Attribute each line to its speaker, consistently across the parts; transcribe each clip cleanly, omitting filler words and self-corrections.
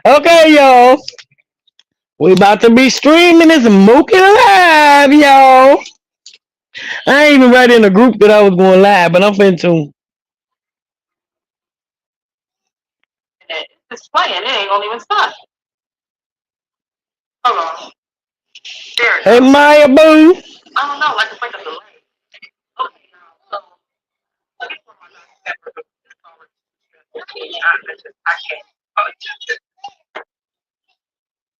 Speaker 1: Okay, y'all. We about to be streaming this Mooky live, y'all. I ain't even write in the group that I was going live, but I'm finna to.
Speaker 2: It's playing. It ain't gonna even start. Hold on. There it
Speaker 1: Hey,
Speaker 2: goes.
Speaker 1: Maya Boo.
Speaker 2: I don't know. Like it's like a delay. Okay. So, I can't.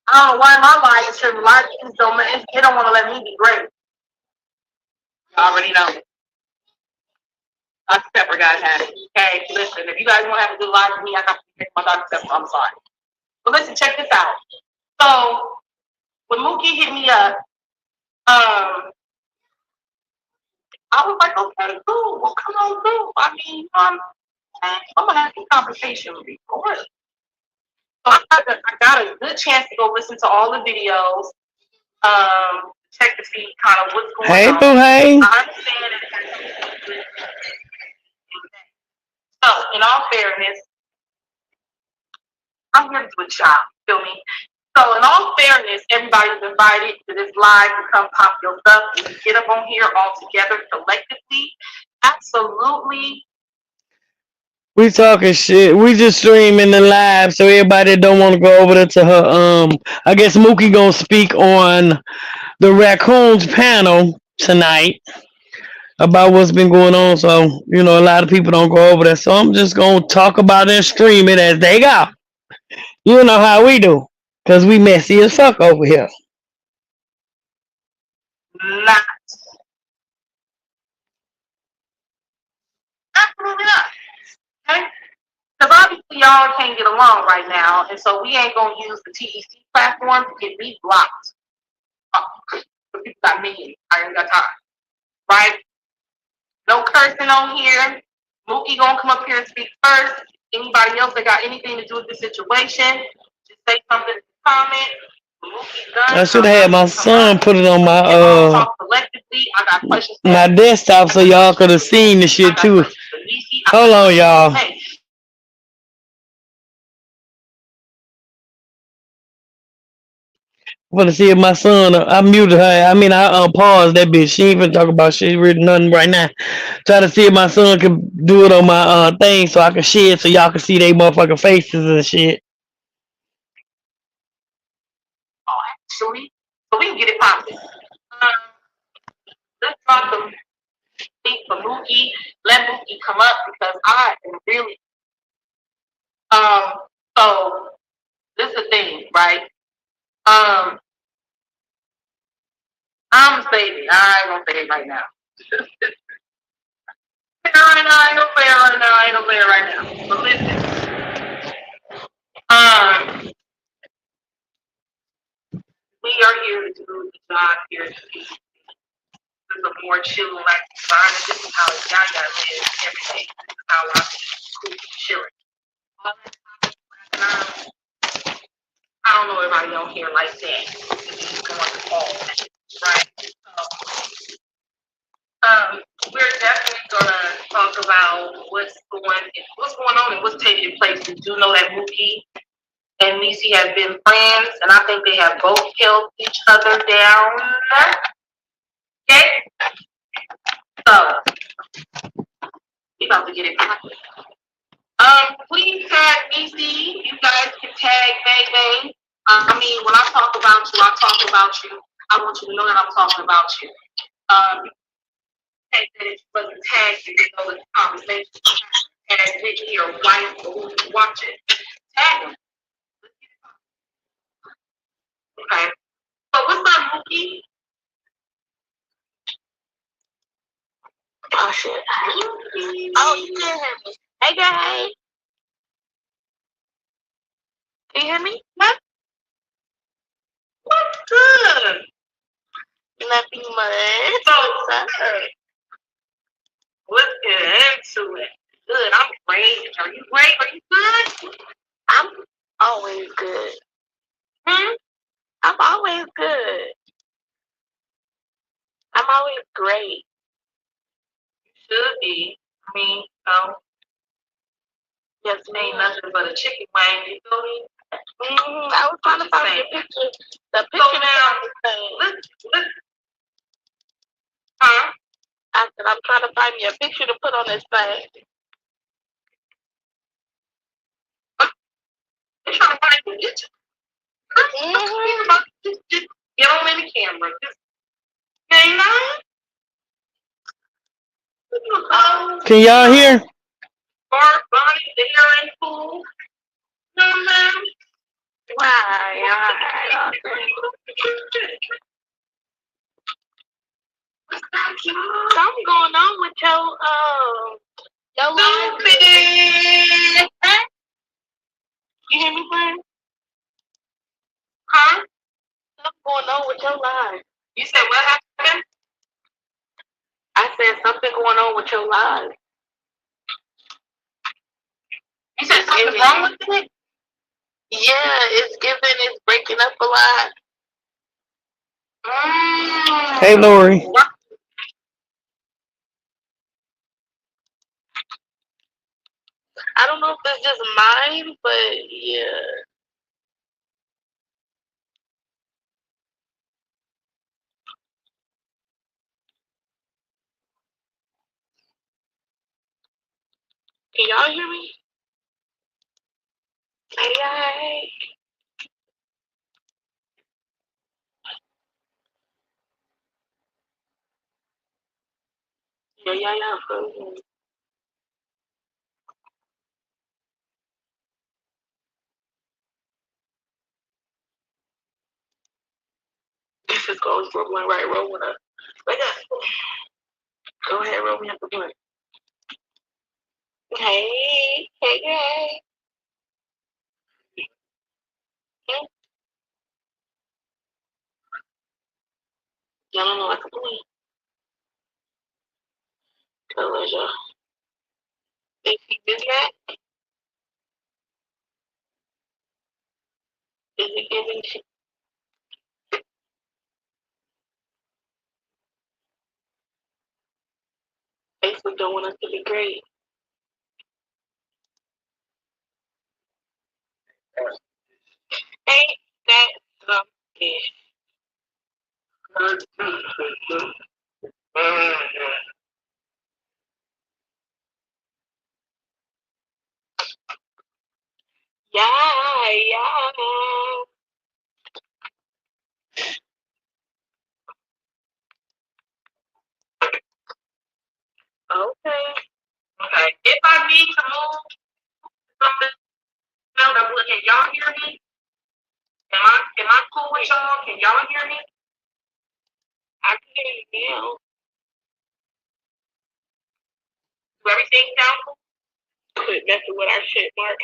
Speaker 2: I don't know why my life should like these don't. They don't want to let me be great. You already know. Dr. Pepper guys had it. Okay, listen. If you guys want to have a good life with me, I got to pick my Dr. Pepper. I'm sorry. But listen, check this out. So when Mooky hit me up, I was like, okay, cool. Well, come on through. I mean, I'm gonna have a conversation with you. So I got a good chance to go listen to all the videos, check to see kind of what's going
Speaker 1: Hey,
Speaker 2: on.
Speaker 1: Boo. Hey.
Speaker 2: I understand it. So, in all fairness, I'm here to do a job. Feel me? So, in all fairness, everybody's invited to this live to come pop your stuff and get up on here all together collectively. Absolutely.
Speaker 1: We talking shit. We just streaming the live, so everybody that don't want to go over there to her. I guess Mookie gonna speak on the raccoons panel tonight about what's been going on. So a lot of people don't go over there. So I'm just gonna talk about it and stream it as they go. You know how we do, cause we messy as fuck over here.
Speaker 2: Not. Absolutely not. Okay? Because obviously y'all can't get along right now, and so we ain't gonna use the TEC platform to get me blocked. People got millions. I ain't got time. Right? No cursing on here. Mookie gonna come up here and speak first. Anybody else that got anything to do with the situation, just say something in the comment.
Speaker 1: I should have had my son put it on my desktop so y'all could have seen the shit too. Hold on, y'all. I'm gonna see if my son. I muted her. I mean, I paused that bitch. She ain't even talk about shit. Written nothing right now. Try to see if my son can do it on my thing so I can share it so y'all can see they motherfucking faces and shit.
Speaker 2: Oh, actually, so we can get it popping. Let's talk the speak for Mookie. Let Mookie come up because I am really so this is the thing, right? I'm saving. I ain't gonna say it right now. I ain't gonna say it right now. I ain't gonna say it right now. But listen, we are here to do the job here. This is a more chill, like environment. This is how Yaya lives every day. This is how I cool chilling. I don't know everybody on here like that. Going all right? We're definitely gonna talk about what's going on and what's taking place. We do know that Mookie and Nisi have been friends, and I think they have both held each other down. Okay, so we about to get it popping. Please tag Nisi. You guys can tag May May. I mean, when I talk about you, I talk about you. I want you to know that I'm talking about you. Think that it wasn't tagged, you didn't know the conversation. And Vicky or wife or who's watching, tag them. Okay. So what's up, Mookie? Oh shit. Oh, you can hear me. Hey guys. Can you hear me? What? What's good? Nothing much. What's up? Let's get into it. Good. I'm great. Are you great? Are you good? I'm
Speaker 3: Always good. I'm always good. I'm always great.
Speaker 2: Should be. I mean, no. Yes, ain't nothing but a chicken wing. You feel me?
Speaker 3: I was trying to find your picture. The picture now.
Speaker 2: Let's, huh?
Speaker 3: I said I'm trying to find me a picture to put on this thing.
Speaker 2: I'm trying to find you. Just get on in the camera. Ain't nothing.
Speaker 1: Can y'all hear?
Speaker 2: Bart, Bonnie, the hair ain't cool. No, man.
Speaker 3: Why? Something going on with your life. You hear me, friend?
Speaker 2: Huh?
Speaker 3: Something going on with your life.
Speaker 2: You said what happened?
Speaker 3: I said something going on with your life.
Speaker 2: You said something's wrong with it?
Speaker 3: Yeah, it's breaking up a lot.
Speaker 1: Hey, Lori.
Speaker 3: I don't know if it's just mine, but yeah. Can y'all hear me? Hey. Yeah. This is going for one right, roll with us. Go ahead, roll me up a blunt. Hey. Y'all don't know like a blunt. Colors, y'all. They see this mat? Is it giving shit? Facebook don't want us to be great. Ain't that something? Yeah.
Speaker 2: Okay. If I need to move something else, I will. Can y'all hear me? Am I cool with y'all? Can y'all hear me?
Speaker 3: I can hear you now.
Speaker 2: Do everything sound cool?
Speaker 3: Quit messing with our shit, Mark.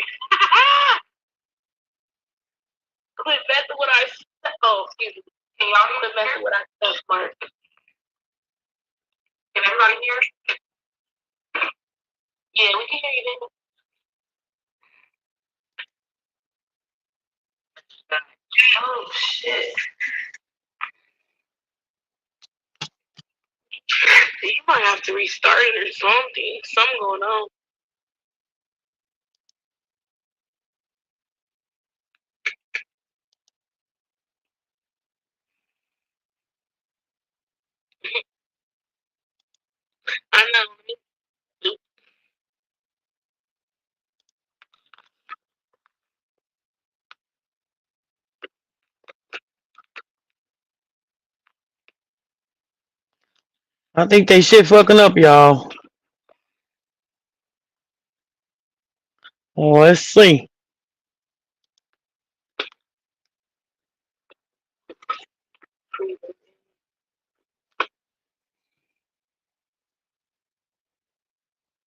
Speaker 3: Quit messing with our stuff. Oh, excuse me.
Speaker 2: Can y'all
Speaker 3: Quit messing with our stuff, Mark.
Speaker 2: Can everybody hear?
Speaker 3: Yeah, we can hear you now.
Speaker 2: Oh shit.
Speaker 3: You might have to restart it or something. Something going on. I know.
Speaker 1: I think they shit fucking up, y'all. Let's see.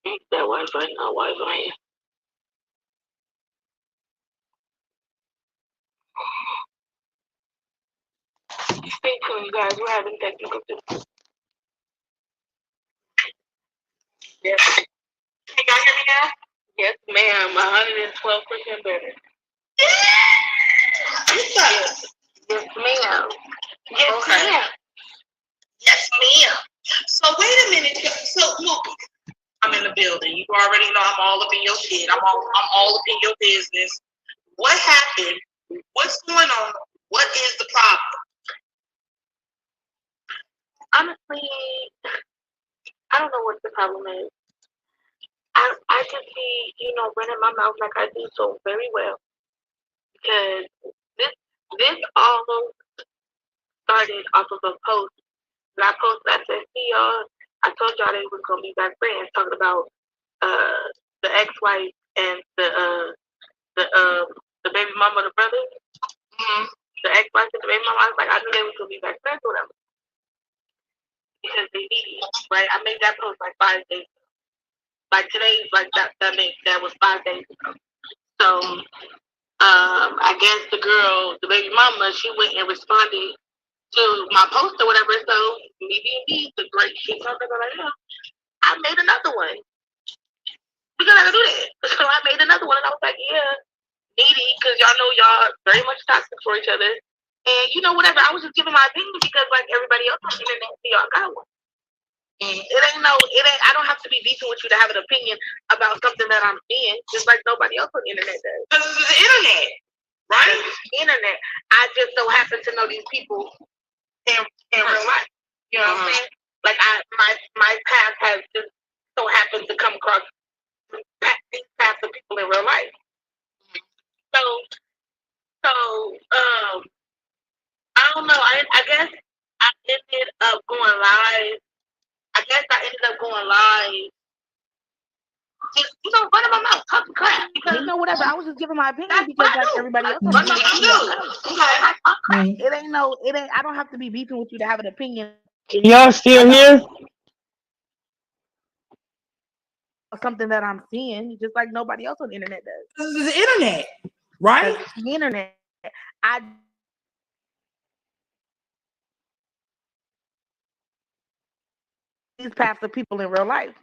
Speaker 3: That Wi-Fi, not Wi-Fi. Stay tuned, guys. We're having technical difficulties. Yes.
Speaker 2: Can y'all hear me now?
Speaker 3: Yes, ma'am. 112% better. Yes, yes, ma'am. Yes,
Speaker 2: Okay.
Speaker 3: ma'am.
Speaker 2: Yes, ma'am. So wait a minute. So look, I'm in the building. You already know I'm all up in your shit. I'm all up in your business. What happened? What's going on? What is the problem?
Speaker 3: Honestly, I don't know what the problem is. I just be, running my mouth like I do so very well because this this all started off of a post that I posted. I said, "See y'all, I told y'all they was gonna be best friends." Talking about uh the ex-wife and the baby mama, the brother,
Speaker 2: Mm-hmm.
Speaker 3: the ex-wife and the baby mama. I was like, I knew they was gonna be best friends with them because they needed, right? I made that post like 5 days. Like today, like that was 5 days ago. So I guess the girl, the baby mama, she went and responded to my post or whatever. So me being me, the great shit something like that. I made another one because I could do that. So I made another one, and I was like, yeah, needy, because y'all know y'all very much toxic for each other. And whatever. I was just giving my opinion because like everybody else on the internet, y'all got one. It ain't. I don't have to be beefing with you to have an opinion about something that I'm seeing, just like nobody else on the internet does.
Speaker 2: Because this is the internet, right?
Speaker 3: It's the internet. I just so happen to know these people in real life. You know what I'm saying? Like my path has just so happened to come across these paths of people in real life. So I don't know. I guess I ended up going live. I guess I ended up going live. Just running my mouth, talking crap because whatever. I was just giving my opinion because like everybody else.
Speaker 2: Run my mouth. Okay.
Speaker 3: It ain't no. It ain't. I don't have to be beefing with you to have an opinion.
Speaker 1: Y'all still here?
Speaker 3: Something that I'm seeing, just like nobody else on the internet does.
Speaker 2: This is the internet, right?
Speaker 3: It's the internet. I these paths of people in real life.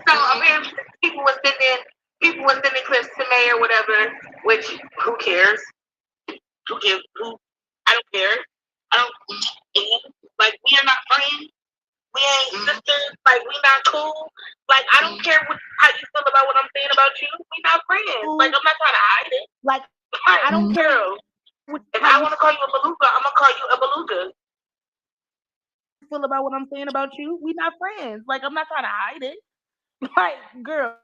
Speaker 3: So apparently people were sending clips to May or whatever, which who cares? Who gives who I don't care. I don't like we are not friends. We ain't sisters, like we not cool. Like I don't care how you feel about what I'm saying about you. We not friends. Like I'm not trying to hide it. Like I don't care. If I want to call you a beluga, I'm gonna call you a beluga. Feel about what I'm saying about you. We not friends. Like I'm not trying to hide it. Like girl,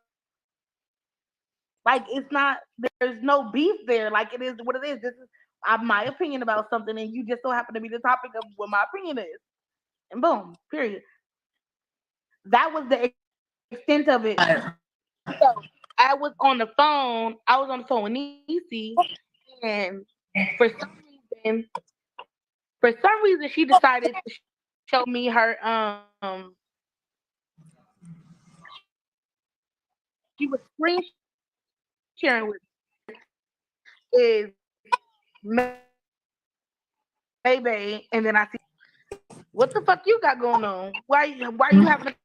Speaker 3: like it's not. There's no beef there. Like it is what it is. This is my opinion about something, and you just so happen to be the topic of what my opinion is. And boom, period. That was the extent of it. So I was on the phone. I was on the phone with Niecy, and for some reason, she decided to show me her. She was screen sharing with is Baby, and then I see what the fuck you got going on. Why you having a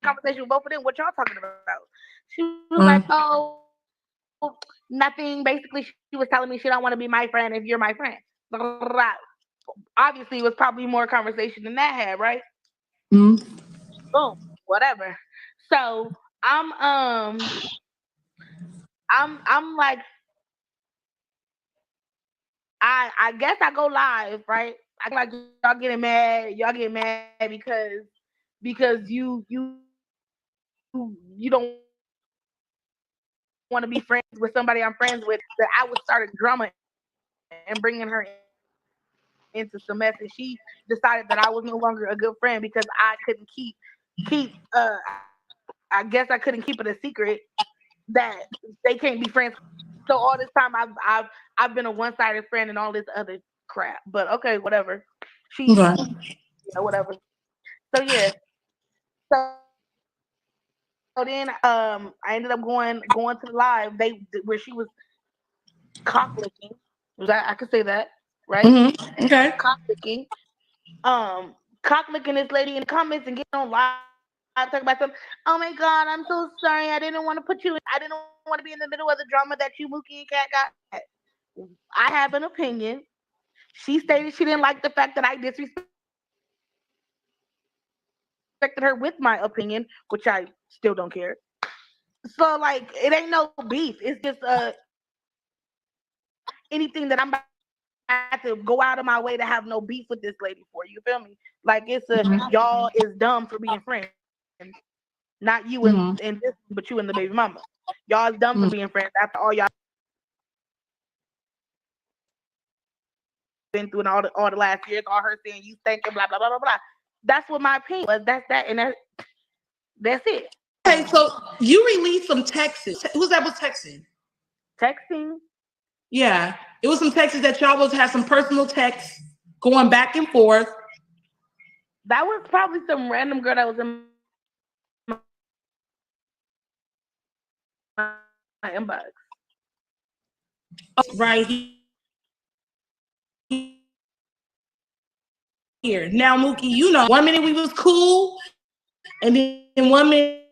Speaker 3: conversation with both of them? What y'all talking about? She was like, oh, nothing. Basically, she was telling me she don't want to be my friend if you're my friend. Obviously, it was probably more conversation than that had, right? Boom, whatever. So I'm like I guess I go live, right? I like y'all getting mad. Y'all get mad because you don't want to be friends with somebody I'm friends with. That I was started drama and bringing her into some mess, and she decided that I was no longer a good friend because I couldn't I guess I couldn't keep it a secret that they can't be friends with me. So all this time I've been a one-sided friend and all this other crap. But okay, whatever. She whatever. So yeah. So then I ended up going to the live they where she was cock licking. I could say that, right?
Speaker 4: Okay.
Speaker 3: Cock licking. Cock licking this lady in the comments and getting on live talking about some. Oh my god, I'm so sorry. I didn't want to put you. I didn't want to be in the middle of the drama that you, Mookie, and Cat got. I have an opinion. She stated she didn't like the fact that I disrespected her with my opinion, which I still don't care. So like, it ain't no beef. It's just anything that I'm about to go out of my way to have no beef with this lady for. You feel me? Like it's a y'all is dumb for being friends, not you and this, but you and the baby mama. Y'all is dumb for being friends after all y'all been through and all the last years, all her saying you thinking blah blah blah blah blah. That's what my opinion was. That's that, and that's it.
Speaker 4: Okay, so you released some texts. Who's that was texting?
Speaker 3: Texting.
Speaker 4: Yeah, it was some texts that y'all was have some personal texts going back and forth.
Speaker 3: That was probably some random girl that was in my inbox.
Speaker 4: Right here. Now, Mookie, you know, 1 minute we was cool, and then 1 minute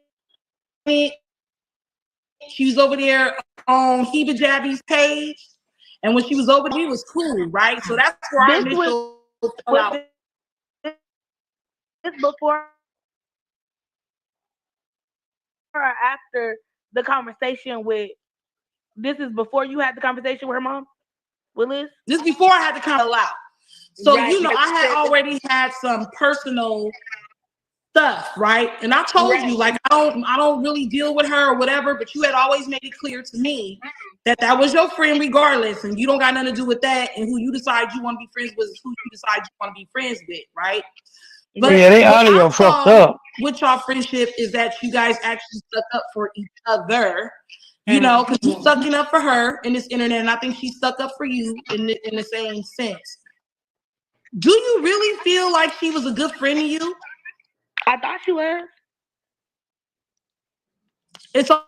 Speaker 4: she was over there on Heba Jabby's page, and when she was over, we was cool, right? So that's where our
Speaker 3: This was
Speaker 4: initial fell out.
Speaker 3: this before or after the conversation with. This is before you had the conversation with her mom, Willis.
Speaker 4: This before I had to come out. So
Speaker 3: Right,
Speaker 4: you know, I had already had some personal stuff, right? And I told you, like, I don't really deal with her or whatever, but you had always made it clear to me that that was your friend regardless, and you don't got nothing to do with that, and who you decide you want to be friends with is who you decide you want to be friends with, right? But
Speaker 1: Yeah, they
Speaker 4: what
Speaker 1: audio
Speaker 4: I
Speaker 1: fucked
Speaker 4: saw
Speaker 1: up.
Speaker 4: with y'all friendship is that you guys actually stuck up for each other, you know, because you're stucking up for her in this internet, and I think she stuck up for you in the same sense. Do you really feel like she was a good friend to you?
Speaker 3: I thought she was.
Speaker 4: It's so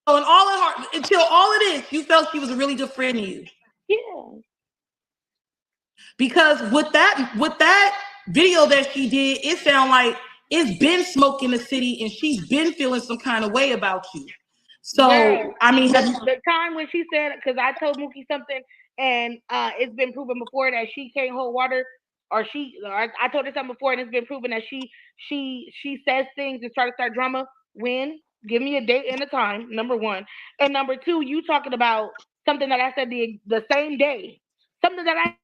Speaker 4: in all in heart until all of this, you felt she was a really good friend to you.
Speaker 3: Yeah.
Speaker 4: Because with that video that she did, it sounded like it's been smoke in the city and she's been feeling some kind of way about you. So
Speaker 3: Girl,
Speaker 4: I mean,
Speaker 3: the time when she said, because I told Mookie something, and it's been proven before that she can't hold water, or I told her something before, and it's been proven that she says things to try to start drama. When? Give me a date and a time. Number one, and number two, you talking about something that I said the same day, something that I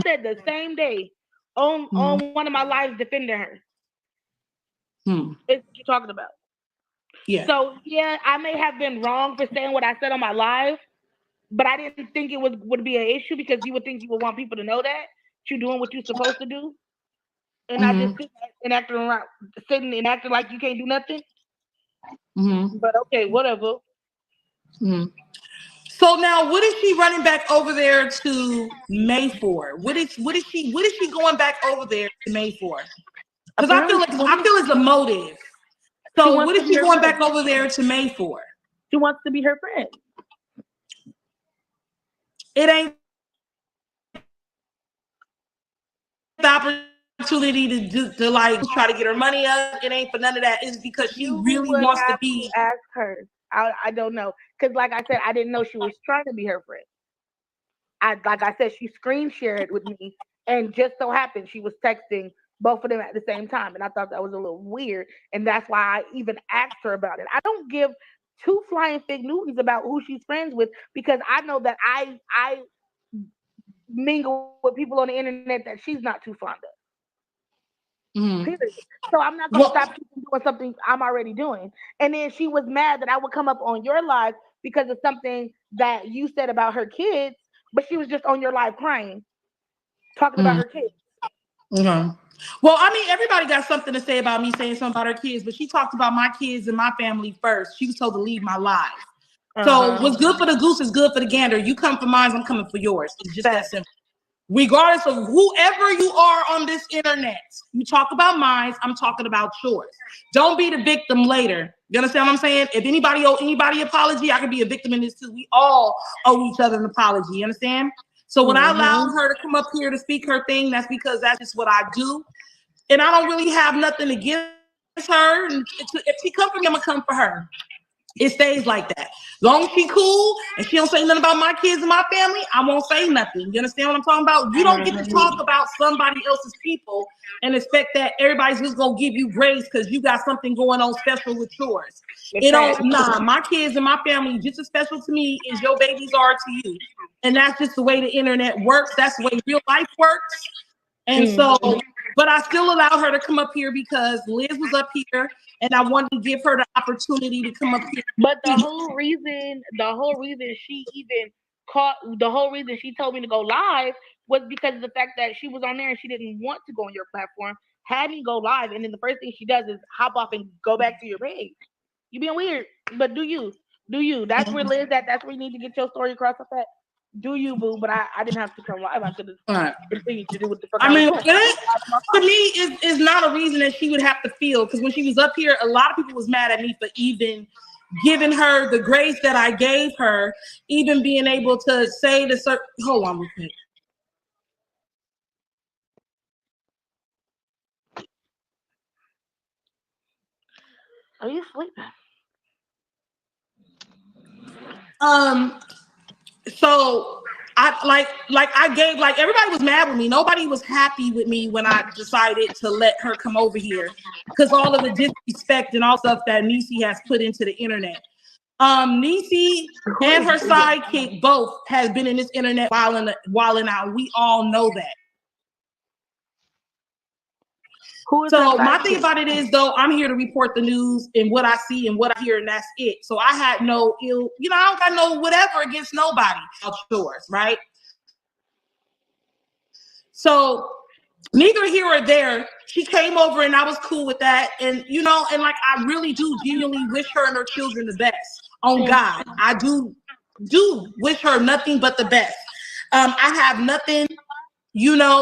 Speaker 3: said the same day on one of my lives defending her. It's what you're talking about.
Speaker 4: yeah.
Speaker 3: So yeah, I may have been wrong for saying what I said on my live, but I didn't think it would be an issue because you would think you would want people to know that you're doing what you're supposed to do, and not just and acting around, sitting and acting like you can't do nothing. But okay, whatever.
Speaker 4: So now, what is she running back over there to May for? What is she going back over there to May for? Because
Speaker 3: Apparently,
Speaker 4: I feel it's a motive.
Speaker 3: she
Speaker 4: So
Speaker 3: wants
Speaker 4: what
Speaker 3: to
Speaker 4: is
Speaker 3: be
Speaker 4: she
Speaker 3: her
Speaker 4: going
Speaker 3: friend.
Speaker 4: back over there to May for?
Speaker 3: She wants to be her friend.
Speaker 4: It ain't the opportunity to like try to get her money up. It ain't for none of that. It's because she
Speaker 3: You
Speaker 4: really
Speaker 3: would
Speaker 4: wants to
Speaker 3: have to
Speaker 4: be.
Speaker 3: ask her. I don't know because, like I said, I didn't know she was trying to be her friend. Like I said, she screen shared with me, and just so happened she was texting both of them at the same time, and I thought that was a little weird, and that's why I even asked her about it. I don't give two flying fig Newtons about who she's friends with because I know that I mingle with people on the internet that she's not too fond of. Period. So I'm not gonna stop
Speaker 4: Well,
Speaker 3: you from doing something I'm already doing. And then she was mad that I would come up on your live because of something that you said about her kids, but she was just on your live crying, talking about her kids.
Speaker 4: well, I mean, everybody got something to say about me saying something about her kids, but she talked about my kids and my family first. She was told to leave my life. So
Speaker 3: Uh-huh.
Speaker 4: what's good for the goose is good for the gander. You come for mine, I'm coming for yours. It's just that
Speaker 3: Fact.
Speaker 4: simple. Regardless of whoever you are on this internet, you talk about mine, I'm talking about yours. Don't be the victim later. You understand what I'm saying? If anybody owe anybody apology, I could be a victim in this too. We all owe each other an apology. You understand? So when I allowed her to come up here to speak her thing, that's because that's just what I do. And I don't really have nothing against her. And if she come for me, I'm gonna come for her. It stays like that. Long as she cool and she don't say nothing about my kids and my family, I won't say nothing. You understand what I'm talking about? You don't get to talk about somebody else's people and expect that everybody's just gonna give you grace because you got something going on special with yours. It don't. Nah, my kids and my family just as special to me as your babies are to you, and that's just the way the internet works. That's the way real life works. And so, but I still allowed her to come up here because Liz was up here and I wanted to give her the opportunity to come up here.
Speaker 3: But the whole reason she even the whole reason she told me to go live was because of the fact that she was on there and she didn't want to go on your platform, had me go live, and then the first thing she does is hop off and go back to your page. You being weird, but do you? That's where Liz at. That's where you need to get your story across the fact. Do you, boo? But I didn't have to come live. I could have continued to do what the fuck
Speaker 4: I mean,
Speaker 3: was doing.
Speaker 4: to me, is not a reason that she would have to feel. Because when she was up here, a lot of people was mad at me for even giving her the grace that I gave her, even being able to say to certain. Hold on, real quick.
Speaker 3: Are you sleeping?
Speaker 4: So I gave everybody was mad with me. Nobody was happy with me when I decided to let her come over here because all of the disrespect and all stuff that Niecy has put into the internet. Niecy and her sidekick both has been in this internet wilding out. We all know that. So my thing about it is, though, I'm here to report the news and what I see and what I hear, and that's it. So I had no ill, I don't got no whatever against nobody outdoors, right? So neither here or there, she came over and I was cool with that. And, and I really do genuinely wish her and her children the best. On God, I do wish her nothing but the best. I have nothing,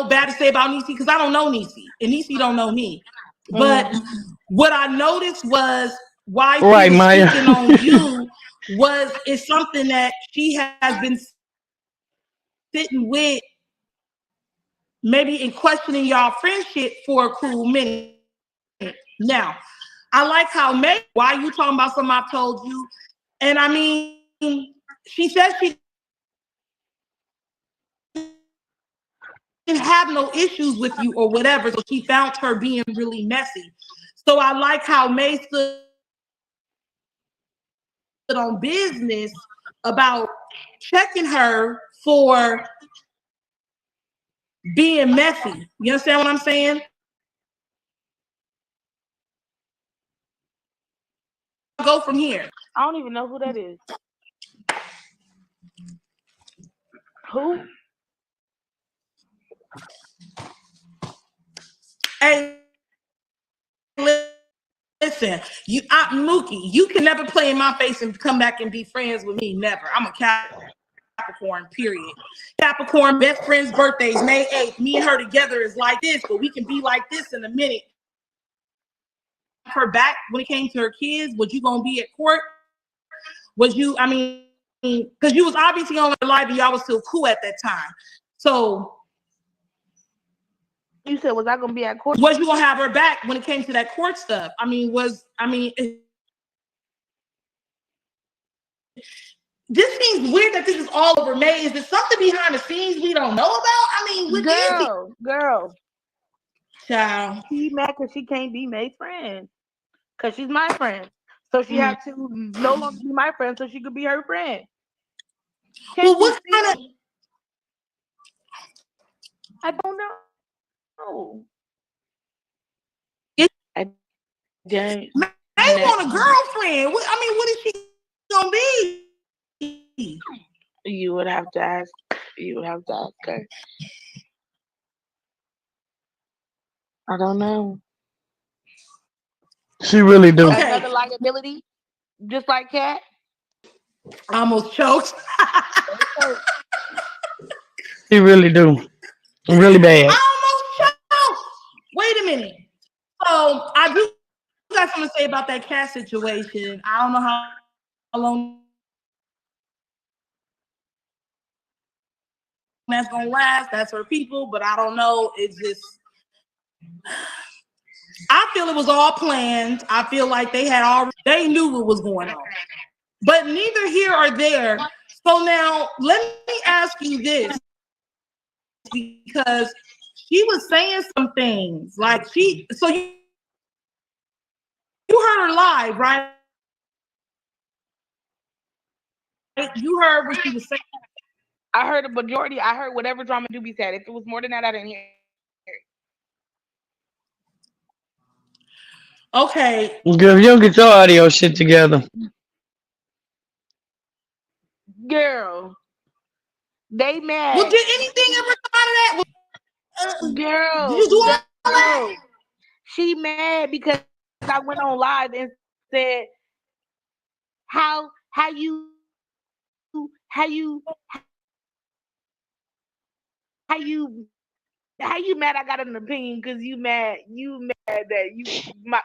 Speaker 4: bad to say about Niecy because I don't know Niecy and Niecy don't know me. But what I noticed was why she was speaking on you is something that she has been sitting with, maybe in questioning y'all friendship for a cool minute. Now, I like how why you talking about something I told you? And I mean, she says she didn't have no issues with you or whatever, so she found her being really messy. So I like how May stood on business about checking her for being messy. You understand what I'm saying? Go from here.
Speaker 3: I don't even know who that is. Who?
Speaker 4: Hey, listen, Mooky, you can never play in my face and come back and be friends with me. Never. I'm a Capricorn, period. Capricorn, best friend's birthdays, May 8th. Me and her together is like this, but we can be like this in a minute. Her back when it came to her kids, was you gonna be at court? Was you, because you was obviously on her life and y'all was still cool at that time. So
Speaker 3: you said, was I gonna be at court?
Speaker 4: Was you gonna have her back when it came to that court stuff? This seems weird that this is all over May. Is there something behind the scenes we don't know about? What is it?
Speaker 3: Girl.
Speaker 4: Child.
Speaker 3: She mad because she can't be May's friend. Because she's my friend. So she had to no longer be my friend so she could be her friend.
Speaker 4: Well, what kind of...
Speaker 3: I don't know. I don't.
Speaker 4: May want a girlfriend. What is she gonna be?
Speaker 3: You would have to ask. her. I don't know.
Speaker 1: She really do.
Speaker 4: Okay.
Speaker 3: Another liability, just like Kat.
Speaker 4: I almost choked.
Speaker 1: She really do. Really bad.
Speaker 4: I almost choked. Wait a minute. So I do got something to say about that Kat situation. I don't know how long that's gonna last. That's her people, but I don't know. It's just I feel it was all planned. I feel like they knew what was going on. But neither here or there. So now let me ask you this, because she was saying some things. Like you heard her live, right? You heard what she was saying.
Speaker 3: I heard a majority. I heard whatever Drama Doobie said. If it was more than that, I didn't hear it.
Speaker 4: Okay.
Speaker 1: Girl, you don't get your audio shit together.
Speaker 3: Girl, they
Speaker 4: Well,
Speaker 3: mad.
Speaker 4: did anything ever come out of that? Did you do all that?
Speaker 3: She mad because I went on live and said how you how you how you how you mad I got an opinion because you mad that you my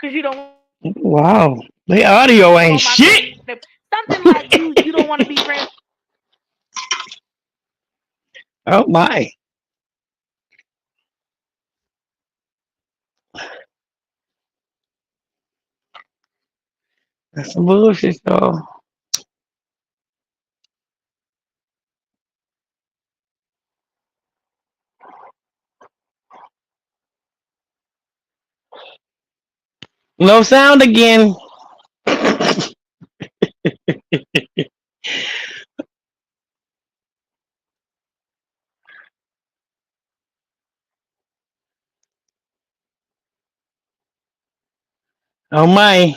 Speaker 3: because you don't
Speaker 1: Wow. The audio ain't
Speaker 3: want my
Speaker 1: shit.
Speaker 3: friendship. Something like you don't want to be friends.
Speaker 1: Oh my. That's some bullshit, y'all. No sound again. Oh my.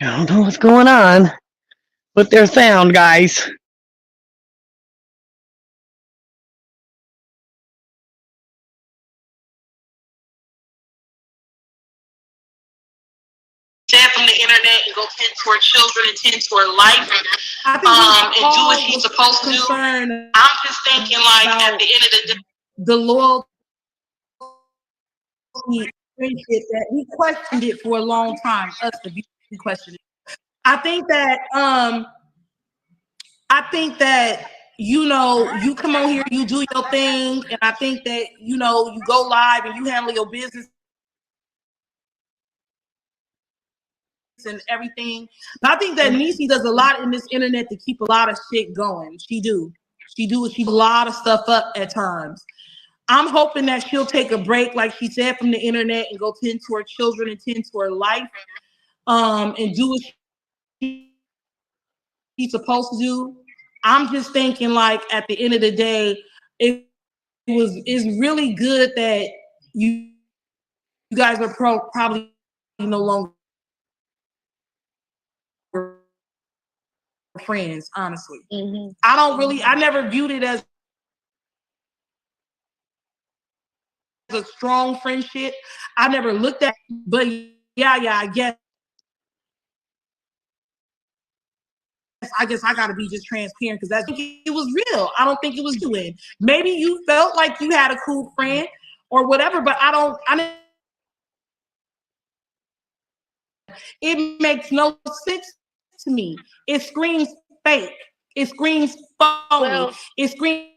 Speaker 1: I don't know what's going on with their sound, guys.
Speaker 2: Stay from the internet and go tend to her children and tend to her life,
Speaker 4: I think
Speaker 2: and do what she's supposed to do. I'm just thinking, like, at the end of the day,
Speaker 4: the loyalty friendship that we questioned it for a long time. Us, the viewers, we questioned it. I think that you come on here, you do your thing, and I think that you go live and you handle your business and everything. But I think that Niecy does a lot in this internet to keep a lot of shit going. She do a lot of stuff up at times. I'm hoping that she'll take a break, like she said, from the internet and go tend to her children and tend to her life, and do what she's supposed to do. I'm just thinking, like, at the end of the day, it's really good that you guys are probably no longer friends. Honestly, I never viewed it as a strong friendship. I never looked at, but yeah, I guess I gotta be just transparent because it was real. I don't think it was doing. Maybe you felt like you had a cool friend or whatever, but it makes no sense to me. It screams fake. It screams phony.
Speaker 3: Well,
Speaker 4: It screams.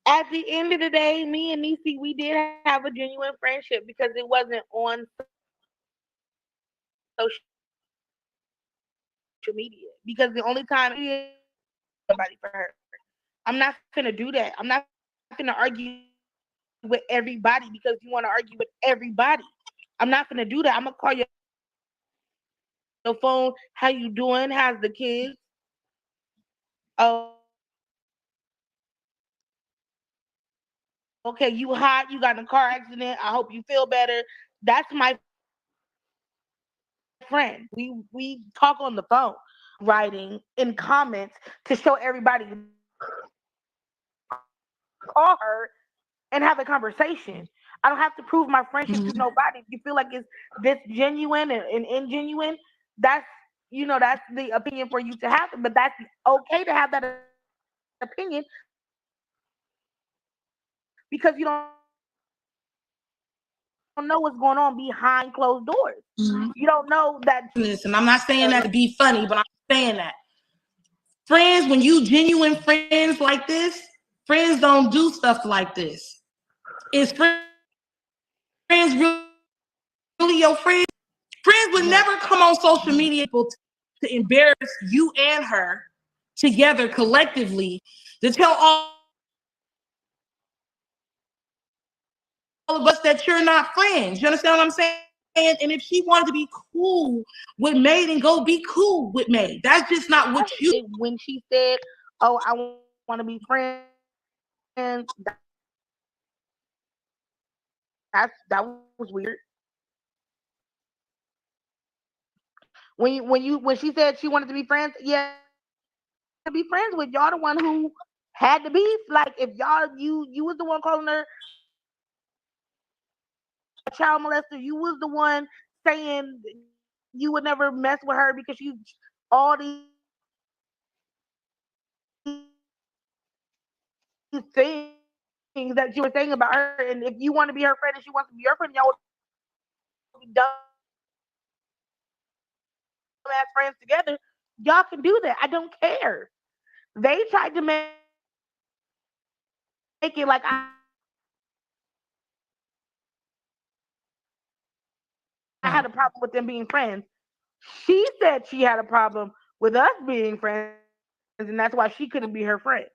Speaker 3: At the end of the day, me and Niecy, we did have a genuine friendship because it wasn't on social media. Because the only time somebody for her, I'm not gonna do that. I'm not gonna argue with everybody because you want to argue with everybody. I'm not gonna do that. I'm gonna call your phone. How you doing? How's the kids? Oh, okay. You hot? You got in a car accident? I hope you feel better. That's my friend. We talk on the phone, writing in comments to show everybody to call her and have a conversation. I don't have to prove my friendship to nobody. If you feel like it's this genuine and ingenuine, that's that's the opinion for you to have. But that's okay to have that opinion because you don't know what's going on behind closed doors. You don't know that.
Speaker 4: And I'm not saying that to be funny, but I'm saying that. Friends, when you genuine friends like this, friends don't do stuff like this. Is friends really your friends? Friends would never come on social media to embarrass you and her together collectively to tell all of us that you're not friends. You understand what I'm saying? And if she wanted to be cool with May, then go be cool with May. That's just not what you.
Speaker 3: When she said, "Oh, I want to be friends," that was weird. When she said she wanted to be friends, yeah, to be friends with y'all, the one who had the beef. Like if y'all you was the one calling her a child molester, you was the one saying you would never mess with her because you all these things that you were saying about her. And if you want to be her friend and she wants to be your friend, y'all would be dumb ass friends together. Y'all can do that. I don't care. They tried to make it like I had a problem with them being friends. She said she had a problem with us being friends, and that's why she couldn't be her friend.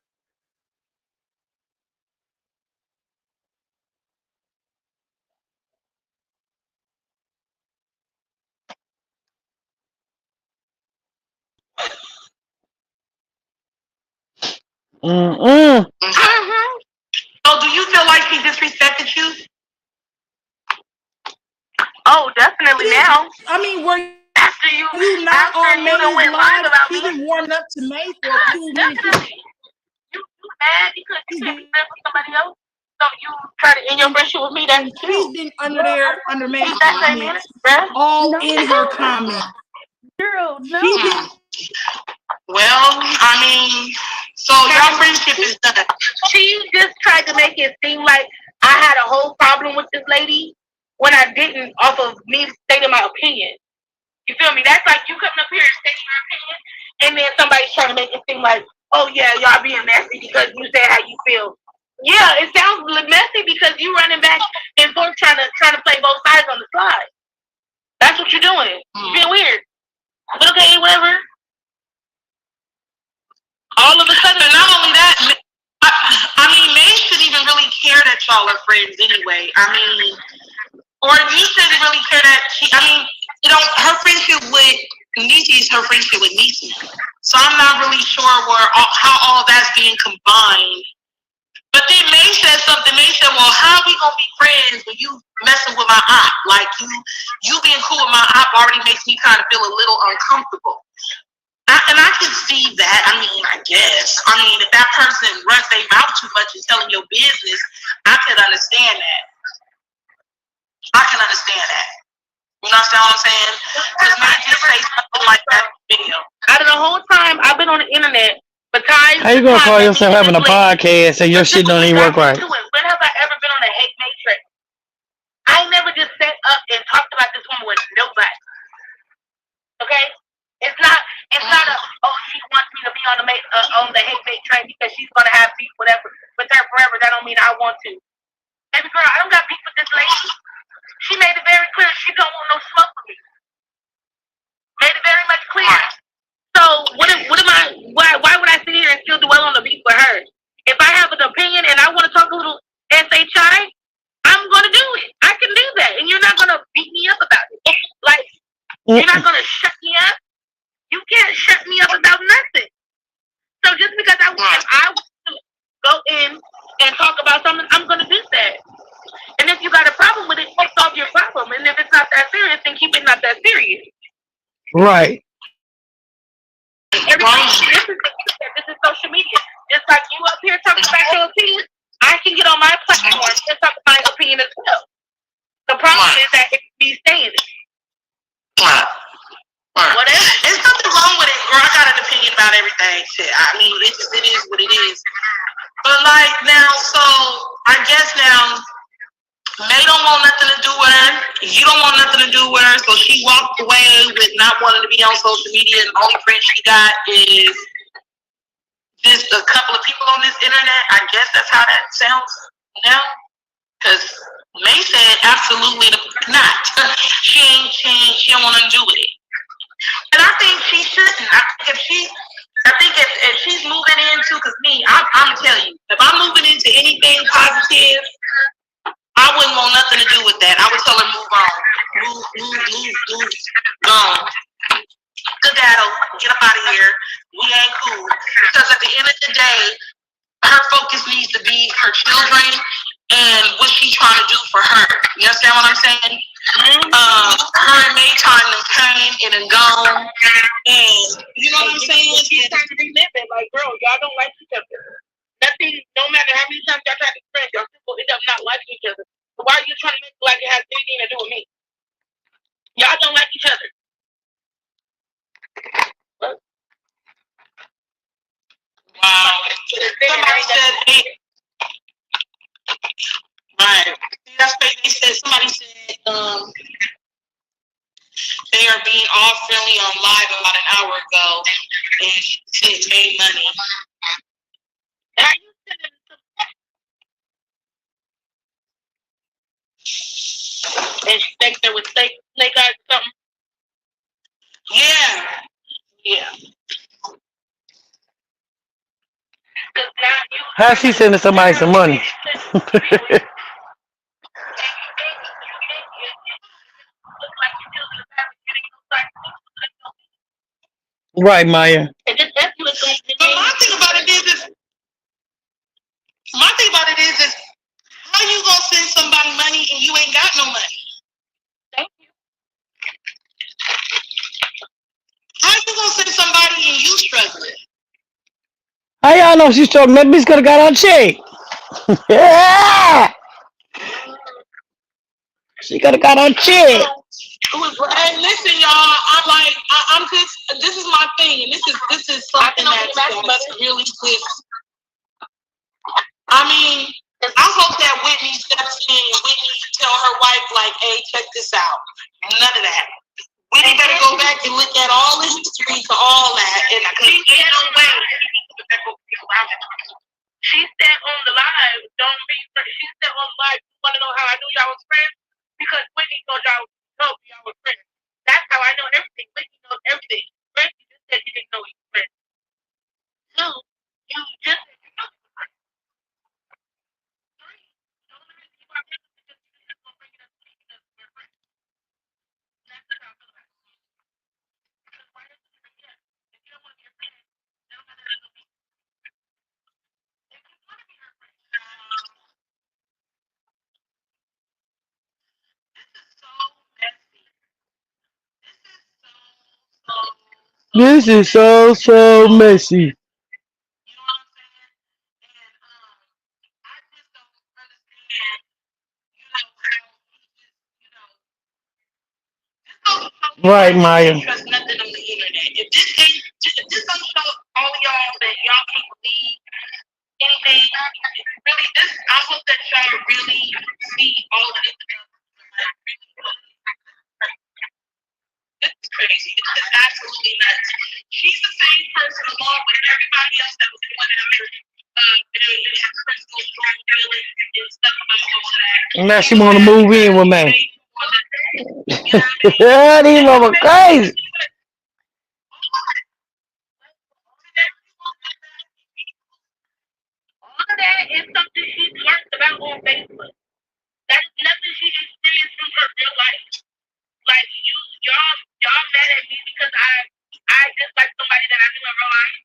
Speaker 1: Mm-mm.
Speaker 2: So, do you feel like she disrespected you? Oh, definitely now.
Speaker 4: I mean, were
Speaker 2: After
Speaker 4: you not on
Speaker 2: you done
Speaker 4: May's
Speaker 2: went live
Speaker 4: live?
Speaker 2: about
Speaker 4: She
Speaker 2: me.
Speaker 4: been warming up to May for a few minutes.
Speaker 2: Definitely. You mad because you can't be friends with somebody else? So you try to end your friendship with me? That's
Speaker 4: And
Speaker 2: cute.
Speaker 4: she's been under there, under May's
Speaker 2: That same
Speaker 4: comments,
Speaker 2: minute, bruh.
Speaker 4: all
Speaker 3: No,
Speaker 4: in her comments.
Speaker 3: girl, no.
Speaker 4: She been
Speaker 2: Well, I mean, so your friendship is done. She just tried to make it seem like I had a whole problem with this lady when I didn't, off of me stating my opinion. You feel me? That's like you coming up here and stating your opinion, and then somebody's trying to make it seem like, oh yeah, y'all being messy because you said how you feel. Yeah, it sounds messy because you running back and forth trying to play both sides on the slide. That's what you're doing. You're being weird. But okay, whatever. All of a sudden, and not only that, I mean, May shouldn't even really care that y'all are friends anyway. I mean, or you shouldn't really care that I mean, her friendship with Niecy is her friendship with Niecy. So I'm not really sure how all that's being combined. But then May said something. May said, well, how we going to be friends when you messing with my aunt? Like, you being cool with my aunt already makes me kind of feel a little uncomfortable. And I can see that. I mean, I guess. I mean, if that person runs their mouth too much and telling your business, I can understand that. I can understand that. You understand what I'm saying? Because man, just say something like that in the video. Out of the whole time I've been on the internet, besides
Speaker 1: How you gonna call yourself having a podcast and your shit don't even work right?
Speaker 2: When have I ever been on a hate matrix? I never just sat up and talked about this woman with nobody. Okay? It's not a she wants me to be on the hate bait train because she's gonna have beef whatever with her forever. That don't mean I want to. Baby girl, I don't got beef with this lady. She made it very clear she don't want no smoke with me. Made it very much clear. So why would I sit here and still dwell on the beef with her? If I have an opinion and I want to talk a little SHI, I'm gonna do it. I can do that. And you're not gonna beat me up about it. Like you're not gonna shut me up. You can't shut me up about nothing. So just because if I want to go in and talk about something, I'm going to do that. And if you got a problem with it, solve your problem. And if it's not that serious, then keep it not that serious.
Speaker 1: Right.
Speaker 2: This is social media. Just like you up here talking about your opinion, I can get on my platform and talk about my opinion as well. The problem is that it's me saying it. Whatever. There's nothing wrong with it, girl. I got an opinion about everything. Shit. I mean, it is what it is. But like now, so I guess now May don't want nothing to do with her. You don't want nothing to do with her. So she walked away with not wanting to be on social media, and the only friend she got is just a couple of people on this internet. I guess that's how that sounds now. Because May said absolutely not. She don't want to do with it. And I think she shouldn't. I think if she's moving into, because me, I'm telling you, if I'm moving into anything positive, I wouldn't want nothing to do with that. I would tell her move on, move, gone. Skedaddle, get up out of here. We ain't cool. Because at the end of the day, her focus needs to be her children and what she's trying to do for her. You understand what I'm saying? Her and May time came and gone, and you know what I'm saying?
Speaker 3: She's trying to relive it. Like, girl, y'all don't like each other. Nothing, no matter how many times y'all try to be friends, y'all still end up not liking each other. So why are you trying to make it like it has anything to do with me? Y'all don't like each other.
Speaker 2: Wow. Somebody said, hey. Right. That's what they said. Somebody said, they are being all friendly on live about an hour ago, and she made money.
Speaker 3: And are you sending some and she thinks there was snake eyes or something?
Speaker 2: Yeah.
Speaker 1: How she sending somebody some money? Right, Maya.
Speaker 2: But my thing about it is how you gonna send somebody money and you ain't got no money?
Speaker 3: Thank you.
Speaker 2: How you gonna send somebody and you struggling?
Speaker 1: How y'all know she's talking? That bitch could have got her check. Yeah. She could have got her check.
Speaker 2: Hey, listen, y'all. I'm just. This is my thing, and this is something that's really pissed. I mean, I hope that Whitney steps in and Whitney tell her wife, like, hey, check this out. None of that. Whitney better go back and look at all the history for all that. And ain't no way.
Speaker 3: She said on the live, don't be. She said on the live, you want to know how I knew y'all was friends? Because Whitney told y'all was friends. That's how I know everything. Whitney knows everything. First, you just said you didn't know you were friends. Two, you just said you know you were friends. Three, the only reason you are friends is because you just gonna bring it up to me because we're friends. That's just how I feel about it. Because why does it bring it up? If you don't want to be a friend, then I'm not gonna be. If you want to be her friend,
Speaker 1: This is so messy. Right, Maya.
Speaker 2: Trust nothing on the internet. If this don't show all y'all that y'all can't believe anything, really, I hope that y'all really see all of this stuff. This is crazy. This is absolutely nuts. She's the same person along with everybody else that was doing their personal strong feelings and stuff about all that.
Speaker 1: Now she want to move in with me. Yeah, these mother crazy.
Speaker 3: all of that is something she's learned about on Facebook. That is nothing she experienced from her real life. Like y'all mad at me because I dislike somebody that I knew in real life.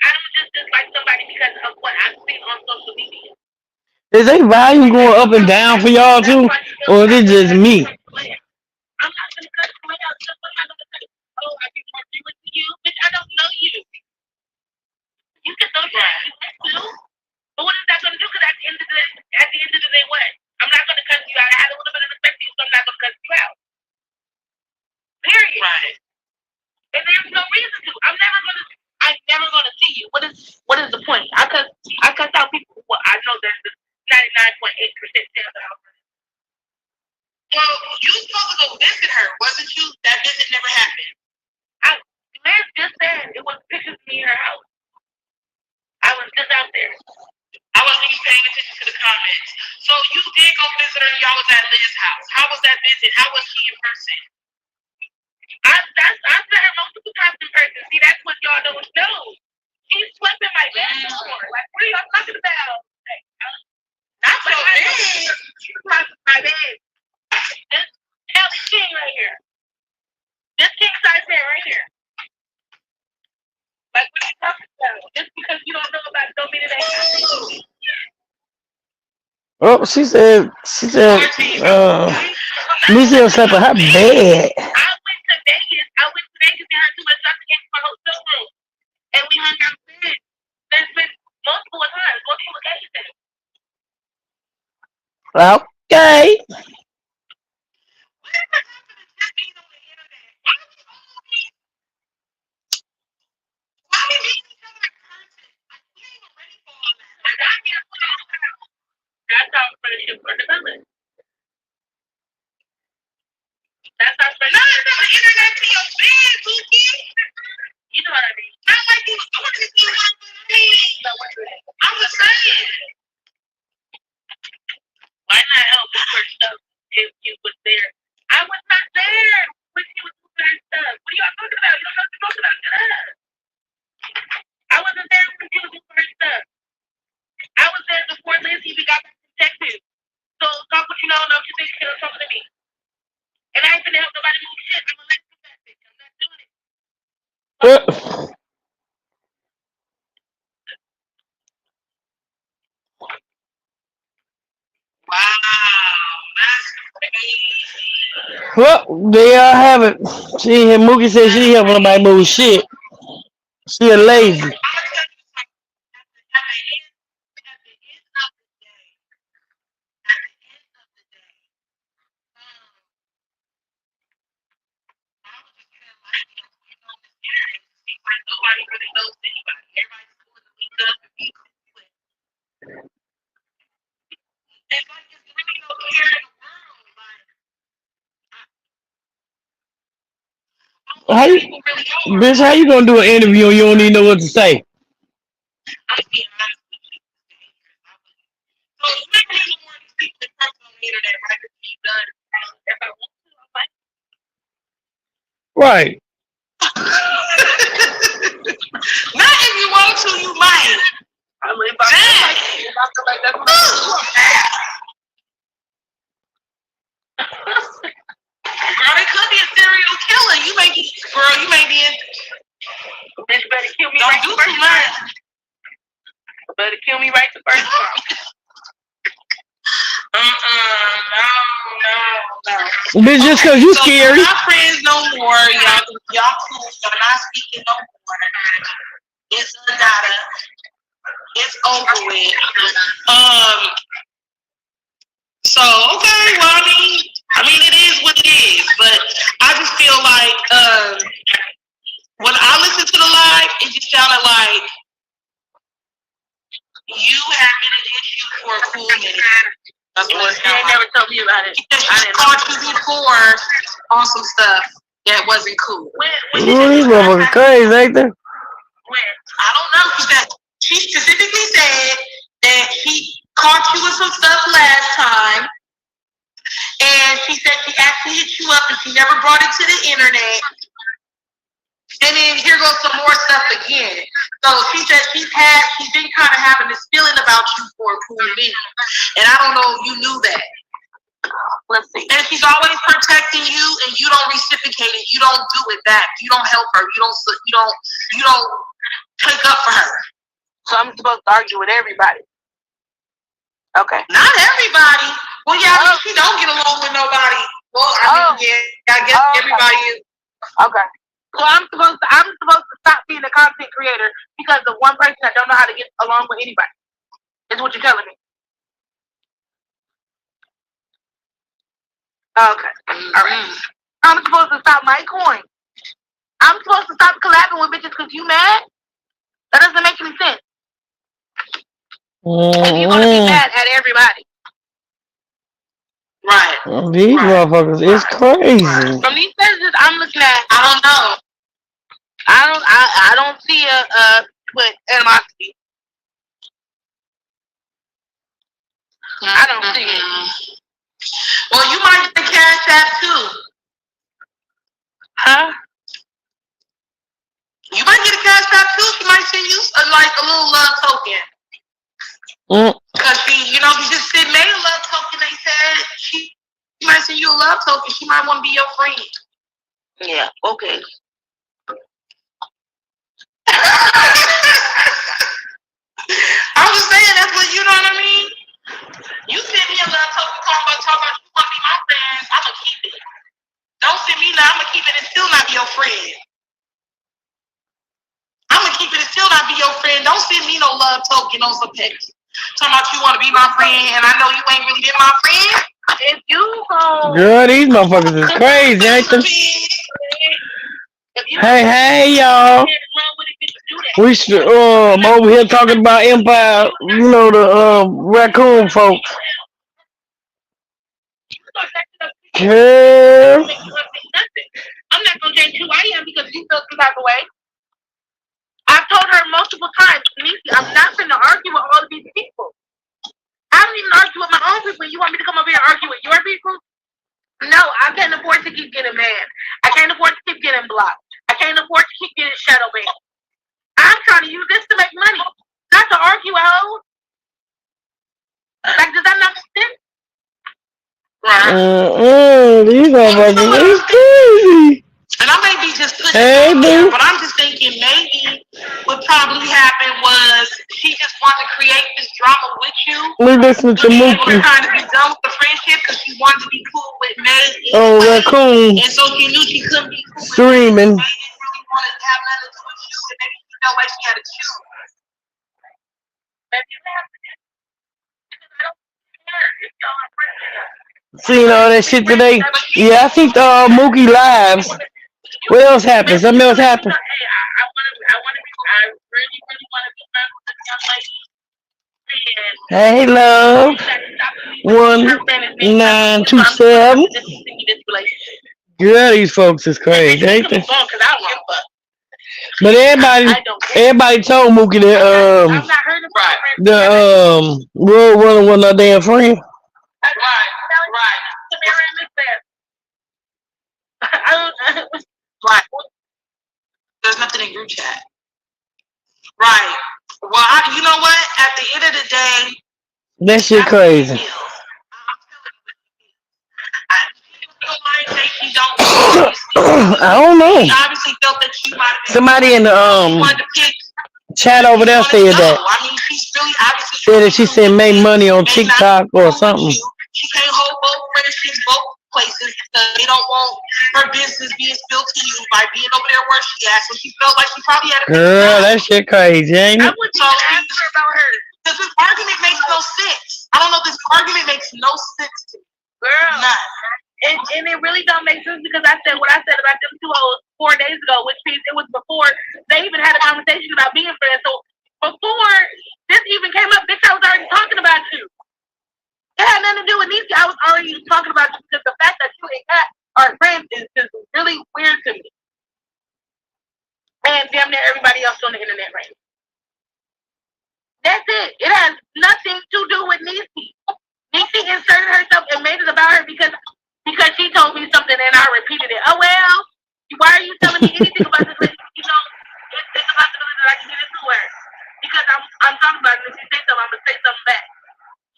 Speaker 3: I don't just dislike somebody because of what I've seen on social media.
Speaker 1: Is they volume going up and down for y'all too, or is it just me?
Speaker 3: I'm not gonna cut somebody out. I'm not gonna say, oh, I get more feelings to you, bitch. I don't know you. You can throw that you want to, but what is that gonna do? Because at the end of the day, what? I'm not gonna cut you out. I had a little bit of respect for you, so I'm not gonna cut you out. Period. Right. And there's no reason to. I'm never gonna see you. What is the point? I cuss out people. Well, I know there's this 99.8% chance that I'll.
Speaker 2: Well, you was supposed to go visit her, wasn't you? That visit never happened.
Speaker 3: Liz just said it was comments. So you did go visit her. Y'all was at Liz's house. How was that visit? How was she in person? I met her multiple times in person. See, that's what y'all don't know. She slept in my bed before. Like, what are y'all talking about? Like, not so big. She slept in my bed. This Ellie King right here. This king size bed right here. Like, what are you talking about? Just because you don't know about it don't mean it ain't happening.
Speaker 1: Oh, she said, Lucio slept in her bed.
Speaker 3: I went to Vegas and had too much stuff to get to my hotel room. And we hung out there. There's been multiple times, multiple occasions.
Speaker 1: Okay.
Speaker 3: Whatever happened to just being on the internet? Why we meet each other in person? We ain't even ready for all that. Like, I can't put it out. That's our friendship for development. That's our friendship. Not on the internet to your bed, Mooky. You know what I mean? Not like you was doing this to me. I'm just saying. Why not help me for stuff if you was there? I was not there when she was doing her stuff. What are y'all talking about? You don't know what you're talking about. Shut up. I wasn't there when she was doing her stuff. I was there before Liz even got back to Texas. So talk what you know what you think you're gonna talk to me. And I ain't gonna help nobody move shit. I'm gonna let you that bitch. I'm not doing it. Wow, that's crazy.
Speaker 1: Well, there y'all have it. Mookie said she ain't helping nobody move shit. She a lazy.
Speaker 3: Nobody really knows anybody. Everybody's doing the week up and week. It's like it's really no care in the world. Like,
Speaker 1: How you,
Speaker 3: people really are.
Speaker 1: bitch? How you gonna do an interview and you don't even know what to say?
Speaker 3: I'm being honest with you. So you make me even more these people in person on the internet, right? Because she done. If I want to, I'm like,
Speaker 1: Right.
Speaker 3: not if you want to, you might. I mean, if I feel like that's what I'm doing. Girl, it could be a serial killer. You may be in. Bitch, better kill me. Don't do too much. Better kill me right the first time. No.
Speaker 1: Bitch, just cause you
Speaker 3: So
Speaker 1: scary.
Speaker 3: you're not friends no more. Y'all cool. Y'all not speaking no more. It's a nada. It's over with. So okay, well I mean it is what it is, but I just feel like when I listened to the live, it just sounded like you had been an issue for a cool minute. That's what it sounded like. Never told me about it. I didn't caught you before on some stuff that wasn't cool. When
Speaker 1: These motherfuckers crazy, ain't they?
Speaker 3: I don't know. She specifically said that she caught you with some stuff last time. And she said she actually hit you up and she never brought it to the internet. And then here goes some more stuff again. So she said she's been kind of having this feeling about you for a cool minute. And I don't know if you knew that. Let's see. And she's always protecting you and you don't reciprocate it. You don't do it back. You don't help her. You don't take up for her. So I'm supposed to argue with everybody. Okay. Not everybody. Well, yeah, I mean, she don't get along with nobody. Well, I guess everybody is. Okay. So I'm supposed to stop being a content creator because of one person that don't know how to get along with anybody. Is what you're telling me. Okay. All right. I'm supposed to stop my coin. I'm supposed to stop collabing with bitches because you mad? That doesn't make any sense. If you're gonna be mad at everybody. Right.
Speaker 1: These motherfuckers is crazy.
Speaker 3: From these messages I'm looking at, I don't know. I don't see a with animosity. I don't see it.
Speaker 2: Well, you might get a Cash App too.
Speaker 3: Huh?
Speaker 2: You might get a Cash App too. She might send you a little love token. Cause she just said made a love token. They said she might send you a love token. She might want to be your friend.
Speaker 3: Yeah. Okay.
Speaker 2: I'm just saying that's what you know what I mean. You send me a love token talking about you want to be my friend. I'ma keep it. Don't send me now. I'ma keep it and still not be your friend. I'ma keep it and still not be your friend. Don't send me no love token on some text. Talking about you want to be my friend, and I know you ain't really been my friend.
Speaker 3: If you go,
Speaker 1: Girl, these motherfuckers is crazy, ain't they? Hey, y'all. We should over here talking about Empire. You know the raccoon folks. Girl.
Speaker 3: I'm not gonna change who I am because you feel some type of way. I've told her multiple times, Niecy, I'm not gonna argue with all of these people. I don't even argue with my own people. You want me to come over here and argue with your people? No, I can't afford to keep getting mad. I can't afford to keep getting blocked. I can't afford to keep getting shadow banned. I'm trying to use this to make money, not to argue with hoes. Like, does that not make sense?
Speaker 1: These motherfuckers is crazy.
Speaker 2: And I may be just pushing
Speaker 1: Hey,
Speaker 2: it out there,
Speaker 1: boo.
Speaker 2: but I'm just thinking maybe what probably happened was she just wanted to create this drama with you.
Speaker 1: We listening to
Speaker 2: But then
Speaker 1: Mooky.
Speaker 2: we're trying to be done with the friendship because she wanted to be cool with May.
Speaker 1: Oh, raccoon
Speaker 2: And so she knew she couldn't be cool with
Speaker 1: streaming.
Speaker 2: May. May didn't really want to have nothing to do with you, and maybe she felt like she had to choose.
Speaker 3: Maybe you have to do because I don't care if y'all are friends.
Speaker 1: Seeing all that shit today. Yeah, I see Mooky lives. What else happened? Something else happened.
Speaker 3: Hey, I really want to be friends with this young lady.
Speaker 1: Hey, love. 1927. Girl, these folks is crazy, ain't they? But everybody told Mooky that the road runner was her damn friend.
Speaker 2: Right. There's nothing in group chat. Right. Well, you know what? At the end of the day,
Speaker 1: That shit crazy. I don't know.
Speaker 2: Obviously felt that you might have
Speaker 1: Somebody in the chat over there said that.
Speaker 2: I mean, she's really obviously
Speaker 1: Said that she said make money on TikTok or something.
Speaker 2: She can't hold both friendships, both places, because they don't want her business being spilled to you by being over there where she at. So she felt like she probably had a
Speaker 1: Girl, that shit crazy, ain't
Speaker 3: I
Speaker 1: it?
Speaker 3: wouldn't even ask her about her.
Speaker 2: Because this argument makes no sense. I don't know. This argument makes no sense to me.
Speaker 3: Girl.
Speaker 2: None.
Speaker 3: And it really don't make sense because I said what I said about them two hoes 4 days ago, which means it was before they even had a conversation about being friends. So before this even came up, bitch, I was already talking about you. It had nothing to do with Niecy. I was already talking about you because the fact that you and Kat are friends is just really weird to me. And damn near everybody else on the internet right now. That's it. It has nothing to do with Niecy. Niecy inserted herself and made it about her because she told me something and I repeated it. Oh, well, why are you telling me anything about this lady? You know, it's a possibility that I can get into her. Because I'm talking about it. If you say something, I'm going to say something back.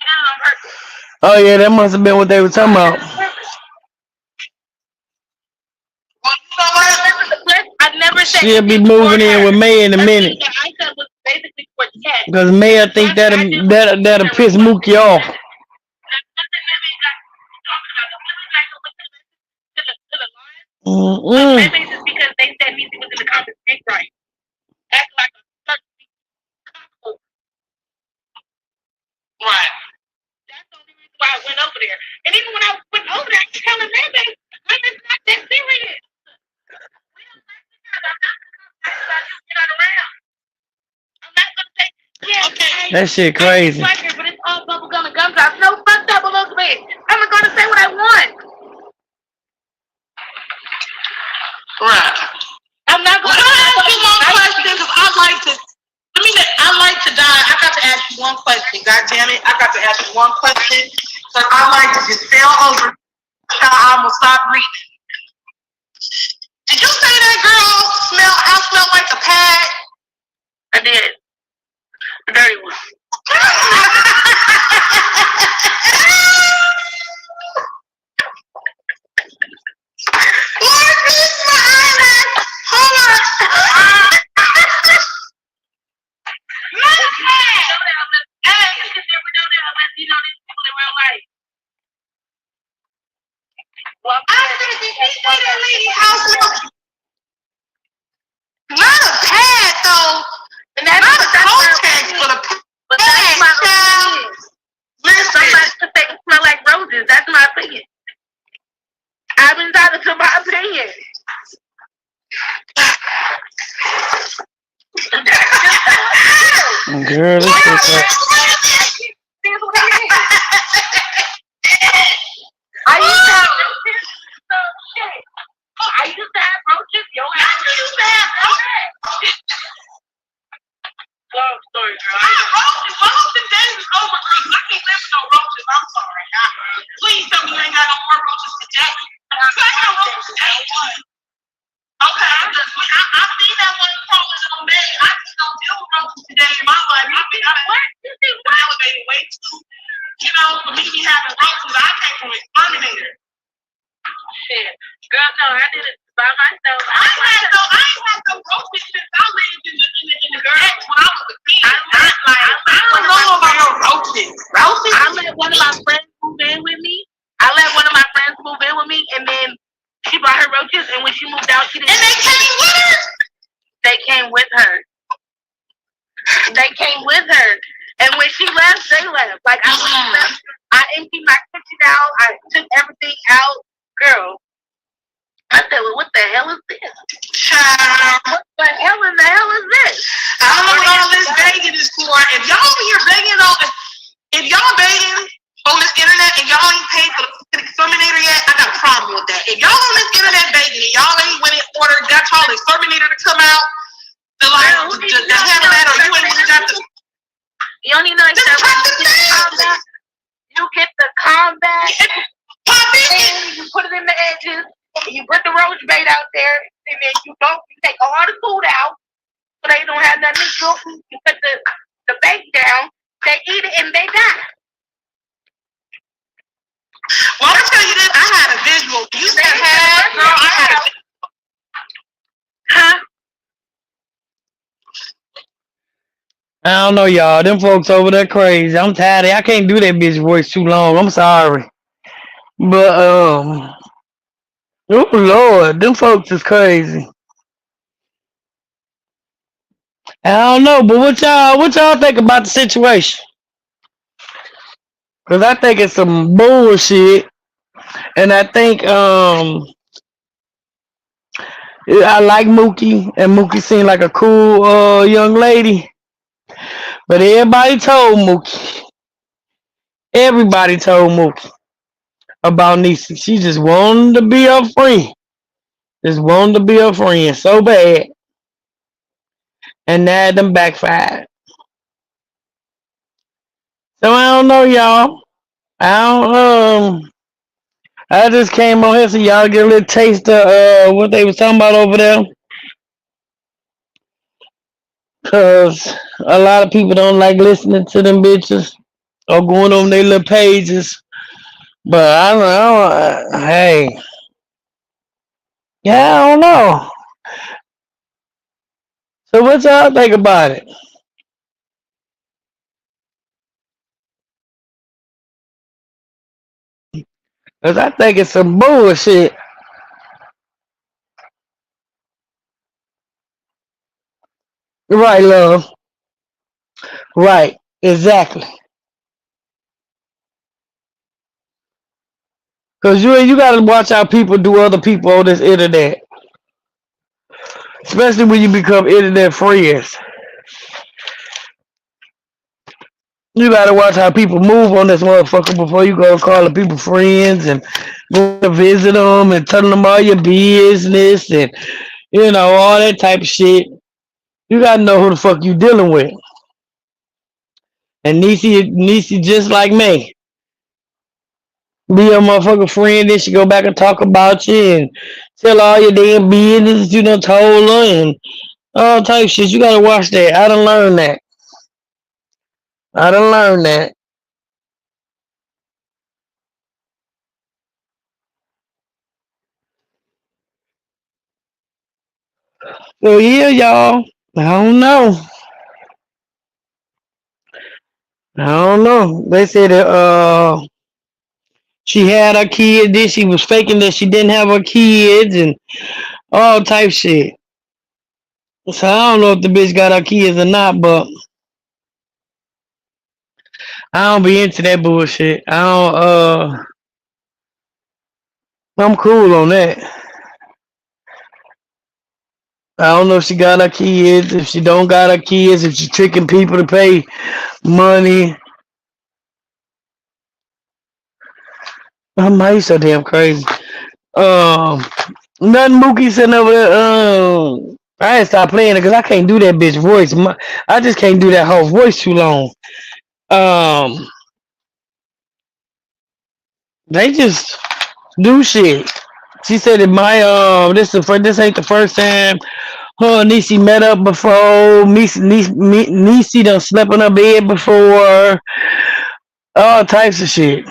Speaker 3: You did it on purpose.
Speaker 1: Oh yeah, that must have been what they were talking about.
Speaker 2: Well, you know what?
Speaker 3: I never said
Speaker 1: She'll be moving in with May in a minute.
Speaker 3: I said was basically for Kat.
Speaker 1: Because May, I think that'll piss Mooky off.
Speaker 3: Maybe it's just because they said Niecy was in the comments big right. Act like a couple.
Speaker 2: Right.
Speaker 3: That's the only reason why I went over there. And even when I went over there, I was telling them, it's not that serious. We don't like each other. I'm not going to get out around. I'm not going to say, yeah, okay.
Speaker 1: That shit crazy.
Speaker 3: I like her, but it's all bubble gum and gumdrops. No, fuck that below the bed. I'm not going to say what I want.
Speaker 2: Right.
Speaker 3: I'm not going
Speaker 2: to ask you one question because I like to dive. I got to ask you one question. God damn it, I got to ask you one question. Cause I like to just fell over. I almost stopped breathing. Did you say that girl house smelled like a pad?
Speaker 3: I did. The dirty one.
Speaker 2: Lord, please, my eyelash. Hold on. Not a pad.
Speaker 3: Hey, you can never know that unless you know these people in real life. Well,
Speaker 2: I said, did he say that lady house smelled? Not a pad, though.
Speaker 3: and that's
Speaker 2: Not a
Speaker 3: that's my
Speaker 2: context,
Speaker 3: opinion.
Speaker 2: but a pad.
Speaker 3: But that's my opinion.
Speaker 2: Listen.
Speaker 3: Somebody could say it smell like roses. That's my opinion. I've been entitled to my opinion.
Speaker 1: Girl, this is
Speaker 3: I used to have roaches. So shit. I used to have roaches. Yo, I used to have roaches. Long story, girl.
Speaker 2: Roaches days is over, girl. I can't live with no roaches. I'm sorry. Please tell me you ain't got no more roaches today. I got roaches today. Okay, I seen that one crawling on me. I just don't deal with roaches today in my life. I've been elevated way too. For me to be having roaches, I came from an exterminator.
Speaker 3: Shit. Girl, no, I did it by myself.
Speaker 2: I ain't had no roaches since I lived in the girls when I was a kid. I don't know about no roaches.
Speaker 3: I let one of my friends move in with me. And then she brought her roaches, and when she moved out, she didn't.
Speaker 2: And they came with her?
Speaker 3: They came with her. They came with her. And when she left, they left. Like, I emptied my kitchen out. I took everything out. Girl, I said, well, what the hell is this?
Speaker 2: Child.
Speaker 3: What the hell in the hell is this?
Speaker 2: I don't know what all this begging is for. If y'all over here begging if y'all begging on this internet and y'all ain't paid for the exterminator yet, I got a problem with that. If y'all on this internet begging and y'all ain't went and ordered, got y'all exterminator to come out, to handle that, or you ain't really got the.
Speaker 3: You don't need no exterminator. You get the combat. And you put it in the edges. And you put the roach bait out there, and then you take all the food out, so they don't have nothing to do. You put the bait down, they eat it, and they die.
Speaker 2: Well, I'm tell you this, I had a visual. You said girl, I had a visual.
Speaker 3: Huh?
Speaker 1: I don't know, y'all. Them folks over there crazy. I'm tired. I can't do that bitch voice too long. I'm sorry. But oh Lord, them folks is crazy. I don't know, but what y'all think about the situation? Cause I think it's some bullshit, and I think I like Mooky, and Mooky seemed like a cool young lady. But everybody told Mooky about Nisi. She just wanted to be a friend. Just wanted to be a friend so bad. And now them backfired. So I don't know, y'all. I just came on here so y'all get a little taste of what they was talking about over there. Cause a lot of people don't like listening to them bitches or going on their little pages. But I don't know. Hey. Yeah, I don't know. So what y'all think about it? Cause I think it's some bullshit. Right, love. Right. Exactly. Cause you gotta watch how people do other people on this internet. Especially when you become internet friends. You gotta watch how people move on this motherfucker before you go calling people friends and go to visit them and telling them all your business and all that type of shit. You gotta know who the fuck you dealing with. And Niecy just like me. Be your motherfucking friend, then she go back and talk about you and tell all your damn business you done told her and all type of shit. You gotta watch that. I done learned that. I done learned that. So yeah, y'all. I don't know. I don't know. They said that she had her kid, then she was faking that she didn't have her kids and all type shit. So I don't know if the bitch got her kids or not, but I don't be into that bullshit. I don't I'm cool on that. I don't know if she got her kids, if she don't got her kids, if she tricking people to pay money. I'm so damn crazy. Um, Nothing Mooky sitting over there. I ain't stop playing it because I can't do that bitch voice. I just can't do that whole voice too long. Um, they just do shit. She said that this ain't the first time her and Niecy met up before. Niecy done slept in her bed before. All types of shit.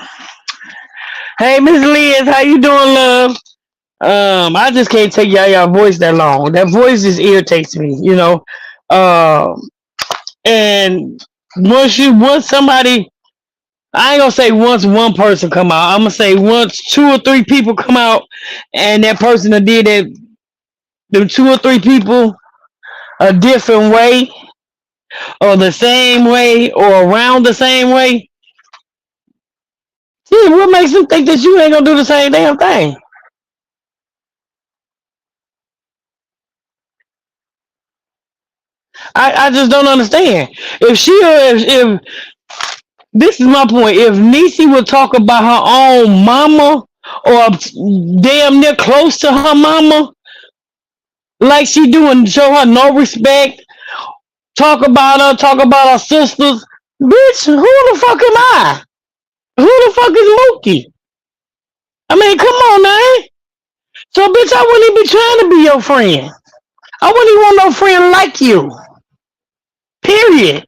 Speaker 1: Hey, Miss Liz, how you doing, love? I just can't take y'all voice that long. That voice just irritates me, you know. Um, and once somebody, I ain't gonna say once one person come out. I'm gonna say once two or three people come out, and that person that did that, them two or three people a different way, or the same way, or around the same way. See, what makes them think that you ain't gonna do the same damn thing? I just don't understand. If this is my point. If Niecy would talk about her own mama or damn near close to her mama, like she do and show her no respect, talk about her sisters, bitch, who the fuck am I? Who the fuck is Mookie? I mean, come on, man. So, bitch, I wouldn't even be trying to be your friend. I wouldn't even want no friend like you. Period.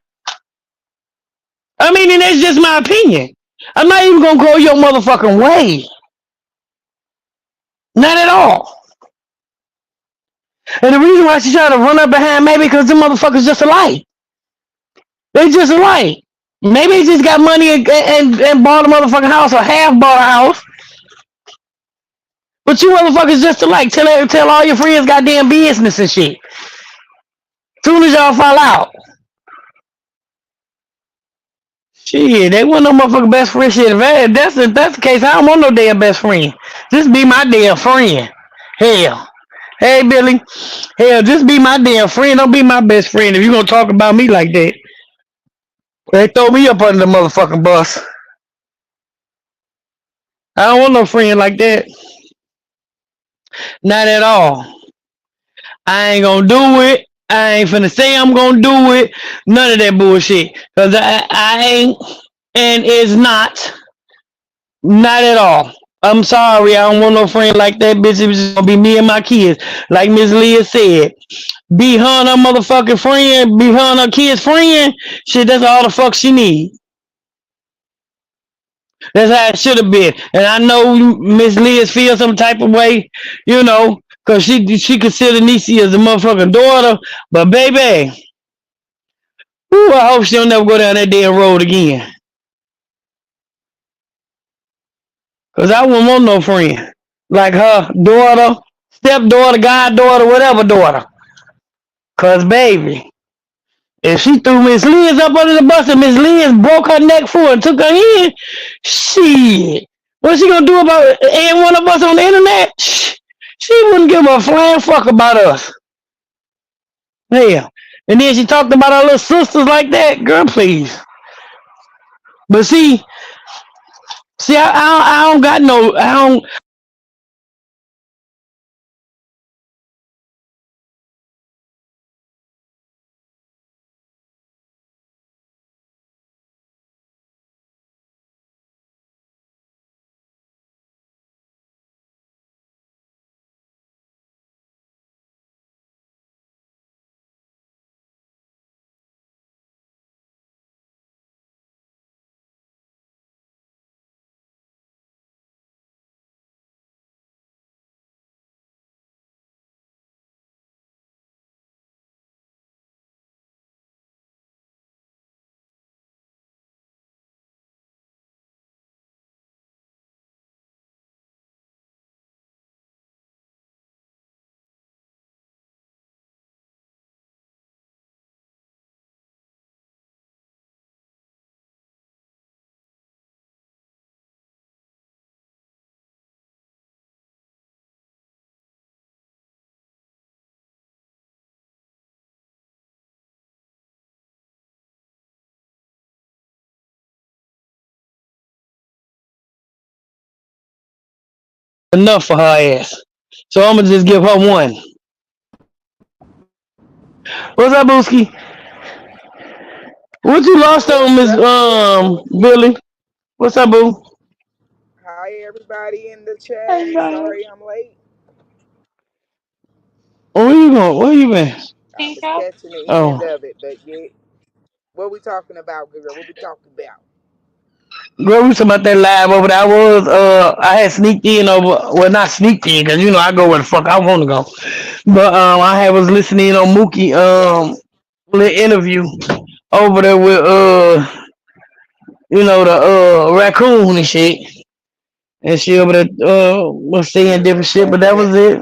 Speaker 1: I mean, and that's just my opinion. I'm not even gonna go your motherfucking way. Not at all. And the reason why she tried to run up behind maybe because them motherfuckers just alike. They just alike. Maybe they just got money and bought a motherfucking house or half bought a house. But you motherfuckers just alike. Tell all your friends goddamn business and shit. Soon as y'all fall out. Shit, they want no motherfucking best friend shit. If that's the case, I don't want no damn best friend. Just be my damn friend. Hell. Hey Billy. Hell, just be my damn friend. Don't be my best friend if you gonna talk about me like that. They throw me up under the motherfucking bus. I don't want no friend like that. Not at all. I ain't gonna do it. I ain't finna say I'm gonna do it. None of that bullshit. Cause I ain't and is not. Not at all. I'm sorry. I don't want no friend like that, bitch. It's just gonna be me and my kids. Like Miss Leah said. Be her and her motherfucking friend. Be her and her kid's friend. Shit, that's all the fuck she need. That's how it should have been. And I know Miss Liz feels some type of way, you know, because she considered Niecy as a motherfucking daughter. But baby, ooh, I hope she don't never go down that damn road again. Because I wouldn't want no friend. Like her daughter, stepdaughter, goddaughter, whatever daughter. Because baby, if she threw Miss Liz up under the bus and Miss Liz broke her neck for her and took her in, shit. What's she gonna do about and one of us on the internet? She wouldn't give a flying fuck about us. Yeah. And then she talked about her little sisters like that. Girl, please. But I don't got no, I don't, enough for her ass. So I'm gonna just give her one. What's up, Booski? What you lost on,
Speaker 5: What's
Speaker 1: Miss
Speaker 5: up? What's up?
Speaker 1: Billy? What's up, Boo?
Speaker 5: Hi, everybody in the chat.
Speaker 1: Hey, man.
Speaker 5: Sorry I'm late.
Speaker 1: Where you going? Where you been?
Speaker 5: I was catching the end
Speaker 1: Oh,
Speaker 5: of it, but yeah. What we talking about, girl? What we talking about?
Speaker 1: girl, we talking about that live over there. I had sneaked in over, well, not sneaked in, cause you know I go where the fuck I want to go. But was listening on Mooky little interview over there with the raccoon and shit, and she over there was saying
Speaker 5: Yeah,
Speaker 1: different shit, but that
Speaker 5: that.
Speaker 1: was it.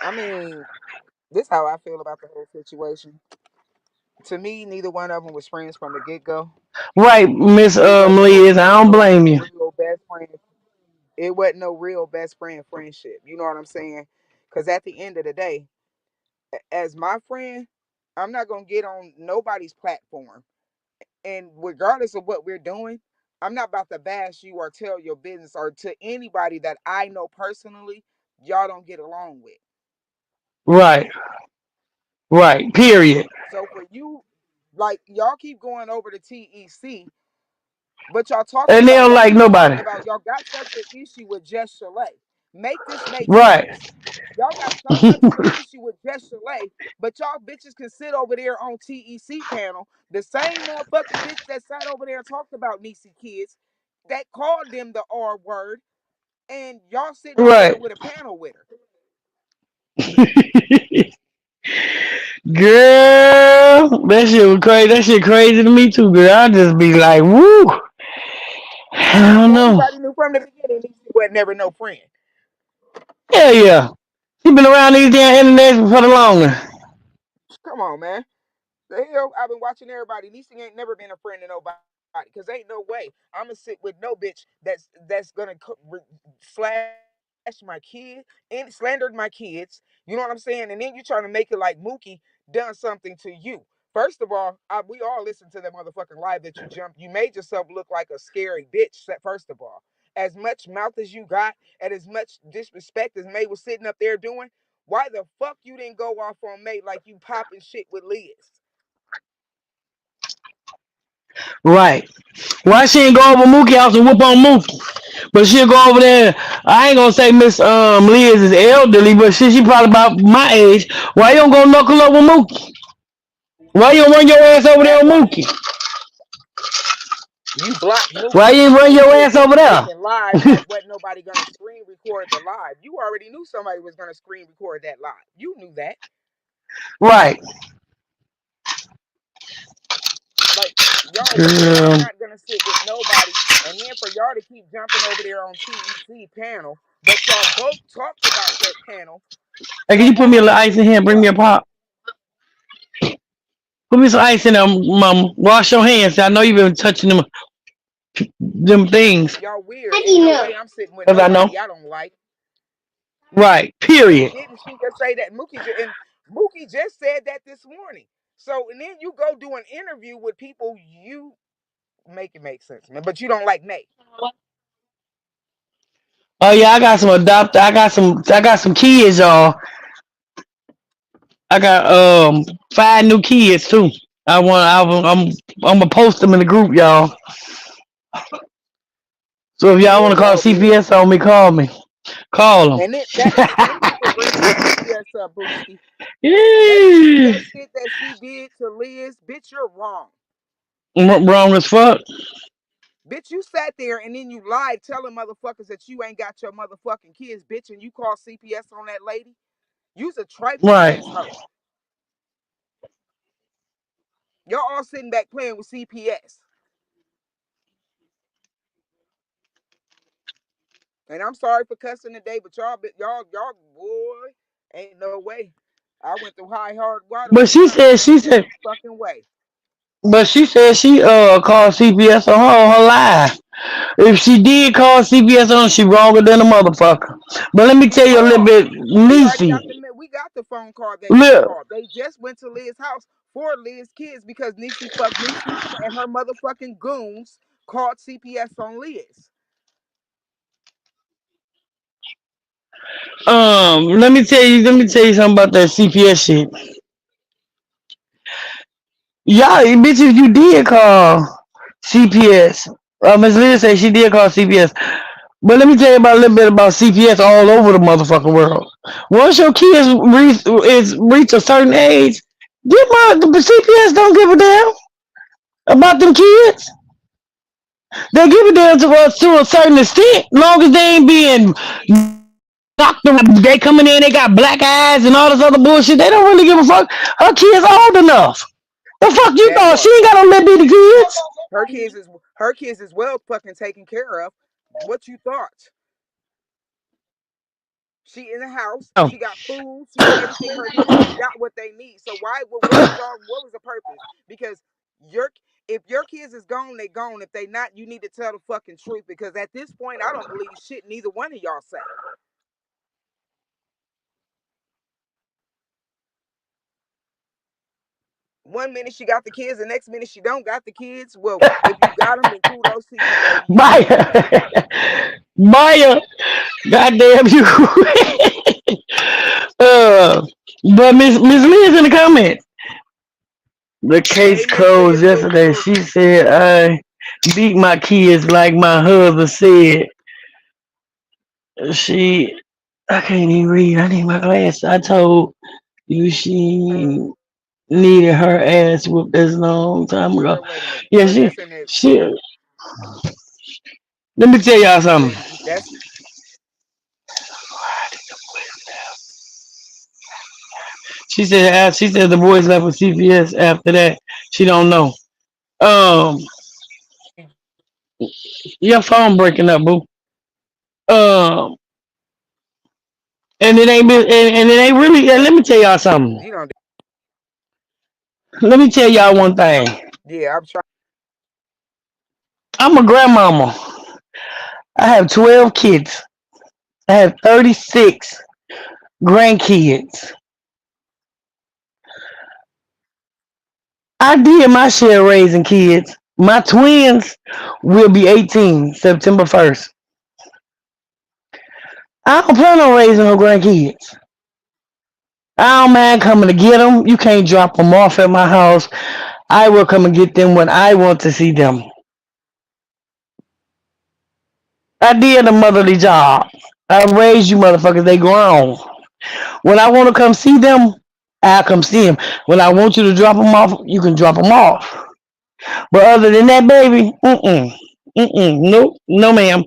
Speaker 5: I mean, this how I feel about the whole situation. To me, neither one of them was friends from the get go.
Speaker 1: Right, Miss
Speaker 5: It wasn't
Speaker 1: Liz, I don't
Speaker 5: no
Speaker 1: blame you.
Speaker 5: real best friend. It wasn't no real best friend friendship. You know what I'm saying? Because at the end of the day, as my friend, I'm not gonna get on nobody's platform. And regardless of what we're doing, I'm not about to bash you or tell your business or to anybody that I know personally, y'all don't get along with.
Speaker 1: Right, right, period.
Speaker 5: So for you, like y'all keep going over to TEC, but y'all talking
Speaker 1: And they
Speaker 5: about
Speaker 1: don't
Speaker 5: y'all
Speaker 1: like
Speaker 5: keep
Speaker 1: nobody.
Speaker 5: talking about y'all got such an issue with Just Chalet. Make this make
Speaker 1: Right.
Speaker 5: sense. Y'all got so much of an issue with Just Chalet, but y'all bitches can sit over there on TEC panel. The same motherfucking bitch that sat over there and talked about Niecy kids that called them the R word, and y'all sitting over there
Speaker 1: Right.
Speaker 5: with a panel with her.
Speaker 1: Girl, that shit was crazy. That shit crazy to me too, girl. I just be like, woo. I
Speaker 5: And
Speaker 1: don't know.
Speaker 5: everybody knew from the beginning Niecy was never no friend.
Speaker 1: Yeah, yeah. She been around these damn internet for the longer.
Speaker 5: Come on, man. The hell, I've been watching everybody. Niecy ain't never been a friend to nobody. Cause ain't no way I'ma sit with no bitch that's gonna slash my kid and slandered my kids. You know what I'm saying? And then you trying to make it like Mookie done something to you. First of all, we all listened to that motherfucking live that you jumped. You made yourself look like a scary bitch. First of all, as much mouth as you got and as much disrespect as May was sitting up there doing, why the fuck you didn't go off on May like you popping shit with Liz?
Speaker 1: Right. Why she ain't go over Mookie house and whoop on Mookie? But she'll go over there. I ain't gonna say Miss Liz is elderly, but she probably about my age. Why you don't go knuckle over Mookie? Why you don't run your ass over there
Speaker 5: That
Speaker 1: on
Speaker 5: part.
Speaker 1: Mookie?
Speaker 5: You blocked
Speaker 1: Why
Speaker 5: Mookie
Speaker 1: you ain't run
Speaker 5: and
Speaker 1: your
Speaker 5: said
Speaker 1: ass
Speaker 5: you
Speaker 1: over
Speaker 5: was
Speaker 1: there?
Speaker 5: making live like wasn't nobody gonna screen record the live. You already knew somebody was gonna screen record that live. You knew that.
Speaker 1: Right.
Speaker 5: Like y'all
Speaker 1: Girl.
Speaker 5: not gonna sit with nobody, and then for y'all to keep jumping over there on TEC panel, but y'all both talked about that panel.
Speaker 1: Hey, can
Speaker 5: Y'all
Speaker 1: you put me a
Speaker 5: all
Speaker 1: little
Speaker 5: said
Speaker 1: ice
Speaker 5: it
Speaker 1: in
Speaker 5: was
Speaker 1: here and bring me a
Speaker 5: trash.
Speaker 1: pop? Put me some ice in there, mama. Wash your hands. I know you've been touching them things.
Speaker 5: Y'all weird. Ain't no way I'm sitting with
Speaker 1: Cause I know.
Speaker 5: nobody I don't like.
Speaker 1: Right.
Speaker 5: And
Speaker 1: Period.
Speaker 5: didn't she just say that and Mookie just said that this morning. So and then you go do an interview with people you make it make sense, man. But you don't like Nate.
Speaker 1: Oh yeah, I got some adopt. I got some kids, y'all. I got 5 new kids too. I'm gonna post them in the group, y'all. So if y'all
Speaker 5: Yeah,
Speaker 1: want to call
Speaker 5: y'all weird.
Speaker 1: CPS on me, call me. Call them.
Speaker 5: And then that thank you for bringing CPS up, Booski. That
Speaker 1: Yeah.
Speaker 5: that shit that she did to Liz, bitch, you're wrong.
Speaker 1: Wrong as fuck.
Speaker 5: Bitch, you sat there and then you lied telling motherfuckers that you ain't got your motherfucking kids, bitch, and you call CPS on that lady. You's a trifling
Speaker 1: Right.
Speaker 5: ass hoe. Y'all all sitting back playing with CPS. And I'm sorry for cussing today, but y'all, boy, ain't no way. I went through high hard water
Speaker 1: But
Speaker 5: with mine. Ain't no fucking way.
Speaker 1: she said she called CPS on her live. If she did call CPS on, she wronger than a motherfucker. But let me
Speaker 5: We
Speaker 1: tell you a little
Speaker 5: called.
Speaker 1: bit,
Speaker 5: We already
Speaker 1: Niecy.
Speaker 5: got we got the phone call that Niecy
Speaker 1: Look,
Speaker 5: called. They just went to Liz's house for Liz's kids because Niecy fucked Niecy and her motherfucking goons called CPS on Liz.
Speaker 1: Let me tell you something about that CPS shit. Y'all, bitches, you did call CPS. Miss Leah said she did call CPS. But let me tell you about a little bit about CPS all over the motherfucking world. Once your kids reach a certain age, the CPS don't give a damn about them kids. They give a damn to us to a certain extent, long as they ain't being knocked around. They coming in, they got black eyes and all this other bullshit. They don't really give a fuck. Her kids old enough. The fuck you
Speaker 5: That
Speaker 1: thought? She
Speaker 5: part.
Speaker 1: ain't got no little bitty kids.
Speaker 5: Her kids is well fucking taken care of. What you thought? She in the house.
Speaker 1: Oh,
Speaker 5: She got food. She got everything her kids got what they need. So why? What was y'all? What was the purpose? Because your if your kids is gone, they gone. If they not, you need to tell the fucking truth. Because at this point, I don't believe shit neither one of y'all say. One minute she got the kids, the next minute she don't got the kids. Well, if you got them, then kudos to you, baby. You got them.
Speaker 1: Maya, Maya, goddamn you. uh, but Miss Lee is in the comments. The case
Speaker 5: Hey, Miss Leah,
Speaker 1: closed yesterday. She said I beat my kids like my husband said. She, I can't even read. I need my glasses. I told you she
Speaker 5: girl,
Speaker 1: needed her ass whooped this long time ago.
Speaker 5: wait a minute.
Speaker 1: Yeah,
Speaker 5: So
Speaker 1: she,
Speaker 5: that's in there.
Speaker 1: she. Let me tell y'all
Speaker 5: That
Speaker 1: something.
Speaker 5: that's
Speaker 1: She said the boys left with CPS after that. She don't know. Um, your phone breaking up, boo. Um, and it ain't really. Let me tell y'all something.
Speaker 5: you know.
Speaker 1: Let me tell y'all one thing.
Speaker 5: Yeah, I'm trying.
Speaker 1: I'm a grandmama. I have 12 kids. I have 36 grandkids. I did my share raising kids. My twins will be 18 September 1st. I don't plan on raising no grandkids. I don't mind coming to get them. You can't drop them off at my house. I will come and get them when I want to see them. I did a motherly job. I raised you motherfuckers. They grown. When I want to come see them, I'll come see them. When I want you to drop them off, you can drop them off. But other than that, baby, nope, no, ma'am.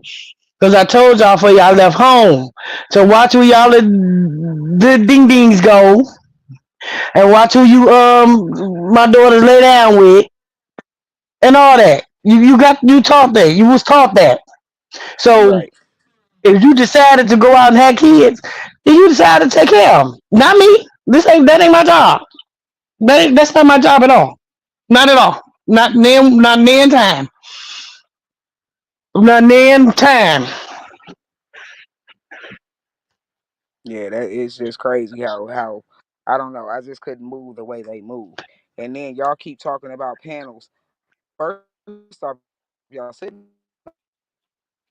Speaker 1: Because I told y'all for y'all left home. So watch where y'all the ding dings go, and watch who my daughters lay down with, and all that. You taught that. You was taught that. So
Speaker 5: Right.
Speaker 1: if you decided to go out and have kids, then you decided to take care of them. Not me. That ain't my job. That's not my job at all. Not at all. Not nan time. Not nan time.
Speaker 5: Yeah, that is just crazy how I don't know. I just couldn't move the way they move. And then y'all keep talking about panels. First off, y'all sitting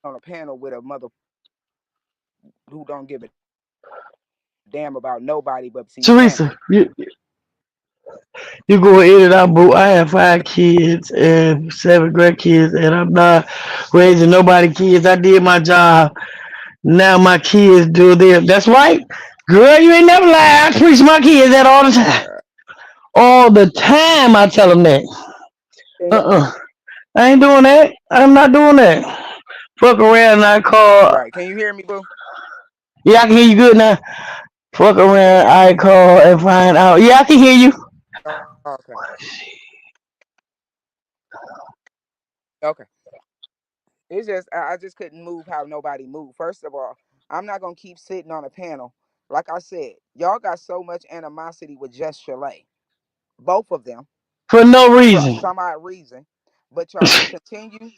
Speaker 5: on a panel with a mother who don't give a damn about nobody but see family.
Speaker 1: Teresa, you go in and out, boo. I have 5 kids and 7 grandkids, and I'm not raising nobody kids. I did my job. Now my kids do theirs. That's right. Girl, you ain't never lied. I preach my kids that all the time.
Speaker 5: Uh,
Speaker 1: All the time I tell them that.
Speaker 5: yeah,
Speaker 1: Uh-uh. I ain't doing that. I'm not doing that. Fuck around and I call.
Speaker 5: right. Can you hear me, boo?
Speaker 1: Yeah, I can hear you good now. Fuck around, I call and find out. Yeah, I can hear you.
Speaker 5: Okay. Okay. It's just I just couldn't move how nobody moved. First of all, I'm not gonna keep sitting on a panel. Like I said, y'all got so much animosity with Just Chalet. Both of them.
Speaker 1: For no
Speaker 5: For
Speaker 1: reason.
Speaker 5: some odd reason, but y'all continue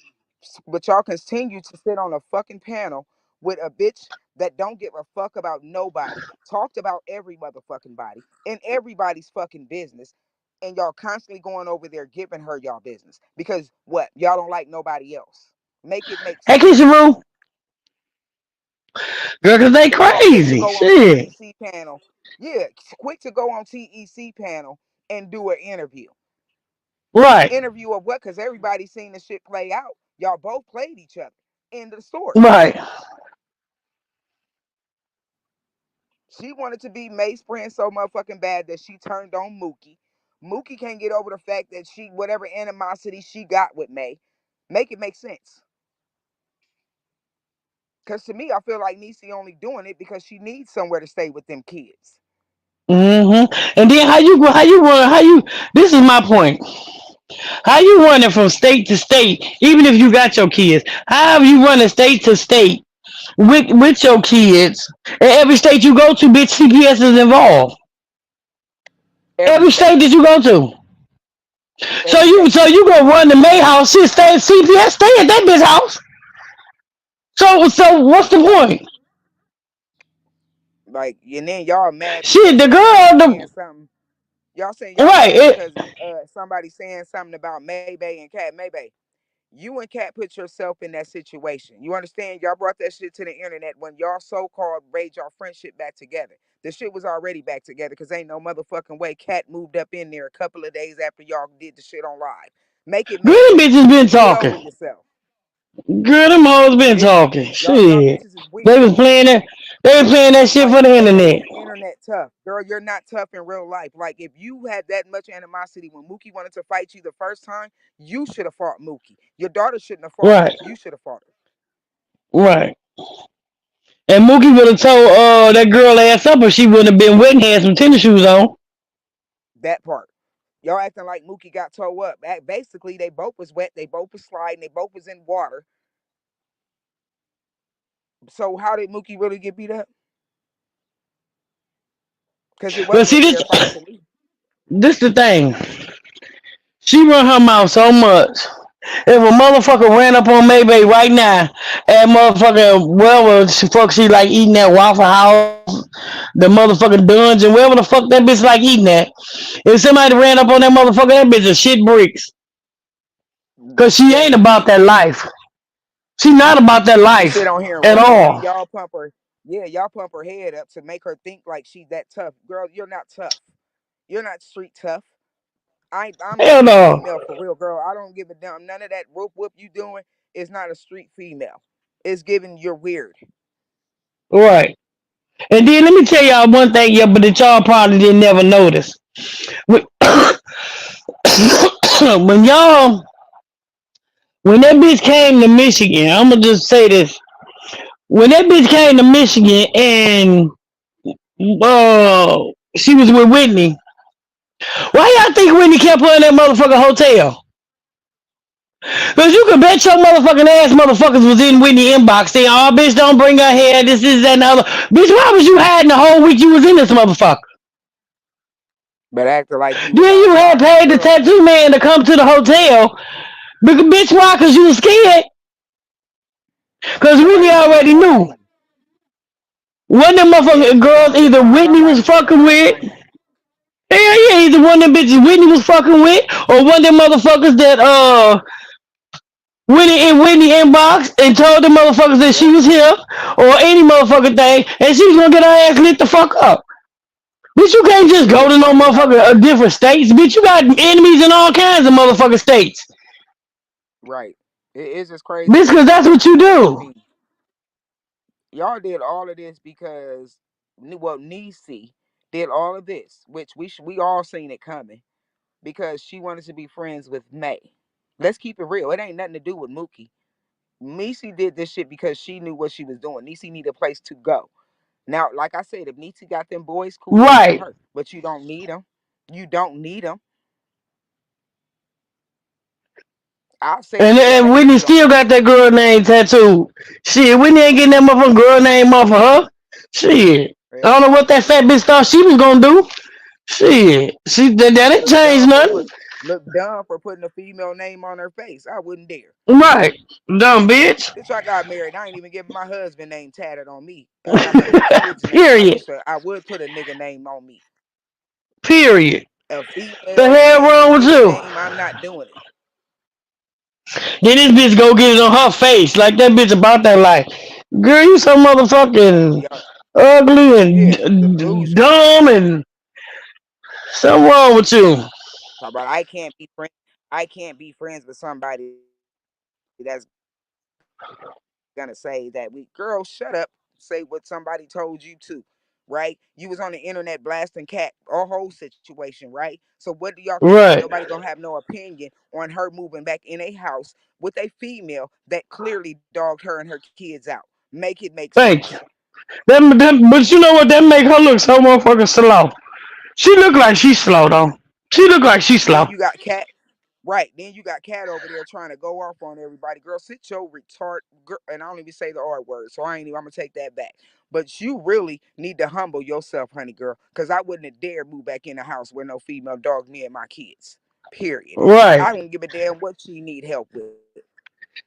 Speaker 5: to sit on a fucking panel with a bitch that don't give a fuck about nobody, talked about every motherfucking body in everybody's fucking business, and y'all constantly going over there giving her y'all business because what, y'all don't like nobody else. Make it make
Speaker 1: Hey,
Speaker 5: sense.
Speaker 1: Keisha Roo. Girl, cause they
Speaker 5: Quick to
Speaker 1: crazy.
Speaker 5: go on
Speaker 1: Shit.
Speaker 5: TEC panel. Yeah, quick to go on TEC panel and do an interview.
Speaker 1: Right.
Speaker 5: Interview of what? Because everybody seen the shit play out. Y'all both played each other. End of the story.
Speaker 1: Right.
Speaker 5: She wanted to be May's friend so motherfucking bad that she turned on Mooky. Mooky can't get over the fact that she, whatever animosity she got with May, make it make sense. Because to me, I feel like Niecy only doing it because she needs somewhere to stay with them kids.
Speaker 1: And then how you this is my point. How you running from state to state, even if you got your kids? How have you running state to state with your kids? And every state you go to, bitch, CPS is involved.
Speaker 5: Every
Speaker 1: Every
Speaker 5: state.
Speaker 1: state that you go to. So
Speaker 5: Every
Speaker 1: you
Speaker 5: state.
Speaker 1: so you go run the May house, shit, stay at CPS, stay at that bitch house. So what's the point?
Speaker 5: Like, and then y'all mad
Speaker 1: Shit,
Speaker 5: because
Speaker 1: the
Speaker 5: somebody
Speaker 1: girl,
Speaker 5: saying
Speaker 1: the
Speaker 5: something. Y'all saying y'all
Speaker 1: right,
Speaker 5: mad because somebody saying something about Maybay and Cat. Maybay, you and Cat put yourself in that situation. You understand? Y'all brought that shit to the internet when y'all so-called raised y'all friendship back together. The shit was already back together because ain't no motherfucking way Cat moved up in there a couple of days after y'all did the shit on live. Make it make
Speaker 1: girl, them
Speaker 5: sense.
Speaker 1: bitches been
Speaker 5: Get
Speaker 1: talking.
Speaker 5: over yourself.
Speaker 1: Girl, them hoes been
Speaker 5: It's
Speaker 1: talking.
Speaker 5: y'all
Speaker 1: Shit.
Speaker 5: bitches is
Speaker 1: They
Speaker 5: weird.
Speaker 1: was playing that they was playing that shit
Speaker 5: Like
Speaker 1: for the
Speaker 5: they
Speaker 1: internet.
Speaker 5: made the internet tough. Girl, you're not tough in real life. Like if you had that much animosity when Mookie wanted to fight you the first time, you should have fought Mookie. Your daughter shouldn't have fought her.
Speaker 1: Right,
Speaker 5: You should have fought her.
Speaker 1: right. And Mookie would have told that girl ass up if she wouldn't have been wet and had some tennis shoes on.
Speaker 5: That part. Y'all acting like Mookie got towed up. Basically, they both was wet. They both was sliding. They both was in water. So how did Mookie really get beat up? Because it
Speaker 1: But
Speaker 5: wasn't a
Speaker 1: see
Speaker 5: fair fight to me.
Speaker 1: this the thing. She run her mouth so much. If a motherfucker ran up on Maybay right now at motherfucking wherever the fuck she like eating that Waffle House, the motherfucking dungeon, wherever the fuck that bitch like eating at. If somebody ran up on that motherfucker, that bitch is shit bricks. Cause she ain't about
Speaker 5: Guaranteed.
Speaker 1: that life. She not about that
Speaker 5: To
Speaker 1: life
Speaker 5: sit on here and
Speaker 1: at
Speaker 5: run and then
Speaker 1: all.
Speaker 5: y'all pump her. Yeah, y'all pump her head up to make her think like she's that tough. Girl, you're not tough. You're not street tough. I'm a
Speaker 1: Hell
Speaker 5: street
Speaker 1: no.
Speaker 5: female for real, girl. I don't give a damn. None of that rope whoop you doing is not a street female. It's giving you're weird.
Speaker 1: Right. And then let me tell y'all one thing, yeah, but that y'all probably didn't never notice. When, when y'all, when that bitch came to Michigan, I'm gonna just say this. When that bitch came to Michigan and she was with Whitney, why y'all think Whitney kept her in that motherfucking hotel? Cause you can bet your motherfucking ass motherfuckers was in Whitney inbox saying, "Oh, bitch, don't bring her here. This is that and the other." Bitch, why was you hiding the whole week you was in this motherfucker?
Speaker 5: But acting like you was
Speaker 1: Then you had
Speaker 5: outside.
Speaker 1: paid the
Speaker 5: Girl,
Speaker 1: tattoo man to come to the hotel. Bitch, why? Cause you was scared. Cause Whitney
Speaker 5: nobody scared of
Speaker 1: already
Speaker 5: that
Speaker 1: knew.
Speaker 5: lady.
Speaker 1: One of them
Speaker 5: Yeah,
Speaker 1: motherfucking
Speaker 5: she
Speaker 1: girls
Speaker 5: gonna get
Speaker 1: either
Speaker 5: fined.
Speaker 1: Whitney was
Speaker 5: Somebody getting
Speaker 1: fucking
Speaker 5: fined
Speaker 1: with.
Speaker 5: tonight.
Speaker 1: Hell yeah, either one of them bitches Whitney was fucking with, or one of them motherfuckers that Whitney inbox and told the motherfuckers that she
Speaker 5: Yep.
Speaker 1: was here, or any motherfucking thing, and she was gonna get her ass lit the fuck up. Bitch, you can't just
Speaker 5: Yeah,
Speaker 1: go to
Speaker 5: she
Speaker 1: no
Speaker 5: gonna get her
Speaker 1: motherfucker
Speaker 5: ass.
Speaker 1: different states. Bitch, you got enemies in all kinds of motherfucking states.
Speaker 5: Right. It's just crazy
Speaker 1: Bitch,
Speaker 5: that
Speaker 1: cause that's
Speaker 5: y'all
Speaker 1: what you
Speaker 5: did. I
Speaker 1: do.
Speaker 5: mean, y'all did all of this because well, Niecy did all of this, which we all seen it coming because she wanted to be friends with May. Let's keep it real. It ain't nothing to do with Mookie. Niecy did this shit because she knew what she was doing. Niecy needed a place to go. Now, like I said, if Niecy got them boys, cool, that's on
Speaker 1: Right.
Speaker 5: her. But you don't need them. You don't need them. I'll say it
Speaker 1: And
Speaker 5: today.
Speaker 1: Whitney
Speaker 5: You don't
Speaker 1: still
Speaker 5: need
Speaker 1: got
Speaker 5: them.
Speaker 1: that girl name tattooed. Shit, Whitney ain't getting that motherfucking girl name off of her. Shit. I
Speaker 5: Yeah.
Speaker 1: don't know what that fat bitch thought she was gonna do. Shit. That ain't
Speaker 5: Look
Speaker 1: changed
Speaker 5: dumb for
Speaker 1: nothing.
Speaker 5: put look dumb for putting a female name on her face. I wouldn't dare.
Speaker 1: Right. Dumb bitch.
Speaker 5: Bitch, I got married. I ain't even getting my husband name tatted on me. I got my kids' name.
Speaker 1: Period.
Speaker 5: I would put a nigga name on me.
Speaker 1: Period.
Speaker 5: A
Speaker 1: The
Speaker 5: female
Speaker 1: hell
Speaker 5: name, a
Speaker 1: wrong with
Speaker 5: nigga
Speaker 1: you?
Speaker 5: name, I'm not doing it.
Speaker 1: Then this bitch go get it on her face. Like that bitch about that life. Girl, you so motherfucking
Speaker 5: Y'all,
Speaker 1: ugly and
Speaker 5: yeah, delusional.
Speaker 1: dumb and something wrong with you.
Speaker 5: Talk about I can't be friends. I can't be friends with somebody that's gonna say that we girl, shut up. Say what somebody told you to, right? You was on the internet blasting cat, a whole situation, right? So what do y'all think? Ain't nobody gonna have no opinion on her
Speaker 1: Right.
Speaker 5: moving back in a house with a female that clearly dogged her and her kids out? Make it make sense.
Speaker 1: Thank you. But you know what? That make her look so motherfucking slow. She look like she's slow though. She look like she's
Speaker 5: Then
Speaker 1: slow.
Speaker 5: you got cat. Right. Then you got Cat over there trying to go off on everybody. Girl, sit your retard. Girl, and I don't even say the R word, so I ain't even. I'm gonna take that back. But you really need to humble yourself, honey girl, because I wouldn't have dared move back in the house where no female dog me and my kids. Period.
Speaker 1: Right.
Speaker 5: I don't give a damn what she need help with.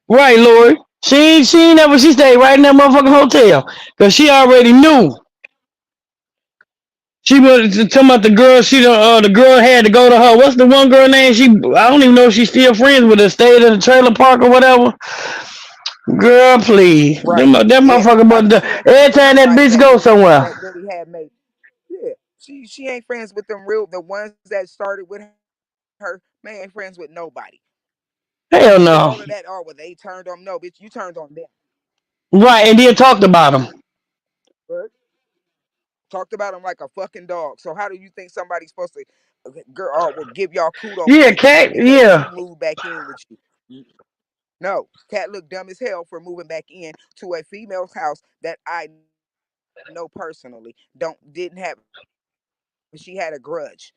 Speaker 1: Right, Lord. She ain't never she stayed right in that motherfucking hotel. Cause she already knew. She was talking about the girl. The girl had to go to her. What's the one girl name? I don't even know if she's still friends with her. Stayed in the trailer park or whatever. Girl, please.
Speaker 5: Right.
Speaker 1: That
Speaker 5: Yeah.
Speaker 1: motherfucker.
Speaker 5: I know
Speaker 1: But
Speaker 5: she ain't
Speaker 1: every
Speaker 5: friends with
Speaker 1: time that
Speaker 5: nobody
Speaker 1: bitch
Speaker 5: that
Speaker 1: go
Speaker 5: really
Speaker 1: somewhere.
Speaker 5: that really had made. Yeah. She ain't friends with them real the ones that started with her. Man, ain't friends with nobody. Did
Speaker 1: Hell
Speaker 5: all of
Speaker 1: no.
Speaker 5: that, or well, they turned on no, bitch, you turned on them.
Speaker 1: Right, and then talked about him.
Speaker 5: Right? Talked about him like a fucking dog. So how do you think somebody's supposed to, okay, girl, oh, well, give y'all kudos
Speaker 1: Yeah,
Speaker 5: like
Speaker 1: cat.
Speaker 5: because she
Speaker 1: Yeah.
Speaker 5: moved back in with you? No, Cat looked dumb as hell for moving back in to a female's house that I know personally didn't have. She had a grudge.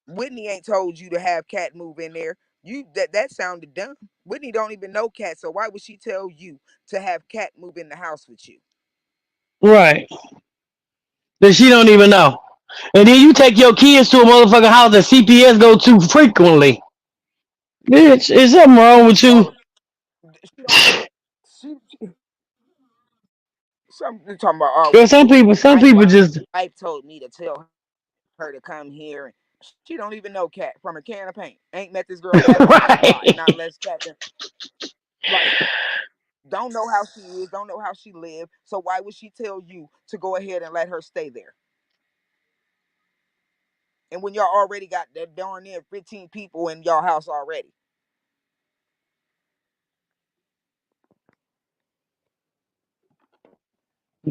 Speaker 5: Whitney ain't told you to have Cat move in there. That sounded dumb. Whitney don't even know Cat, so why would she tell you to have Cat move in the house with you?
Speaker 1: Right. That she don't even know. And then you take your kids to a motherfucking house that CPS go to frequently. Bitch, is something wrong with
Speaker 5: All
Speaker 1: you?
Speaker 5: she don't. She some talking about oh
Speaker 1: Girl,
Speaker 5: well
Speaker 1: some people
Speaker 5: my
Speaker 1: just
Speaker 5: wife told me to tell her to come here and she don't even know Cat from a can of paint. Ain't met this girl ever in her life, not unless
Speaker 1: right.
Speaker 5: Cat like don't know how she is, don't know how she live. So why would she tell you to go ahead and let her stay there? And when y'all already got that darn near 15 people in y'all house already.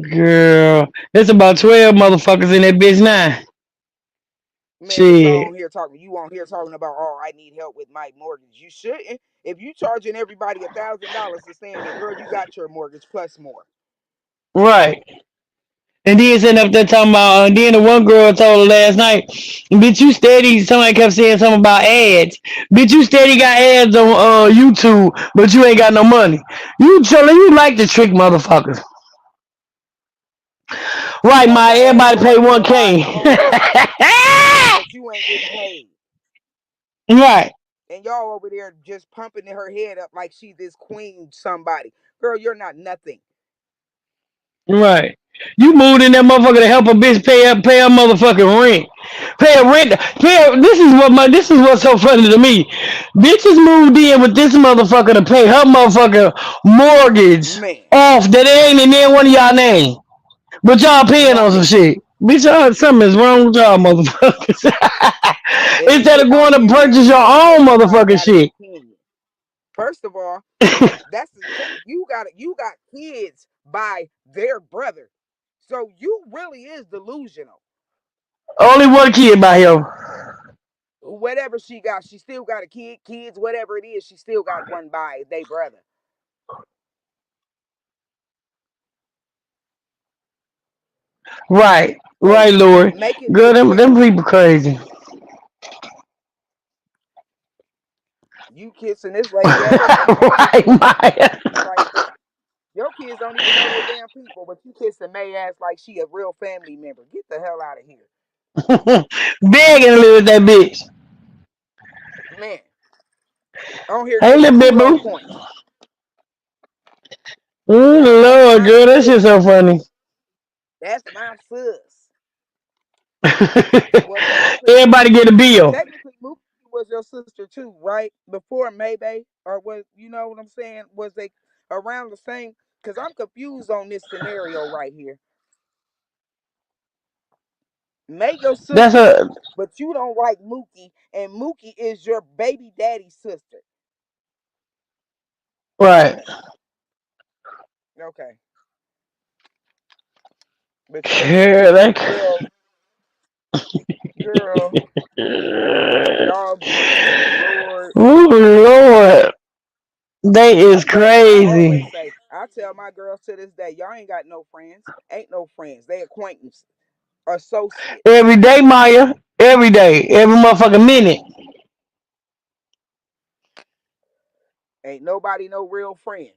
Speaker 1: Girl, there's about 12 motherfuckers in that bitch now.
Speaker 5: Man, it's all
Speaker 1: Shit.
Speaker 5: on here talking. You on here talking about, oh, I need help with my mortgage. You shouldn't. If you charging everybody $1,000 to stay in there, girl, you got your mortgage plus more.
Speaker 1: Right. And then sitting up there talking about, then the one girl told her last night, bitch, you steady, somebody kept saying something about ads. Bitch, you steady got ads on YouTube, but you ain't got no money. You like to trick motherfuckers.
Speaker 5: You
Speaker 1: Right,
Speaker 5: don't
Speaker 1: my
Speaker 5: got ads
Speaker 1: everybody pay
Speaker 5: going through a lot
Speaker 1: 1K.
Speaker 5: of hoes, but you ain't getting paid.
Speaker 1: Right.
Speaker 5: And y'all over there just pumping her head up like she this queen somebody. Girl, you're not nothing.
Speaker 1: Right. You moved in that motherfucker to help a bitch pay her motherfucking rent. Pay a rent. This is what's so funny to me. Bitches moved in with this motherfucker to pay her motherfucking mortgage
Speaker 5: Man,
Speaker 1: off that it ain't in there one of y'all name. But y'all paying on some
Speaker 5: right.
Speaker 1: shit. Bitch, something is wrong with y'all motherfuckers.
Speaker 5: It ain't
Speaker 1: Instead of
Speaker 5: getting on
Speaker 1: going to
Speaker 5: here now.
Speaker 1: purchase your
Speaker 5: Now
Speaker 1: own
Speaker 5: everybody
Speaker 1: motherfucking
Speaker 5: got an
Speaker 1: shit.
Speaker 5: opinion. First of all, that's the thing. You got kids by their brother. So you really is delusional.
Speaker 1: Only one kid by him.
Speaker 5: Whatever she got, she still got a kids, whatever it is, she still got one by their brother.
Speaker 1: Right.
Speaker 5: So
Speaker 1: Right, Lord.
Speaker 5: make it
Speaker 1: Girl,
Speaker 5: make
Speaker 1: them
Speaker 5: sense.
Speaker 1: people crazy.
Speaker 5: You kissing this lady ass, she don't
Speaker 1: Right,
Speaker 5: even know you.
Speaker 1: Maya.
Speaker 5: Like your kids don't even know they damn people, but you kissing May ass like she a real family member. Get the hell out of here.
Speaker 1: Begging to live with that bitch.
Speaker 5: Man, on here
Speaker 1: Hey,
Speaker 5: giving
Speaker 1: little bit
Speaker 5: kudo
Speaker 1: boo.
Speaker 5: points.
Speaker 1: Oh,
Speaker 5: That's
Speaker 1: Lord,
Speaker 5: my
Speaker 1: girl, that shit
Speaker 5: sis.
Speaker 1: so funny.
Speaker 5: That's my sis. Well,
Speaker 1: Everybody get a bill.
Speaker 5: technically, Mooky was your sister too, right? Before Maybe, or was you know what I'm saying? Was they around the same? Cause I'm confused on this scenario right here. May your
Speaker 1: That's
Speaker 5: sister
Speaker 1: a
Speaker 5: cheat, but you don't like Mookie, and Mookie is your baby daddy's sister.
Speaker 1: right.
Speaker 5: Okay, but y'all just
Speaker 1: Girl,
Speaker 5: keep,
Speaker 1: that,
Speaker 5: girl, girl, y'all, Lord.
Speaker 1: oh Lord, they is
Speaker 5: But I always
Speaker 1: crazy.
Speaker 5: say, I tell my girls to this day, y'all ain't got no friends. Ain't no friends. They acquaintances, associates.
Speaker 1: Every day, Maya. Every day, every motherfucking minute.
Speaker 5: Ain't nobody no real friend.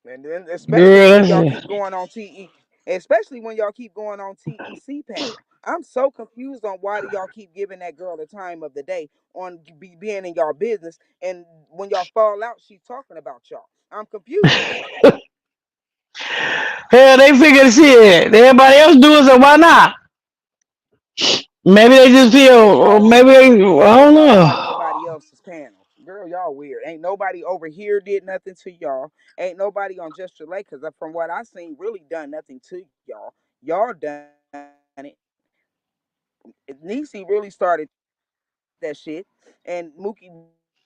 Speaker 5: And then especially
Speaker 1: Girl,
Speaker 5: when
Speaker 1: that's
Speaker 5: y'all
Speaker 1: it.
Speaker 5: keep going on especially when y'all keep going on TEC panel. I'm so confused on why do y'all keep giving that girl the time of the day on being in y'all business, and when y'all fall out, she's talking about y'all. I'm confused.
Speaker 1: Hell, they figured shit. Everybody else doing so why not? Maybe they just feel,
Speaker 5: Cause
Speaker 1: or
Speaker 5: y'all don't
Speaker 1: maybe
Speaker 5: like
Speaker 1: they, I don't
Speaker 5: cause y'all don't like
Speaker 1: know.
Speaker 5: nobody else's panel. Girl, y'all weird. Ain't nobody over here did nothing to y'all. Ain't nobody on Just Relate, cause from what I seen, really done nothing to y'all. Y'all done it. Niecy really started that shit, and Mookie went along with it.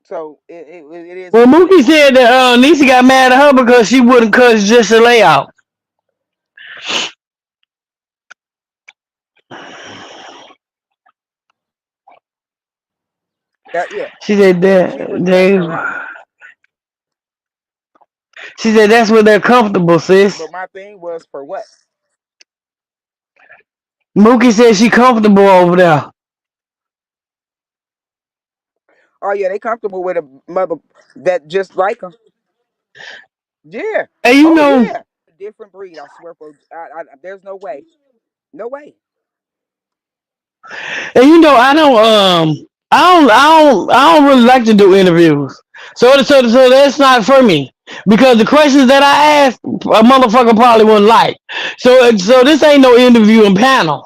Speaker 5: So it is what it is.
Speaker 1: Well, Mookie said that Nisa got mad at her because she wouldn't cuss just a layout.
Speaker 5: Yeah,
Speaker 1: She said that
Speaker 5: she wouldn't cuss
Speaker 1: they,
Speaker 5: her out.
Speaker 1: she said that's where they're comfortable, sis.
Speaker 5: But my thing was for what?
Speaker 1: Mookie said she comfortable over there.
Speaker 5: Oh yeah, they comfortable with a mother that just like them. Yeah.
Speaker 1: And you
Speaker 5: Oh
Speaker 1: know,
Speaker 5: yeah. Different breed. I swear for. There's no way. No way.
Speaker 1: I don't I don't really like to do interviews. So that's not for me because the questions that I ask a motherfucker probably wouldn't like. So this ain't no interviewing panel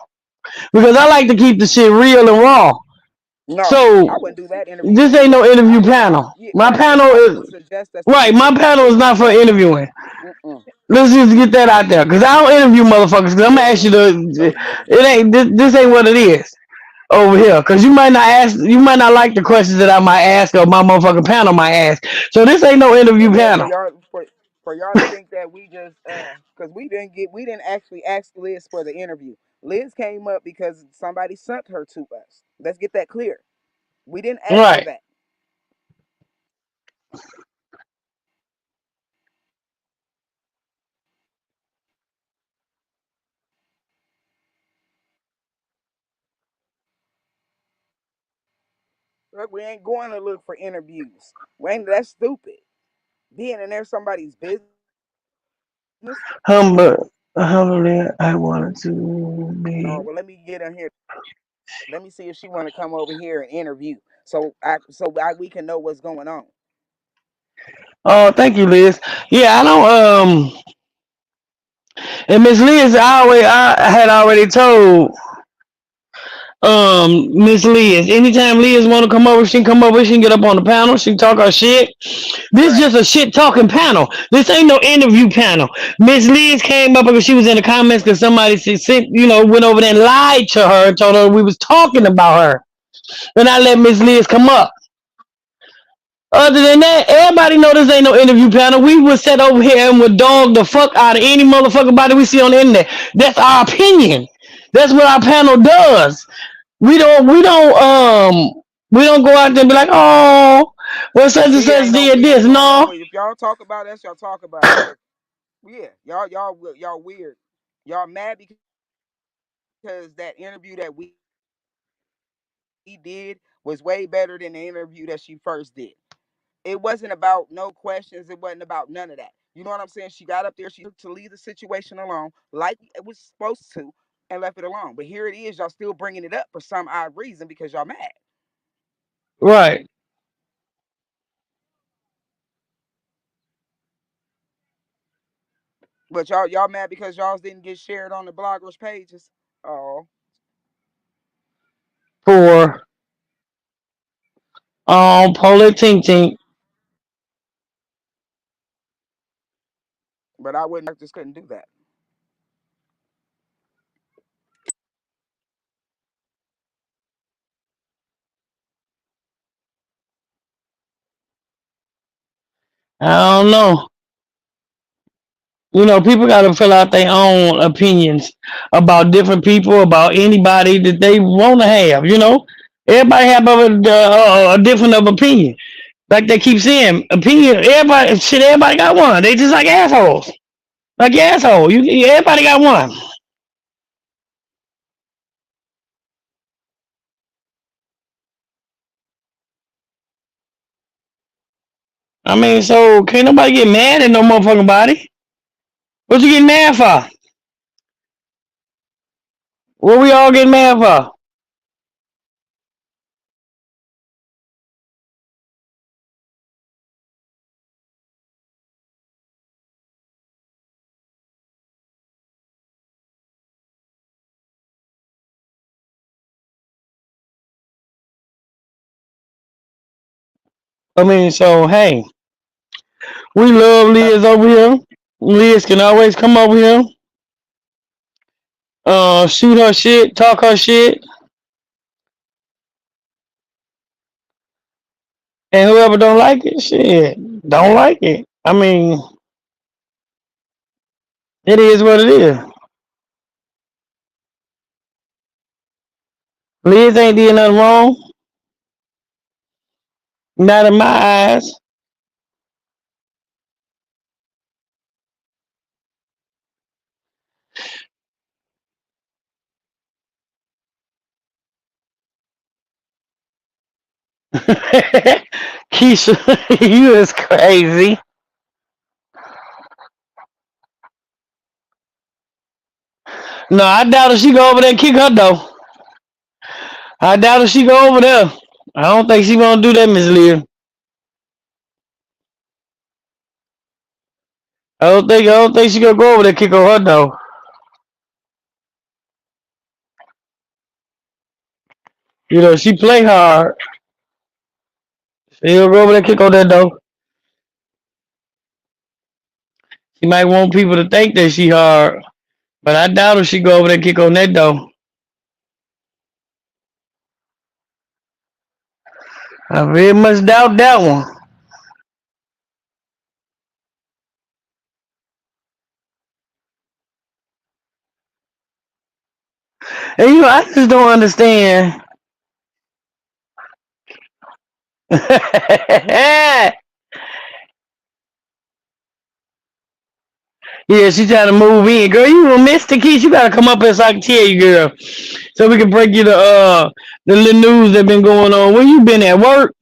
Speaker 1: because I like to keep the shit real and raw.
Speaker 5: No, I
Speaker 1: So
Speaker 5: wouldn't do that interview
Speaker 1: this ain't no
Speaker 5: anyway.
Speaker 1: interview panel.
Speaker 5: Yeah,
Speaker 1: My
Speaker 5: right.
Speaker 1: panel
Speaker 5: Somebody
Speaker 1: is
Speaker 5: would suggest us to
Speaker 1: right.
Speaker 5: do
Speaker 1: My
Speaker 5: this. I
Speaker 1: panel is
Speaker 5: wouldn't
Speaker 1: not
Speaker 5: do
Speaker 1: for
Speaker 5: that.
Speaker 1: interviewing.
Speaker 5: Mm-mm.
Speaker 1: Let's just get that out there because I don't interview motherfuckers. Cause I'm gonna ask you
Speaker 5: Girl.
Speaker 1: to.
Speaker 5: Oh no.
Speaker 1: It ain't this ain't what it is over here because you might not like the questions that I might ask or my motherfucking panel might ask. So this ain't no interview
Speaker 5: Yeah,
Speaker 1: panel.
Speaker 5: for y'all to think that we just because we didn't actually ask Liz for the interview. Liz came up because somebody sent her to us. Let's get that clear. We didn't ask for
Speaker 1: Right.
Speaker 5: that. Look, we ain't going to look for interviews. We ain't that's stupid. Being in there somebody's business.
Speaker 1: Humbly, I wanted to
Speaker 5: Oh
Speaker 1: be.
Speaker 5: well, let me get in here. Let me see if she want to come over here and interview, we can know what's going on.
Speaker 1: Oh, thank you, Liz. Yeah, I don't. And Miss Liz, I had already told Miss Liz. Anytime Liz want to come over, she can come over. She can get up on the panel. She can talk her shit. This is
Speaker 5: Right.
Speaker 1: just a shit talking panel. This ain't no interview panel. Miss Liz came up because she was in the comments because somebody sent, went over there and lied to her and told her we was talking about her. And I let Miss Liz come up. Other than that, everybody know this ain't no interview panel. We would sit over here and would dog the fuck out of any motherfucking body we see on the internet. That's our opinion. That's what our panel does. We don't go out there and be like, oh, well such and
Speaker 5: We
Speaker 1: such
Speaker 5: ain't gonna
Speaker 1: did
Speaker 5: we
Speaker 1: this.
Speaker 5: ain't gonna
Speaker 1: No.
Speaker 5: always if y'all talk about us, y'all talk about us. Yeah, y'all weird. Y'all mad because that interview that we did was way better than the interview that she first did. It wasn't about no questions. It wasn't about none of that. You know what I'm saying? She got up there. She took to leave the situation alone, like it was supposed to, and left it alone. But here it is. Y'all still bringing it up for some odd reason because y'all mad.
Speaker 1: Right.
Speaker 5: But y'all mad because y'all didn't get shared on the bloggers pages. Oh,
Speaker 1: For Polar Tink Tink.
Speaker 5: But I wouldn't. I just couldn't do that.
Speaker 1: I don't know. People got to fill out their own opinions about different people, about anybody that they want to have. Everybody have a different of opinion. Like they keep saying, opinion. Everybody got one. They just like assholes. Like you asshole. Everybody got one. I mean, so can't nobody get mad at no motherfucking body. What you getting mad for? What we all getting mad for? I mean, so hey, we love Liz over here. Liz can always come over here, shoot her shit, talk her shit, and whoever don't like it, shit, don't like it. I mean, it is what it is. Liz ain't did nothing wrong, not in my eyes. Keisha, you is crazy. No, I doubt if she go over there and kick her though. I doubt if she go over there. I don't think she gonna do that, Miss Lear. I don't think she gonna go over there and kick her though. She play hard. She'll go over there and kick on that though. She might want people to think that she hard, but I doubt if she go over there and kick on that though. I very much doubt that one. And I just don't understand. Yeah, she trying to move in. Girl, you a Mr. Keys. You gotta come up here so I can tell you, girl. So we can break you the little news that been going on. Where you been at work?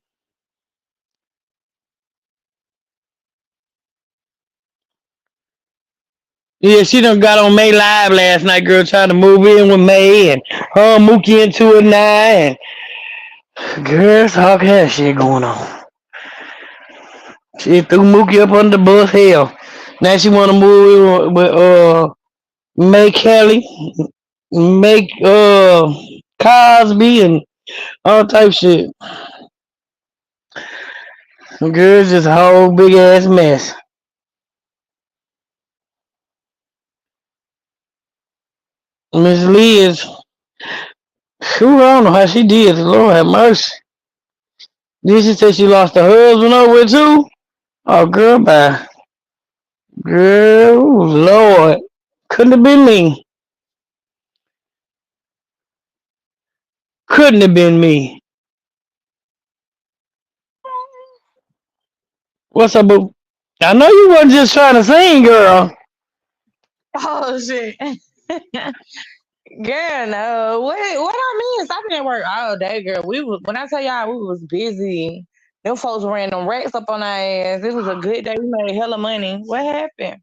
Speaker 1: Yeah, she done got on May Live last night, girl, trying to move in with May and her and Mooky into it now. And girl, it's all kind of shit going on. She threw Mooky up under the bus. Hell, now she want to move in with May Kelly, make Cosby, and all type shit. Girl, it's just a whole big ass mess. Miss Lee is, who I don't know how she did. Lord have mercy. Did she say she lost her husband over it too? Oh, girl, bye. Girl, ooh, Lord. Couldn't have been me. Couldn't have been me. What's up, boo? I know you wasn't just trying to sing, girl.
Speaker 6: Oh shit. Girl, no. What I mean is I've been at work all day, girl. When I tell y'all we was busy, them folks ran them racks up on our ass. It was a good day. We made hella money. What happened?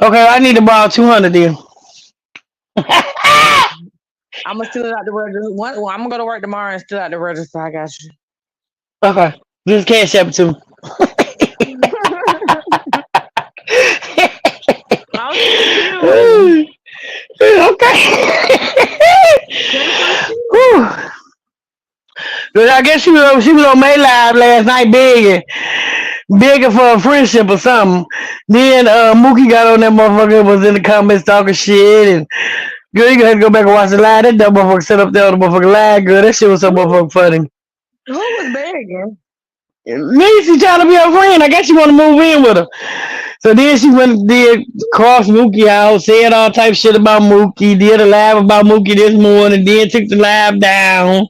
Speaker 1: Okay, I need to borrow 200 then.
Speaker 6: I'm gonna steal it out the register. I'm gonna go to work tomorrow and steal out the register. I got you.
Speaker 1: Okay, just cash app it to me.
Speaker 6: I'll send it to you.
Speaker 1: Okay.
Speaker 6: Send it to
Speaker 1: Whew. But I guess she was on May Live last night begging for a friendship or something. Then Mooky got on that motherfucker, was in the comments talking shit, and girl, you gotta go back and watch the live. That dumb motherfucker set up there on the motherfucking live, girl. That shit was so
Speaker 6: Who
Speaker 1: motherfucking funny.
Speaker 6: was begging?
Speaker 1: Niecy trying to be her friend. I guess she want to move in with her. So then she went and did cross Mookie out, said all type shit about Mookie, did a live about Mookie this morning, then took the live down.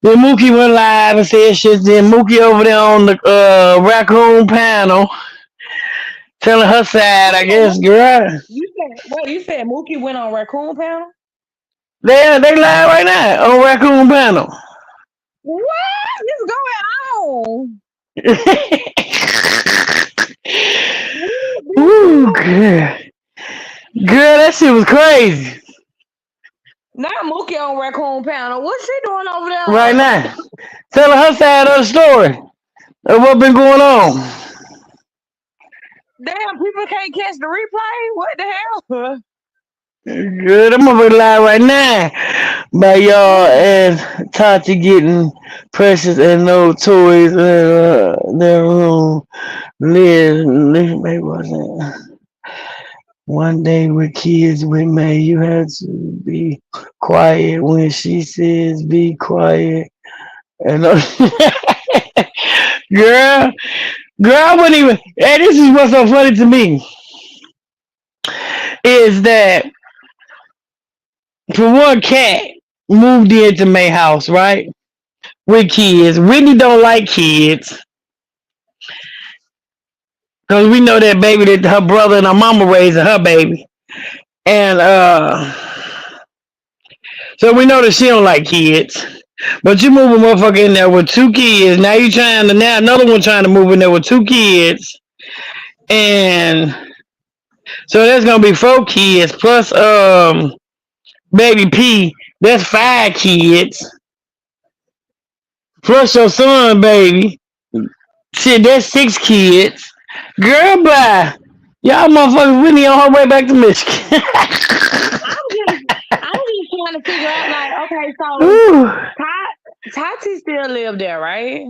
Speaker 1: Then Mookie went live and said shit. Then Mookie over there on the raccoon panel telling her side, I guess, girl.
Speaker 6: You said Mookie went on raccoon panel?
Speaker 1: They live right now on raccoon panel.
Speaker 6: What is going on?
Speaker 1: Ooh, girl. Girl, that shit was crazy.
Speaker 6: Not Mookie on raccoon panel. What's she doing over
Speaker 1: Right
Speaker 6: there?
Speaker 1: now. Telling her side of the story of what been going on.
Speaker 6: Damn, people can't catch the replay. What the hell?
Speaker 1: Good, I'm over live right now. By y'all and Tati getting precious and no toys in their room. Liz, maybe wasn't. One day with kids with May, you had to be quiet when she says be quiet. And girl, I wouldn't even. Hey, this is what's so funny to me is that for one, Cat moved into May house, right? With kids. Whitney don't like kids. Cause we know that baby that her brother and her mama raising her baby. And so we know that she don't like kids. But you move a motherfucker in there with two kids. Now you trying to now another one trying to move in there with two kids. And so that's gonna be 4 kids plus baby P. That's 5 kids. Plus your son, baby. Shit, that's 6 kids. Girl, bye. Y'all motherfuckers Whitney on her way back to Michigan.
Speaker 6: I'm just trying to figure out, like, okay, so
Speaker 1: Ooh.
Speaker 6: Tati still live there, right?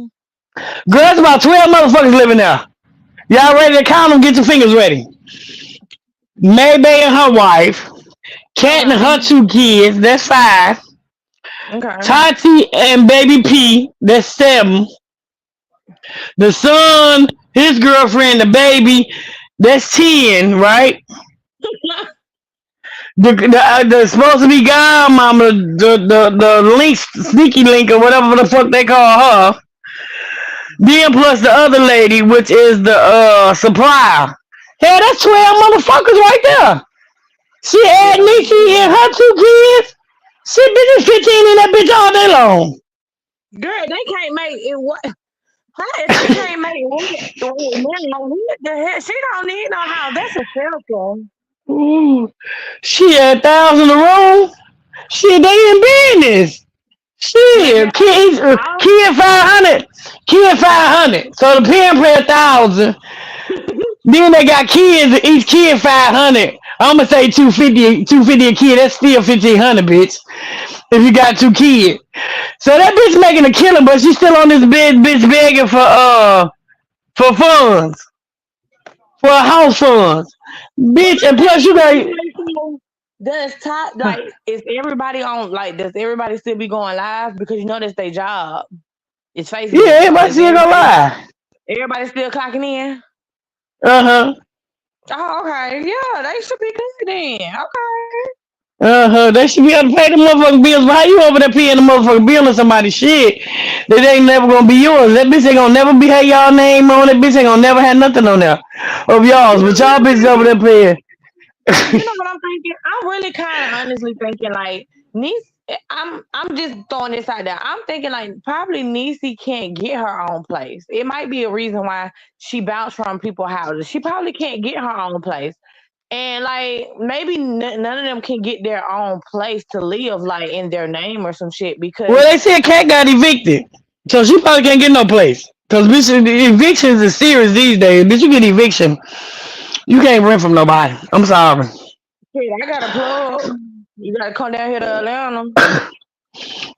Speaker 1: Girl, it's about 12 motherfuckers living there. Y'all ready to count them? Get your fingers ready. Maybay and her wife. Kat and her 2 kids. That's 5.
Speaker 6: Okay.
Speaker 1: Tati and baby P. That's 7. The son, his girlfriend, the baby. That's 10, right? The supposed to be godmama, the link, sneaky link or whatever the fuck they call her. Then plus the other lady, which is the supplier. Hell, that's 12 motherfuckers right there. She had Nikki and her 2 kids. Shit, bitch is 15 in that bitch all day long.
Speaker 6: Girl, they can't make it. What? If she can't make it, what the hell? She don't need no house. That's a shelter.
Speaker 1: Ooh, she had 1,000 a room. Shit, they in business. Shit, kid 500. Kid 500. So the parent pay 1,000. Then they got kids, each kid 500. I'm gonna say 250 a kid. That's still 1,500, bitch. If you got 2 kids. So that bitch making a killing, but she's still on this bitch begging for funds. For house funds. Bitch, and plus you got
Speaker 6: is everybody on, like, does everybody still be going live? Because you know that's their job. It's Facebook.
Speaker 1: Yeah, everybody still gonna lie.
Speaker 6: Everybody still clocking in?
Speaker 1: Uh-huh.
Speaker 6: Oh, okay. Yeah, they should be good then. Okay.
Speaker 1: Uh-huh. They should be able to pay the motherfucking bills. But how you over there paying the motherfucking bill on somebody's shit that ain't never gonna be yours? That bitch ain't gonna never be have y'all name on it. Bitch ain't gonna never have nothing on there of y'all's. But y'all bitches over there paying.
Speaker 6: You know what I'm thinking? I'm really kind of honestly thinking, like, niece. I'm just throwing this out there. I'm thinking, like, probably Niecy can't get her own place. It might be a reason why she bounced from people's houses. She probably can't get her own place. And, like, maybe none of them can get their own place to live, like, in their name or some shit. Because
Speaker 1: Well, they said Kat got evicted, so she probably can't get no place. Cause bitch, evictions is serious these days. Bitch, you get eviction, you can't rent from nobody. I'm sorry.
Speaker 6: shit, I got a plug. You gotta come down here to Atlanta.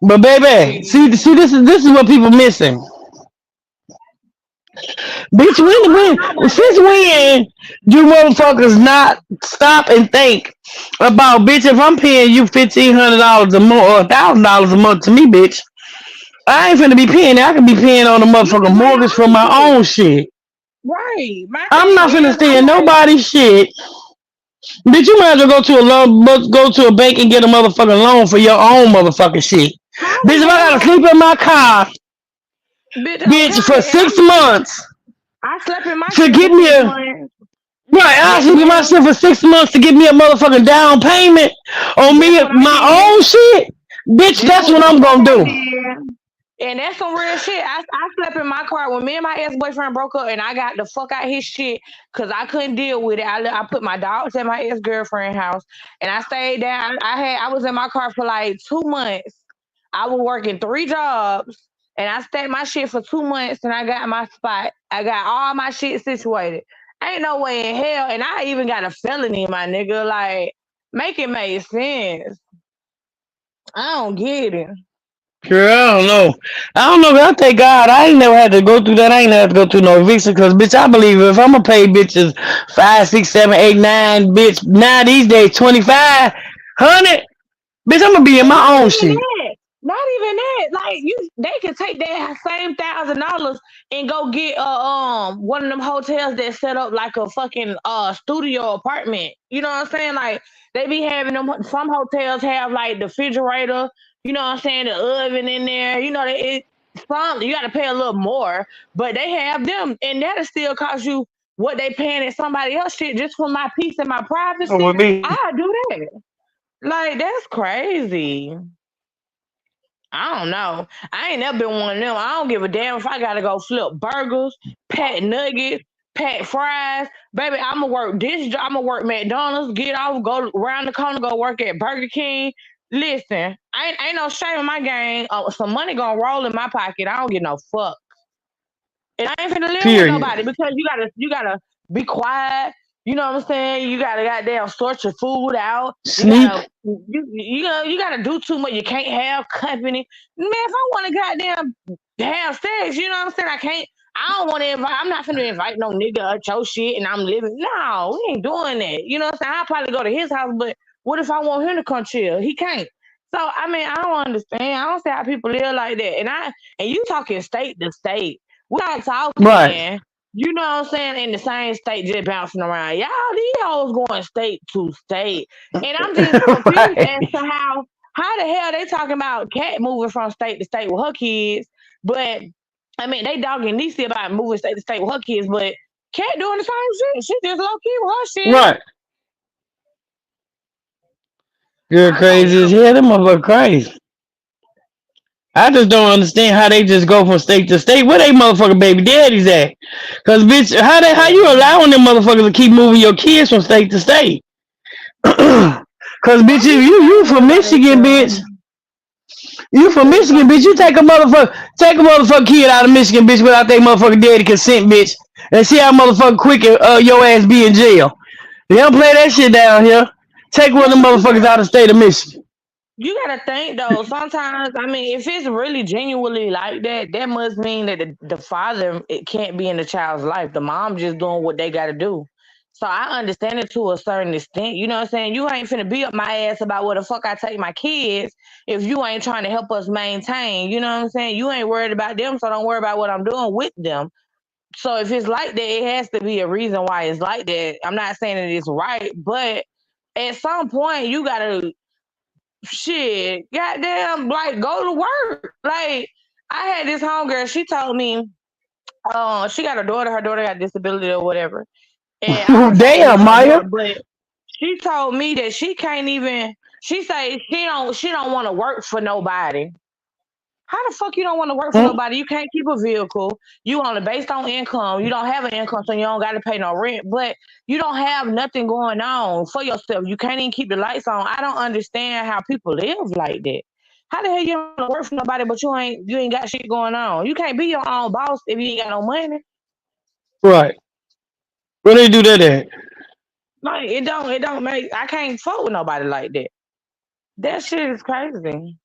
Speaker 1: But baby, see, this is what people missing. Bitch,
Speaker 6: I don't know about
Speaker 1: since
Speaker 6: that.
Speaker 1: when do motherfuckers not stop and think about, bitch, if I'm paying you $1,500 a month or $1,000 a month to me, bitch, I ain't finna be paying that. I can be paying on the
Speaker 6: Yeah,
Speaker 1: motherfucking
Speaker 6: my
Speaker 1: mortgage for
Speaker 6: own
Speaker 1: my
Speaker 6: shit.
Speaker 1: own shit.
Speaker 6: Right. My
Speaker 1: I'm
Speaker 6: thing
Speaker 1: not finna
Speaker 6: is,
Speaker 1: stay
Speaker 6: I'm
Speaker 1: in
Speaker 6: like,
Speaker 1: nobody's shit. Bitch, you might as well go to a bank and get a motherfucking loan for your own motherfucking shit.
Speaker 6: how
Speaker 1: Bitch, if
Speaker 6: the
Speaker 1: I gotta
Speaker 6: hell,
Speaker 1: sleep in my car,
Speaker 6: bitch?
Speaker 1: bitch, for
Speaker 6: Okay, and
Speaker 1: 6 months
Speaker 6: I slept in my
Speaker 1: to
Speaker 6: shit for
Speaker 1: get me
Speaker 6: 6 months.
Speaker 1: right, I
Speaker 6: Yes,
Speaker 1: sleep in my
Speaker 6: ma'am.
Speaker 1: shit for 6 months to give me a motherfucking down payment on
Speaker 6: That's
Speaker 1: me,
Speaker 6: what I
Speaker 1: my
Speaker 6: did.
Speaker 1: own shit. Bitch,
Speaker 6: That's
Speaker 1: that's
Speaker 6: what
Speaker 1: what
Speaker 6: the
Speaker 1: I'm
Speaker 6: fuck
Speaker 1: gonna
Speaker 6: I
Speaker 1: do.
Speaker 6: did. And that's some real shit. I slept in my car when me and my ex boyfriend broke up, and I got the fuck out his shit because I couldn't deal with it. I put my dogs at my ex girlfriend's house, and I stayed down. I was in my car for like 2 months. I was working 3 jobs, and I stayed my shit for 2 months, and I got my spot. I got all my shit situated. Ain't no way in hell, and I even got a felony, my nigga. Like, make it make sense. I don't get it.
Speaker 1: Girl, I don't know. I don't know, but I thank God I ain't never had to go through that. I ain't never had to go through no eviction because, bitch, I believe if I'm gonna pay bitches 5, 6, 7, 8, 9, bitch, now these days 2,500, bitch, I'm gonna be in
Speaker 6: And
Speaker 1: my
Speaker 6: not
Speaker 1: own
Speaker 6: even
Speaker 1: shit.
Speaker 6: that. Not even that. Like they can take that same $1,000 and go get one of them hotels that set up like a fucking studio apartment. You know what I'm saying? Like they be having them. Some hotels have like the refrigerator. You know what I'm saying? The oven in there. You know some you got to pay a little more, but they have them, and that'll still cost you what they paying at somebody else shit just for my peace and my privacy.
Speaker 1: With me.
Speaker 6: I do that. Like that's crazy. I don't know. I ain't never been one of them. I don't give a damn if I gotta go flip burgers, pack nuggets, pack fries. Baby, I'ma work this job. I'ma work McDonald's, get off, go around the corner, go work at Burger King. Listen, ain't no shame in my game. Some money gonna roll in my pocket. I don't get no fuck. And I ain't finna live with
Speaker 1: Period.
Speaker 6: nobody because you gotta be quiet. You know what I'm saying? You gotta goddamn sort your food out. You
Speaker 1: Sleep.
Speaker 6: gotta you gotta do too much. You can't have company. Man, if I wanna goddamn have sex, you know what I'm saying? I can't I don't wanna invite I'm not finna invite no nigga at your shit and I'm living. No, we ain't doing that. You know what I'm saying? I'll probably go to his house, but what if I want him to come chill? He can't. So I mean, I don't understand. I don't see how people live like that. And you talking state to state. We're not
Speaker 1: Right.
Speaker 6: talking, you know what I'm saying, in the same state just bouncing around. Y'all, these hoes going state to state. And I'm just confused
Speaker 1: Right.
Speaker 6: as to how the hell they talking about Cat moving from state to state with her kids, but I mean they dogging Niecy about moving state to state with her kids, but Cat doing the same shit. She just low key with her shit.
Speaker 1: Right. You're
Speaker 6: I don't
Speaker 1: crazy as
Speaker 6: know.
Speaker 1: hell. Them motherfucker crazy. I just don't understand how they just go from state to state. Where they motherfucking baby daddies at? Cause bitch, how you
Speaker 6: Yeah.
Speaker 1: allowing them motherfuckers to keep moving your kids from state to state? Cause bitch,
Speaker 6: Some
Speaker 1: if
Speaker 6: people
Speaker 1: you
Speaker 6: can't
Speaker 1: from
Speaker 6: live by
Speaker 1: Michigan, bitch,
Speaker 6: themselves.
Speaker 1: you from
Speaker 6: But
Speaker 1: Michigan,
Speaker 6: some
Speaker 1: bitch, you
Speaker 6: people,
Speaker 1: take a motherfucking kid out of Michigan, bitch, without their motherfucking daddy consent, bitch, and see how motherfucking quick your ass be in jail. They don't play that shit down here. Take one of
Speaker 6: yeah,
Speaker 1: them
Speaker 6: but
Speaker 1: motherfuckers out of the state of Michigan.
Speaker 6: you gotta think though. Sometimes, I mean, if it's really genuinely like that, that must mean that the father it can't be in the child's life. The mom just doing what they gotta do. So I understand it to a certain extent. You know what I'm saying? You ain't finna be up my ass about where the fuck I take my kids if you ain't trying to help us maintain. You know what I'm saying? You ain't worried about them, so don't worry about what I'm doing with them. So if it's like that, it has to be a reason why it's like that. I'm not saying that it's right, but at some point you gotta shit, goddamn, like go to work. Like I had this homegirl, she told me, she got a daughter, her daughter got disability or whatever. And I don't fuck with
Speaker 1: Damn,
Speaker 6: none of
Speaker 1: Maya.
Speaker 6: them, but she told me that she can't even she say she don't want to work for nobody. How the fuck you don't want to work for
Speaker 1: Mm,
Speaker 6: nobody? You can't keep a vehicle. You only based on income. You don't have an income, so you don't got to pay no rent. But you don't have nothing going on for yourself. You can't even keep the lights on. I don't understand how people live like that. How the hell you don't want to work for nobody, but you ain't got shit going on? You can't be your own boss if you ain't got no money.
Speaker 1: right. Where they do that at?
Speaker 6: Like it don't make I can't fuck with nobody like that. That shit is crazy.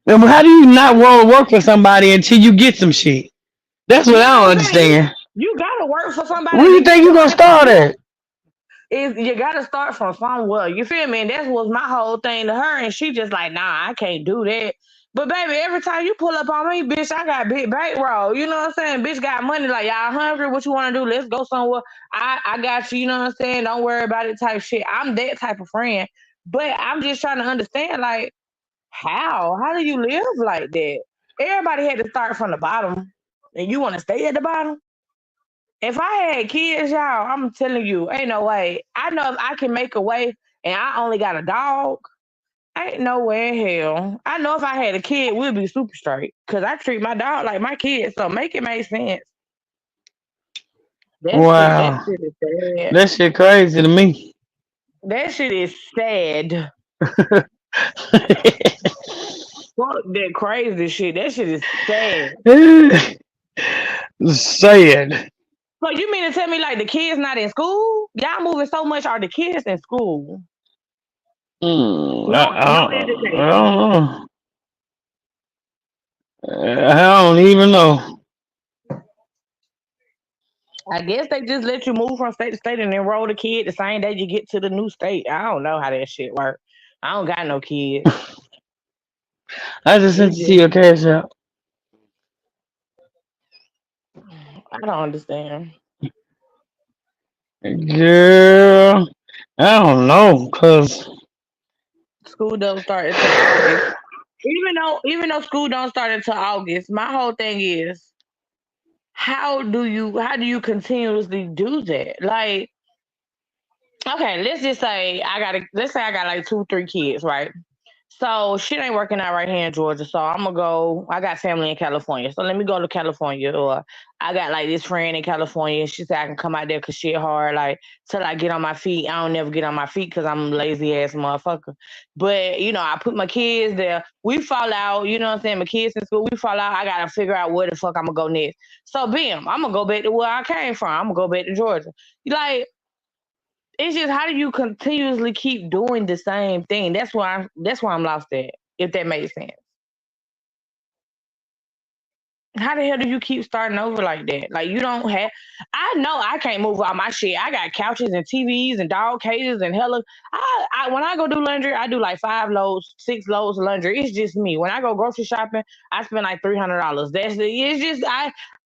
Speaker 1: And how do you not want to work for somebody until you get some shit? That's what
Speaker 6: You know
Speaker 1: I don't
Speaker 6: what I'm saying?
Speaker 1: understand.
Speaker 6: You gotta work for
Speaker 1: Where
Speaker 6: somebody
Speaker 1: you
Speaker 6: to get
Speaker 1: think you
Speaker 6: your
Speaker 1: gonna
Speaker 6: life on
Speaker 1: start
Speaker 6: track.
Speaker 1: at?
Speaker 6: Is you gotta start from somewhere. You feel me? And that was my whole thing to her, and she just like, nah, I can't do that. But baby, every time you pull up on me, bitch, I got big bankroll. You know what I'm saying? Bitch got money. Like y'all hungry? What you want to do? Let's go somewhere. I got you. You know what I'm saying? Don't worry about it. Type shit. I'm that type of friend. But I'm just trying to understand, like, how? How do you live like that? Everybody had to start from the bottom, and you want to stay at the bottom. If I had kids, y'all, I'm telling you, ain't no way. I know if I can make a way and I only got a dog, ain't no way in hell. I know if I had a kid, we'd be super straight. Cause I treat my dog like my kid. So make it make sense. That
Speaker 1: Wow,
Speaker 6: shit is sad.
Speaker 1: that shit crazy to me.
Speaker 6: That shit is sad. Fuck that crazy shit. That shit is sad.
Speaker 1: Sad.
Speaker 6: So you mean to tell me like the kids not in school? Y'all moving so much, are the kids in school? No, no
Speaker 1: I
Speaker 6: education.
Speaker 1: don't know. I don't even know.
Speaker 6: I guess they just let you move from state to state and enroll the kid the same day you get to the new state. I don't know how that shit work. I don't got no kids.
Speaker 1: I just sent
Speaker 6: It's
Speaker 1: it to
Speaker 6: just
Speaker 1: your cash out.
Speaker 6: I don't understand.
Speaker 1: Girl, I don't know, cause
Speaker 6: School don't start until August. Even though school don't start until August, my whole thing is how do you continuously do that? Like, okay, let's say I got like two, three kids, right? So shit ain't working out right here in Georgia. So I'm gonna go. I got family in California, so let me go to California. Or I got like this friend in California. She said I can come out there cause shit hard. Like till I get on my feet. I don't never get on my feet cause I'm a lazy ass motherfucker. But I put my kids there. We fall out. You know what I'm saying? My kids in school. We fall out. I gotta figure out where the fuck I'm gonna go next. So bam, I'm gonna go back to where I came from. I'm gonna go back to Georgia. Like it's just how do you continuously keep doing the same thing? That's why I'm lost at. If that makes sense. How the hell do you keep starting over like that? Like you don't have. I know I can't move all my shit. I got couches and TVs and dog cages and hella. I when I go do laundry, I do like 5 loads, 6 loads of laundry. It's just me. When I go grocery shopping, I spend like $300. It's just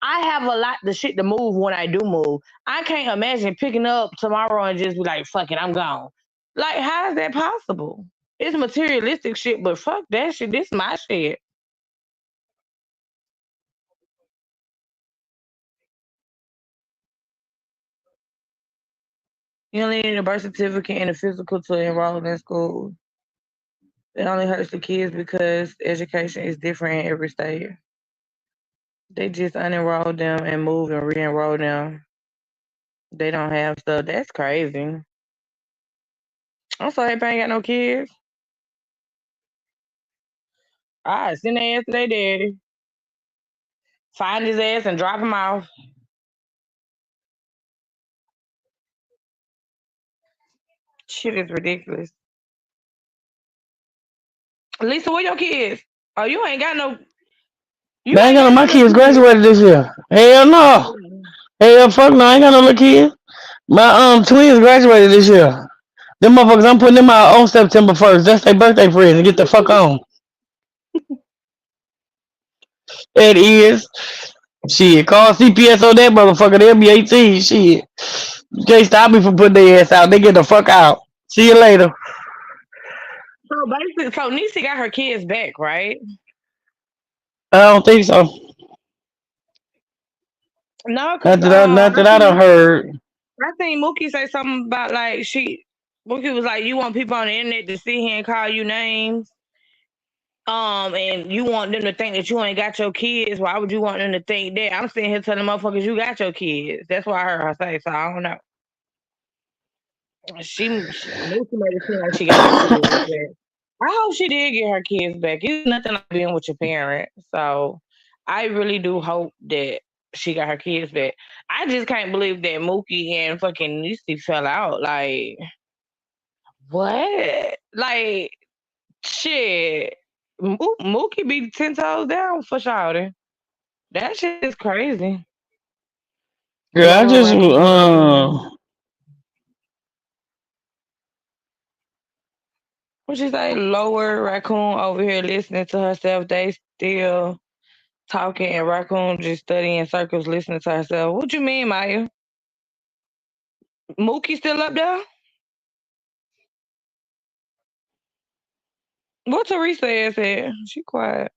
Speaker 6: I have a lot of shit to move when I do move. I can't imagine picking up tomorrow and just be like, fuck it, I'm gone. Like how is that possible? It's materialistic shit, but fuck that shit. This my shit. You only need a birth certificate and a physical to enroll in school. It only hurts the kids because education is different in every state. They just unenroll them and move and re-enroll them. They don't have stuff. That's crazy. I'm so happy I ain't got no kids. I send their ass to their daddy, find his ass and drop him off. Shit is ridiculous. Lisa, where your kids? Oh, you ain't got no. You
Speaker 1: I ain't
Speaker 6: ain't
Speaker 1: got no.
Speaker 6: got no
Speaker 1: My
Speaker 6: little
Speaker 1: kids
Speaker 6: kids.
Speaker 1: graduated this year. Hell no. Hell fuck no. I ain't got no little kids. My twins graduated this year. Them motherfuckers, I'm putting them out on September 1st. That's their birthday present. Get the fuck on. It is. Shit, call CPS on that motherfucker. They'll be 18. Shit. You can't stop me from putting their ass out. They get the fuck out. See you later.
Speaker 6: So basically, so Nisi got her kids back, right?
Speaker 1: I don't think so.
Speaker 6: No, cause
Speaker 1: Not that I done heard.
Speaker 6: I seen Mooky say something about like Mooky was like, you want people on the internet to sit here and call you names, and you want them to think that you ain't got your kids. Why would you want them to think that? I'm sitting here telling motherfuckers you got your kids. That's what I heard her say. So I don't know. She Mooky made it seem like she got her kids back. I hope she did get her kids back. It's nothing like being with your parents. So I really do hope that she got her kids back. I just can't believe that Mookie and fucking Niecy fell out. Like what? Like shit. Mookie be 10 toes down for Shawty. That shit is crazy.
Speaker 1: Girl, I
Speaker 6: Lower
Speaker 1: just
Speaker 6: raccoon over here. What you say? Lower raccoon over here listening to herself. They still talking and raccoon just studying in circles listening to herself. What you mean, Maya? Mookie still up there? What Teresa ass said? She quiet.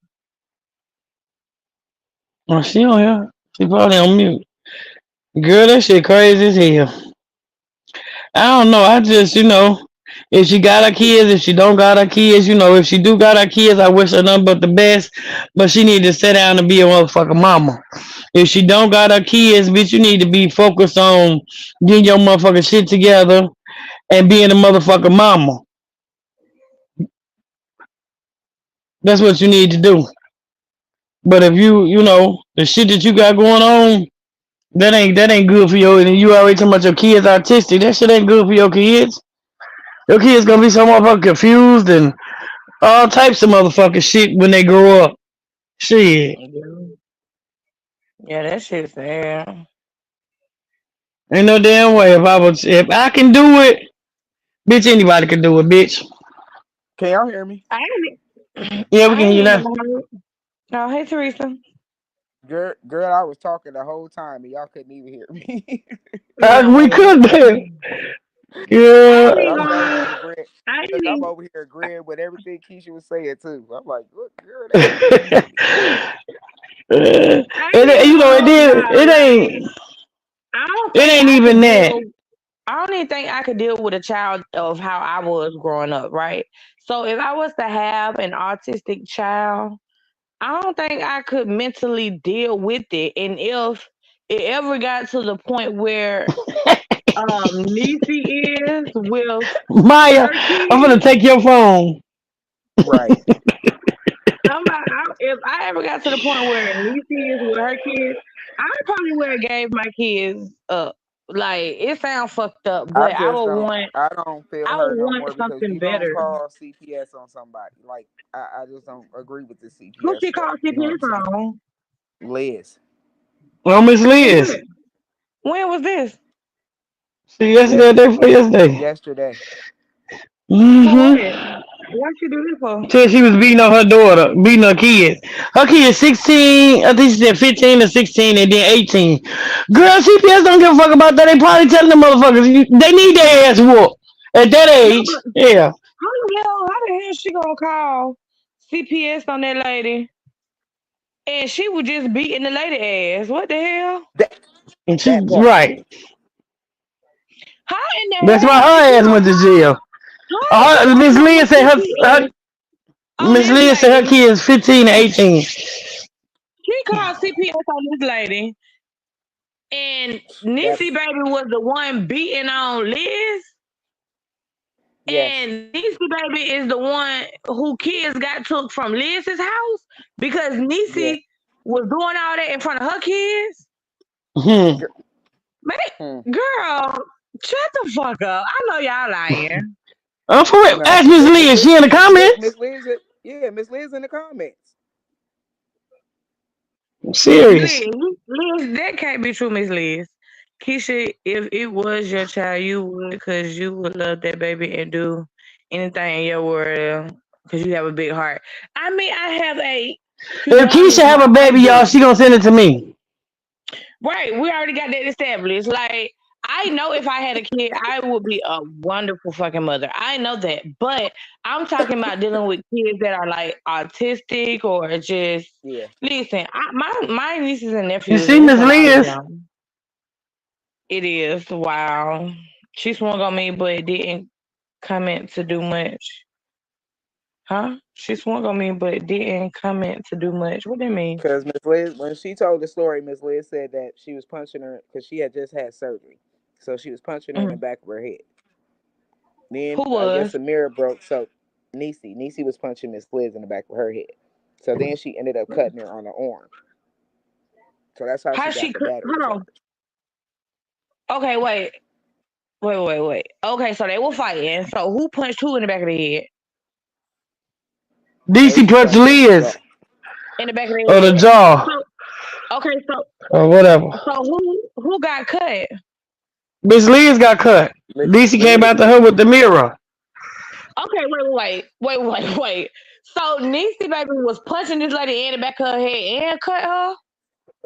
Speaker 1: oh, she on here. She probably on mute. Girl, that shit crazy as hell. I don't know. I just, if she got her kids, if she don't got her kids, if she do got her kids, I wish her nothing but the best. But she need to sit down and be a motherfucking mama. If she don't got her kids, bitch, you need to be focused on getting your motherfucking shit together and being a motherfucking mama. That's what you need to do. But if the shit that you got going on, that ain't good for you. And you already talking about your kids autistic. That shit ain't good for your kids. Your kids gonna be so motherfucking confused and all types of motherfucking shit when they grow up. Shit.
Speaker 6: Yeah, yeah, that shit's sad.
Speaker 1: Ain't no damn way if I can do it, bitch, anybody can do it, bitch.
Speaker 5: Can y'all hear me?
Speaker 6: I ain't,
Speaker 1: Yeah, we
Speaker 6: I
Speaker 1: can
Speaker 6: ain't
Speaker 1: hear you
Speaker 6: even
Speaker 1: now.
Speaker 6: heard. Oh, hey Teresa.
Speaker 5: Girl, I was talking the whole time and y'all couldn't even hear me.
Speaker 1: We
Speaker 6: No,
Speaker 1: could do.
Speaker 6: I
Speaker 1: Yeah.
Speaker 6: ain't
Speaker 5: But
Speaker 6: even
Speaker 5: I'm over
Speaker 6: heard.
Speaker 5: here agreeing.
Speaker 6: I
Speaker 5: Look,
Speaker 6: ain't
Speaker 5: I'm
Speaker 6: even.
Speaker 5: over here agreeing with everything Keisha was saying too. I'm like, look, girl, that's crazy.
Speaker 6: I ain't even
Speaker 1: It
Speaker 6: hold
Speaker 1: did.
Speaker 6: y'all. Like, I don't
Speaker 1: It
Speaker 6: think
Speaker 1: ain't
Speaker 6: I
Speaker 1: even
Speaker 6: could
Speaker 1: that.
Speaker 6: deal. I don't even think I could deal with a child of how I was growing up, right? So if I was to have an autistic child, I don't think I could mentally deal with it. And if it ever got to the point where Niecy is with
Speaker 1: Maya,
Speaker 6: her
Speaker 1: I'm gonna
Speaker 6: kids,
Speaker 1: take your phone.
Speaker 5: Right.
Speaker 6: if I ever got to the point where Niecy is with her kids, I probably would have gave my kids up. Like it sounds fucked up,
Speaker 5: I
Speaker 6: but
Speaker 5: just don't. I don't feel
Speaker 6: I
Speaker 5: her
Speaker 6: would
Speaker 5: no
Speaker 6: want
Speaker 5: more because
Speaker 6: something
Speaker 5: you don't
Speaker 6: better.
Speaker 5: call CPS on somebody. Like I just don't agree with the
Speaker 6: Who
Speaker 5: CPS
Speaker 6: she
Speaker 5: stuff.
Speaker 6: called
Speaker 5: You know what I'm
Speaker 6: CPS
Speaker 5: saying?
Speaker 6: on?
Speaker 5: Liz,
Speaker 1: Oh, Miss
Speaker 6: For
Speaker 1: Liz.
Speaker 6: what? When was this?
Speaker 1: See, yesterday,
Speaker 5: yes,
Speaker 1: day for yesterday.
Speaker 5: yesterday.
Speaker 6: For what?
Speaker 1: Mm-hmm.
Speaker 6: What she do this for?
Speaker 1: Said she was beating on her daughter, beating her kids. Her kid 16, I think she said 15 or 16 and then 18. Girl, CPS don't give a fuck about that. They probably telling the motherfuckers they need their ass whooped at that
Speaker 6: No,
Speaker 1: age.
Speaker 6: but
Speaker 1: Yeah.
Speaker 6: how the hell she gonna call CPS on that lady? And she was just beating the lady ass. What the hell?
Speaker 5: That
Speaker 1: And she,
Speaker 5: that part.
Speaker 1: right.
Speaker 6: How in the
Speaker 1: That's why
Speaker 6: hell is
Speaker 1: her
Speaker 6: she
Speaker 1: ass
Speaker 6: gonna
Speaker 1: went to
Speaker 6: call?
Speaker 1: jail.
Speaker 6: How is she gonna
Speaker 1: Miss
Speaker 6: call
Speaker 1: Liz said
Speaker 6: CPS on
Speaker 1: Miss
Speaker 6: this
Speaker 1: Liz said her
Speaker 6: lady?
Speaker 1: kid is 15 and 18.
Speaker 6: She called CPS on this lady, and Nissy
Speaker 5: That's
Speaker 6: baby was the one beating on Liz.
Speaker 5: yes,
Speaker 6: And Niecy baby is the one who kids got took from Liz's house because
Speaker 5: yes.
Speaker 6: Niecy was doing all that in front of her kids.
Speaker 1: Hmm.
Speaker 5: Gir- Hmm.
Speaker 6: Man, girl, shut the fuck up. I know y'all lying.
Speaker 1: I'm for real.
Speaker 5: No,
Speaker 1: Ask
Speaker 5: she
Speaker 1: Miss
Speaker 5: said
Speaker 1: Liz. She in the comments.
Speaker 5: Miss Liz. Yeah, Miss Liz in the comments.
Speaker 1: I'm
Speaker 6: Liz,
Speaker 1: serious.
Speaker 6: Liz, that can't be true, Miss Liz. Keisha, if it was your child, you would, because you would love that baby and do anything in your world because you have a big heart. I mean, I have a
Speaker 1: If Keisha
Speaker 6: humongous
Speaker 1: have a
Speaker 6: heart. I
Speaker 1: baby, y'all,
Speaker 6: do.
Speaker 1: she gonna send it to me.
Speaker 6: Right, we already got that established. Like, I know if I had a kid, I would be a wonderful fucking mother. I know that. But I'm talking about dealing with kids that are like autistic or just
Speaker 5: Yeah,
Speaker 6: listen, my nieces and
Speaker 1: You
Speaker 6: nephews,
Speaker 1: see,
Speaker 6: and it's
Speaker 1: Miss
Speaker 6: a lot of
Speaker 1: Liz?
Speaker 6: them. It is. Wow. She swung on me but didn't comment to do much. Huh? She swung on me but didn't comment to do much. What that mean?
Speaker 5: because Miss Liz, when she told the story, Miss Liz said that she was punching her because she had just had surgery, so she was punching her in the
Speaker 6: Mm.
Speaker 5: back of her head. Then
Speaker 6: Who
Speaker 5: I guess
Speaker 6: was?
Speaker 5: the mirror broke, so Niecy was punching Miss Liz in the back of her head. So then she ended up cutting her on the arm. So that's how she
Speaker 6: How
Speaker 5: got
Speaker 6: she
Speaker 5: the
Speaker 6: could
Speaker 5: battery
Speaker 6: hold on.
Speaker 5: charge.
Speaker 6: Okay, wait. Wait. Okay, so they were fighting. So who punched who in the back of the head?
Speaker 1: DC
Speaker 5: Maybe
Speaker 1: punched
Speaker 5: something in the jaw.
Speaker 1: Liz
Speaker 6: in the back of
Speaker 1: or
Speaker 6: the
Speaker 1: the
Speaker 6: head.
Speaker 1: jaw
Speaker 6: Okay,
Speaker 1: or whatever.
Speaker 6: so who got cut?
Speaker 1: Miss Liz got cut. DC came
Speaker 5: Liz
Speaker 1: after
Speaker 5: got
Speaker 1: her with the mirror.
Speaker 6: Okay, wait. So Niecy baby was punching this lady in the back of her head and cut her.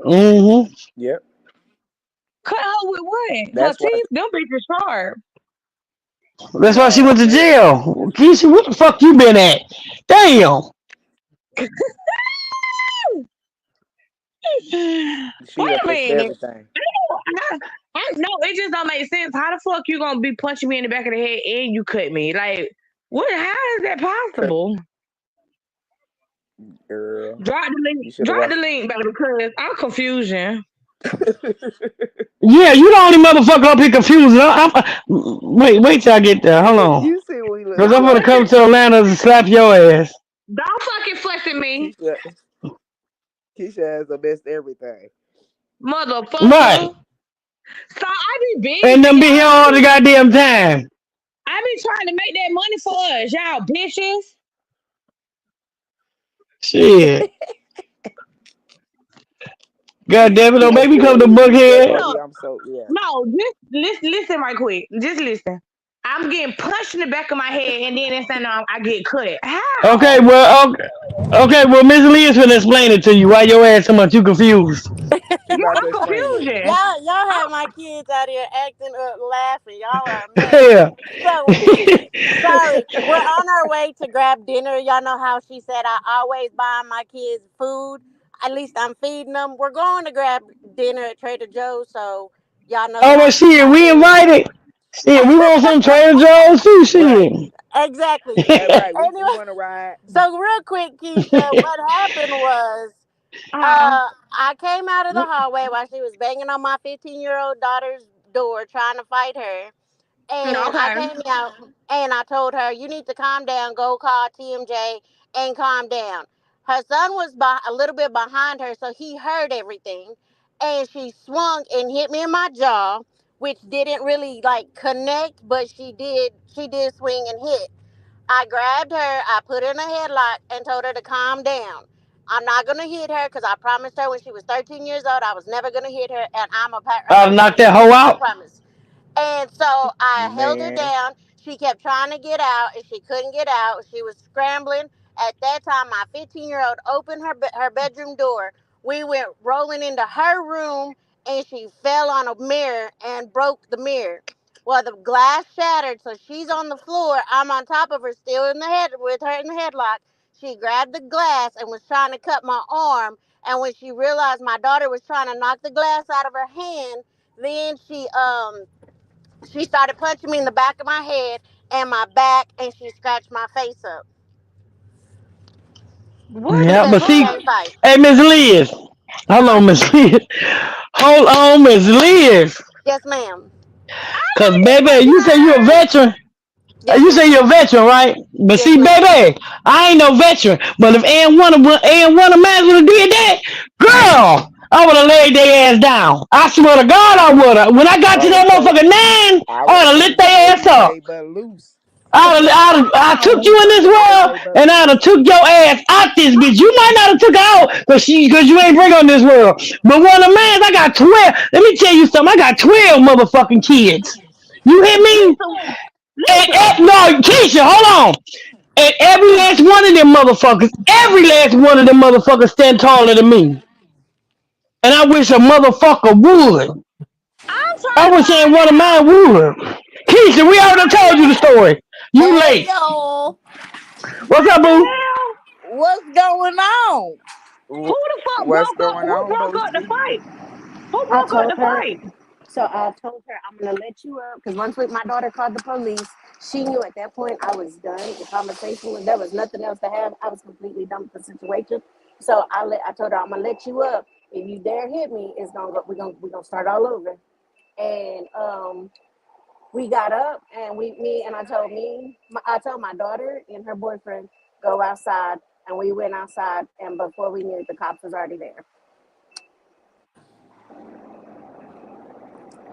Speaker 1: Mm-hmm.
Speaker 5: yep.
Speaker 6: Cut her with what? Her
Speaker 5: That's why
Speaker 6: teeth. Them bitches sharp.
Speaker 1: That's why she
Speaker 5: no
Speaker 1: went to
Speaker 5: they
Speaker 1: jail. Keisha, what the fuck you been at? Damn.
Speaker 5: she
Speaker 6: Wait
Speaker 5: done
Speaker 6: a
Speaker 5: missed
Speaker 6: minute.
Speaker 5: everything.
Speaker 6: No, it just don't make sense. How the fuck you gonna be punching me in the back of the head and you cut me? Like, what? How is that
Speaker 5: Cut
Speaker 6: possible?
Speaker 5: girl.
Speaker 6: Drop the link.
Speaker 5: You should have
Speaker 6: Drop the
Speaker 5: watched.
Speaker 6: link, baby, because I'm confusion.
Speaker 1: Yeah, you the only motherfucker up here confused. Wait till I get there. Hold on.
Speaker 5: You see what he look
Speaker 1: Because
Speaker 6: Don't
Speaker 1: I'm going
Speaker 5: like.
Speaker 1: to come
Speaker 6: fucking,
Speaker 1: to Atlanta and slap your ass.
Speaker 6: don't fucking flex at me,
Speaker 5: Keisha Keisha has the best everything.
Speaker 1: Right.
Speaker 6: motherfucker. So I be
Speaker 1: And
Speaker 6: busy,
Speaker 1: them be
Speaker 6: y'all.
Speaker 1: here all the goddamn time.
Speaker 6: I be trying to make that money for us, y'all bitches.
Speaker 1: Shit. God damn it, don't make me come to
Speaker 5: That's
Speaker 1: Buckhead.
Speaker 5: why
Speaker 6: Look,
Speaker 5: I'm so yeah.
Speaker 6: no, just listen right quick. Just listen. I'm getting punched in the back of my head, and then next thing I get cut.
Speaker 1: Okay,
Speaker 6: How?
Speaker 1: well, okay, Miss Lee is gonna explain it to you. Why your ass so much you confused?
Speaker 5: She
Speaker 6: Yeah,
Speaker 5: about to
Speaker 6: I'm
Speaker 5: explain it.
Speaker 6: confusion.
Speaker 7: Y'all have my kids out here acting up, laughing. Y'all are a mess.
Speaker 1: Yeah.
Speaker 7: So sorry, we're on our way to grab dinner. Y'all know how she said I always buy my kids food. At least I'm feeding them. We're going to grab dinner at Trader Joe's, so y'all know that
Speaker 1: Oh, well,
Speaker 7: I'm
Speaker 1: shit,
Speaker 7: not
Speaker 1: we
Speaker 7: there yet.
Speaker 1: invited. Shit, we want some Trader Joe's too,
Speaker 5: Right.
Speaker 1: shit.
Speaker 7: Exactly.
Speaker 5: That right. We
Speaker 7: Anyway,
Speaker 5: want to ride.
Speaker 7: so real quick, Keisha, what happened was
Speaker 6: Uh,
Speaker 7: I came out of the hallway while she was banging on my 15-year-old daughter's door trying to fight her. And I
Speaker 6: okay.
Speaker 7: came out and I told her, you need to calm down, go call TMJ and calm down. Her son was a little bit behind her, so he heard everything. And she swung and hit me in my jaw, which didn't really like connect, but she did swing and hit. I grabbed her, I put her in a headlock and told her to calm down. I'm not gonna hit her because I promised her when she was 13 years old I was never gonna hit her, and I'm a
Speaker 1: I'll
Speaker 7: person
Speaker 1: knock
Speaker 7: who
Speaker 1: that hoe
Speaker 7: keeps my
Speaker 1: out.
Speaker 7: promise. And so I held her
Speaker 5: Man.
Speaker 7: down. She kept trying to get out, and she couldn't get out. She was scrambling. At that time, my 15-year-old opened her bedroom door. We went rolling into her room, and she fell on a mirror and broke the mirror. Well, the glass shattered, so she's on the floor. I'm on top of her, still in the head with her in the headlock. She grabbed the glass and was trying to cut my arm. And when she realized my daughter was trying to knock the glass out of her hand, then she started punching me in the back of my head and my back, and she scratched my face up.
Speaker 6: What
Speaker 1: Yeah,
Speaker 6: the
Speaker 7: Because
Speaker 1: but
Speaker 7: she
Speaker 1: see,
Speaker 6: fuck?
Speaker 7: can't fight.
Speaker 1: hey, Miss Liz. Hold
Speaker 7: Huh?
Speaker 1: on, Miss Liz. Hold on, Miss Liz.
Speaker 7: Yes, ma'am.
Speaker 1: Cause
Speaker 6: Oh my
Speaker 1: baby, you say you a
Speaker 6: god!
Speaker 1: veteran.
Speaker 7: Yes,
Speaker 1: You say
Speaker 7: ma'am.
Speaker 1: you're a veteran, right? But
Speaker 7: Yes,
Speaker 1: see,
Speaker 7: ma'am.
Speaker 1: baby, I ain't no veteran. But if and one of mine would have did that, girl, I would have laid their ass down. I swear to God, I would have. When I got to
Speaker 5: I would
Speaker 1: that
Speaker 5: have told
Speaker 1: motherfucking nine,
Speaker 5: I
Speaker 1: I
Speaker 5: would
Speaker 1: would
Speaker 5: have
Speaker 1: have lit
Speaker 5: told you
Speaker 1: their ass up.
Speaker 5: everything but loose.
Speaker 1: I took
Speaker 6: Wow!
Speaker 1: you in this world,
Speaker 5: Everything but
Speaker 1: and I'd have
Speaker 5: loose.
Speaker 1: took your ass out this bitch. You might not have took her out, cause you ain't bring on this world. But one of mine, I got 12. Let me tell you something. I got 12 motherfucking kids. You hear me?
Speaker 6: Listen,
Speaker 1: And,
Speaker 6: listen.
Speaker 1: no, Keisha, hold on. And every last one of them motherfuckers, every last one of them motherfuckers stand taller than me. And I wish a motherfucker would.
Speaker 6: I'm
Speaker 1: I
Speaker 6: trying to
Speaker 1: wish ain't
Speaker 6: find
Speaker 1: one of
Speaker 6: out.
Speaker 1: mine would. Keisha, we already told you the story. You
Speaker 7: Hey,
Speaker 1: late.
Speaker 7: yo.
Speaker 1: What's
Speaker 6: What
Speaker 1: up,
Speaker 6: the
Speaker 1: boo?
Speaker 6: hell?
Speaker 7: What's going on?
Speaker 6: Who the fuck
Speaker 5: What's
Speaker 6: broke up?
Speaker 5: going
Speaker 6: Who
Speaker 5: on,
Speaker 6: broke up the
Speaker 5: Booski?
Speaker 6: fight? Who
Speaker 8: I
Speaker 6: broke up
Speaker 8: told
Speaker 6: the
Speaker 8: her,
Speaker 6: fight?
Speaker 8: so I told her I'm gonna let you up because once my daughter called the police, she knew at that point I was done. The conversation was there was nothing else to have. I was completely done with the situation. So I told her I'm gonna let you up. If you dare hit me, it's gonna go, we're gonna start all over. And we got up and I told my daughter and her boyfriend go outside, and we went outside, and before we knew it, the cops was already there.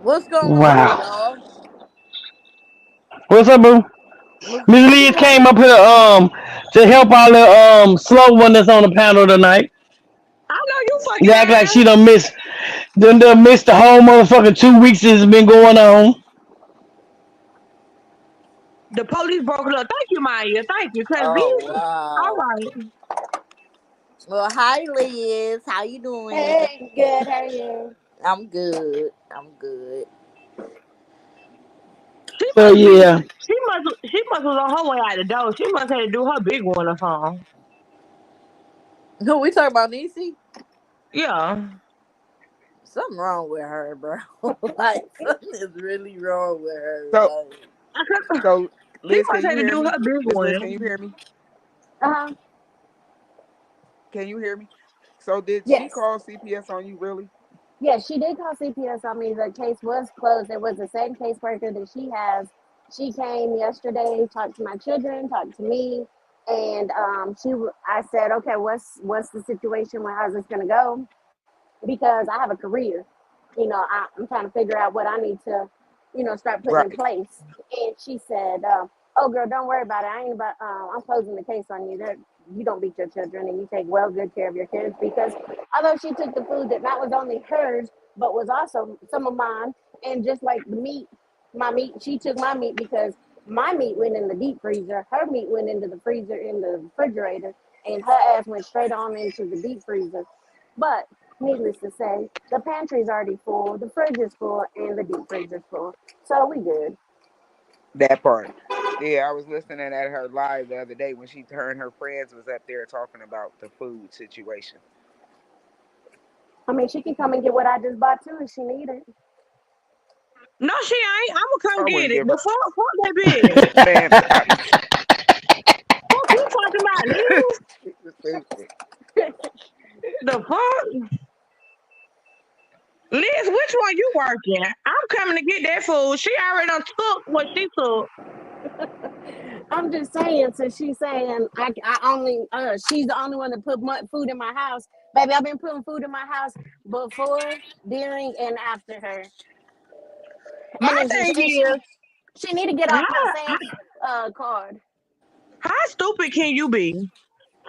Speaker 7: What's going on,
Speaker 1: Wow.
Speaker 7: y'all?
Speaker 1: What's up, boo? Miss Liz
Speaker 7: Mooky, how
Speaker 1: came
Speaker 7: you?
Speaker 1: up here to help our little slow one that's on the panel tonight.
Speaker 6: I know you
Speaker 1: You
Speaker 6: fucking
Speaker 1: act like
Speaker 6: lying.
Speaker 1: she done missed the whole motherfucking 2 weeks it's been going on.
Speaker 6: The police broke it up. Thank you, Maya. Thank you. Cause
Speaker 9: Oh
Speaker 6: these all
Speaker 9: wow.
Speaker 6: right.
Speaker 9: Well, hi Liz. How you doing?
Speaker 8: Hey, good. How are you?
Speaker 9: I'm good. I'm good.
Speaker 6: She
Speaker 1: So
Speaker 6: must be
Speaker 1: yeah.
Speaker 6: she must was on her way out the door. She must have to do her big one or something.
Speaker 9: Who we talking about, Niecy?
Speaker 6: Yeah.
Speaker 9: Something wrong with her, bro. Like something is really wrong with her.
Speaker 5: So,
Speaker 9: Like
Speaker 5: so
Speaker 6: She
Speaker 5: Liz, can
Speaker 6: must
Speaker 5: you
Speaker 6: have to
Speaker 5: hear
Speaker 6: do
Speaker 5: me?
Speaker 6: her big
Speaker 5: Liz, can you
Speaker 6: one.
Speaker 5: hear me?
Speaker 8: Uh-huh.
Speaker 5: Can you hear me? So, did she
Speaker 8: Yes.
Speaker 5: call CPS on you? Really?
Speaker 8: Yes, she did call CPS on me. The case was closed. It was the same caseworker that she has. She came yesterday, talked to my children, talked to me, and I said, okay, what's the situation? How's this gonna go? Because I have a career. I'm trying to figure out what I need to, start putting in
Speaker 5: Right.
Speaker 8: place. And she said, "Oh, girl, don't worry about it. I ain't about. I'm closing the case on you. That you don't beat your children and you take well good care of your kids because although she took the food that not was only hers but was also some of mine, and just like the meat, my meat, she took my meat because my meat went in the deep freezer. Her meat went into the freezer in the refrigerator, and her ass went straight on into the deep freezer. But needless to say, the pantry's already full, the fridge is full, and the deep freezer's full. So we good.
Speaker 5: That part. Yeah, I was listening at her live the other day when her and her friends was up there talking about the food situation.
Speaker 8: I mean, she can come and get what I just bought too if she need it.
Speaker 6: No, she ain't. I'ma come
Speaker 5: I
Speaker 6: get
Speaker 5: wouldn't
Speaker 6: it.
Speaker 5: give
Speaker 6: The
Speaker 5: her,
Speaker 6: fuck that bitch.
Speaker 5: man.
Speaker 6: Fuck you talking about, Liz?
Speaker 5: Stupid.
Speaker 6: The fuck? Liz, which one you working? I'm coming to get that food. She already done took what she took.
Speaker 8: I'm just saying, since she's saying I only, she's the only one that put food in my house. Baby, I've been putting food in my house before, during, and after her.
Speaker 6: My
Speaker 8: And it's just,
Speaker 6: thing
Speaker 8: and
Speaker 6: is,
Speaker 8: she need to get
Speaker 6: how,
Speaker 8: off my
Speaker 6: how,
Speaker 8: Sam's card.
Speaker 6: how stupid can you be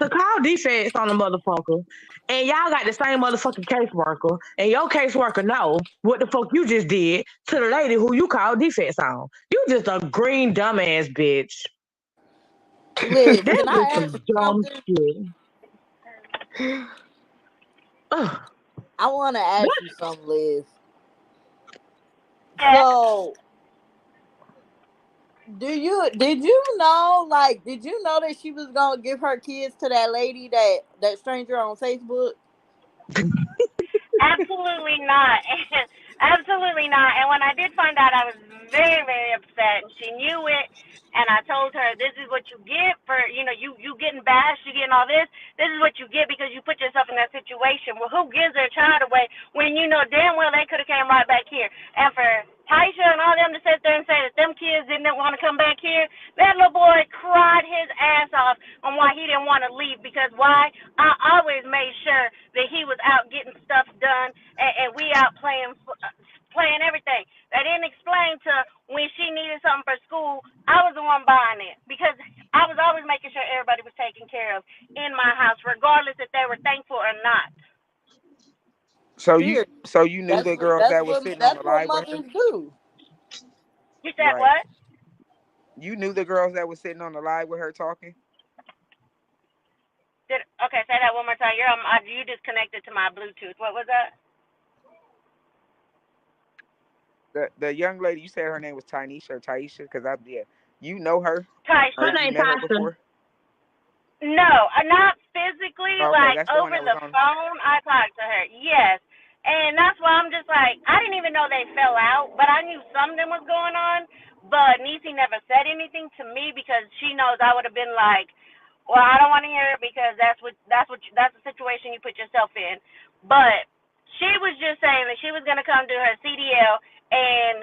Speaker 6: to call defense on a motherfucker and y'all got the same motherfucking caseworker and your caseworker know what the fuck you just did to the lady who you called defense on? You just a green dumbass bitch.
Speaker 9: Liz,
Speaker 6: That's
Speaker 9: can
Speaker 6: just
Speaker 9: I ask
Speaker 6: some
Speaker 9: you
Speaker 6: dumb
Speaker 9: something?
Speaker 6: shit. Ugh.
Speaker 9: I want to ask you
Speaker 6: That-
Speaker 9: something, Liz.
Speaker 7: Yes.
Speaker 9: So, did you know that she was gonna give her kids to that lady, that stranger on Facebook?
Speaker 7: Absolutely not. Absolutely not. And when I did find out, I was very, very upset. And she knew it. And I told her, this is what you get for, you getting bashed, you getting all this. This is what you get because you put yourself in that situation. Well, who gives their child away when you know damn well they could have came right back here? And for Taisha and all them to sit there and say that them kids didn't want to come back here, that little boy cried his ass off on why he didn't want to leave. Because why? I always made sure that he was out getting stuff done, and we out playing everything. They didn't explain to when she needed something for school. I was the one buying it because I was always making sure everybody was taken care of in my house, regardless if they were thankful or not.
Speaker 5: So you,
Speaker 9: Period.
Speaker 5: so you knew the girls that was sitting on
Speaker 9: That's
Speaker 5: the
Speaker 9: what
Speaker 5: live with her,
Speaker 9: mothers do.
Speaker 7: You said
Speaker 5: right?
Speaker 7: what?
Speaker 5: You knew the girls that was sitting on the live with her talking.
Speaker 7: Okay, say that one more time. You disconnected to my Bluetooth. What was that?
Speaker 5: The young lady, you said her name was Tanisha or Taisha, because yeah, you know her or
Speaker 6: Her
Speaker 7: Taisha.
Speaker 5: you
Speaker 6: name
Speaker 5: met her
Speaker 6: Tasha.
Speaker 5: before.
Speaker 7: No, not physically,
Speaker 5: Oh, okay,
Speaker 7: like
Speaker 5: that's the one
Speaker 7: over
Speaker 5: that was
Speaker 7: the
Speaker 5: on.
Speaker 7: phone. I talked to her, yes. And that's why I'm just like, I didn't even know they fell out, but I knew something was going on. But Niecy never said anything to me because she knows I would have been like, well, I don't want to hear it because that's the situation you put yourself in. But she was just saying that she was gonna come do her CDL and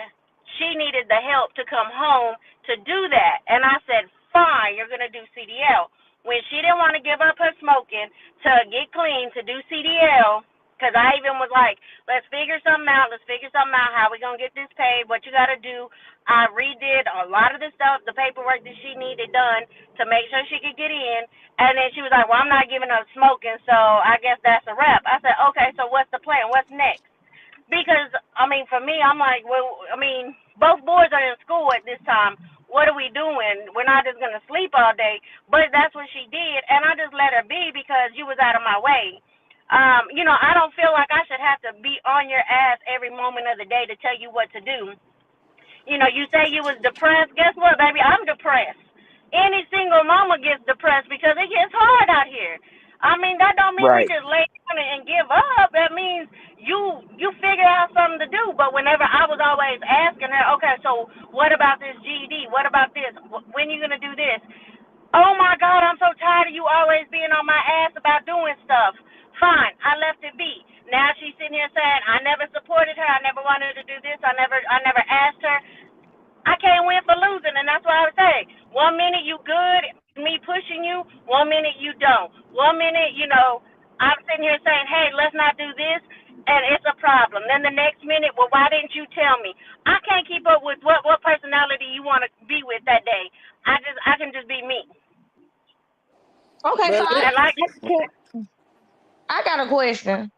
Speaker 7: she needed the help to come home to do that. And I said, fine, you're gonna do CDL. When she didn't want to give up her smoking to get clean to do CDL, because I even was like, let's figure something out. Let's figure something out. How we going to get this paid? What you got to do? I redid a lot of the stuff, the paperwork that she needed done to
Speaker 10: to make sure she could get in. And then she was like, well, I'm not giving up smoking, so I guess that's a wrap. I said, okay, so what's the plan? What's next? Because, I mean, for me, I'm like, well, I mean, both boys are in school at this time. What are we doing? We're not just going to sleep all day. But that's what she did, and I just let her be because you was out of my way. I don't feel like I should have to be on your ass every moment of the day to tell you what to do. You say you was depressed. Guess what, baby? I'm depressed. Any single mama gets depressed because it gets hard out here. I mean, that don't mean we
Speaker 5: Right.
Speaker 10: just lay down and give up. That means you figure out something to do. But whenever I was always asking her, okay, so what about this GED? What about this? When are you gonna do this? Oh my God, I'm so tired of you always being on my ass about doing stuff. Fine, I left it be. Now she's sitting here saying I never supported her. I never wanted to do this. I never asked her. I can't win for losing, and that's what I would say. 1 minute you good, me pushing you. 1 minute you don't. 1 minute, I'm sitting here saying, hey, let's not do this, and it's a problem. Then the next minute, well, why didn't you tell me? I can't keep up with what personality you want to be with that day. I can just be me.
Speaker 6: Okay, so
Speaker 9: But
Speaker 10: And like,
Speaker 6: I got a question.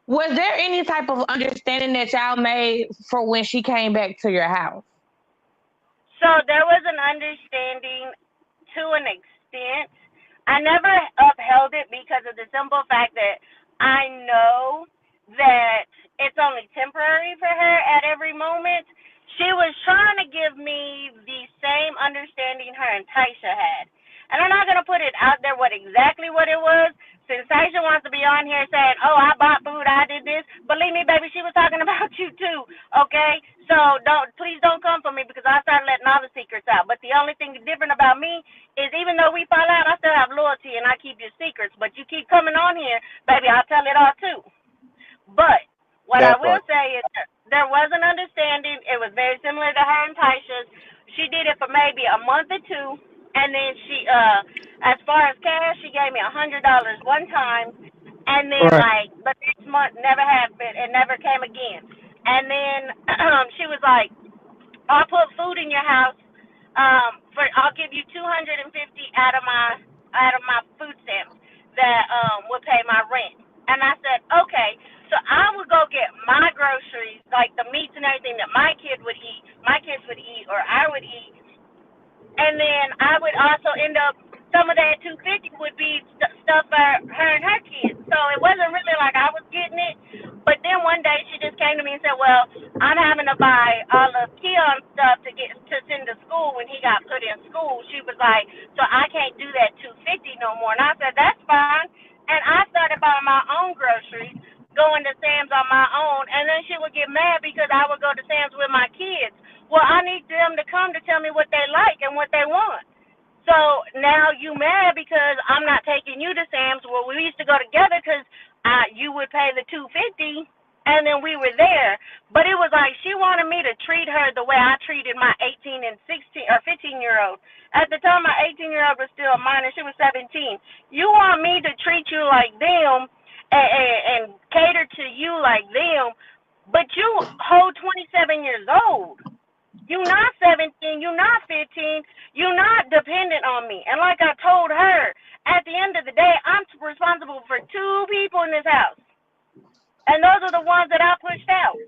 Speaker 6: Was there any type of understanding that y'all made for when she came back to your house?
Speaker 10: So there was an understanding to an extent. I never upheld it because of the simple fact that I know that it's only temporary for her at every moment. She was trying to give me the same understanding her and Taisha had. And I'm not going to put it out there exactly what it was. Since Taisha wants to be on here saying, oh, I bought food, I did this. Believe me, baby, she was talking about you too, okay? So please don't come for me because I started letting all the secrets out. But the only thing different about me is even though we fall out, I still have loyalty and I keep your secrets. But you keep coming on here, baby, I'll tell it all too. But what I
Speaker 5: That
Speaker 10: will
Speaker 5: part.
Speaker 10: say is that there was an understanding. It was very similar to her and Taisha's. She did it for maybe a month or two, and then she, as far as cash, she gave me $100 one time, and then
Speaker 1: Right.
Speaker 10: like the next month never happened. It never came again. And then she was like, I'll put food in your house. I'll give you 250 out of my food stamps that would pay my rent. And I said, okay. So I would go get my groceries, like the meats and everything that my kids would eat, or I would eat, and then I would also end up some of that 250 would be stuff for her and her kids. So it wasn't really like I was getting it. But then one day she just came to me and said, "Well, I'm having to buy all of Keon's stuff to send to school when he got put in school." She was like, "So I can't do that 250 no more." And I said, "That's fine." And I started buying my own groceries, going to Sam's on my own, and then she would get mad because I would go to Sam's with my kids. Well, I need them to come to tell me what they like and what they want. So now you mad because I'm not taking you to Sam's. Well, we used to go together because you would pay the 250, and then we were there. But it was like she wanted me to treat her the way I treated my 18 and 16 or 15-year-old. At the time, my 18-year-old was still a minor. She was 17. You want me to treat you like them and cater to you like them, but you hold 27 years old. You're not 17. You're not 15. You're not dependent on me. And like I told her, at the end of the day, I'm responsible for 2 people in this house. And those are the ones that I pushed out.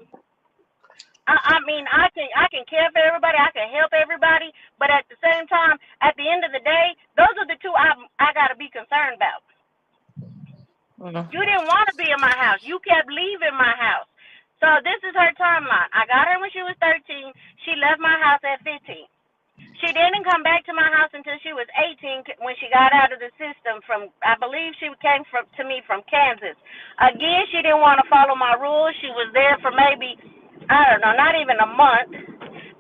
Speaker 10: I mean, I can care for everybody. I can help everybody. But at the same time, at the end of the day, those are the 2 I got to be concerned about. You didn't want to be in my house. You kept leaving my house. So this is her timeline. I got her when she was 13. She left my house at 15. She didn't come back to my house until she was 18 when she got out of the system from, I believe she came to me from Kansas. Again, she didn't want to follow my rules. She was there for maybe, I don't know, not even a month.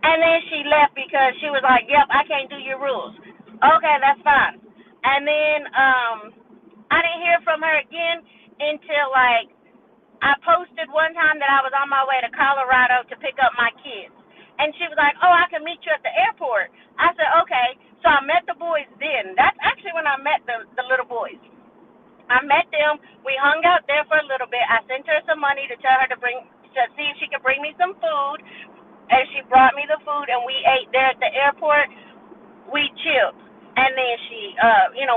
Speaker 10: And then she left because she was like, yep, I can't do your rules. Okay, that's fine. And then I didn't hear from her again until like I posted one time that I was on my way to Colorado to pick up my kids. And she was like, oh, I can meet you at the airport. I said, okay. So I met the boys then. That's actually when I met the little boys. I met them. We hung out there for a little bit. I sent her some money to tell her to see if she could bring me some food. And she brought me the food, and we ate there at the airport.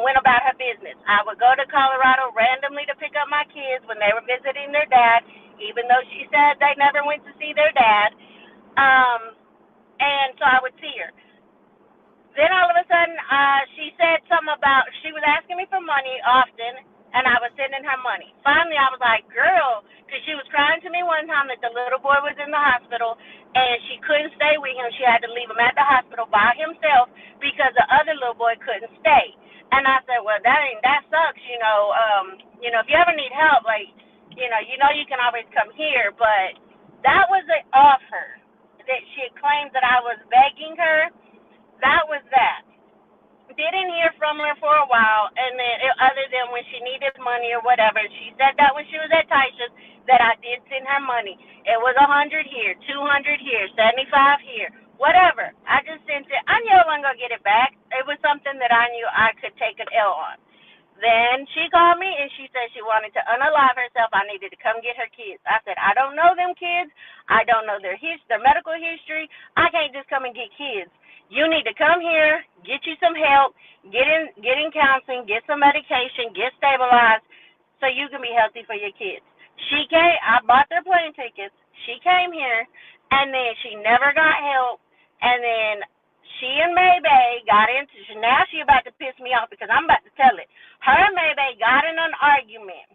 Speaker 10: went about her business. I would go to Colorado randomly to pick up my kids when they were visiting their dad, even though she said they never went to see their dad. Um, and so I would see her. Then all of a sudden, she said something about she was asking me for money often, and I was sending her money. Finally, I was like, "Girl," because she was crying to me one time that the little boy was in the hospital and she couldn't stay with him. She had to leave him at the hospital by himself because the other little boy couldn't stay. And I said, "Well, that sucks. If you ever need help, like, you can always come here." But that was an offer that she had claimed that I was begging her. That was that. Didn't hear from her for a while, and then other than when she needed money or whatever, she said that when she was at Taisha's that I did send her money. It was 100 here, 200 here, 75 here, whatever. I just sent it. I knew I wasn't gonna get it back. It was something that I knew I could take an L on. Then she called me and she said she wanted to unalive herself. I needed to come get her kids. I said, I don't know them kids. I don't know their medical history. I can't just come and get kids. You need to come here, get you some help, get in counseling, get some medication, get stabilized so you can be healthy for your kids. She came, I bought their plane tickets. She came here and then she never got help, and then she and Maybay got into, now she about to piss me off because I'm about to tell it. Her and Maybay got in an argument.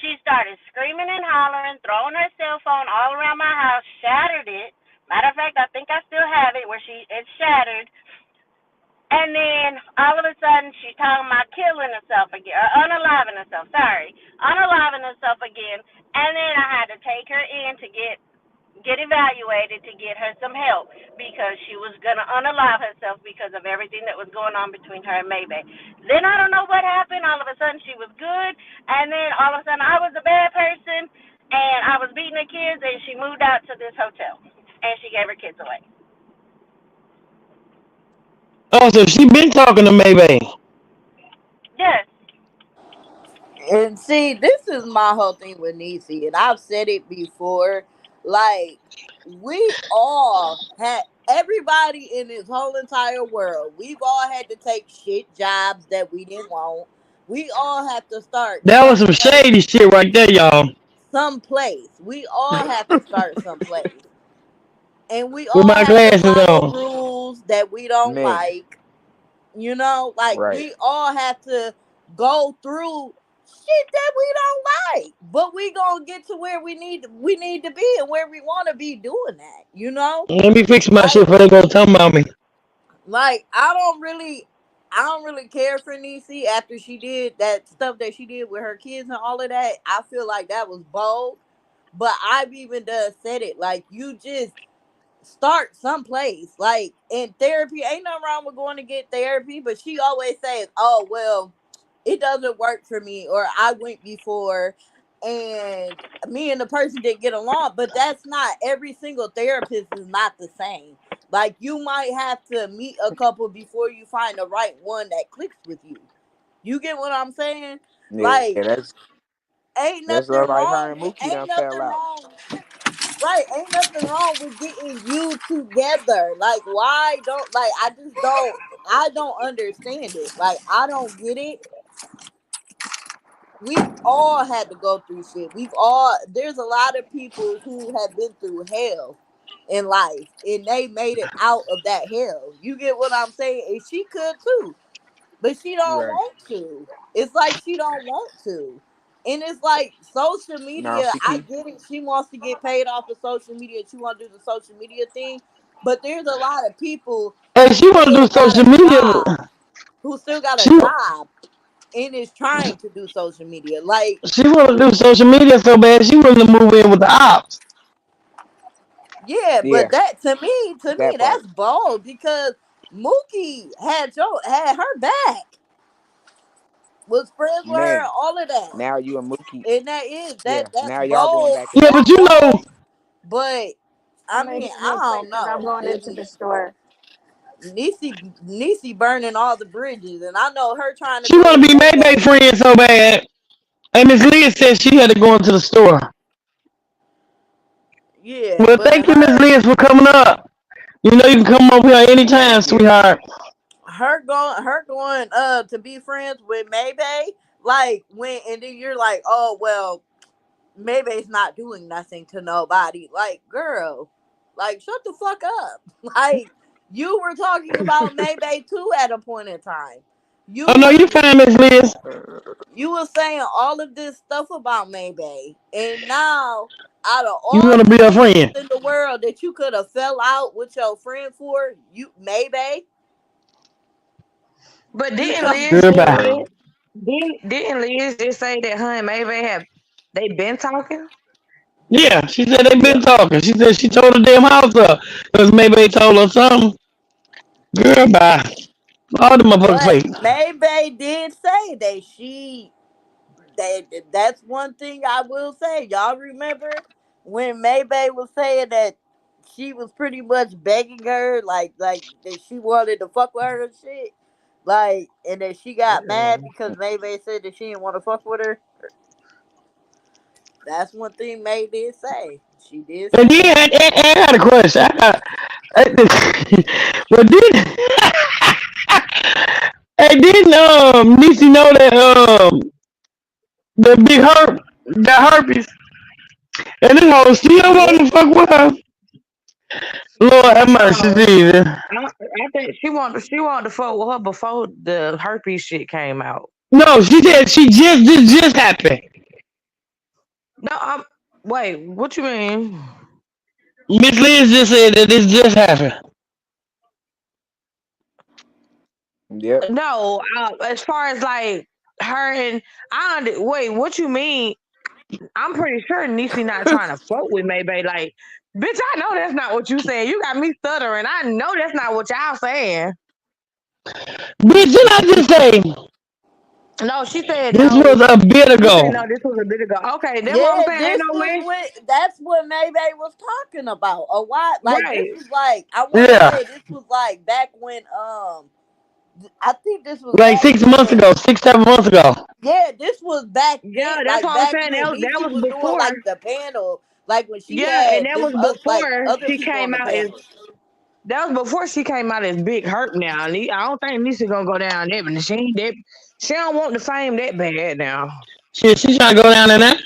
Speaker 10: She started screaming and hollering, throwing her cell phone all around my house, shattered it. Matter of fact, I think I still have it where it's shattered. And then all of a sudden she's talking about killing herself again, or unaliving herself, unaliving herself again. And then I had to take her in to get evaluated to get her some help because she was going to unalive herself because of everything that was going on between her and Maybay. Then I don't know what happened. All of a sudden she was good, and then all of a sudden I was a bad person, and I was beating the kids, and she moved out to this hotel, and she gave her kids away.
Speaker 1: Oh, so she been talking to Maybe.
Speaker 10: Yes.
Speaker 9: And see, this is my whole thing with Niecy, and I've said it before. Like, we all had, everybody in this whole entire world, we've all had to take shit jobs that we didn't want. We all have to start
Speaker 1: That was some
Speaker 9: someplace.
Speaker 1: shady shit right there, y'all.
Speaker 9: Someplace. We all have to start someplace. And we
Speaker 1: With
Speaker 9: all
Speaker 1: my
Speaker 9: have to
Speaker 1: glasses
Speaker 9: follow
Speaker 1: on.
Speaker 9: rules that we don't
Speaker 5: Man,
Speaker 9: like. Like,
Speaker 5: right.
Speaker 9: we all have to go through shit that we don't like, but we gonna get to where we need to be and where we want to be doing that.
Speaker 1: Let me fix my shit
Speaker 9: like
Speaker 1: before they go talking about me.
Speaker 9: like I don't really care for Niecy after she did that stuff that she did with her kids and all of that. I feel like that was bold, but I've even said it, like, you just start someplace. Like, in therapy, ain't nothing wrong with going to get therapy, but she always says, "Oh, well, it doesn't work for me," or "I went before and me and the person didn't get along." But that's not, every single therapist is not the same. Like, you might have to meet a couple before you find the right one that clicks with you. You get what I'm saying?
Speaker 5: Yeah,
Speaker 9: Like, ain't
Speaker 5: that's
Speaker 9: nothing
Speaker 5: like her
Speaker 9: wrong.
Speaker 5: and Mookie
Speaker 9: Ain't
Speaker 5: done fell
Speaker 9: nothing
Speaker 5: out.
Speaker 9: wrong. Right, ain't nothing wrong with getting you together. Like, why don't, like, I don't understand it. Like, I don't get it. We've all had to go through shit. There's a lot of people who have been through hell in life and they made it out of that hell. You get what I'm saying? And she could too, but she don't
Speaker 5: Right.
Speaker 9: want to. It's like she don't want to. And it's like social
Speaker 5: Now
Speaker 9: media, I
Speaker 5: see,
Speaker 9: get it. She wants to get paid off of social media. She want to do the social media thing. But there's a lot of people
Speaker 1: Hey,
Speaker 9: who
Speaker 1: she want to do
Speaker 9: still got
Speaker 1: social
Speaker 9: a
Speaker 1: media.
Speaker 9: job, who still got a
Speaker 1: She
Speaker 9: job and is trying to do social media. Like,
Speaker 1: she want to do social media so bad. She willing to move in with the ops.
Speaker 9: yeah,
Speaker 5: yeah,
Speaker 9: but that, to me,
Speaker 5: that part.
Speaker 9: that's bold because Mookie had her back, was friends with her,
Speaker 5: Man,
Speaker 9: all of that.
Speaker 5: now you and Mookie,
Speaker 9: And that is
Speaker 5: yeah,
Speaker 9: that's
Speaker 5: now y'all going
Speaker 9: bold.
Speaker 5: back and
Speaker 1: Yeah,
Speaker 5: forth.
Speaker 1: but
Speaker 9: That's
Speaker 1: you know,
Speaker 9: bold. But I
Speaker 8: I'll make
Speaker 9: mean,
Speaker 8: it
Speaker 9: I
Speaker 8: real quick
Speaker 9: don't
Speaker 8: because I'm
Speaker 9: know.
Speaker 8: going into the store.
Speaker 9: Niecy burning all the bridges, and I know her trying to
Speaker 1: she
Speaker 9: go
Speaker 1: want
Speaker 9: with
Speaker 1: to be Mayday
Speaker 9: Mayday.
Speaker 1: friend so bad. And Miss Leah said she had to go into the store.
Speaker 9: Yeah,
Speaker 1: Well,
Speaker 9: but
Speaker 1: thank you, Miss Leah, for coming up. You know you can come over here anytime,
Speaker 5: Yeah,
Speaker 1: sweetheart.
Speaker 9: her going to be friends with Maybay, like when and then you're like, oh well, Maybay's not doing nothing to nobody. Like, girl, like shut the fuck up. Like you were talking about Maybay too at a point in time. You
Speaker 1: Oh no,
Speaker 9: were
Speaker 1: you fine, Miss Liz.
Speaker 9: you were saying all of this stuff about Maybay, and now out of
Speaker 1: You
Speaker 9: all
Speaker 1: gonna
Speaker 9: the
Speaker 1: be a
Speaker 9: bitches
Speaker 1: friend?
Speaker 9: in the world that you could have fell out with your friend for, you Maybay,
Speaker 6: But
Speaker 9: you
Speaker 6: didn't
Speaker 9: chose
Speaker 6: Liz
Speaker 9: to
Speaker 6: just
Speaker 1: Goodbye.
Speaker 9: screw.
Speaker 6: say didn't Liz just say that her and maybe they been talking?
Speaker 1: Yeah, she said they been
Speaker 9: Yep.
Speaker 1: talking. She said she told the damn house up because maybe they told her something. Goodbye. All the motherfuckers
Speaker 9: But
Speaker 1: fake.
Speaker 9: Maybay did say that that's one thing I will say. Y'all remember when Maybay was saying that she was pretty much begging her, like that she wanted to fuck with her and shit, like, and that she got mad because Maybay said that she didn't want to fuck with her. That's one thing May did say. She did
Speaker 1: And
Speaker 9: say
Speaker 1: then
Speaker 9: that.
Speaker 1: I got a question. Well, did and didn't Niecy know that the big herp got herpes and this hoe still want
Speaker 9: Yep.
Speaker 1: to fuck with her? Lord have mercy,
Speaker 6: No,
Speaker 1: Jesus.
Speaker 6: I think she wanted to fuck with her before the herpes shit came out.
Speaker 1: No, she said she just this just happened.
Speaker 6: No, wait, what you mean?
Speaker 1: Miss Liz just said that this just happened.
Speaker 5: Yep.
Speaker 6: No, as far as like her and wait, what you mean? I'm pretty sure Niecy not trying to fuck with Maybay. Like, bitch, I know that's not what you saying. You got me stuttering. I know that's not what y'all saying.
Speaker 1: Bitch, did I just say
Speaker 6: No, she said
Speaker 1: this
Speaker 6: no.
Speaker 1: was a bit
Speaker 6: She said
Speaker 1: ago?
Speaker 6: no. This was a bit ago. Okay, that's what I'm
Speaker 9: Yeah,
Speaker 6: saying. Ain't
Speaker 9: this
Speaker 6: no
Speaker 9: was
Speaker 6: way.
Speaker 9: when that's what Maybay was talking about. A while, like this
Speaker 6: Right.
Speaker 9: was like I want to
Speaker 1: Yeah,
Speaker 9: say this was like back when I think this was
Speaker 1: like
Speaker 9: back
Speaker 1: 6 months
Speaker 9: when
Speaker 1: ago, 6, 7 months ago.
Speaker 9: yeah, this was back then,
Speaker 6: Yeah, that's
Speaker 9: like
Speaker 6: what I'm
Speaker 9: back
Speaker 6: saying.
Speaker 9: when
Speaker 6: That
Speaker 9: Niecy
Speaker 6: was
Speaker 9: was doing
Speaker 6: before.
Speaker 9: like the panel, like when she
Speaker 6: Yeah, and
Speaker 9: had
Speaker 6: that
Speaker 9: them
Speaker 6: was
Speaker 9: like
Speaker 6: before
Speaker 9: other
Speaker 6: she
Speaker 9: people on
Speaker 6: came
Speaker 9: the
Speaker 6: out as
Speaker 9: panels.
Speaker 6: that was before she came out as Big Hurt now. I don't think Lisa gonna go down there, but she ain't that she don't want the fame that bad now.
Speaker 1: Shit, she trying to go down in there.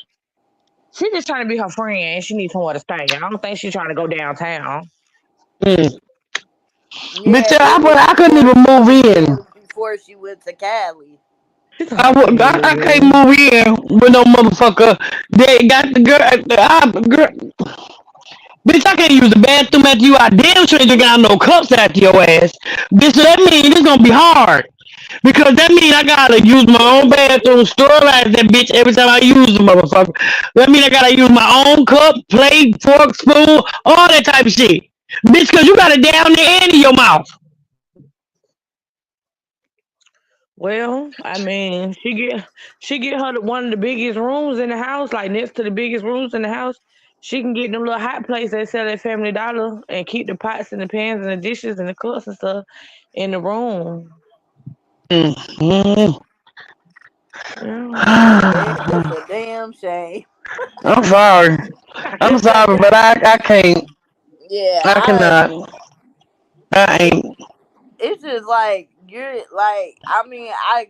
Speaker 6: She just trying to be her friend and she needs somewhere to stay. I don't think she's trying to go downtown.
Speaker 1: Mm. Bitch,
Speaker 9: Yeah, it was
Speaker 1: I couldn't
Speaker 9: before
Speaker 1: even
Speaker 9: she
Speaker 1: move
Speaker 9: went. It
Speaker 1: in.
Speaker 9: was before she went to Cali.
Speaker 6: She thought I couldn't even
Speaker 1: I
Speaker 6: move
Speaker 1: can't
Speaker 6: in.
Speaker 1: move in with no motherfucker. They got the girl. Bitch, I can't use the bathroom after you. I damn sure ain't got no cups after your ass. Bitch, so that means it's gonna be hard. Because that means I gotta use my own bathroom, sterilize that bitch every time I use the motherfucker. That means I gotta use my own cup, plate, fork, spoon, all that type of shit. Bitch, cause you got it down there and in your mouth.
Speaker 6: Well, I mean, she get her one of the biggest rooms in the house, like next to the biggest rooms in the house. She can get them little hot plates they sell at Family Dollar and keep the pots and the pans and the dishes and the cups and stuff in the room.
Speaker 1: Mm.
Speaker 6: Yeah.
Speaker 9: It's a damn shame.
Speaker 1: I'm sorry. I'm
Speaker 9: It's a
Speaker 1: sorry, but I can't.
Speaker 9: yeah.
Speaker 1: I cannot. I
Speaker 9: It,
Speaker 1: ain't.
Speaker 9: it's just like you're like. I mean, I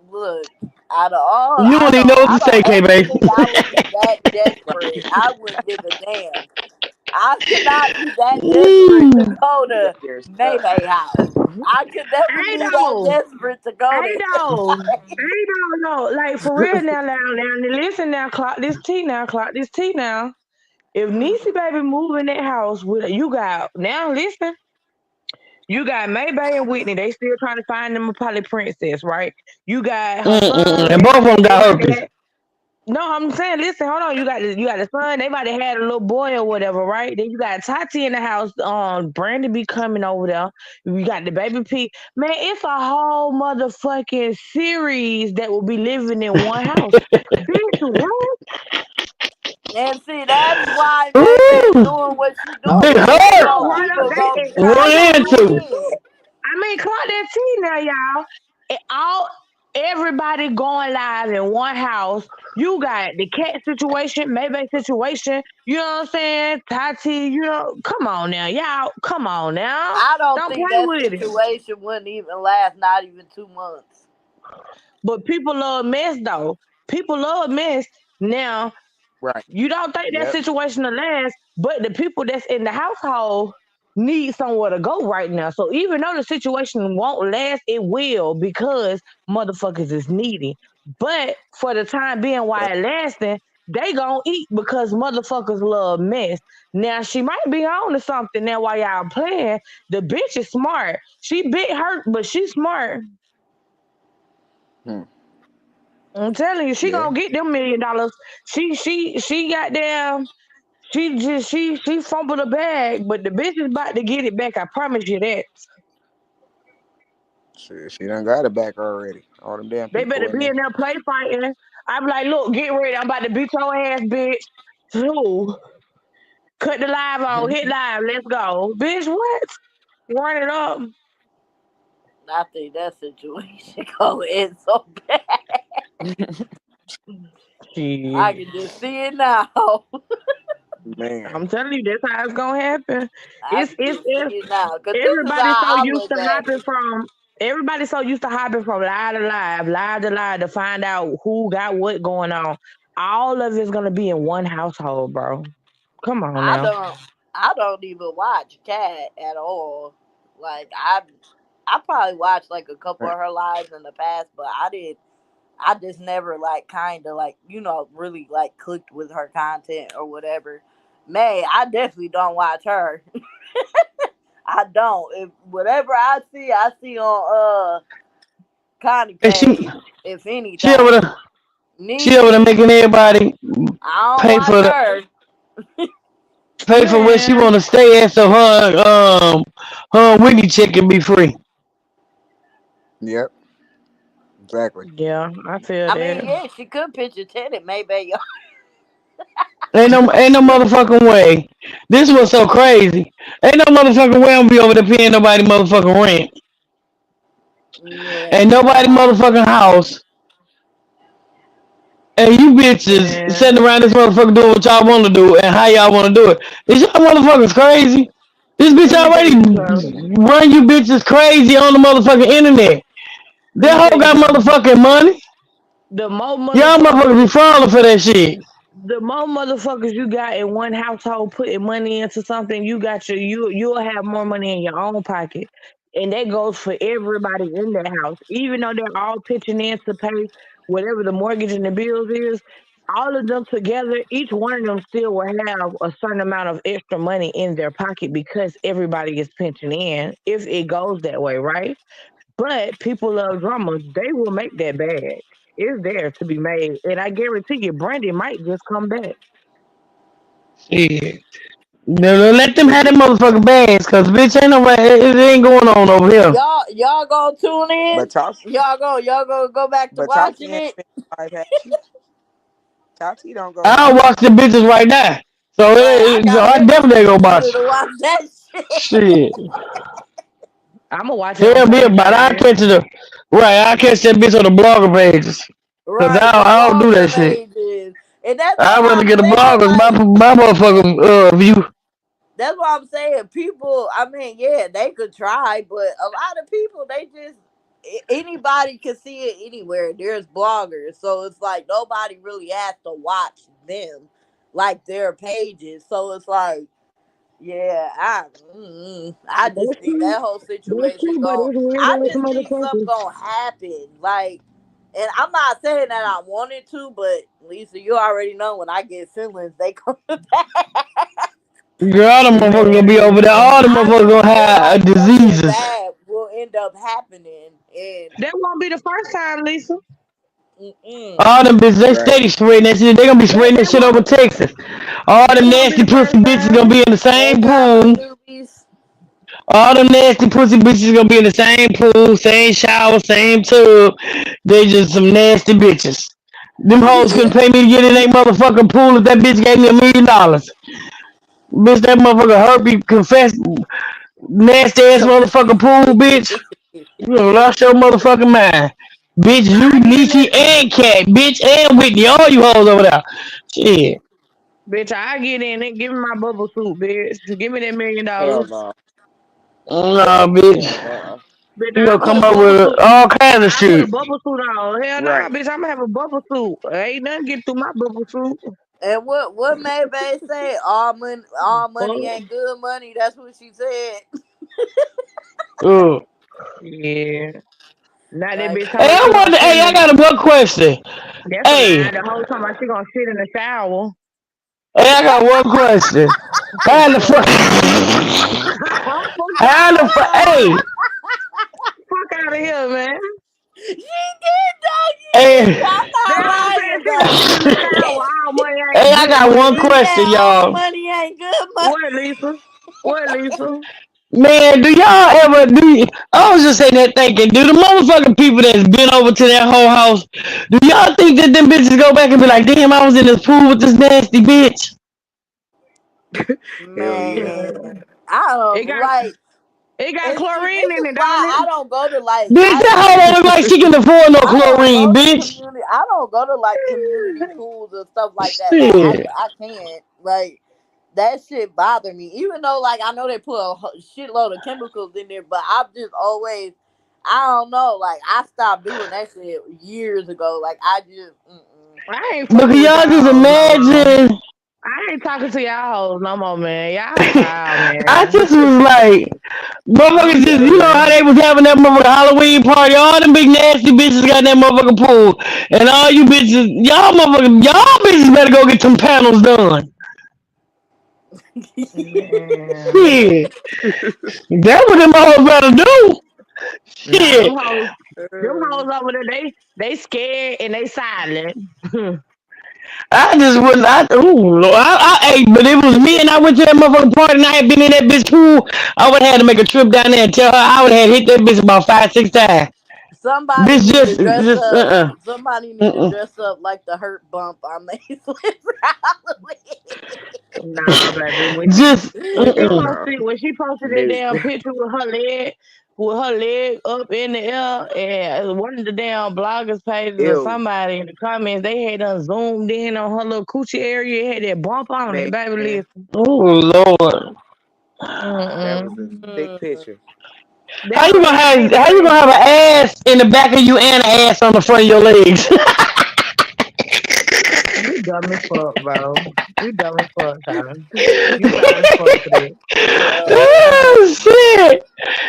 Speaker 9: look out of all.
Speaker 1: You don't even know what
Speaker 9: I
Speaker 1: to say,
Speaker 9: don't
Speaker 1: K,
Speaker 9: ever
Speaker 1: baby.
Speaker 9: think I would be that desperate. I wouldn't give a damn. I could not be that desperate to
Speaker 1: Mm.
Speaker 9: go to Mayday house. I could never
Speaker 6: Hey
Speaker 9: be that
Speaker 6: though,
Speaker 9: desperate to go
Speaker 6: hey
Speaker 9: to.
Speaker 6: though, hey though, no, like for real now, listen now, clock this tea now. If Niecy baby move in that house with you got now listen. You got Maybay and Whitney. They still trying to find them a Polly princess, right? You got her son.
Speaker 1: And both of them
Speaker 6: They
Speaker 1: got
Speaker 6: about to
Speaker 1: herpes.
Speaker 6: have. No, I'm saying, listen, hold on. You got the son. They might have had a little boy or whatever, right? Then you got Tati in the house. Brandy be coming over there. You got the baby P. Man, it's a whole motherfucking series that will be living in one house. Bitch, what?
Speaker 9: And see, that's why Maybay's
Speaker 1: Ooh,
Speaker 9: doing what she
Speaker 5: Oh
Speaker 1: big
Speaker 9: doing
Speaker 5: man.
Speaker 6: They
Speaker 9: because
Speaker 1: hurt.
Speaker 9: so
Speaker 6: gonna run up.
Speaker 9: people
Speaker 6: They,
Speaker 9: gonna
Speaker 6: they
Speaker 9: try
Speaker 1: One
Speaker 9: to
Speaker 6: gonna
Speaker 1: and
Speaker 9: move
Speaker 6: run.
Speaker 1: two.
Speaker 9: in.
Speaker 6: I mean, clock that T now, y'all. It all. everybody going live in one house. You got the cat situation, maybe situation. You know what I'm saying? Tati, come on now, y'all. Come on now.
Speaker 9: I don't
Speaker 6: Don't
Speaker 9: think
Speaker 6: play
Speaker 9: that
Speaker 6: with it.
Speaker 9: situation wouldn't even last not even 2 months.
Speaker 6: But people love mess though. People love mess. Now,
Speaker 5: Right.
Speaker 6: you don't think that
Speaker 5: Yep.
Speaker 6: situation will last, but the people that's in the household need somewhere to go right now. So even though the situation won't last, it will because motherfuckers is needy. But for the time being while it lasting, they gonna eat because motherfuckers love mess. Now she might be on to something now while y'all playing. The bitch is smart. She bit hurt, but she's smart.
Speaker 5: Hmm.
Speaker 6: I'm telling you, she
Speaker 5: Yeah.
Speaker 6: gonna get them $1 million. She got there. She fumbled the bag, but the bitch is about to get it back. I promise you that.
Speaker 5: She done got it back already. All them damn
Speaker 6: They
Speaker 5: people
Speaker 6: better
Speaker 5: in
Speaker 6: be
Speaker 5: there.
Speaker 6: in there play fighting. I'm like, look, get ready. I'm about to beat your ass, bitch. Who? Cut the live on, hit live, let's go. Bitch, what? Run it up.
Speaker 9: I think that situation gonna end so bad. I
Speaker 6: Shit.
Speaker 9: can just see it now.
Speaker 5: Man.
Speaker 6: I'm telling you, that's how it's gonna happen.
Speaker 9: I
Speaker 6: It's
Speaker 9: can
Speaker 6: it's
Speaker 9: just see
Speaker 6: it's
Speaker 9: it now. Cause this is
Speaker 6: everybody so
Speaker 9: how I
Speaker 6: used
Speaker 9: look
Speaker 6: to
Speaker 9: at
Speaker 6: hopping
Speaker 9: it.
Speaker 6: from everybody so used to hopping from live to live to find out who got what going on. All of it's gonna be in one household, bro. Come on
Speaker 9: I
Speaker 6: now.
Speaker 9: don't I don't even watch Cat at all. Like I probably watched like a couple of her lives in the past, but I just never like kind of like really like clicked with her content or whatever. May I definitely don't watch her. I don't. If whatever I see on Connie
Speaker 1: And she
Speaker 9: page. If
Speaker 1: she over
Speaker 9: anything,
Speaker 1: there she over there
Speaker 9: Niecy,
Speaker 1: making everybody
Speaker 9: I don't
Speaker 1: pay
Speaker 9: watch
Speaker 1: for the
Speaker 9: her.
Speaker 1: pay for where she
Speaker 6: Man,
Speaker 1: want to stay at, so her Whitney check can be free.
Speaker 5: Yep. Exactly.
Speaker 6: yeah, I feel
Speaker 9: I mean,
Speaker 6: that.
Speaker 9: yeah, she could pitch a tenant, maybe.
Speaker 1: Ain't no motherfucking way. This was so crazy. Ain't no motherfucking way I'm gonna be over there paying nobody motherfucking rent.
Speaker 9: Yeah,
Speaker 1: Ain't nobody motherfucking house. And you bitches
Speaker 6: Man,
Speaker 1: sitting around this motherfucker doing what y'all want to do and how y'all want to do it. Is y'all motherfuckers crazy? This bitch
Speaker 6: let me tell
Speaker 1: already
Speaker 6: you something.
Speaker 1: run you bitches crazy on the motherfucking internet.
Speaker 6: Let me
Speaker 1: That
Speaker 6: tell
Speaker 1: hoe
Speaker 6: you
Speaker 1: got
Speaker 6: something.
Speaker 1: motherfucking money.
Speaker 6: The more
Speaker 1: Y'all motherfuckers
Speaker 6: motherfuckers
Speaker 1: be falling for that shit.
Speaker 6: the more motherfuckers you got in one household putting money into something, you'll have more money in your own pocket. And that goes for everybody in that house. Even though they're all pitching in to pay whatever the mortgage and the bills is, all of them together, each one of them still will have a certain amount of extra money in their pocket because everybody is pinching in if it goes that way, right? But people love drama. They will make that bag. It's there to be made. And I guarantee you, Brandy might just come back.
Speaker 1: Shit. No, let them have them motherfucking bags, cause bitch ain't no it ain't going on over here.
Speaker 9: y'all gonna tune in?
Speaker 5: But Tati,
Speaker 9: Y'all gonna go back to
Speaker 5: but Tati
Speaker 9: watching
Speaker 5: ain't
Speaker 9: it?
Speaker 5: been live, has she? Tati don't go
Speaker 1: I'll
Speaker 5: live.
Speaker 1: watch the bitches right now. So,
Speaker 9: Right, I
Speaker 1: so
Speaker 9: gotta
Speaker 1: I
Speaker 9: wait for
Speaker 1: definitely
Speaker 9: Miss
Speaker 1: go
Speaker 9: Keita
Speaker 1: watch.
Speaker 9: to watch that shit.
Speaker 1: Shit.
Speaker 6: I'm gonna watch it on
Speaker 1: Tell me about it. I
Speaker 6: Sunshine.
Speaker 1: catch the right. I catch that bitch on the blogger pages. Cause
Speaker 9: Right, the
Speaker 1: I don't do that
Speaker 9: blogger
Speaker 1: shit.
Speaker 9: pages, and that's
Speaker 1: I'd
Speaker 9: what
Speaker 1: rather
Speaker 9: I'm
Speaker 1: get the
Speaker 9: saying.
Speaker 1: bloggers
Speaker 9: Like
Speaker 1: my motherfucking view.
Speaker 9: that's what I'm saying. People, I mean, yeah, they could try, but a lot of people, they just anybody can see it anywhere. There's bloggers, so it's like nobody really has to watch them, like their pages. So it's like, yeah, I just
Speaker 6: That's
Speaker 9: think
Speaker 6: true.
Speaker 9: that whole
Speaker 6: That's
Speaker 9: situation
Speaker 6: true, but
Speaker 9: going.
Speaker 6: it's weird
Speaker 9: I
Speaker 6: ass
Speaker 9: just think something
Speaker 6: motherfuckers.
Speaker 9: gonna happen. Like, and I'm not saying that I wanted to, but Lisa, you already know when I get feelings, they come back.
Speaker 1: Girl, all them motherfuckers gonna be over there.
Speaker 6: Man,
Speaker 1: All them
Speaker 9: I
Speaker 1: motherfuckers
Speaker 9: just
Speaker 1: gonna
Speaker 9: feel
Speaker 1: have
Speaker 9: like something
Speaker 1: diseases.
Speaker 9: bad will end up happening, and
Speaker 6: that won't be the first time, Lisa.
Speaker 9: mm-mm.
Speaker 1: All them bitches, they
Speaker 5: Right.
Speaker 1: steady spreading that shit. They gonna be
Speaker 6: That
Speaker 1: spreading that
Speaker 6: that
Speaker 1: shit over
Speaker 6: won't
Speaker 1: Texas. All
Speaker 6: that
Speaker 1: them
Speaker 6: won't be
Speaker 1: nasty
Speaker 6: the
Speaker 1: pussy
Speaker 6: first
Speaker 1: bitches gonna
Speaker 6: time.
Speaker 1: be in the
Speaker 9: Hey,
Speaker 1: same
Speaker 9: karma
Speaker 1: pool.
Speaker 9: newbies.
Speaker 1: All them nasty pussy bitches gonna be in the same pool, same shower, same tub. They just some nasty bitches. Them hoes couldn't
Speaker 9: Yeah,
Speaker 1: pay me to get in that motherfucking pool if that bitch gave me $1 million. Bitch, that motherfucker hurt me, confess, nasty ass
Speaker 9: come.
Speaker 1: motherfucking pool, bitch. You done lost your motherfucking mind. Bitch,
Speaker 6: Nah,
Speaker 1: you,
Speaker 6: I get in
Speaker 1: Niecy,
Speaker 6: it.
Speaker 1: and Cat, bitch, and Whitney, all you hoes over there. Shit.
Speaker 6: Bitch, I get in it. Give me my bubble suit, bitch. Give me that
Speaker 5: Hell
Speaker 6: $1,000,000.
Speaker 5: no.
Speaker 1: Nah, bitch.
Speaker 5: Uh-uh.
Speaker 6: Bitch,
Speaker 1: You
Speaker 6: I
Speaker 1: gonna
Speaker 6: put a
Speaker 1: come up
Speaker 6: bubble
Speaker 1: with
Speaker 6: suit.
Speaker 1: all kinds of
Speaker 6: I put a
Speaker 1: shit.
Speaker 6: bubble suit on. Hell nah,
Speaker 5: Right.
Speaker 6: bitch. I'm gonna have a bubble suit. Ain't nothing get through my bubble suit.
Speaker 9: And what Maybe say? All money
Speaker 6: Fuck.
Speaker 9: ain't good money. That's what she said.
Speaker 1: Ugh.
Speaker 6: Yeah. Now that
Speaker 9: Like,
Speaker 6: bitch talking
Speaker 1: Hey,
Speaker 6: about
Speaker 1: I
Speaker 6: she gonna
Speaker 1: wonder,
Speaker 6: sit
Speaker 1: hey,
Speaker 6: in
Speaker 1: I
Speaker 6: the.
Speaker 1: got a one question.
Speaker 6: That's a
Speaker 1: Hey,
Speaker 6: lie. The whole time she gonna sit in the shower.
Speaker 1: hey, I got one question.
Speaker 6: The
Speaker 1: How the fuck?
Speaker 6: fuck. Fuck
Speaker 1: How the fuck? Hey,
Speaker 6: out of here, man.
Speaker 9: she did though. She did.
Speaker 1: hey,
Speaker 9: I'm
Speaker 6: That's
Speaker 9: not
Speaker 6: what I'm saying.
Speaker 9: lying
Speaker 6: She gonna
Speaker 9: though.
Speaker 6: sit in the
Speaker 9: She
Speaker 6: shower.
Speaker 9: did.
Speaker 6: All money
Speaker 1: hey,
Speaker 6: ain't
Speaker 1: I
Speaker 6: good
Speaker 1: got one
Speaker 6: money.
Speaker 9: She said
Speaker 1: question,
Speaker 9: all
Speaker 1: y'all.
Speaker 9: money ain't good money.
Speaker 6: What, Lisa? What, Lisa?
Speaker 1: Man, do y'all ever I was just saying that thinking, do the motherfucking people that's been over to that whole house, do y'all think that them bitches go back and be like, damn, I was in this pool with this nasty bitch?
Speaker 5: Hell yeah.
Speaker 9: Man,
Speaker 6: Yeah.
Speaker 9: I
Speaker 6: It
Speaker 9: don't
Speaker 6: got
Speaker 9: like.
Speaker 6: it got
Speaker 9: And see,
Speaker 6: chlorine
Speaker 9: this
Speaker 6: in
Speaker 9: is
Speaker 6: it, don't
Speaker 9: why
Speaker 6: it?
Speaker 9: I don't go to like
Speaker 1: Bitch, that hoe don't look like she can afford no
Speaker 9: I don't
Speaker 1: chlorine,
Speaker 9: go to
Speaker 1: bitch.
Speaker 9: community. I don't go to like community pools and stuff like that. Like
Speaker 1: Shit.
Speaker 9: I can't. Like that shit bother me. Even though like I know they put a shitload of chemicals in there, but I've just always. I don't know. Like I stopped doing that shit years ago. Like I just. Mm-mm.
Speaker 6: I ain't
Speaker 1: But
Speaker 6: fucking
Speaker 1: can
Speaker 6: with
Speaker 1: y'all
Speaker 6: y'all
Speaker 1: just
Speaker 6: hoes no more.
Speaker 1: imagine?
Speaker 6: I ain't talking to y'all hoes no more, man. Y'all foul,
Speaker 1: I
Speaker 6: man.
Speaker 1: just was like, motherfuckers
Speaker 6: I'm
Speaker 1: just, you know how
Speaker 6: done.
Speaker 1: they was having that motherfucking Halloween party. All them big nasty bitches got in that motherfucking pool. And all you bitches, y'all bitches better go get some panels done.
Speaker 6: Man.
Speaker 1: Shit. That's what them hoes better do.
Speaker 6: Nah,
Speaker 1: Shit.
Speaker 6: them hoes over there, they scared and they silent.
Speaker 1: I just wouldn't, ooh, Lord, hey, but it was me and I went to that motherfucking party and I had been in that bitch pool. I would have had to make a trip down there and tell her I would have hit that bitch about 5, 6 times.
Speaker 9: Somebody
Speaker 1: Bitch,
Speaker 9: need to dress
Speaker 1: just,
Speaker 9: up. Somebody need to
Speaker 1: uh-uh.
Speaker 9: dress up like the hurt bump I made for Halloween.
Speaker 6: Nah, baby.
Speaker 1: Just,
Speaker 5: Hell no.
Speaker 6: When she posted that
Speaker 5: Niggas.
Speaker 6: damn picture with her leg up in the air, and one of the damn bloggers pages or
Speaker 5: Ew.
Speaker 6: somebody in the comments, they had done zoomed in on her little coochie area, had that bump on it,
Speaker 5: Man,
Speaker 6: baby. Listen.
Speaker 1: oh Lord.
Speaker 5: that was a
Speaker 6: Mm-mm.
Speaker 5: sick
Speaker 9: Mm.
Speaker 5: picture.
Speaker 6: That's what I ain't
Speaker 1: How you
Speaker 6: saying.
Speaker 1: gonna have an ass in the back of you and an ass on the front of your legs?
Speaker 6: You dumb as fuck, bro. You dumb as fuck, Tyler. You foul as fuck for that.
Speaker 9: Yo,
Speaker 1: Oh shit!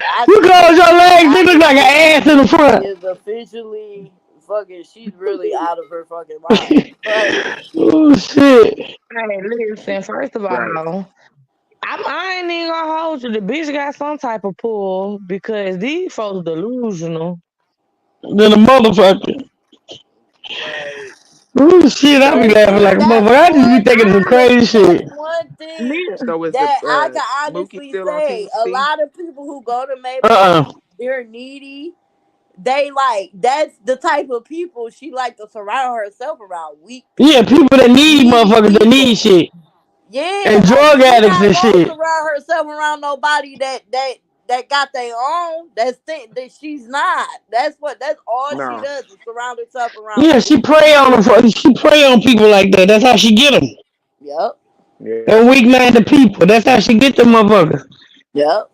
Speaker 9: I
Speaker 1: You
Speaker 9: think
Speaker 1: close
Speaker 9: that
Speaker 1: your legs,
Speaker 9: I
Speaker 1: they look
Speaker 9: think
Speaker 1: like
Speaker 9: that
Speaker 1: an ass in the
Speaker 9: Niecy
Speaker 1: front.
Speaker 9: is officially fucking. She's really out of her fucking mind. Like,
Speaker 1: Oh shit!
Speaker 6: Hey, listen, first of
Speaker 5: Right.
Speaker 6: all, I ain't even gonna hold you. The bitch got some type of pull because these folks delusional.
Speaker 1: Then the motherfucker.
Speaker 9: like
Speaker 1: Oh shit! I be
Speaker 5: So,
Speaker 1: laughing like a
Speaker 9: that's
Speaker 1: motherfucker. I just be
Speaker 9: one.
Speaker 1: thinking some crazy
Speaker 9: That's
Speaker 1: shit.
Speaker 9: one thing
Speaker 6: Nigga,
Speaker 5: so is the
Speaker 9: that I can
Speaker 5: Mookie
Speaker 9: honestly
Speaker 5: still on
Speaker 9: say. A
Speaker 5: TLC?
Speaker 9: lot of people who go to Maybach,
Speaker 1: Uh
Speaker 9: they're needy. They like that's the type of people she like to surround herself around. Weak
Speaker 1: Yeah,
Speaker 9: people,
Speaker 1: people that need
Speaker 9: needy
Speaker 1: motherfuckers that need
Speaker 9: people.
Speaker 1: shit.
Speaker 9: Yeah,
Speaker 1: And
Speaker 9: like
Speaker 1: drug
Speaker 9: she
Speaker 1: addicts
Speaker 9: not
Speaker 1: and
Speaker 9: gonna
Speaker 1: shit.
Speaker 9: surround herself around nobody that got their own. That's thing that she's not. That's all she
Speaker 5: No.
Speaker 9: does is surround herself around
Speaker 1: Yeah, she
Speaker 9: weak
Speaker 1: prey on
Speaker 9: people.
Speaker 1: them. She prey on people like that. That's how she get them.
Speaker 9: Yep,
Speaker 5: Yeah.
Speaker 1: And weak-minded people. That's how she get them motherfuckers.
Speaker 9: yep.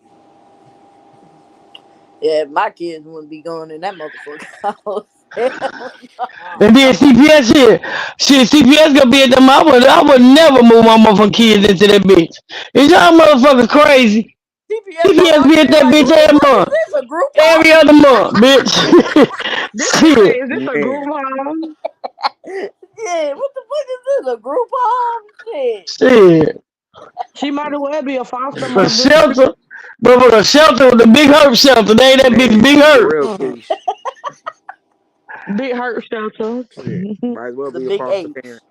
Speaker 9: Yeah, my kids wouldn't be going in that motherfucker house. Hell
Speaker 1: And then
Speaker 9: no.
Speaker 1: CPS CPS gonna be at them. I would never move my motherfucking kids into that bitch. Is y'all motherfuckers crazy?
Speaker 9: CPS gonna
Speaker 1: CPS
Speaker 9: walk
Speaker 1: be
Speaker 9: in
Speaker 1: at
Speaker 9: there
Speaker 1: that
Speaker 9: like,
Speaker 1: bitch
Speaker 9: what the
Speaker 1: every
Speaker 9: fuck is
Speaker 1: month.
Speaker 9: this? A group
Speaker 1: Every
Speaker 9: home?
Speaker 1: other month, bitch. Shit.
Speaker 6: is this a group
Speaker 5: Man.
Speaker 6: home?
Speaker 9: Yeah, what the fuck is this? A group home? Shit.
Speaker 1: Shit.
Speaker 6: She might as well be a foster
Speaker 1: A
Speaker 6: mother.
Speaker 1: shelter. But a shelter with the big herb shelter. They ain't that bitch
Speaker 5: Man.
Speaker 1: big
Speaker 5: For
Speaker 1: herb.
Speaker 5: real, please.
Speaker 6: Big hurt shelter.
Speaker 5: Shit. Might as well
Speaker 9: The
Speaker 5: be a
Speaker 9: big
Speaker 5: foster
Speaker 9: H.
Speaker 5: parent.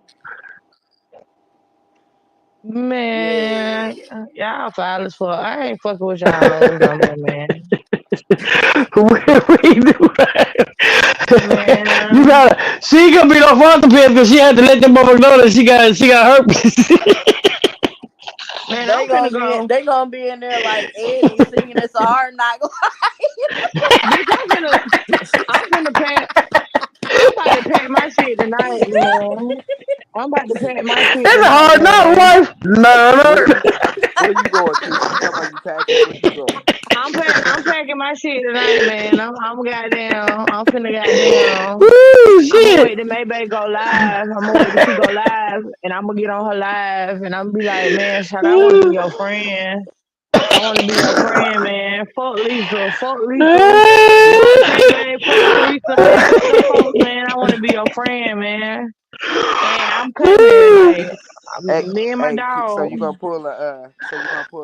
Speaker 6: Man,
Speaker 9: Yeah.
Speaker 6: y'all foul as fuck. I ain't fucking with y'all hoes no more, man.
Speaker 1: We do. You
Speaker 6: Man,
Speaker 1: gotta. She gonna be no foster parent because she had to let them motherfucker know that she got herpes.
Speaker 6: man, I'm finna go.
Speaker 9: They gonna be in there like Eddie singing it's a hard knock life.
Speaker 6: Bitch, I'm finna pack. Man, I'm about to pack my shit
Speaker 1: That's a
Speaker 6: tonight,
Speaker 1: hard knock,
Speaker 6: man.
Speaker 1: wife. No,
Speaker 5: Where
Speaker 1: no.
Speaker 5: you where you going, Keisha? You talking about you packing? Where you going?
Speaker 6: I'm packing my shit tonight, man. I'm goddamn. I'm finna goddamn.
Speaker 1: Woo,
Speaker 6: I'm gonna wait
Speaker 1: shit.
Speaker 6: till Maybach go live. I'm gonna wait till she go live, and I'm gonna get on her live, and I'm gonna be like, man, shout out, I want to be your friend. I want to be your friend, man. Fuck Lisa. Fuck Lisa. Fuck K-Bay. Fuck Teresa, man. Fuck them folks, man. I want to be your friend, man. And I'm coming, like,
Speaker 5: Hey,
Speaker 6: me and my
Speaker 5: hey, so
Speaker 6: dog.
Speaker 5: you gonna pull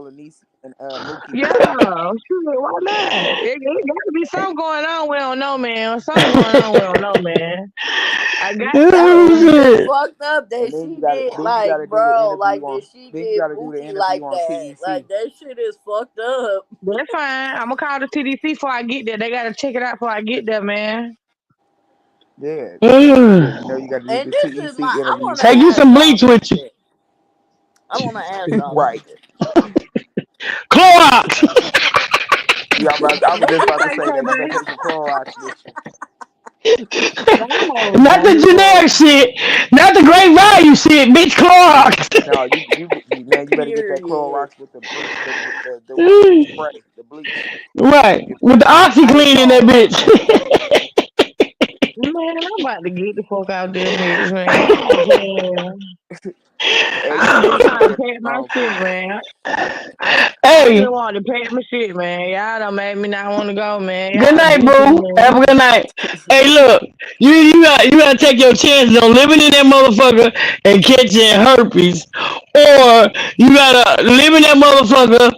Speaker 5: a niece and Mookie?
Speaker 6: Yeah, shoot, why not? It gotta be something going on we don't know, man. Something going on we don't know, man. I got
Speaker 9: That
Speaker 1: Oh,
Speaker 9: shit
Speaker 6: to.
Speaker 9: is
Speaker 1: shit.
Speaker 9: fucked up that
Speaker 5: And then
Speaker 9: she did,
Speaker 5: you
Speaker 9: like,
Speaker 5: gotta do the
Speaker 9: bro,
Speaker 5: interview
Speaker 9: like that
Speaker 5: on
Speaker 9: she
Speaker 5: then you
Speaker 9: did
Speaker 5: gotta do the
Speaker 9: Mookie
Speaker 5: interview
Speaker 9: like
Speaker 5: on
Speaker 9: that.
Speaker 5: TEC.
Speaker 9: Like, that shit is fucked up.
Speaker 6: That's fine. I'm gonna call the TDC before I get there. They gotta check it out before I get there, man.
Speaker 5: Yeah, yeah. You know
Speaker 1: Mm.
Speaker 5: you gotta do
Speaker 9: And
Speaker 5: the
Speaker 9: this is
Speaker 5: TEC
Speaker 9: my, I
Speaker 5: interview
Speaker 9: want to
Speaker 1: Take you
Speaker 5: first.
Speaker 9: ask
Speaker 1: some
Speaker 9: y'all
Speaker 1: bleach with you.
Speaker 9: something. I want to ask y'all
Speaker 5: Right.
Speaker 9: something.
Speaker 1: Clorox.
Speaker 5: Yeah, I was
Speaker 6: What
Speaker 5: just
Speaker 6: you
Speaker 5: about to
Speaker 6: say,
Speaker 5: say that. You better
Speaker 6: K-Bay?
Speaker 5: take some Clorox with you.
Speaker 6: Oh,
Speaker 1: Not the
Speaker 6: Lord.
Speaker 1: generic shit. Not the great value shit, bitch. Clorox.
Speaker 5: No, man, you better get that
Speaker 9: Period.
Speaker 5: Clorox with the bleach, the one with the spray, the bleach.
Speaker 1: Right.
Speaker 5: It's
Speaker 1: With the OxyClean in that
Speaker 5: Lysol.
Speaker 1: bitch.
Speaker 6: Man, I'm about to get the fuck out there, bitch, man. Stop playing.
Speaker 5: Hey,
Speaker 6: I'm just
Speaker 5: Keisha
Speaker 6: trying to
Speaker 5: better
Speaker 6: pack my
Speaker 5: go on,
Speaker 6: shit,
Speaker 5: please.
Speaker 6: man. I just
Speaker 1: Hey,
Speaker 6: want to pack my shit, man. Y'all done made me not want to go, man.
Speaker 1: good
Speaker 6: Y'all
Speaker 1: night,
Speaker 6: beefing
Speaker 1: boo.
Speaker 6: me.
Speaker 1: Have a good night. Hey, look, you gotta take your chances on living in that motherfucker and catching herpes, or you gotta live in that motherfucker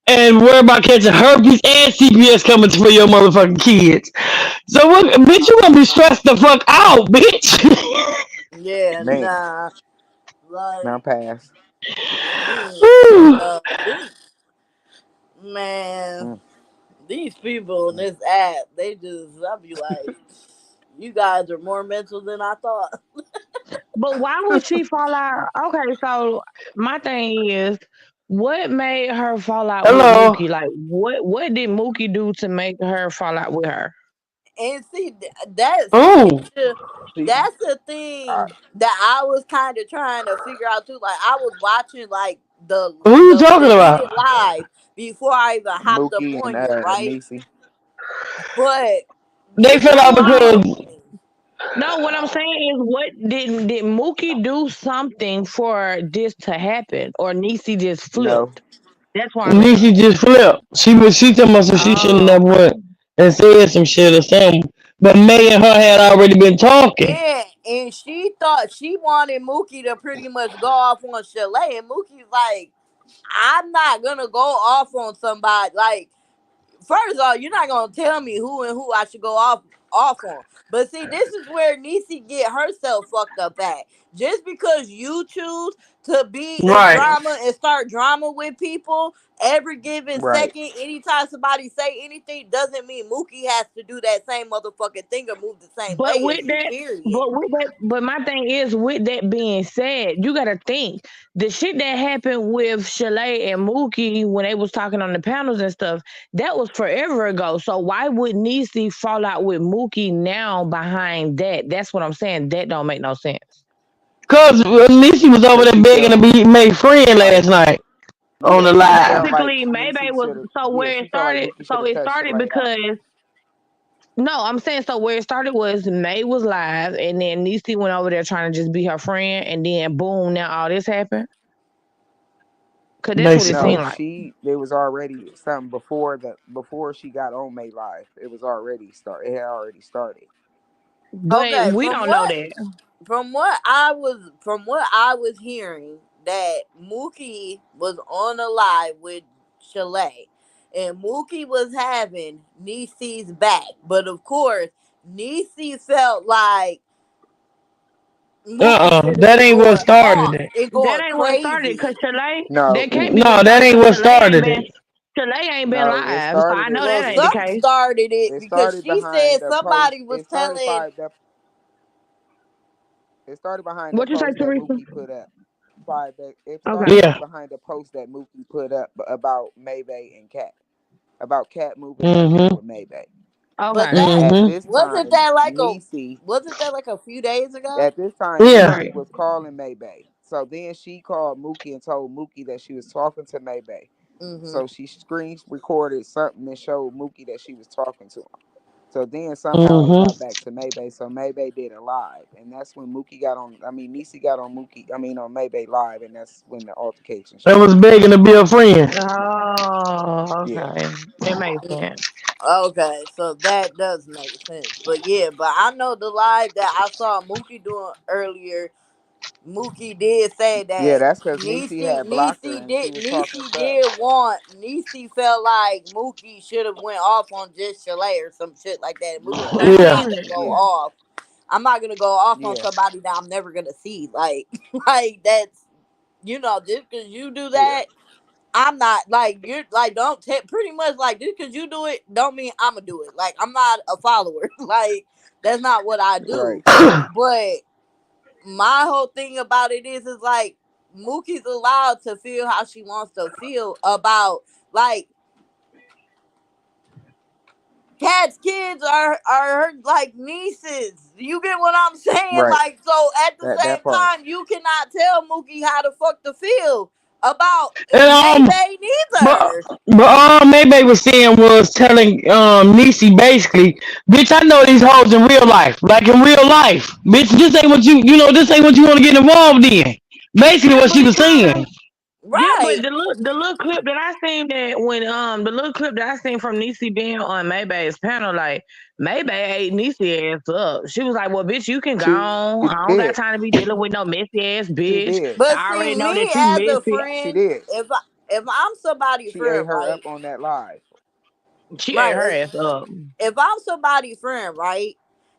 Speaker 1: and worry about catching herpes and CPS coming for your motherfucking kids. So what, bitch? You gonna be stressed the fuck out, bitch.
Speaker 9: Yeah,
Speaker 5: Man,
Speaker 9: nah.
Speaker 5: now
Speaker 9: Like,
Speaker 5: pass.
Speaker 1: Woo.
Speaker 9: this, man,
Speaker 5: Mm.
Speaker 9: these people on
Speaker 5: Mm.
Speaker 9: this app, they just, I'll be like, you guys are more mental than I thought.
Speaker 6: But why would she fall out? Okay, so my thing is, what made her fall out with
Speaker 1: Hello.
Speaker 6: Mookie? Like, what did Mookie do to make her fall out with her?
Speaker 9: And see,
Speaker 1: Oh,
Speaker 5: See,
Speaker 9: that's the
Speaker 5: uh,
Speaker 9: thing that I was kind of trying to figure out too. Like, I was watching like
Speaker 1: who you
Speaker 9: the
Speaker 1: talking
Speaker 9: deleted
Speaker 1: about?
Speaker 9: live before I even hopped up
Speaker 5: Mookie and
Speaker 9: on here, right?
Speaker 5: Niecy.
Speaker 9: But
Speaker 1: They
Speaker 9: this
Speaker 1: fell
Speaker 9: is
Speaker 1: out
Speaker 9: my
Speaker 6: No,
Speaker 1: because
Speaker 9: thing.
Speaker 6: no. What I'm saying is, what did Mookie do something for this to happen, or Niecy just
Speaker 5: No,
Speaker 6: flipped? That's what I'm
Speaker 1: Niecy
Speaker 6: saying.
Speaker 1: just flipped. She told me so she shouldn't have
Speaker 9: Oh.
Speaker 1: went and said some shit or something. But May and her had already been talking.
Speaker 9: Yeah, and she thought she wanted Mookie to pretty much go off on Chalet, and Mookie's like, I'm not gonna go off on somebody. Like, first of all, you're not gonna tell me who and who I should go off on. But see, this is where Niecy get herself fucked up at. Just because you choose to be in
Speaker 1: Right.
Speaker 9: drama and start drama with people every given
Speaker 5: right.
Speaker 9: second, anytime somebody say anything, doesn't mean Mookie has to do that same motherfucking thing or move the same
Speaker 6: But
Speaker 9: way
Speaker 6: with
Speaker 9: as you.
Speaker 6: that,
Speaker 9: Period.
Speaker 6: but my thing is, with that being said, you gotta think the shit that happened with Chalet and Mookie when they was talking on the panels and stuff. That was forever ago. So why would Niecy fall out with Mookie now behind that? That's what I'm saying. That don't make no sense.
Speaker 1: Cause Niecy was over
Speaker 5: Cause
Speaker 1: there
Speaker 5: she
Speaker 1: begging
Speaker 5: felt
Speaker 1: to be made friend
Speaker 5: like
Speaker 1: last night on the
Speaker 5: yeah,
Speaker 6: So
Speaker 5: she felt
Speaker 1: live.
Speaker 5: like
Speaker 6: basically, maybe
Speaker 5: Niecy
Speaker 6: was
Speaker 5: should have
Speaker 6: so
Speaker 5: yeah,
Speaker 6: where
Speaker 5: she
Speaker 6: it
Speaker 5: felt like
Speaker 6: started.
Speaker 5: Mookie should
Speaker 6: So
Speaker 5: have
Speaker 6: it
Speaker 5: cut
Speaker 6: started
Speaker 5: Shalay out.
Speaker 6: because no, I'm saying so where it started was May was live, and then Niecy went over there trying to just be her friend, and then boom, now all this happened. Cause that's what it
Speaker 1: Basically.
Speaker 6: seemed
Speaker 5: No,
Speaker 6: like.
Speaker 5: there was already something before she got on May Live. It had already started.
Speaker 6: But
Speaker 9: Okay,
Speaker 6: we don't know that.
Speaker 9: from what I was hearing, that Mookie was on a live with Chalet, and Mookie was having Niecy's back, but of course Niecy felt like Mookie should have
Speaker 1: That
Speaker 9: been
Speaker 1: ain't what
Speaker 9: going
Speaker 1: started
Speaker 9: off
Speaker 1: it.
Speaker 9: and
Speaker 6: That
Speaker 9: going
Speaker 6: ain't what started. Cause
Speaker 9: crazy.
Speaker 6: Chalet,
Speaker 5: No,
Speaker 6: that can't be what
Speaker 1: No, that
Speaker 6: started.
Speaker 1: ain't
Speaker 6: Cause
Speaker 1: what
Speaker 6: Chalet ain't
Speaker 1: started
Speaker 6: been,
Speaker 1: it.
Speaker 6: Chalet ain't been
Speaker 5: no, it
Speaker 6: live, so I
Speaker 5: started
Speaker 6: know
Speaker 5: it.
Speaker 6: that
Speaker 9: Well,
Speaker 6: ain't the
Speaker 9: something
Speaker 6: case.
Speaker 9: started it
Speaker 5: It
Speaker 9: because
Speaker 5: started
Speaker 9: she
Speaker 5: behind
Speaker 9: said
Speaker 5: the post.
Speaker 9: somebody was telling.
Speaker 5: It started behind the
Speaker 6: What you say,
Speaker 5: post that
Speaker 6: Teresa?
Speaker 5: Mookie put up. It
Speaker 6: Okay.
Speaker 5: started
Speaker 1: Yeah.
Speaker 5: behind the post that Mookie put up about Maybay and Cat. About Cat moving back in
Speaker 1: Mm-hmm.
Speaker 5: with Maybay.
Speaker 9: But
Speaker 6: Okay.
Speaker 9: that
Speaker 5: At
Speaker 1: Mm-hmm.
Speaker 5: this
Speaker 9: wasn't
Speaker 5: time,
Speaker 9: that like a
Speaker 5: Niecy,
Speaker 9: wasn't that like a few days ago?
Speaker 5: at this time,
Speaker 1: Yeah.
Speaker 5: Niecy
Speaker 6: Right.
Speaker 5: was calling Maybay. So then she called Mookie and told Mookie that she was talking to Maybay.
Speaker 9: Mhm.
Speaker 5: So she screen recorded something and showed Mookie that she was talking to him. So then somehow it got
Speaker 1: Mm-hmm.
Speaker 5: back to Maybay. So Maybay did it live. And that's when Mookie got on, I mean, Niecy got on on Maybay live. And that's when the altercation
Speaker 1: I
Speaker 5: started.
Speaker 1: was begging to be a friend.
Speaker 6: Oh,
Speaker 5: Yeah.
Speaker 6: okay. That makes sense.
Speaker 9: Okay, so that does make sense. But yeah, but I know the live that I saw Mookie doing earlier. Mookie did say
Speaker 5: Yeah,
Speaker 9: that
Speaker 5: that's because Niecy had blocked her and she was talking
Speaker 9: Niecy
Speaker 5: tough.
Speaker 9: did want Niecy felt like Mookie should have went off on just Chalet or some shit like that. And Mookie
Speaker 5: Yeah.
Speaker 9: was like,
Speaker 6: I
Speaker 9: I'm
Speaker 1: Yeah.
Speaker 9: not
Speaker 6: seen
Speaker 9: gonna go
Speaker 6: it.
Speaker 5: Yeah.
Speaker 9: off. I'm not gonna go off on
Speaker 5: Yeah.
Speaker 9: somebody that I'm never gonna see. Like, like that's just because you do
Speaker 5: Yeah.
Speaker 9: that, I'm not like you're like don't pretty much like just because you do it don't mean I'm gonna do it. Like I'm not a follower. Like that's not what I
Speaker 5: Right.
Speaker 9: do. But my whole thing about it is like Mookie's allowed to feel how she wants to feel about like Cat's kids are her like nieces. You get what I'm saying?
Speaker 5: Right.
Speaker 9: Like so at the
Speaker 5: That
Speaker 9: same
Speaker 5: part.
Speaker 9: time you cannot tell Mookie how the fuck to feel about
Speaker 1: And
Speaker 9: Maybay
Speaker 1: but
Speaker 9: neither.
Speaker 1: maybe was saying was telling Niecy basically, bitch, I know these hoes in real life. Like in real life. Bitch, this ain't what this ain't what you want to get involved in. Basically
Speaker 6: Yeah,
Speaker 1: what
Speaker 6: but
Speaker 1: she was saying.
Speaker 6: yeah, but
Speaker 9: Right.
Speaker 6: the little clip that I seen that when the little clip that I seen from Niecy being on Maybay's panel, like Maybay ate Niecy ass up. She was like, "Well, bitch, you can go
Speaker 5: She
Speaker 6: on. I don't
Speaker 5: did.
Speaker 6: got time to be dealing with no messy ass
Speaker 5: She
Speaker 6: bitch.
Speaker 5: did.
Speaker 9: But
Speaker 6: I
Speaker 9: see,
Speaker 6: already know
Speaker 9: me
Speaker 6: that you
Speaker 9: as a
Speaker 6: messy."
Speaker 5: She
Speaker 9: friend,
Speaker 5: did.
Speaker 9: if I'm somebody's
Speaker 5: She ate
Speaker 9: friend,
Speaker 5: her up
Speaker 9: right?
Speaker 5: on that live.
Speaker 6: She ate
Speaker 9: Right.
Speaker 6: her ass up.
Speaker 9: If I'm somebody's friend, right,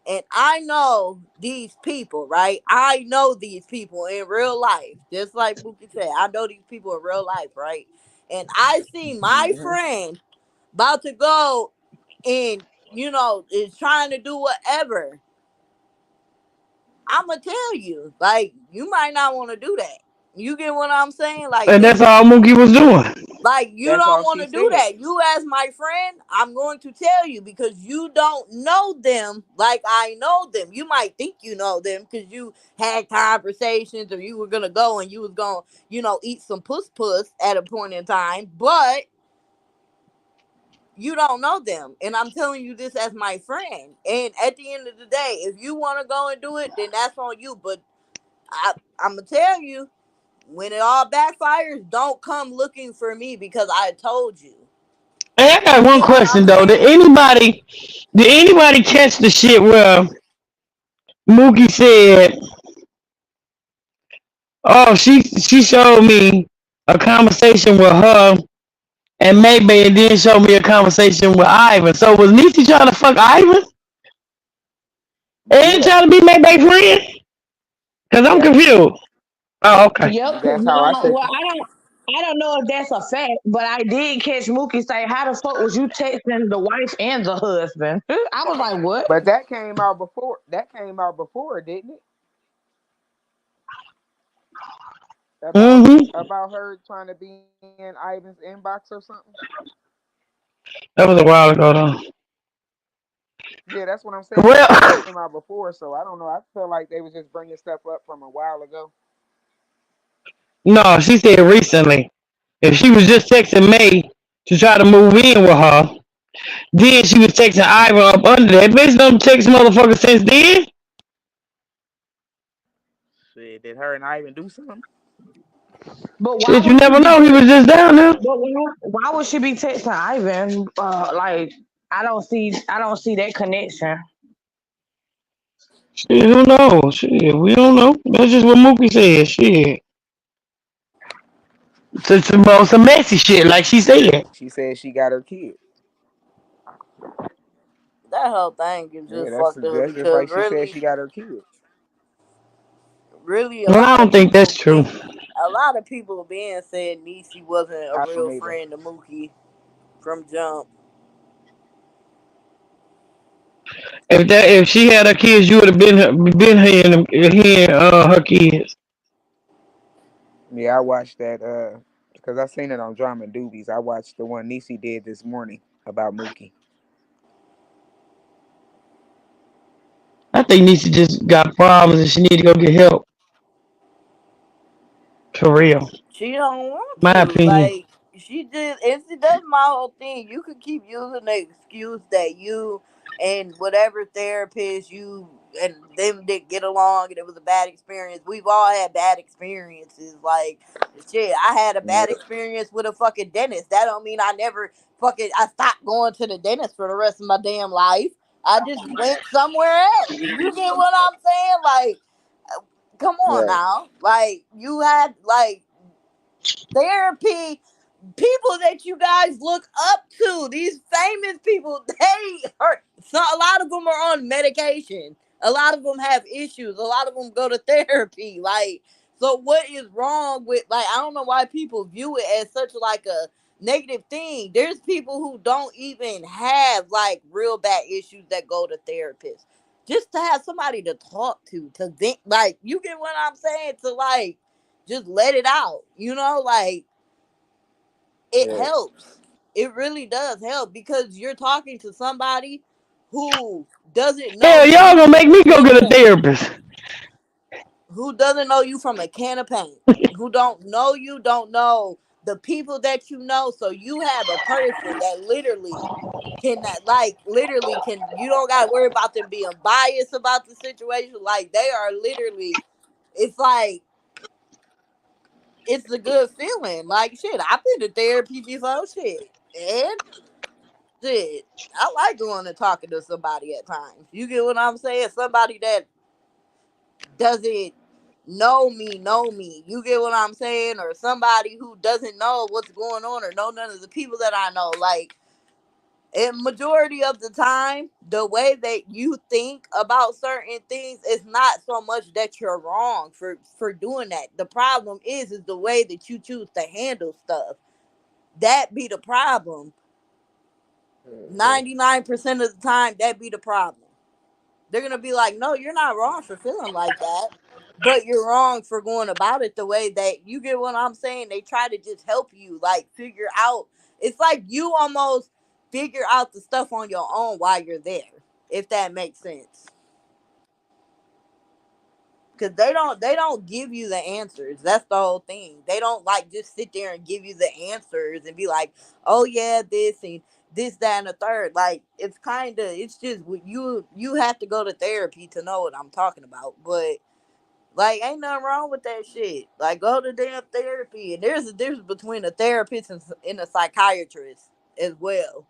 Speaker 9: and I know these people, right? I know these people in real life, just like Mookie said. I know these people in real life, right? And I see my
Speaker 5: Hmm.
Speaker 9: friend about to go and is trying to do whatever. I'ma tell you, like, you might not want to do that. You get what I'm saying? Like
Speaker 1: And
Speaker 9: this.
Speaker 1: that's all Mookie was doing.
Speaker 9: Like you
Speaker 5: That's
Speaker 9: don't
Speaker 5: all
Speaker 9: want
Speaker 5: she
Speaker 9: to do
Speaker 5: said.
Speaker 9: that. You as my friend, I'm going to tell you because you don't know them like I know them. You might think you know them because you had conversations or you were gonna go and you was gonna, eat some puss at a point in time, but you don't know them. And I'm telling you this as my friend. And at the end of the day, if you want to go and do it, then that's on you. But I'm gonna tell you, when it all backfires, don't come looking for me because I told you.
Speaker 1: Hey, I got
Speaker 9: You
Speaker 1: one
Speaker 9: get what I'm
Speaker 1: question though.
Speaker 9: saying?
Speaker 1: Did anybody catch the shit where Mookie said, "Oh, she showed me a conversation with her and Maybay, and then showed me a conversation with Ivan." So was Niecy trying to fuck Ivan and
Speaker 5: Yeah.
Speaker 1: trying to be Maybay friend? Cause I'm
Speaker 5: Yes.
Speaker 1: confused. Oh, okay.
Speaker 6: Yep.
Speaker 5: That's how I took
Speaker 6: Well,
Speaker 5: it.
Speaker 6: I don't know if that's a fact, but I did catch Mookie say, "How the fuck was you texting the wife and the husband?" I was like, "What?"
Speaker 5: But that came out before. That came out before, didn't it? About
Speaker 1: Mm-hmm.
Speaker 5: her trying to be in Ivan's inbox or something.
Speaker 1: That was a while ago though.
Speaker 5: Yeah, that's what I'm saying. That
Speaker 1: Well,
Speaker 5: came out before, so I don't know. I feel like they was just bringing stuff up from a while ago.
Speaker 1: no, she said recently. If she was just texting May to try to move in with her, then she was texting Ivan up under that. Bitch, don't text motherfucker since then.
Speaker 5: Shit, did her and Ivan do something?
Speaker 6: But why
Speaker 1: Shit, you
Speaker 6: would she
Speaker 1: never
Speaker 6: be?
Speaker 1: know. He was just down there.
Speaker 6: But why would she be texting Ivan? Like I don't see that connection.
Speaker 1: Shit, who knows? Shit, we don't know. That's just what Mookie said. Shit. Some messy shit, like she said.
Speaker 5: She said she got her kid.
Speaker 9: That whole thing is
Speaker 5: Yeah,
Speaker 9: just fucked up
Speaker 5: that's just
Speaker 9: because
Speaker 5: like she said she got her kid.
Speaker 9: really,
Speaker 1: Well, I don't think that's true.
Speaker 9: a lot of people being said Niecy wasn't a
Speaker 5: I
Speaker 9: real
Speaker 5: don't either.
Speaker 9: friend to Mookie from jump.
Speaker 1: If she had her kids, you would have been hearing her kids.
Speaker 5: Yeah, I watched that because I seen it on Drama and Doobies. I watched the one Niecy did this morning about Mookie.
Speaker 1: think Nisa just got problems and she need to go get help. For real.
Speaker 9: She don't want
Speaker 1: My
Speaker 9: to.
Speaker 1: opinion.
Speaker 9: Like she just and see that's my whole thing. You could keep using the excuse that you and whatever therapist you and them did get along and it was a bad experience. We've all had bad experiences. Like shit, I had a
Speaker 5: Yeah,
Speaker 9: bad experience with a fucking dentist. That don't mean I never fucking I stopped going to the dentist for the rest of my damn life. I just went somewhere else. You get what I'm saying? Like come on
Speaker 5: right.
Speaker 9: now. Like you had like therapy people that you guys look up to, these famous people, they are so a lot of them are on medication. A lot of them have issues. A lot of them go to therapy. Like, so what is wrong with like I don't know why people view it as such like a negative thing. There's people who don't even have like real bad issues that go to therapists. Just to have somebody to talk to think like you get what I'm saying, to like just let it out. Like it
Speaker 5: Yeah.
Speaker 9: helps. It really does help because you're talking to somebody who doesn't know
Speaker 1: Hell, y'all
Speaker 9: you
Speaker 1: gonna make me go
Speaker 9: from
Speaker 1: get a therapist.
Speaker 9: who doesn't know you from a can of paint, who don't know the people that you know. So you have a person that literally can you don't gotta worry about them being biased about the situation. Like they are literally it's like it's a good feeling. Like shit, I've been to therapy before shit. And shit, I like going and talking to somebody at times. You get what I'm saying? Somebody that doesn't know me. You get what I'm saying? Or somebody who doesn't know what's going on or know none of the people that I know. Like, in majority of the time, the way that you think about certain things is not so much that you're wrong for doing that. The problem is the way that you choose to handle stuff. That be the problem.
Speaker 5: Mhm.
Speaker 9: 99% of the time, that be the problem. They're gonna be like, no, you're not wrong for feeling like that, but you're wrong for going about it the way that you get what I'm saying. They try to just help you, like figure out. It's like you almost figure out the stuff on your own while you're there, if that makes sense. Because they don't give you the answers. That's the whole thing. They don't like just sit there and give you the answers and be like, oh yeah, this and this, that, and the third. Like it's just you have to go to therapy to know what I'm talking about. But like ain't nothing wrong with that shit. Like go to damn therapy. And there's a difference between a therapist and a psychiatrist as well.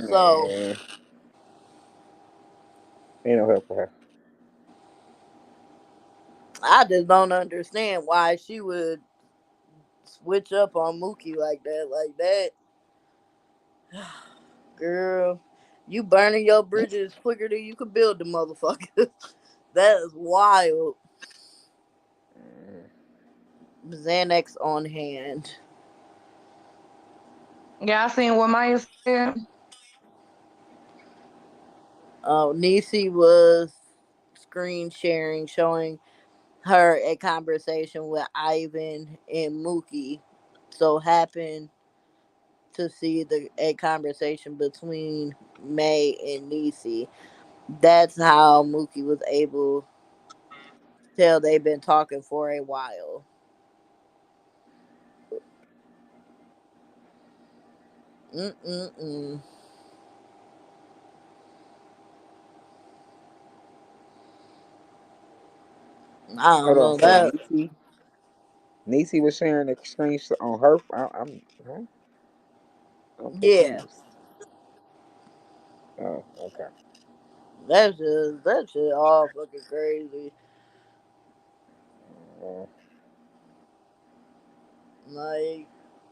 Speaker 9: So
Speaker 5: Man, ain't no help for her.
Speaker 9: I just don't understand why she would switch up on Mooky like that. Like that girl, you burning your bridges quicker than you could build the motherfucker. That is wild.
Speaker 5: Mm.
Speaker 9: Xanax on hand.
Speaker 6: Y'all seen what Maya said?
Speaker 9: Nisi was screen sharing, showing her a conversation with Ivan and Mookie. So happened to see a conversation between May and Nisi. That's how Mookie was able to tell they've been talking for a while. Mm-mm-mm. I
Speaker 5: Hold
Speaker 9: don't
Speaker 5: on.
Speaker 9: know
Speaker 5: So
Speaker 9: that.
Speaker 5: Niecy was sharing the screen on her. Huh? I'm
Speaker 9: Yeah,
Speaker 5: confused. Oh, okay.
Speaker 9: that shit all fucking crazy.
Speaker 5: Uh,
Speaker 9: Like,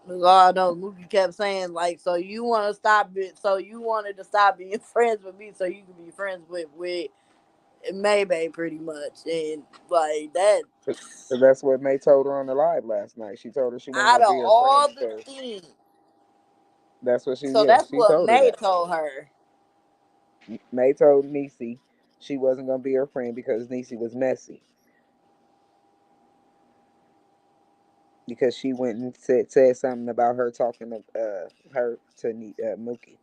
Speaker 9: all I know, Mookie kept saying like, so you want to stop it? So you wanted to stop being friends with me, so you can be friends with Maybay, pretty much, and like that.
Speaker 5: so that's what May told her on the live last night. She told her she wasn't
Speaker 9: Out
Speaker 5: gonna
Speaker 9: of
Speaker 5: be her friend
Speaker 9: all the
Speaker 5: because
Speaker 9: things,
Speaker 5: that's what she.
Speaker 9: so
Speaker 5: Yeah,
Speaker 9: that's
Speaker 5: she
Speaker 9: what
Speaker 5: told her
Speaker 9: May
Speaker 5: that.
Speaker 9: told her.
Speaker 5: May told Niecy she wasn't gonna be her friend because Niecy was messy. Because she went and said something about her talking to her to Mookie.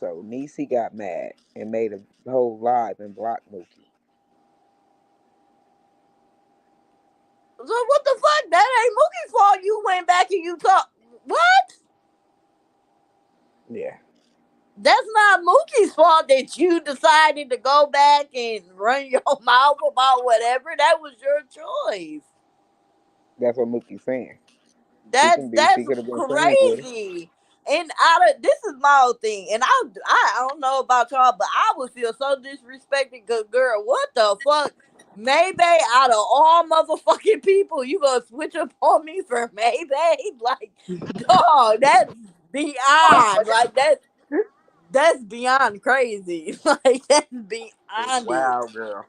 Speaker 5: So Niecy got mad and made a whole live and blocked Mookie.
Speaker 9: So what the fuck? That ain't Mookie's fault. You went back and you talk. What?
Speaker 5: Yeah.
Speaker 9: That's not Mookie's fault that you decided to go back and run your mouth about whatever. That was your choice.
Speaker 5: That's what Mookie's saying. She
Speaker 9: That's
Speaker 5: could have been friends with her.
Speaker 9: crazy. And out of this is my whole thing, and I don't know about y'all, but I would feel so disrespected. Good girl, what the fuck? Maybe out of all motherfucking people, you gonna switch up on me for maybe? Like, dog, that's beyond. Like that's beyond crazy. Like that's beyond it.
Speaker 5: Wow, girl.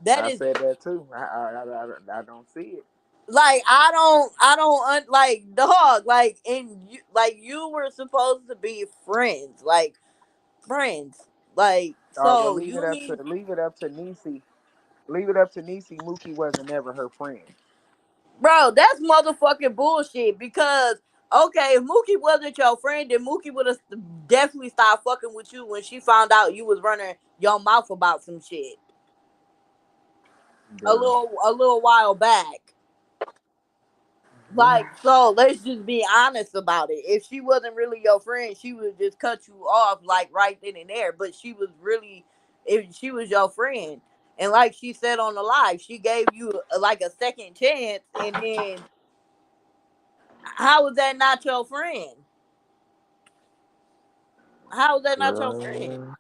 Speaker 9: That
Speaker 5: I
Speaker 9: is
Speaker 5: said that too. I don't see it.
Speaker 9: like like dog like and you like you were supposed to be friends like
Speaker 5: Well,
Speaker 9: so you need
Speaker 5: leave it up to Niecy. Leave it up to Niecy. Mookie wasn't ever her friend.
Speaker 9: bro, that's motherfucking bullshit because okay, if Mookie wasn't your friend, then Mookie would have definitely stopped fucking with you when she found out you was running your mouth about some shit
Speaker 5: Girl.
Speaker 9: a little while back. Like, so let's just be honest about it. If she wasn't really your friend, she would just cut you off like right then and there. But she was really, if she was your friend, and like she said on the live, she gave you like a second chance, and then how was that not your friend? How was that not your friend?
Speaker 5: Girl.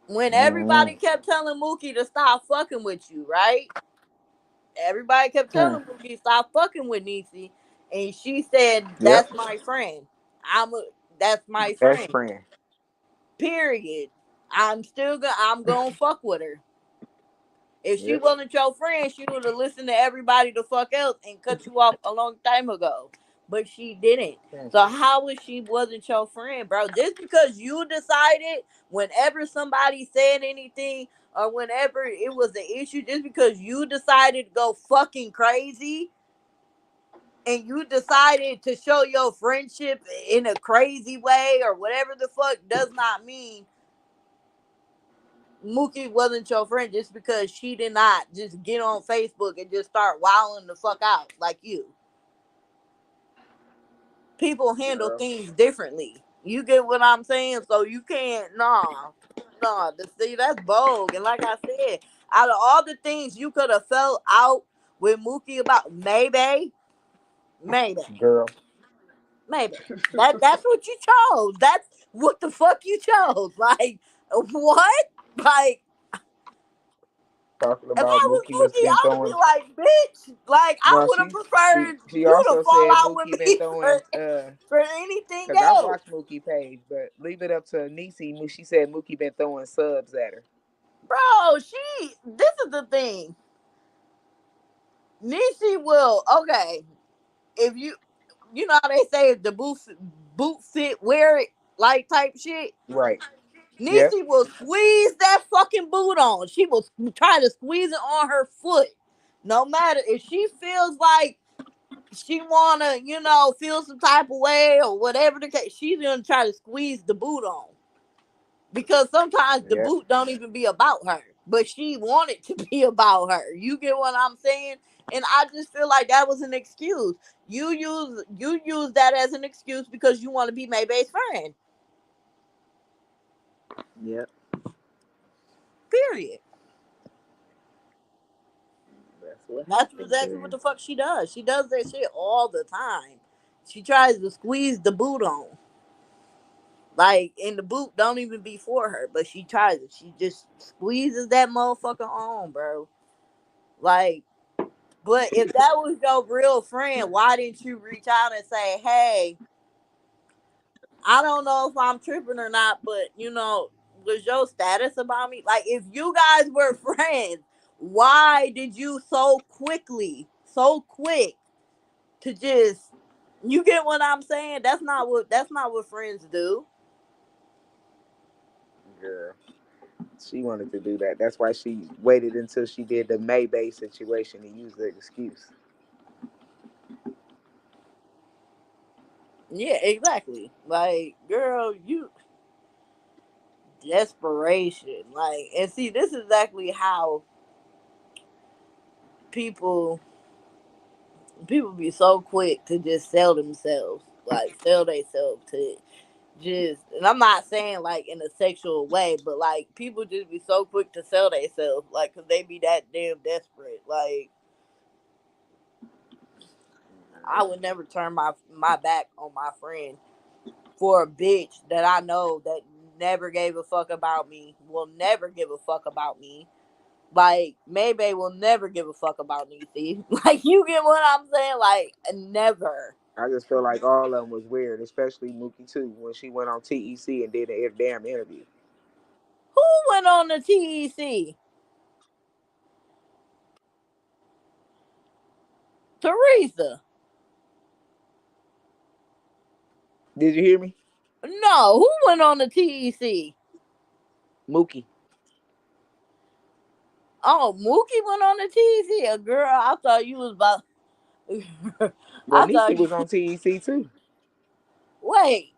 Speaker 9: When
Speaker 5: Mm-hmm.
Speaker 9: everybody kept telling Mookie to stop fucking with you, right? Everybody kept telling Mookie stop fucking with Niecy, and she said,
Speaker 5: Yep.
Speaker 9: "That's my friend. I'm a, that's my
Speaker 5: Best
Speaker 9: friend."
Speaker 5: friend.
Speaker 9: Period. I'm gonna fuck with her. If she
Speaker 5: Yep.
Speaker 9: wasn't your friend, she would have listened to everybody the fuck else and cut you off a long time ago. But she didn't. So how was she wasn't your friend, bro? Just because you decided whenever somebody said anything or whenever it was an issue, just because you decided to go fucking crazy and you decided to show your friendship in a crazy way or whatever the fuck does not mean Mookie wasn't your friend just because she did not just get on Facebook and just start wilding the fuck out like you. People handle
Speaker 5: Girl.
Speaker 9: things differently. You get what I'm saying? So you can't, see, that's bold. And like I said, out of all the things you could have felt out with Mookie about, maybe,
Speaker 5: Girl.
Speaker 9: maybe. That's what you chose. That's what the fuck you chose. Like, what? Like,
Speaker 5: Talking
Speaker 9: if
Speaker 5: about
Speaker 9: I was
Speaker 5: Mookie was
Speaker 9: Mookie,
Speaker 5: been
Speaker 9: I would be
Speaker 5: throwing.
Speaker 9: like, bitch, like I
Speaker 5: No,
Speaker 9: would have
Speaker 5: she
Speaker 9: preferred
Speaker 5: she
Speaker 9: you to
Speaker 5: also
Speaker 9: fall
Speaker 5: said
Speaker 9: out with
Speaker 5: Mookie been
Speaker 9: me
Speaker 5: throwing
Speaker 9: for anything
Speaker 5: because I
Speaker 9: else.
Speaker 5: watched Mookie page, but leave it up to Niecy. She said Mookie been throwing subs at her.
Speaker 9: Bro, this is the thing. Nishi will, okay, if you know how they say if the boot fit, wear it, like type shit.
Speaker 5: Right. Yep.
Speaker 9: Nishi will squeeze that fucking boot on. She will try to squeeze it on her foot. No matter if she feels like she wanna, feel some type of way or whatever the case, she's gonna try to squeeze the boot on. Because sometimes the
Speaker 5: Yep.
Speaker 9: boot don't even be about her. But she wanted to be about her. You get what I'm saying? And I just feel like that was an excuse. You use that as an excuse because you want to be Maybay's friend.
Speaker 5: Yep.
Speaker 9: Period.
Speaker 5: That's what
Speaker 9: That's
Speaker 5: happened
Speaker 9: exactly what
Speaker 5: there.
Speaker 9: the fuck she does. She does that shit all the time. She tries to squeeze the boot on. Like, and the boot don't even be for her, but she tries it. She just squeezes that motherfucker on, bro. Like, but if that was your real friend, why didn't you reach out and say, hey, I don't know if I'm tripping or not, but was your status about me? Like, if you guys were friends, why did you so quick to just you get what I'm saying? That's not what friends do.
Speaker 5: Girl. She wanted to do that. That's why she waited until she did the Maybay situation and used the excuse.
Speaker 9: Yeah, exactly. Like, girl, you desperation. Like, and see, this is exactly how people people be so quick to just sell themselves, like sell themselves to just. And I'm not saying like in a sexual way, but like people just be so quick to sell themselves, like, cause they be that damn desperate. Like, I would never turn my back on my friend for a bitch that I know that never gave a fuck about me, will never give a fuck about me. Like, Maybay will never give a fuck about Niecy. Like, you get what I'm saying? Like, never.
Speaker 5: I just feel like all of them was weird, especially Mookie too, when she went on TEC and did a damn interview.
Speaker 9: Who went on the TEC? Teresa.
Speaker 5: Did you hear me?
Speaker 9: No, who went on the TEC?
Speaker 5: Mookie.
Speaker 9: Oh, Mookie went on the TEC. A girl, I thought you was about.
Speaker 5: Well,
Speaker 9: I
Speaker 5: Niecy
Speaker 9: thought you.
Speaker 5: was on TEC too.
Speaker 9: Wait,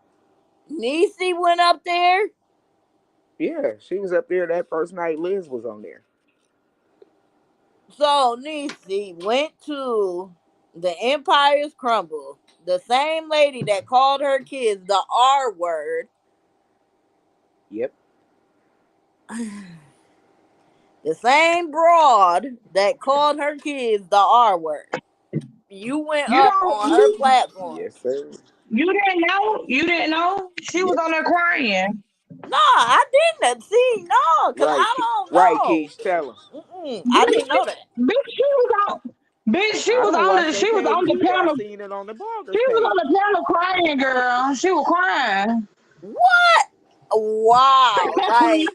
Speaker 9: Niecy went up there?
Speaker 5: Yeah, she was up there that first night Liz was on there.
Speaker 9: So Niecy went to the Empire's Crumble. The same lady that called her kids the R word.
Speaker 5: Yep.
Speaker 9: The same broad that called her kids the R word. You went
Speaker 6: You
Speaker 9: up
Speaker 6: don't
Speaker 9: on her platform.
Speaker 5: Yes, sir.
Speaker 6: you didn't know? You didn't know? She was
Speaker 5: Yep.
Speaker 6: on there crying.
Speaker 9: No, I didn't. See, no, because
Speaker 5: Right.
Speaker 9: I don't
Speaker 5: Right,
Speaker 9: know.
Speaker 5: Keish, tell him.
Speaker 9: I didn't know that.
Speaker 6: Bitch, she was on. Bitch,
Speaker 5: I don't watch that
Speaker 6: she was
Speaker 5: page
Speaker 6: on the
Speaker 5: either. I
Speaker 6: panel.
Speaker 5: seen it on the
Speaker 6: She
Speaker 5: bloggers
Speaker 6: was
Speaker 5: page.
Speaker 6: on the panel crying, girl. She was crying.
Speaker 9: What? Wow. Like,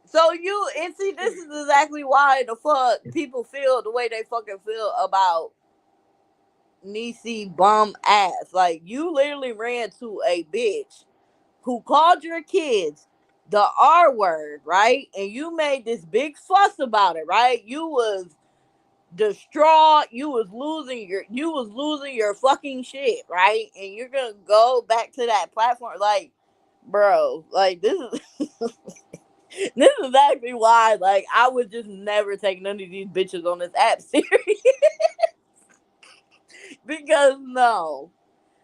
Speaker 9: so you, and see, this is exactly why the fuck people feel the way they fucking feel about Niecy bum ass. Like, you literally ran to a bitch who called your kids the R word, right? And you made this big fuss about it, right? You was distraught. You was losing your fucking shit, right? And you're gonna go back to that platform, like, bro, like, this is this is exactly why, like, I would just never take none of these bitches on this app serious. Because no,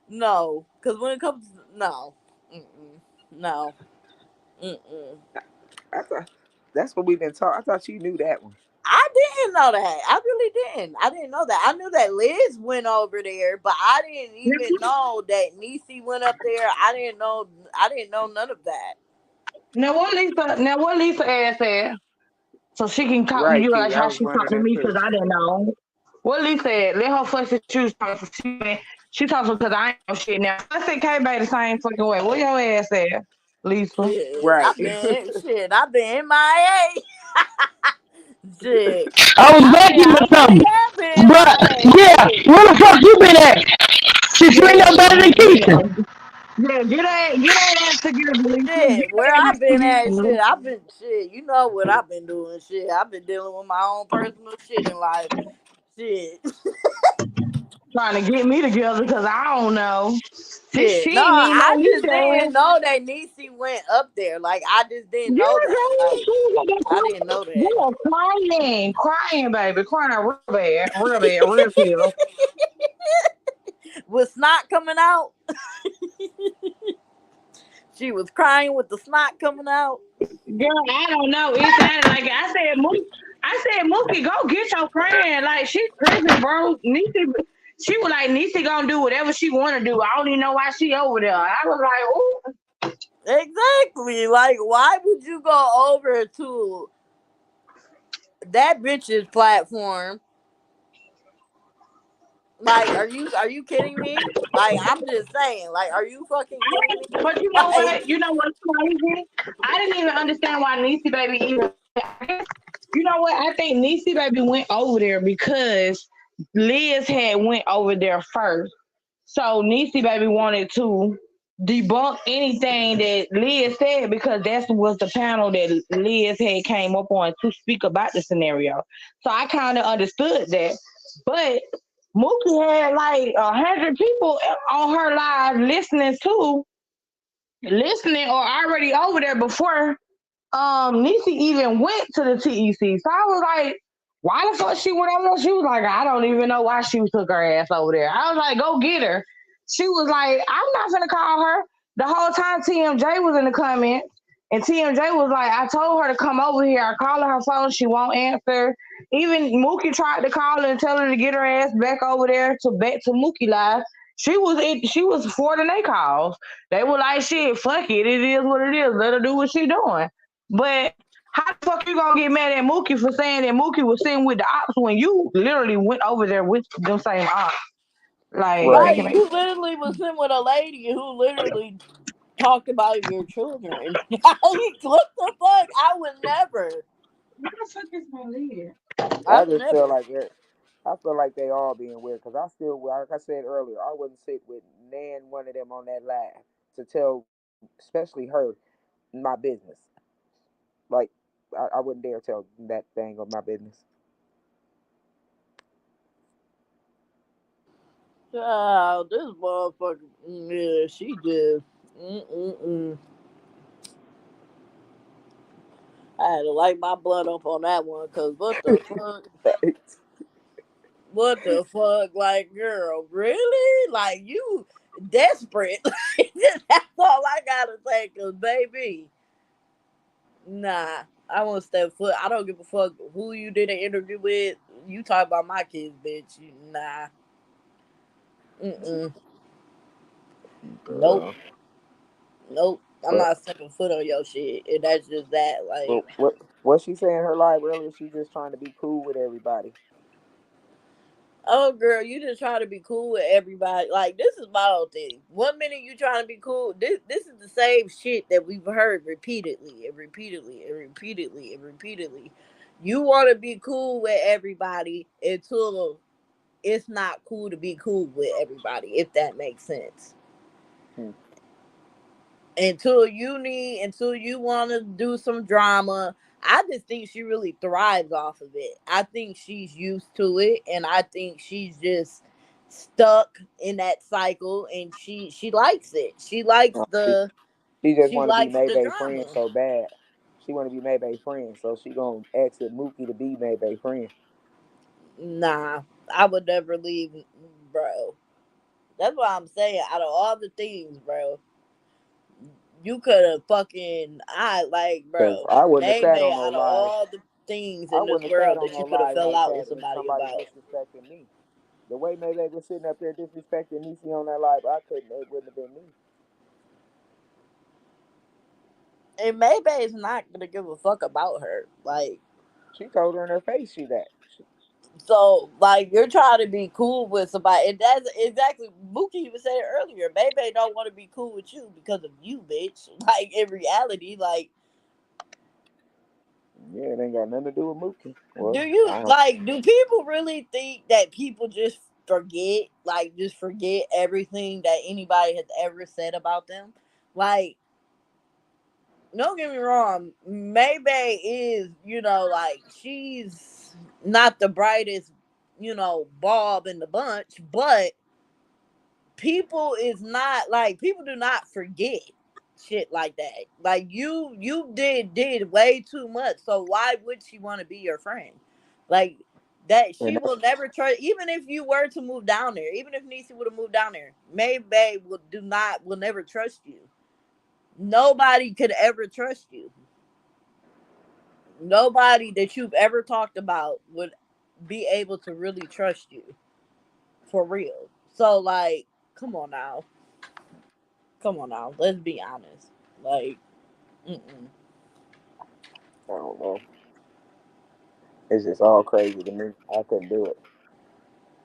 Speaker 9: because when it comes to, no, mm-mm, no, mm-mm.
Speaker 5: I thought that's what we've been talking. I thought you knew that one.
Speaker 9: I didn't know that. I really didn't. I didn't know that. I knew that Liz went over there, but I didn't even know that Niecy went up there. I didn't know. I didn't know none of that.
Speaker 6: Now what Lisa ass said, so she can talk to
Speaker 5: Right,
Speaker 6: you
Speaker 5: Keish.
Speaker 6: like
Speaker 5: I
Speaker 6: how
Speaker 5: was
Speaker 6: she
Speaker 5: wondering
Speaker 6: talked to
Speaker 5: that
Speaker 6: me
Speaker 5: too.
Speaker 6: because I didn't know. What Lisa said, let her fuss and choose. She talks because I ain't know shit now. I said K Bay the same fucking way. What your ass said, Lisa?
Speaker 9: Shit,
Speaker 5: Right.
Speaker 9: I've been MIA. Shit,
Speaker 1: I was back in
Speaker 9: I
Speaker 1: the
Speaker 9: really
Speaker 1: summer.
Speaker 9: have been
Speaker 1: But
Speaker 9: MIA.
Speaker 1: yeah,
Speaker 9: Shit,
Speaker 1: where the fuck you been at? Since you ain't no better than
Speaker 6: Yeah,
Speaker 1: Keisha.
Speaker 6: yeah. Get that ass together, Lisa. Get
Speaker 9: shit, where
Speaker 6: that
Speaker 9: I've
Speaker 6: ass
Speaker 9: been at,
Speaker 6: together.
Speaker 9: shit, I've been, shit, you know what I've been doing, shit. I've been dealing with my own personal shit in life. Shit.
Speaker 6: Trying to get me together because I don't know.
Speaker 9: Shit.
Speaker 6: She
Speaker 9: No,
Speaker 6: ain't even
Speaker 9: I
Speaker 6: know
Speaker 9: just
Speaker 6: Lisa.
Speaker 9: didn't know that Niecy went up there. Like, I just didn't
Speaker 6: Yeah,
Speaker 9: know that.
Speaker 6: girl,
Speaker 9: Like,
Speaker 6: she was up
Speaker 9: I didn't know
Speaker 6: there
Speaker 9: that.
Speaker 6: crying, baby, crying real bad, real tears.
Speaker 9: With snot coming out, she was crying with the snot coming out.
Speaker 6: Girl, I don't know. It sounded like I said, Mookie, go get your friend. Like she's tripping, bro. Niecy, she was like, Niecy gonna do whatever she wanna do. I don't even know why she over there. I was like, ooh.
Speaker 9: Exactly. Like, why would you go over to that bitch's platform? Like, are you kidding me? Like, I'm just saying. Like, are you fucking kidding me?
Speaker 6: But you know
Speaker 9: Like,
Speaker 6: what? You know what's crazy? I didn't even understand why Niecy baby even. You know what? I think Niecy baby went over there because Liz had went over there first. So Niecy baby wanted to debunk anything that Liz said because that was the panel that Liz had came up on to speak about the scenario. So I kind of understood that. But Mookie had like 100 people on her live listening or already over there before Niecy even went to the TEC. So I was like, why the fuck she went over there? She was like, I don't even know why she took her ass over there. I was like, go get her. She was like, I'm not gonna call her. The whole time TMJ was in the comments. And TMJ was like, I told her to come over here. I called her phone, she won't answer. Even Mookie tried to call her and tell her to get her ass back over there to back to Mookie live. She was for the they calls. They were like, shit, fuck it. It is what it is. Let her do what she doing. But how the fuck you gonna get mad at Mookie for saying that Mookie was sitting with the ops when you literally went over there with them same ops? Like,
Speaker 5: Right.
Speaker 6: make
Speaker 9: Right,
Speaker 6: it make
Speaker 9: you literally was sitting with a lady who literally talked about your children. Like, what the fuck? I would never.
Speaker 6: Where the fuck is my lid?
Speaker 9: I
Speaker 5: I
Speaker 9: would
Speaker 5: just feel
Speaker 9: never.
Speaker 5: like I feel like they all being weird because I still, like I said earlier, I wouldn't sit with nan one of them on that live to tell, especially her, my business. Like, I wouldn't dare tell that thing of my business.
Speaker 9: Child, this motherfucker. Yeah, she just. Mm-mm-mm. I had to light my blood up on that one because what the fuck? What the fuck? Like, girl, really? Like, you desperate. That's all I gotta say, because, baby, nah. I won't step foot. I don't give a fuck who you did an interview with. You talk about my kids, bitch. Nah. Mm-mm. Nope.
Speaker 5: Girl.
Speaker 9: Nope. I'm
Speaker 5: But
Speaker 9: not stepping foot on your shit. And that's just that.
Speaker 5: but
Speaker 9: Like,
Speaker 5: what she saying in her live earlier? She just trying to be cool with everybody.
Speaker 9: oh, girl, you just trying to be cool with everybody. Like, this is my whole thing. 1 minute you trying to be cool. This is the same shit that we've heard repeatedly and repeatedly and repeatedly and repeatedly. You want to be cool with everybody until it's not cool to be cool with everybody, if that makes sense.
Speaker 5: Hmm.
Speaker 9: Until you want to do some drama. I just think she really thrives off of it. I think she's used to it, and I think she's just stuck in that cycle, and she likes it.
Speaker 5: Uh, she, she just
Speaker 9: She
Speaker 5: want to be
Speaker 9: likes the
Speaker 5: Maybe friend
Speaker 9: drama.
Speaker 5: so bad. She want to be Maybe friend, so she gonna exit Mookie to be Maybe friend.
Speaker 9: Nah, I would never leave, bro. That's what I'm saying. Out of all the things, bro, you could have fucking I like,
Speaker 5: Cause
Speaker 9: bro.
Speaker 5: I wouldn't have sat
Speaker 9: Maybe
Speaker 5: on no
Speaker 9: out of
Speaker 5: live.
Speaker 9: all the things
Speaker 5: I
Speaker 9: in this
Speaker 5: wouldn't have sat
Speaker 9: world
Speaker 5: on
Speaker 9: that
Speaker 5: no
Speaker 9: you could have
Speaker 5: live
Speaker 9: fell
Speaker 5: like
Speaker 9: out
Speaker 5: that
Speaker 9: with
Speaker 5: if
Speaker 9: somebody
Speaker 5: somebody
Speaker 9: about.
Speaker 5: disrespected me. The way Maybe was sitting up there disrespecting Niecy on that live, I couldn't. It wouldn't have been me.
Speaker 9: And maybe is not gonna give a fuck about her. Like,
Speaker 5: She told her in her face she that.
Speaker 9: so like you're trying to be cool with somebody, and that's exactly Mookie even said it earlier. Maybe don't want to be cool with you because of you, bitch. Like in reality, like
Speaker 5: Yeah, it ain't got nothing to do with Mookie.
Speaker 9: do
Speaker 5: Well,
Speaker 9: you
Speaker 5: I don't.
Speaker 9: like do people really think that people just forget, like just forget everything that anybody has ever said about them? Like, don't get me wrong, Maybe is, like she's not the brightest, bulb in the bunch, but people is not like people do not forget shit like that. Like you did way too much. So why would she want to be your friend? Like that
Speaker 5: And
Speaker 9: she will never trust, even if you were to move down there, even if Nisi would have moved down there, Maybe will never trust you. Nobody could ever trust you. Nobody that you've ever talked about would be able to really trust you for real. So like, come on now. Come on now. Let's be honest. Like, mm-mm.
Speaker 5: I don't know. It's just all crazy to me. I couldn't do it.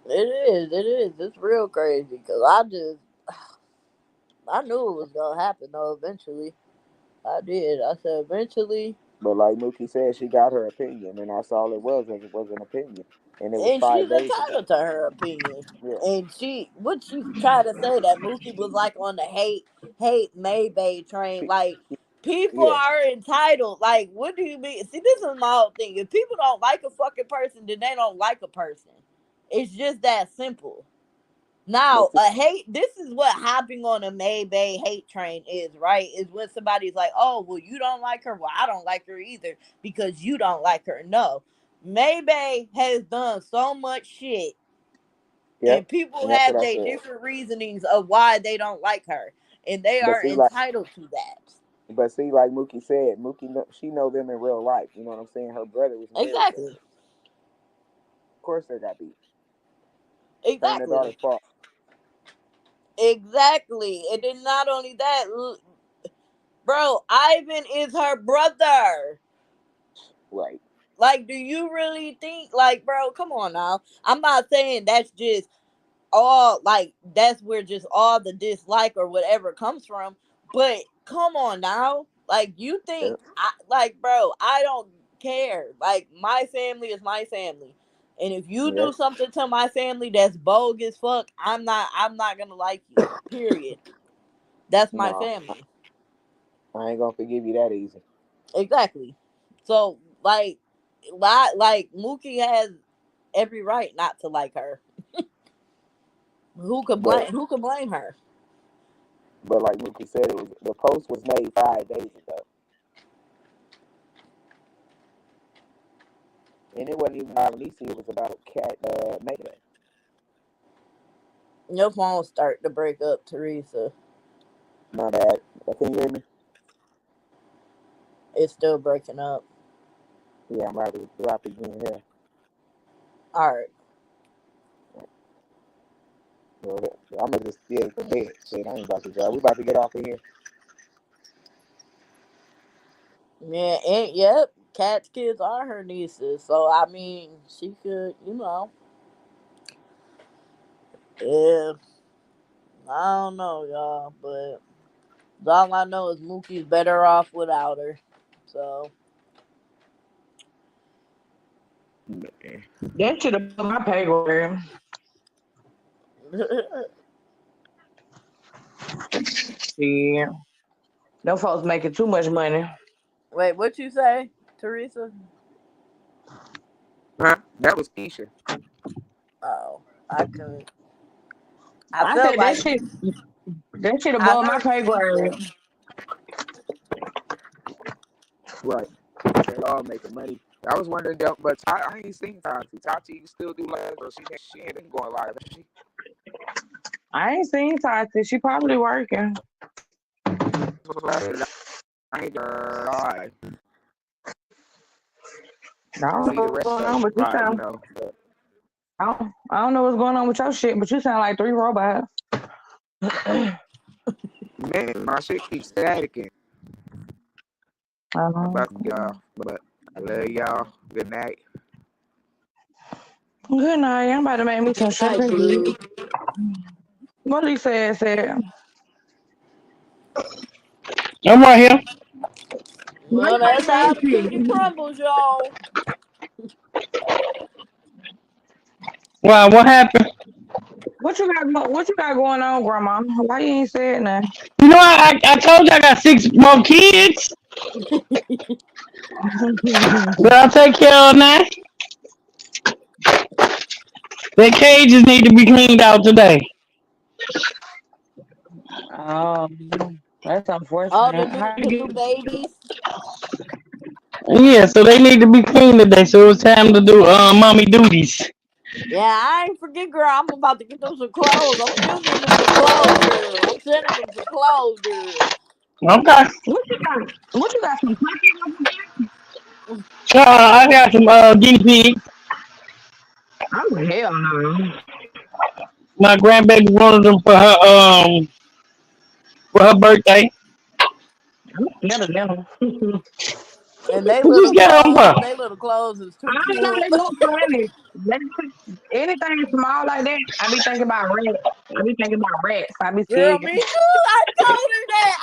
Speaker 9: It is. It's real crazy because I knew it was gonna happen though. Eventually, I did. I said eventually,
Speaker 5: But like Mookie said, she got her opinion, and that's all it was. It was an opinion, and it was
Speaker 9: and she's
Speaker 5: 5 days ago.
Speaker 9: entitled to her opinion.
Speaker 5: Yeah,
Speaker 9: And what she tried to say that Mookie was like on the hate Maybay train.
Speaker 5: she,
Speaker 9: Like people
Speaker 5: yeah,
Speaker 9: are entitled. Like what do you mean? See, this is my whole thing. If people don't like a fucking person, then they don't like a person. It's just that simple. Now, a hate. This is what hopping on a Maybay hate train is, right? Is when somebody's like, "Oh, well, you don't like her. Well, I don't like her either because you don't like her." No, Maybay has done so much shit,
Speaker 5: Yep,
Speaker 9: and people
Speaker 5: and that's
Speaker 9: have
Speaker 5: what I
Speaker 9: their
Speaker 5: said.
Speaker 9: different reasonings of why they don't like her, and they
Speaker 5: But
Speaker 9: are
Speaker 5: see, like,
Speaker 9: entitled to that.
Speaker 5: like Mookie said, she know them in real life. You know what I'm saying? Her brother was married to her.
Speaker 9: Exactly,
Speaker 5: Of course, they got beef. That ain't their
Speaker 9: exactly,
Speaker 5: daughter's fault.
Speaker 9: exactly. And then not only that, bro, Ivan is her brother.
Speaker 5: Right.
Speaker 9: Like, do you really think, like, bro, come on now. I'm not saying that's just all, like, that's where just all the dislike or whatever comes from. But come on now. Like, you think,
Speaker 5: Yep.
Speaker 9: like, bro, I don't care. Like, my family is my family. And if you do
Speaker 5: Yep.
Speaker 9: something to my family that's bogus fuck, I'm not gonna like you. Period. That's my
Speaker 5: No,
Speaker 9: family.
Speaker 5: I ain't gonna forgive you that easy.
Speaker 9: Exactly. So, like Mookie has every right not to like her. Who could
Speaker 5: But
Speaker 9: blame? Who could blame her?
Speaker 5: like Mookie said, the post was made 5 days ago, and it wasn't even about Lisa. It was about Cat Mayday.
Speaker 9: Your phone's starting to break up, Teresa.
Speaker 5: My bad. Can you hear me?
Speaker 9: It's still breaking up.
Speaker 5: Yeah, I'm about to drop it again here.
Speaker 9: All right.
Speaker 5: Well, I'm gonna just stay for bed. Shit, I ain't about to drive. We about to get off of here.
Speaker 9: Yeah. And yep. Cat's kids are her nieces, so I mean, she could, yeah. I don't know, y'all, but all I know is Mookie's better off without her. So.
Speaker 6: That should have put my pay grade. Yeah. Them folks making too much money.
Speaker 9: Wait, what you say, Teresa?
Speaker 5: Huh? That was Keisha.
Speaker 9: Oh, I couldn't. I
Speaker 6: I
Speaker 9: felt
Speaker 6: said
Speaker 9: like
Speaker 6: that shit
Speaker 9: I
Speaker 6: above my
Speaker 9: heard
Speaker 6: pay grade.
Speaker 9: Keisha.
Speaker 5: Right. They all making money. I was wondering, but I ain't seen Tati. Tati still do live, but she ain't been going live. She
Speaker 6: I ain't seen Tati. She probably working.
Speaker 5: I ain't live.
Speaker 6: I don't
Speaker 5: See
Speaker 6: know
Speaker 5: the
Speaker 6: what's
Speaker 5: rest
Speaker 6: going
Speaker 5: of
Speaker 6: on,
Speaker 5: them,
Speaker 6: but you
Speaker 5: you
Speaker 6: sound.
Speaker 5: know. But
Speaker 6: I don't know what's going on with your shit, but you sound like three robots. I
Speaker 5: man, my shit keeps staticking. I'm
Speaker 6: know.
Speaker 5: about to get off, but I love y'all. Good night.
Speaker 6: Good night. I'm about to make me some
Speaker 9: Good night,
Speaker 6: shrimp and
Speaker 9: Blue.
Speaker 6: grits. What Lisa said.
Speaker 1: I'm right here.
Speaker 6: Why
Speaker 9: Well,
Speaker 6: you
Speaker 9: that's
Speaker 6: ain't
Speaker 9: how the
Speaker 6: saying
Speaker 9: cookie
Speaker 6: shit?
Speaker 9: crumbles, y'all.
Speaker 1: Wow, what happened?
Speaker 6: What you got going on, Grandma? Why you ain't said nothing?
Speaker 1: You know, I told you I got 6 more kids that I take care of now. Their cages need to be cleaned out today.
Speaker 6: Oh, that's
Speaker 9: All the
Speaker 6: unfortunate.
Speaker 9: new
Speaker 6: How you
Speaker 9: the new
Speaker 6: get?
Speaker 9: babies.
Speaker 1: Yeah, so they need to be cleaned today. So it's time to do mommy duties.
Speaker 9: Yeah, I ain't forget, girl. I'm about to get them some clothes. I'm still getting them some clothes, girl. I'm sending them some clothes, girl.
Speaker 1: Okay.
Speaker 6: What you got? What you got? Some puppy over there?
Speaker 1: I got some guinea pigs.
Speaker 6: Oh hell no!
Speaker 1: My grandbaby wanted them for her birthday.
Speaker 6: I'm scared of them.
Speaker 9: And they
Speaker 1: What you
Speaker 9: little
Speaker 1: scared of them
Speaker 9: clothes,
Speaker 1: for?
Speaker 9: they little clothes is
Speaker 6: I
Speaker 9: too
Speaker 6: don't know.
Speaker 9: cute.
Speaker 6: They look funny. Anything small like that, I be thinking about rats. I be thinking about rats. I be
Speaker 9: Girl,
Speaker 6: scared.
Speaker 9: me too. I told her that.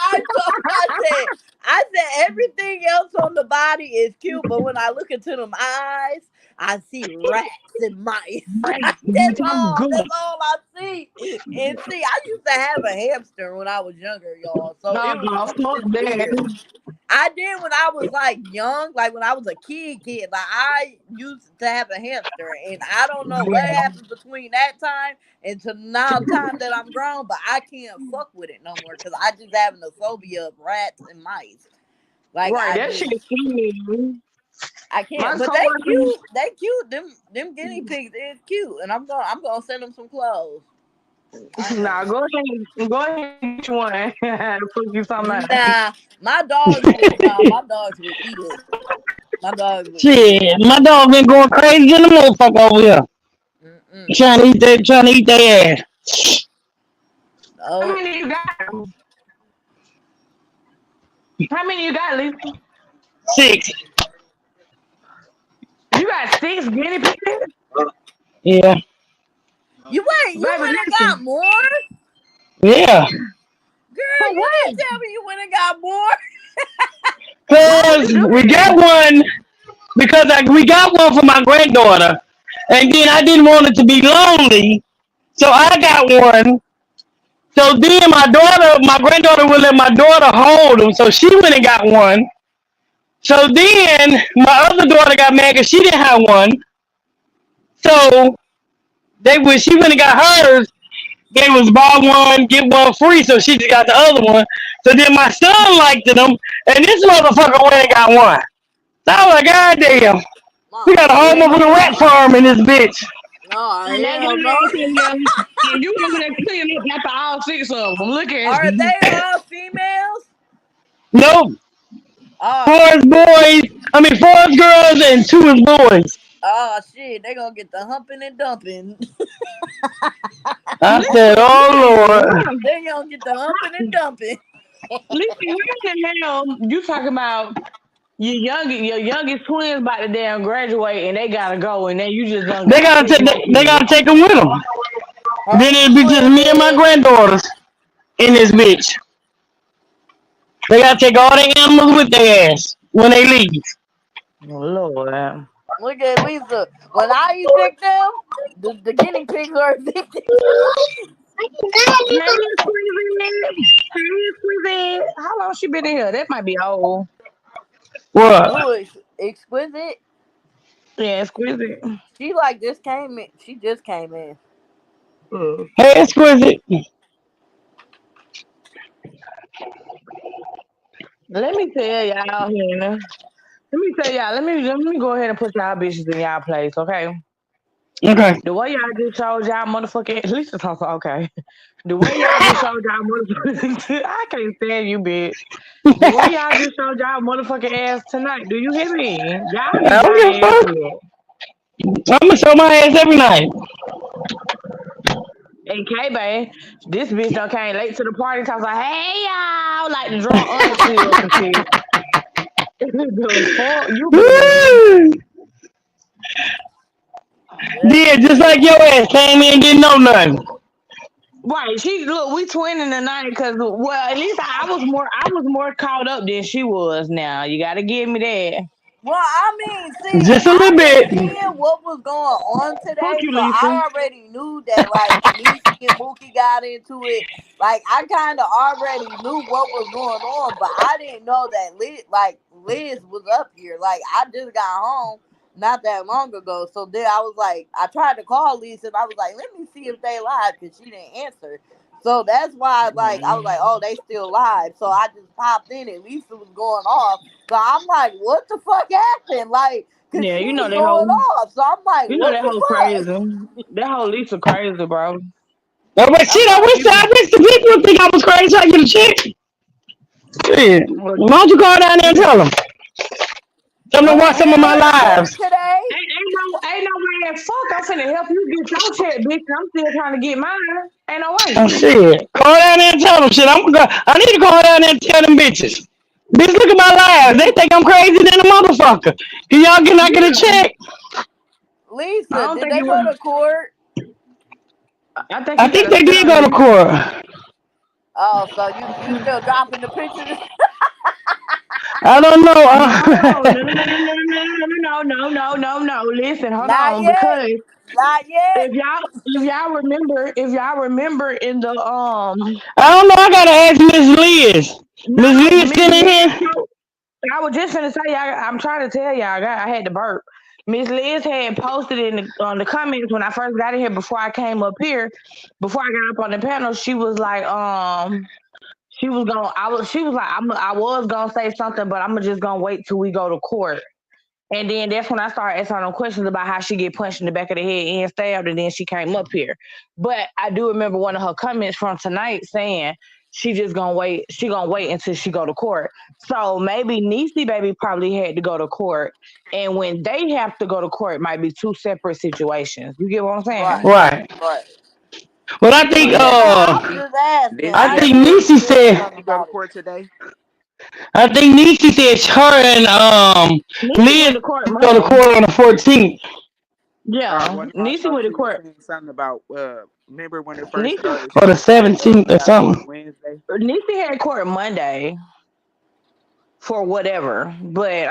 Speaker 9: I said everything else on the body is cute, but when I look into them eyes, I see rats and mice.
Speaker 6: Rats,
Speaker 9: That's
Speaker 6: bitch, I'm
Speaker 9: all.
Speaker 6: good.
Speaker 9: That's all I see. And see, I used to have a hamster when I was younger, y'all. So it was
Speaker 6: Fuck
Speaker 9: just
Speaker 6: that.
Speaker 9: weird. I did when I was like young, like when I was a kid. Like I used to have a hamster, and I don't know what
Speaker 4: Yeah.
Speaker 9: happened between that time and to now time that I'm grown, but I can't fuck with it no more because I just having a phobia of rats and mice. Like
Speaker 6: Right,
Speaker 9: I
Speaker 6: that shit
Speaker 9: just
Speaker 6: is scary.
Speaker 9: I
Speaker 6: My
Speaker 9: can't. But they
Speaker 6: coworker,
Speaker 9: cute. They cute. Them guinea pigs is cute, and I'm gonna send them some clothes. I
Speaker 6: nah,
Speaker 9: am.
Speaker 6: go ahead and get you one. Fuck you talking about.
Speaker 9: Nah, my dogs would eat it. My dogs would eat it.
Speaker 1: Shit, my dog been going crazy in the motherfucker over here.
Speaker 9: Mm-mm.
Speaker 1: Trying to eat their ass.
Speaker 6: How
Speaker 9: No.
Speaker 6: many you got? How many you got, Lisa?
Speaker 1: Six.
Speaker 6: You got six guinea pigs?
Speaker 1: Yeah.
Speaker 9: You
Speaker 6: Baby,
Speaker 9: went and got
Speaker 6: listen.
Speaker 9: more?
Speaker 1: Yeah.
Speaker 9: Girl,
Speaker 6: For
Speaker 9: you
Speaker 6: what?
Speaker 9: didn't tell me you went and got more.
Speaker 6: Why would
Speaker 1: Cause
Speaker 6: you do
Speaker 1: we got
Speaker 6: that?
Speaker 1: one because we got one for my granddaughter, and then I didn't want it to be lonely, so I got one. So then my granddaughter would let my daughter hold them, so she went and got one. So then my other daughter got mad because she didn't have one. So when she went and got hers, they was buy one get one free. So she just got the other one. So then my son liked them, and this motherfucker went and got one. So I was like, God damn, we got a
Speaker 9: Oh
Speaker 1: whole
Speaker 6: And
Speaker 1: motherfucking rat
Speaker 9: hell
Speaker 1: farm in this bitch.
Speaker 9: no. No,
Speaker 6: and that
Speaker 9: hell
Speaker 6: got
Speaker 9: no.
Speaker 6: ass in there, and you over there cleaning up after all six of them. Look at
Speaker 9: Are
Speaker 6: you.
Speaker 9: they all females?
Speaker 1: Nope,
Speaker 9: Oh
Speaker 1: four is
Speaker 9: shit.
Speaker 1: boys. I mean, four is girls and two is boys.
Speaker 9: Oh shit. They gonna get the humping and dumping.
Speaker 1: I said,
Speaker 6: Listen,
Speaker 1: oh Lord.
Speaker 9: They gonna get the humping and dumping.
Speaker 6: listen, how in the hell you talking about your youngest twins about to damn graduate and they gotta go and then you just done
Speaker 1: They
Speaker 6: got
Speaker 1: gotta
Speaker 6: six
Speaker 1: take
Speaker 6: more
Speaker 1: they
Speaker 6: kids.
Speaker 1: gotta take them with them. Then
Speaker 9: Hey
Speaker 1: it'll be just me and my
Speaker 9: twins.
Speaker 1: granddaughters in this bitch. They gotta take all their animals with their ass when they leave.
Speaker 6: Oh, Lord.
Speaker 9: Look at Lisa. When I evict them, the guinea pigs are evicted.
Speaker 6: Hey, Squeezy. Hey, Squeezy. How long she been in here? That might be old.
Speaker 1: What?
Speaker 9: Who is exquisite?
Speaker 6: Yeah, Squeezy.
Speaker 9: She like just came in. She just came in.
Speaker 6: Mm.
Speaker 1: Hey, exquisite.
Speaker 6: Let me tell y'all here. Let me tell y'all. Let me go ahead and put y'all bitches in y'all place, okay?
Speaker 1: Okay.
Speaker 6: The way y'all just showed y'all motherfucking at least it's also okay. The way y'all just showed y'all motherfucking I can't stand you, bitch. The way y'all just showed y'all motherfucking ass tonight. Do you hear me? Y'all
Speaker 1: I
Speaker 6: need
Speaker 1: don't give a
Speaker 6: y'all ass
Speaker 1: fuck.
Speaker 6: up.
Speaker 1: I'm gonna show my ass every night.
Speaker 6: And K Bay, this bitch done came late to the party talking like, hey y'all, like the drunk auntie or some shit. The fuck you been
Speaker 1: Woo!
Speaker 9: Yes,
Speaker 1: Yeah,
Speaker 9: she
Speaker 1: just
Speaker 9: did.
Speaker 1: like your ass came in and didn't know nothing.
Speaker 6: right. She look, we twinning tonight because well, at least I was more caught up than she was now. You gotta give me that.
Speaker 9: Well, I mean, see,
Speaker 1: Just a
Speaker 9: I
Speaker 1: little
Speaker 9: been
Speaker 1: bit.
Speaker 9: seeing what was going on
Speaker 6: Fuck
Speaker 9: today,
Speaker 6: you,
Speaker 9: so
Speaker 6: Lisa.
Speaker 9: I already knew that like Niecy and Mookie got into it. Like I kind of already knew what was going on, but I didn't know that Liz was up here. Like I just got home not that long ago, so then I was like, I tried to call Lisa and I was like, let me see if they live because she didn't answer. So that's why, like, I was like, oh, they still live. So I just popped in and Lisa was going off. So I'm like, what the fuck happened? Like, cause
Speaker 6: Yeah,
Speaker 9: she
Speaker 6: you know
Speaker 9: was
Speaker 6: that
Speaker 9: going
Speaker 6: whole
Speaker 9: off. So I'm like,
Speaker 6: you know
Speaker 9: what
Speaker 6: that
Speaker 9: the
Speaker 6: whole crazy.
Speaker 9: fuck?
Speaker 6: That whole Lisa crazy, bro.
Speaker 1: Oh, but
Speaker 9: I'm
Speaker 1: shit,
Speaker 9: like,
Speaker 6: She
Speaker 1: I wish the people would think I was crazy so I get a check. Shit.
Speaker 6: well,
Speaker 1: Why don't you go down there and
Speaker 6: she
Speaker 1: tell them? Tell them to
Speaker 9: oh
Speaker 1: watch some of my
Speaker 9: hell, ain't work
Speaker 1: lives.
Speaker 9: today.
Speaker 6: ain't no way in fuck I'm finna help you get your check, bitch. I'm still trying to get mine. Ain't no
Speaker 1: Oh,
Speaker 6: way.
Speaker 1: shit. Call down there and tell them shit. I need to call down there and tell them bitches. Bitch, look at my lives. They think I'm crazy than a motherfucker. Can I get a
Speaker 6: Yeah.
Speaker 1: check?
Speaker 6: I
Speaker 9: Lisa,
Speaker 6: don't
Speaker 9: did
Speaker 6: think
Speaker 9: they
Speaker 6: you
Speaker 9: go
Speaker 6: would
Speaker 9: to court?
Speaker 6: I think
Speaker 1: I
Speaker 6: you
Speaker 1: think
Speaker 6: gotta
Speaker 1: they
Speaker 6: sit
Speaker 1: did
Speaker 6: on
Speaker 1: go to
Speaker 6: it.
Speaker 1: court.
Speaker 9: Oh, so you still dropping the pictures?
Speaker 1: I don't know.
Speaker 6: No, no. Listen, hold
Speaker 9: Not
Speaker 6: on,
Speaker 9: yet.
Speaker 6: because
Speaker 9: Not yet.
Speaker 6: if y'all remember in the
Speaker 1: I don't know. I gotta ask Miss Liz. Miss
Speaker 6: no
Speaker 1: Liz
Speaker 6: Miss
Speaker 1: still in
Speaker 6: Liz
Speaker 1: here?
Speaker 6: show. I was just gonna say, I'm trying to tell y'all, I had to burp. Miss Liz had posted in on the comments when I first got in here before I came up here, before I got up on the panel. She was like, she was like, I was gonna say something, but I'm just gonna wait till we go to court. And then that's when I started asking her them questions about how she get punched in the back of the head and stabbed, and then she came up here. But I do remember one of her comments from tonight saying she just gonna wait. She gonna wait until she go to court. So maybe Niecy baby probably had to go to court, and when they have to go to court, it might be two separate situations. You get what I'm saying?
Speaker 9: Right,
Speaker 1: Right.
Speaker 9: right.
Speaker 1: But I think
Speaker 9: So
Speaker 5: Yeah.
Speaker 9: now I'm
Speaker 5: Didn't
Speaker 9: just asking.
Speaker 5: didn't
Speaker 1: I
Speaker 9: I
Speaker 5: Jeff
Speaker 1: think
Speaker 9: ain't
Speaker 5: go to
Speaker 9: really
Speaker 1: Niecy
Speaker 5: court?
Speaker 9: saying
Speaker 1: said
Speaker 5: Didn't
Speaker 9: nothing
Speaker 5: he go to
Speaker 9: about it.
Speaker 5: court today?
Speaker 1: I think Niecy said her and
Speaker 6: Niecy went
Speaker 1: Liz
Speaker 6: to court
Speaker 1: go to
Speaker 6: Monday.
Speaker 1: court on the 14th.
Speaker 6: Yeah,
Speaker 5: Well, no, I
Speaker 6: Niecy
Speaker 5: thought
Speaker 6: went to
Speaker 5: she was
Speaker 6: court.
Speaker 5: saying something about. Remember when it first
Speaker 6: Niecy,
Speaker 5: started?
Speaker 1: Or
Speaker 5: She
Speaker 1: the
Speaker 5: was like,
Speaker 1: 17th
Speaker 5: they
Speaker 1: or
Speaker 5: got court
Speaker 1: something.
Speaker 5: Wednesday.
Speaker 6: Niecy had court Monday for whatever, but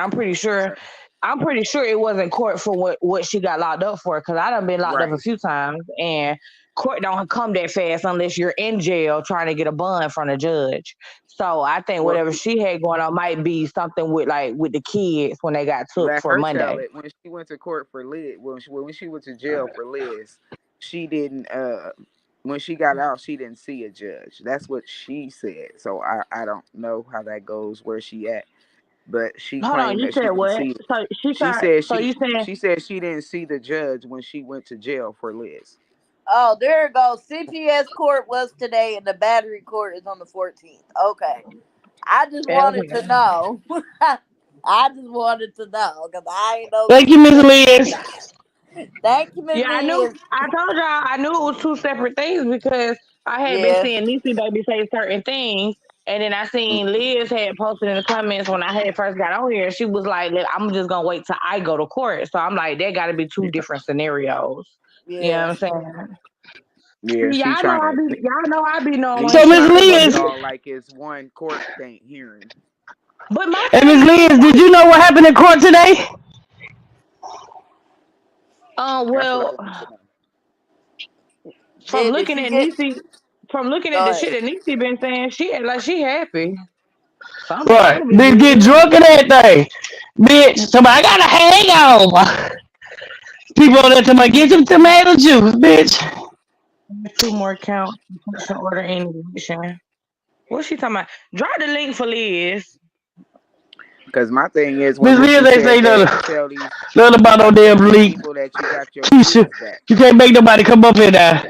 Speaker 5: Okay.
Speaker 6: I'm pretty sure it wasn't court for what she got locked up for. Because I done been locked up a
Speaker 5: Right.
Speaker 6: few times, and court don't come that fast unless you're in jail trying to get a bond from the judge. So I think
Speaker 5: Well,
Speaker 6: whatever she had going on might be something with like with the kids when they got took
Speaker 5: let
Speaker 6: for
Speaker 5: her tell
Speaker 6: Monday.
Speaker 5: it. When she went to court for Liz, when she went to jail for Liz, she didn't. When she got out, she didn't see a judge. That's what she said. So I don't know how that goes. Where she at? But she
Speaker 6: Hold on,
Speaker 5: claimed
Speaker 6: you
Speaker 5: that she
Speaker 6: said
Speaker 5: didn't
Speaker 6: what?
Speaker 5: see.
Speaker 6: So she
Speaker 5: She
Speaker 6: tried.
Speaker 5: said
Speaker 6: So you saying
Speaker 5: she said she didn't see the judge when she went to jail for Liz.
Speaker 9: Oh, there it goes. CPS court was today, and the battery court is on the 14th. Okay. I just wanted to
Speaker 6: okay?
Speaker 9: know. I just wanted to know because I ain't know
Speaker 1: Thank you, Miss
Speaker 9: CPS.
Speaker 1: Liz.
Speaker 9: Thank you, Miss
Speaker 6: Yeah, I knew.
Speaker 9: Liz.
Speaker 6: I told y'all I knew it was two separate things because I had been
Speaker 9: Yeah,
Speaker 6: seeing Niecy baby say certain things, and then I seen Liz had posted in the comments when I had first got on here. She was like, "Look, I'm just gonna wait till I go to court." So I'm like, there got to be two different scenarios. You know what
Speaker 9: yeah.
Speaker 6: I'm saying?
Speaker 5: Yeah,
Speaker 6: See,
Speaker 5: she trying to.
Speaker 6: y'all know I be knowing
Speaker 1: So
Speaker 5: Niecy
Speaker 1: Miss
Speaker 6: shit.
Speaker 5: trying to
Speaker 6: But
Speaker 5: make it
Speaker 1: Liz,
Speaker 5: all like it's one court thing hearing.
Speaker 6: my
Speaker 1: and Miss
Speaker 6: thing
Speaker 1: Liz, did
Speaker 6: is,
Speaker 1: you know what happened in court today?
Speaker 5: That's what I
Speaker 6: well,
Speaker 5: want to know.
Speaker 6: from
Speaker 9: Did
Speaker 6: looking
Speaker 9: she
Speaker 6: at
Speaker 9: get?
Speaker 6: Niecy, from looking at
Speaker 9: Go
Speaker 6: the
Speaker 9: ahead.
Speaker 6: shit that Niecy been saying, she act like she happy. Something
Speaker 1: Right.
Speaker 6: gotta be
Speaker 1: They get
Speaker 6: good.
Speaker 1: drunk and everything. Bitch, somebody got a hangover. People on there talking about get some tomato juice, bitch.
Speaker 6: Two more counts. Possession order and eviction. What's she talking about? Drop the link for Liz.
Speaker 5: Because my thing is, when
Speaker 1: Miss Liz
Speaker 5: Mooky
Speaker 1: ain't
Speaker 5: said
Speaker 1: say
Speaker 5: that,
Speaker 1: nothing,
Speaker 5: tell these
Speaker 1: nothing about no damn leak.
Speaker 5: people that you got your
Speaker 1: Keisha,
Speaker 5: kids back.
Speaker 1: you can't make nobody come up here now.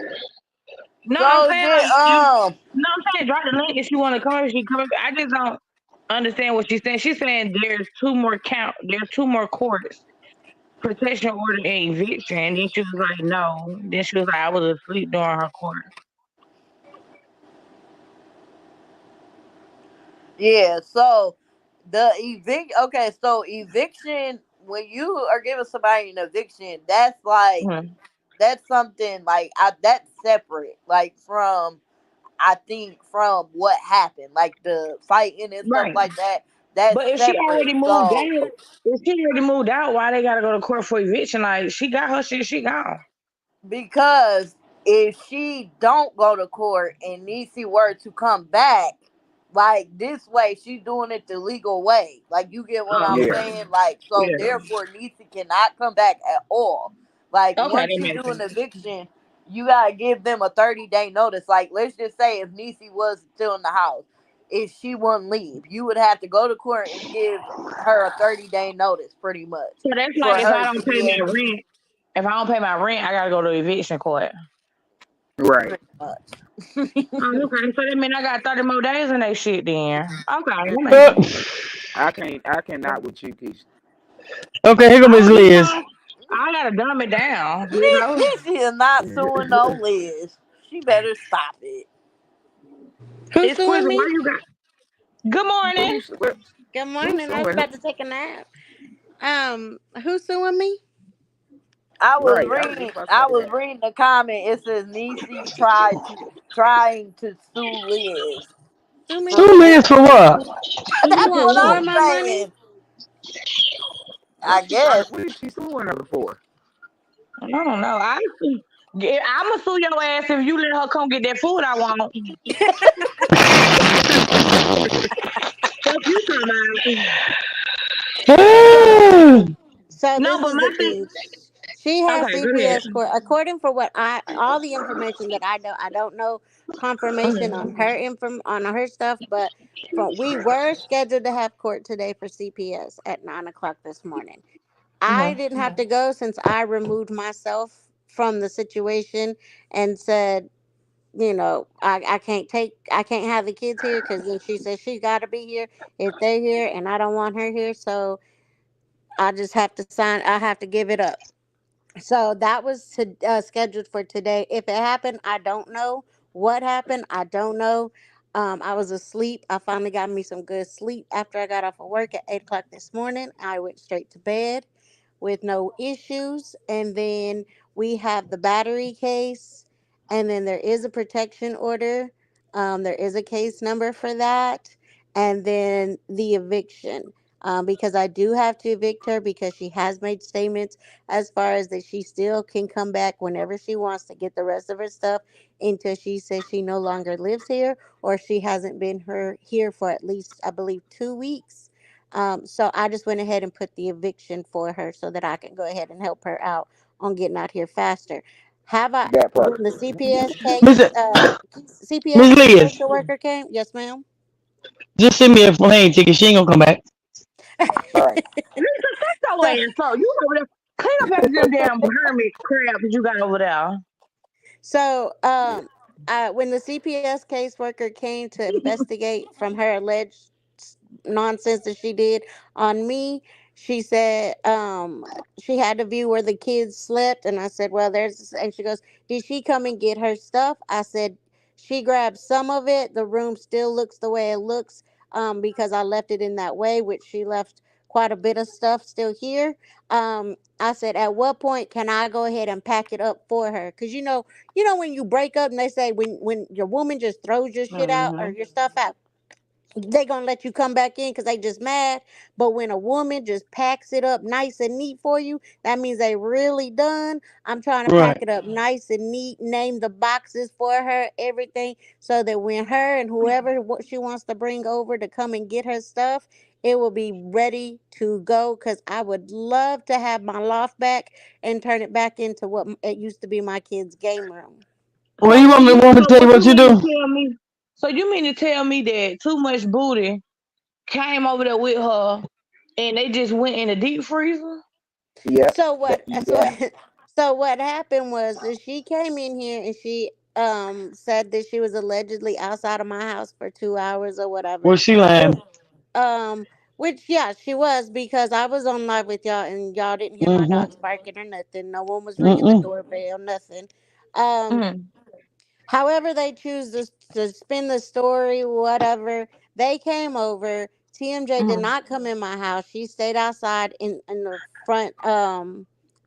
Speaker 6: No, I'm
Speaker 9: So
Speaker 6: saying
Speaker 9: did
Speaker 6: like you. No, I'm saying drop the link if she want to come. She come. I just don't understand what she's saying. She's saying there's two more count. There's two more courts. Protection order and eviction. And then she was like, no. Then she was like, I was asleep during her court.
Speaker 9: yeah. So the evict. Okay, so eviction. When you are giving somebody an eviction, that's like
Speaker 6: Mhm.
Speaker 9: that's something like that's separate. Like from I think from what happened, like the fighting and stuff
Speaker 6: Right.
Speaker 9: like that. That's
Speaker 6: But if she
Speaker 9: separate.
Speaker 6: already moved
Speaker 9: So
Speaker 6: out, if she already moved out, why they gotta go to court for eviction? Like she got her shit, she gone.
Speaker 9: because if she don't go to court and Niecy were to come back, like this way, she's doing it the legal way. Like you get what I'm
Speaker 6: Oh,
Speaker 5: Yeah.
Speaker 6: okay.
Speaker 9: saying? Like so,
Speaker 6: Yeah.
Speaker 9: therefore, Niecy cannot come back at all. Like
Speaker 6: Okay,
Speaker 9: once
Speaker 6: that
Speaker 9: you
Speaker 6: makes
Speaker 9: do an
Speaker 6: sense.
Speaker 9: eviction, you gotta give them a 30-day notice. Like let's just say if Niecy was still in the house, if she wouldn't leave, you would have to go to court and give her a 30-day notice, pretty much,
Speaker 6: So that's like
Speaker 9: for
Speaker 6: if I
Speaker 9: her
Speaker 6: don't
Speaker 9: to
Speaker 6: pay
Speaker 9: be
Speaker 6: my
Speaker 9: able
Speaker 6: rent, if I don't pay my rent, I gotta go to eviction court.
Speaker 5: Right.
Speaker 9: pretty much.
Speaker 6: Oh, okay. So that mean I got 30 more days in that shit then. Okay, that makes
Speaker 1: Uh,
Speaker 6: sense.
Speaker 5: I cannot with you, Keisha.
Speaker 1: okay, here go
Speaker 6: I
Speaker 1: Miss
Speaker 6: don't be
Speaker 1: Liz.
Speaker 6: trying. I gotta dumb it down, you know.
Speaker 9: Niecy is not suing no Liz. She better stop it.
Speaker 7: Who's
Speaker 6: It's Squidzy.
Speaker 7: suing
Speaker 6: Why
Speaker 7: me?
Speaker 6: you got? Good morning.
Speaker 7: Good
Speaker 5: Who's
Speaker 7: morning. I was
Speaker 5: suing
Speaker 7: about
Speaker 5: who?
Speaker 7: to take a nap. Who's suing me?
Speaker 5: Right. I was just about to
Speaker 9: I
Speaker 5: say
Speaker 9: was
Speaker 5: that.
Speaker 9: reading the comment. It says Niecy trying to sue Liz.
Speaker 7: Sue me
Speaker 1: Sue
Speaker 7: for
Speaker 1: Liz
Speaker 7: what?
Speaker 1: for what?
Speaker 7: Do you
Speaker 9: That's
Speaker 6: For
Speaker 7: want
Speaker 9: what
Speaker 7: more
Speaker 6: what?
Speaker 7: of
Speaker 9: I'm
Speaker 7: my money?
Speaker 9: saying. I
Speaker 5: What she trying to?
Speaker 9: guess.
Speaker 5: What is she suing her for?
Speaker 6: I don't know. I'ma sue your ass if you let her come get that food I want. Fuck you talking about.
Speaker 7: So
Speaker 6: No,
Speaker 7: this
Speaker 6: but
Speaker 7: is
Speaker 6: my
Speaker 7: the
Speaker 6: thing.
Speaker 7: thing. She has
Speaker 6: Okay, go ahead.
Speaker 7: CPS court. According for what all the information that I don't know confirmation on
Speaker 6: Mm-hmm.
Speaker 7: on her stuff, but from we were scheduled to have court today for CPS at 9 o'clock this morning. I
Speaker 6: Mm-hmm.
Speaker 7: didn't have to go since I removed myself from the situation and said, I can't have the kids here because then she said she got to be here if they're here and I don't want her here. So I just have to I have to give it up. So that was scheduled for today. If it happened, I don't know what happened. I don't know. I was asleep. I finally got me some good sleep after I got off of work at 8 o'clock this morning. I went straight to bed with no issues. And then we have the battery case, and then there is a protection order. There is a case number for that, and then the eviction. Because I do have to evict her because she has made statements as far as that she still can come back whenever she wants to get the rest of her stuff until she says she no longer lives here or she hasn't been here for at least, I believe, 2 weeks. So I just went ahead and put the eviction for her so that I can go ahead and help her out on getting out here faster. Have I,
Speaker 5: That part.
Speaker 7: when the CPS
Speaker 1: Miss
Speaker 7: case,
Speaker 1: Miss
Speaker 7: CPS
Speaker 1: Liz,
Speaker 7: social worker came? Yes, ma'am.
Speaker 1: just send me a plane ticket. She ain't gonna come back.
Speaker 5: All right.
Speaker 6: Lisa, shut your
Speaker 7: So,
Speaker 6: ass up. You over there. Clean up after them damn hermit crab that you got over there.
Speaker 7: So, when the CPS caseworker came to investigate from her alleged nonsense that she did on me, she said she had to view where the kids slept, and I said, "Well, there's," and she goes, "Did she come and get her stuff?" I said, "She grabbed some of it. The room still looks the way it looks, because I left it in that way, which she left quite a bit of stuff still here." I said, "At what point can I go ahead and pack it up for her? Because when you break up and they say when your woman just throws your shit out or
Speaker 6: Mm-hmm.
Speaker 7: your stuff out, they gonna let you come back in because they just mad. But when a woman just packs it up nice and neat for you, that means they really done. I'm trying to pack
Speaker 1: Right.
Speaker 7: it up nice and neat, name the boxes for her, everything, so that when her and whoever what she wants to bring over to come and get her stuff, it will be ready to go. Because I would love to have my loft back and turn it back into what it used to be, my kids' game room.
Speaker 1: Well, you want me to tell you
Speaker 6: But
Speaker 1: what
Speaker 6: you
Speaker 1: you
Speaker 6: mean to
Speaker 1: do?
Speaker 6: tell me? So you mean to tell me that too much booty came over there with her and they just went in the deep freezer?
Speaker 5: Yep.
Speaker 7: So what? So
Speaker 5: Yeah.
Speaker 7: so what happened was that she came in here and she said that she was allegedly outside of my house for 2 hours or whatever.
Speaker 1: Well, she
Speaker 7: Which
Speaker 1: lying.
Speaker 7: um which yeah she was, because I was on live with y'all and y'all didn't hear my
Speaker 1: Mm-hmm.
Speaker 7: dogs barking or nothing. No one was ringing the
Speaker 1: Mm-mm.
Speaker 7: doorbell, nothing. Um
Speaker 6: Mm.
Speaker 7: However they choose to spin the story, whatever. They came over. TMJ did
Speaker 6: Mm.
Speaker 7: not come in my house. She stayed outside in the front,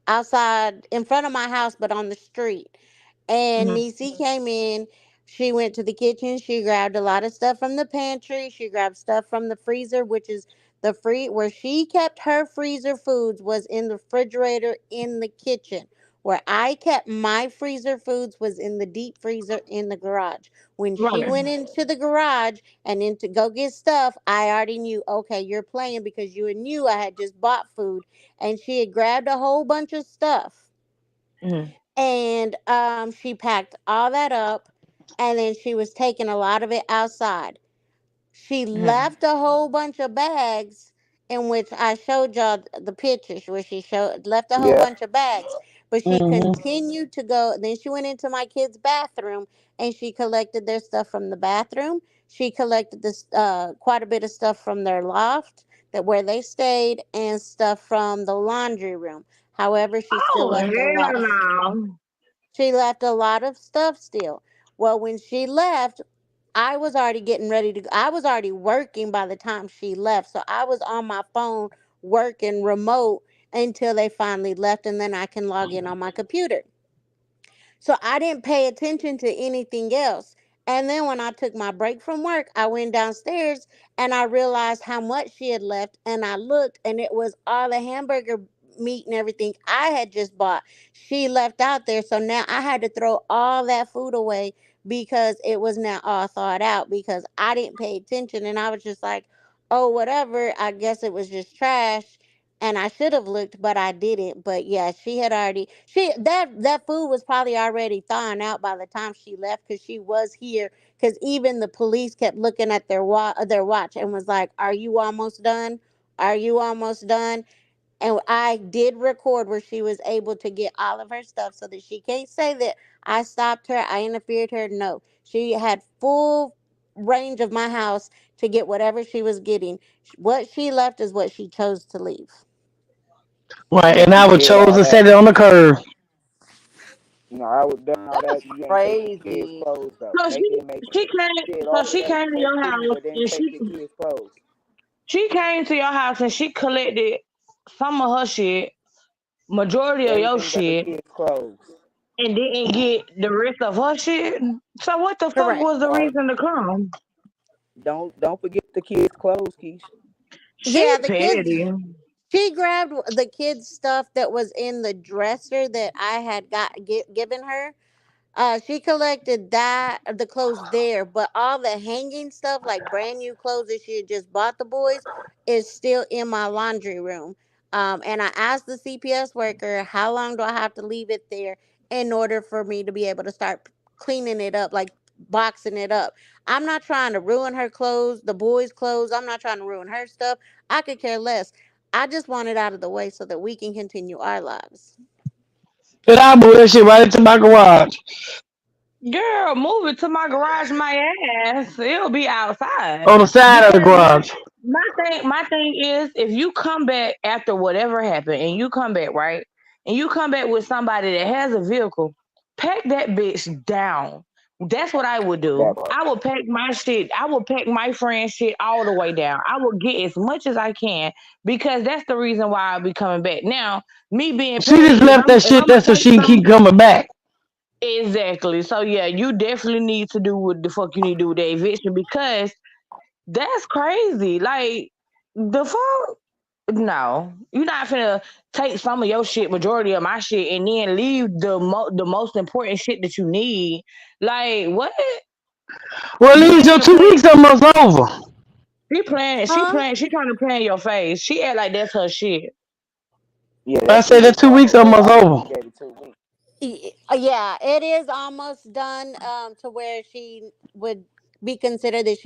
Speaker 7: outside in front of my house, but on the street. And
Speaker 6: Mm.
Speaker 7: Niecy came in. She went to the kitchen. She grabbed a lot of stuff from the pantry. She grabbed stuff from the freezer, which is the free where she kept her freezer foods was in the refrigerator in the kitchen. Where I kept my freezer foods was in the deep freezer in the garage. When she
Speaker 6: Right.
Speaker 7: went into the garage and in to go get stuff, I already knew, okay, you're playing because you knew I had just bought food. And she had grabbed a whole bunch of stuff.
Speaker 6: Mm.
Speaker 7: And she packed all that up, and then she was taking a lot of it outside. She
Speaker 6: Mm.
Speaker 7: left a whole bunch of bags in which I showed y'all the pictures where she showed left a whole
Speaker 5: Yep.
Speaker 7: bunch of bags. But she
Speaker 1: Mm-hmm.
Speaker 7: continued to go. Then she went into my kids' bathroom and she collected their stuff from the bathroom. She collected this quite a bit of stuff from their loft that where they stayed and stuff from the laundry room. However, she still
Speaker 6: Oh
Speaker 7: left a lot
Speaker 6: hell
Speaker 7: of
Speaker 6: no.
Speaker 7: she left a lot of stuff still. Well, when she left, I was already getting ready to I was already working by the time she left. So I was on my phone working remote until they finally left, and then I can log in on my computer. So I didn't pay attention to anything else. And then when I took my break from work, I went downstairs and I realized how much she had left. And I looked and it was all the hamburger meat and everything I had just bought. She left out there. So now I had to throw all that food away because it was now all thawed out because I didn't pay attention. And I was just like, oh, whatever. I guess it was just trash. and I should have looked, but I didn't. But yeah, she had already she that food was probably already thawing out by the time she left because she was here. Because even the police kept looking at their watch and was like, "Are you almost done? Are you almost done?" And I did record where she was able to get all of her stuff, so that she can't say that I stopped her, I interfered her. No, she had full range of my house to get whatever she was getting. What she left is what she chose to leave.
Speaker 1: Right,
Speaker 5: Now,
Speaker 1: and
Speaker 5: if
Speaker 1: I
Speaker 5: you
Speaker 1: would
Speaker 5: did
Speaker 1: chose
Speaker 5: all
Speaker 1: to set
Speaker 5: that,
Speaker 1: it on the curb.
Speaker 5: I would done all that.
Speaker 9: That's
Speaker 5: You ain't take the kids'
Speaker 9: crazy.
Speaker 5: clothes though.
Speaker 6: So
Speaker 5: Make it make
Speaker 6: she
Speaker 5: sense.
Speaker 6: came
Speaker 5: You did
Speaker 6: so
Speaker 5: all of
Speaker 6: she
Speaker 5: that
Speaker 6: came
Speaker 5: to
Speaker 6: to
Speaker 5: take
Speaker 6: your
Speaker 5: food,
Speaker 6: house
Speaker 5: but didn't
Speaker 6: and
Speaker 5: take the kids' clothes.
Speaker 6: she came to your house and she collected some of her shit, majority of your
Speaker 5: Everything but the
Speaker 6: shit,
Speaker 5: kids' clothes.
Speaker 6: and didn't get the rest of her shit. So what the fuck
Speaker 7: Correct.
Speaker 6: was the
Speaker 5: Or
Speaker 6: reason to come?
Speaker 5: don't forget the kids' clothes, Keisha.
Speaker 6: She
Speaker 7: Yeah, the kids.
Speaker 6: petty.
Speaker 7: She grabbed the kids' stuff that was in the dresser that I had given her. She collected the clothes there, but all the hanging stuff, like brand new clothes that she had just bought the boys, is still in my laundry room. And I asked the CPS worker, how long do I have to leave it there in order for me to be able to start cleaning it up, like boxing it up? I'm not trying to ruin her clothes, the boys' clothes. I'm not trying to ruin her stuff. I could care less. I just want it out of the way so that we can continue our lives.
Speaker 1: But I move that shit right into my garage.
Speaker 6: Girl, move it to my garage, my ass. It'll be outside.
Speaker 1: On the side of the
Speaker 6: Because
Speaker 1: garage.
Speaker 6: my thing is, if you come back after whatever happened, and you come back right, and you come back with somebody that has a vehicle, pack that bitch down. That's what I would
Speaker 5: That
Speaker 6: do.
Speaker 5: part.
Speaker 6: I would pack my shit. I would pack my friend's shit all the way down. I would get as much as I can because that's the reason why I'll be coming back. Now, me being
Speaker 1: She just
Speaker 6: petty, if
Speaker 1: left
Speaker 6: I'm
Speaker 1: that
Speaker 6: if
Speaker 1: shit
Speaker 6: I'm gonna
Speaker 1: there so
Speaker 6: take
Speaker 1: she can
Speaker 6: some.
Speaker 1: keep coming back.
Speaker 6: Exactly. So yeah, you definitely need to do what the fuck you need to do with the eviction because that's crazy. Like the fuck? No, you're not finna take some of your shit, majority of my shit, and then leave the most important shit that you need. Like what?
Speaker 1: Well, at
Speaker 6: You
Speaker 1: least
Speaker 6: ain't
Speaker 1: your
Speaker 6: even
Speaker 1: two
Speaker 6: playing.
Speaker 1: weeks almost over.
Speaker 6: She playing. She
Speaker 7: Huh?
Speaker 6: playing. She trying to play in your face. She act like that's her shit.
Speaker 5: Yeah,
Speaker 1: I
Speaker 5: that
Speaker 1: said
Speaker 5: 2 weeks
Speaker 1: that 2 weeks
Speaker 5: almost over.
Speaker 1: almost
Speaker 5: I wouldn't
Speaker 1: over.
Speaker 5: even gave it 2 weeks.
Speaker 7: Yeah, it is almost done, to where she would be considered that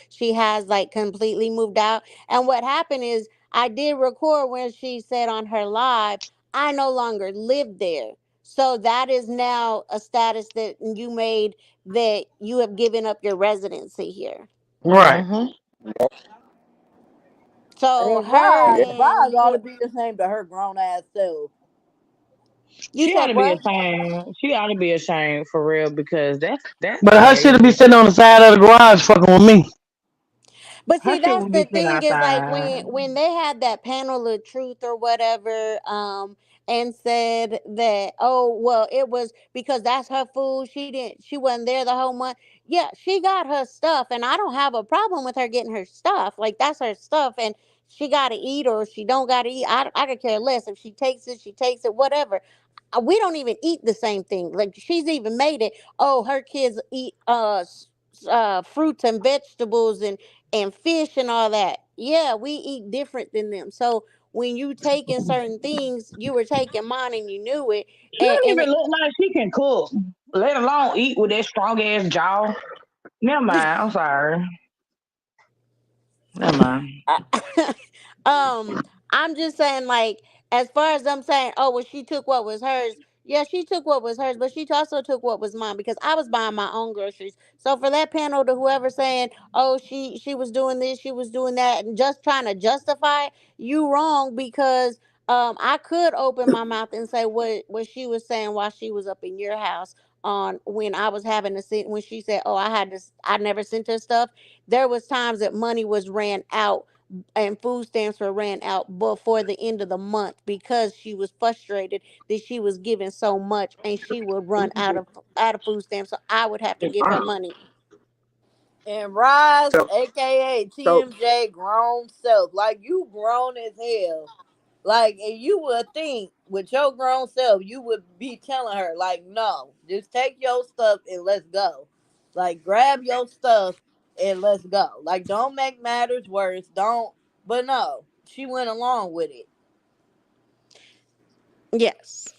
Speaker 7: she has like completely moved out. And what happened is I did record when she said on her live, I no longer live there. So that is now a status that you made, that you have given up your residency here.
Speaker 1: Right.
Speaker 6: Hmm.
Speaker 7: So
Speaker 9: And
Speaker 7: her
Speaker 5: Yeah.
Speaker 7: and
Speaker 9: Vaz ought to
Speaker 7: who,
Speaker 9: be ashamed of her grown ass self.
Speaker 7: you
Speaker 6: She ought
Speaker 7: said
Speaker 6: to be
Speaker 7: what?
Speaker 6: ashamed. She ought to be ashamed for real because that's
Speaker 1: But her shit'll be
Speaker 6: crazy.
Speaker 1: sitting on the side of the garage fucking with me.
Speaker 7: But
Speaker 6: Her
Speaker 7: see,
Speaker 6: shit
Speaker 7: that's
Speaker 6: would
Speaker 7: the
Speaker 6: be sitting
Speaker 7: thing is like
Speaker 6: outside.
Speaker 7: when they had that panel of truth or whatever, and said that, oh well, it was because that's her food. She wasn't there the whole month. Yeah, she got her stuff, and I don't have a problem with her getting her stuff. Like that's her stuff, and she got to eat or she don't got to eat. I could care less if she takes it. She takes it, whatever. We don't even eat the same thing. Like she's even made it. Oh, her kids eat fruits and vegetables and fish and all that. Yeah, we eat different than them. So when you taking certain things, you were taking mine and you knew it.
Speaker 6: She
Speaker 7: And,
Speaker 6: don't
Speaker 7: and
Speaker 6: even look like she can cook, let alone eat with that strong ass jaw. Never mind. I'm sorry. Never mind.
Speaker 7: um, I'm just saying, like, as far as I'm saying, oh, well, she took what was hers. Yeah, she took what was hers, but she also took what was mine because I was buying my own groceries. So for that panel to whoever saying, oh, she was doing this, she was doing that, and just trying to justify it, you wrong because I could open my mouth and say what she was saying while she was up in your house on when I was having to sit when she said, oh, I never sent her stuff. There was times that money was ran out and food stamps were ran out before the end of the month because she was frustrated that she was giving so much and she would run out of food stamps, so I would have to give her money.
Speaker 9: And Rise,
Speaker 5: So
Speaker 9: aka
Speaker 5: so
Speaker 9: TMJ, grown self. Like you grown as hell. Like, and you would think with your grown self, you would be telling her, like, no, just take your stuff and let's go. Like, grab your stuff and let's go. Like, don't make matters worse. Don't, but no, she went along with it.
Speaker 7: Yes.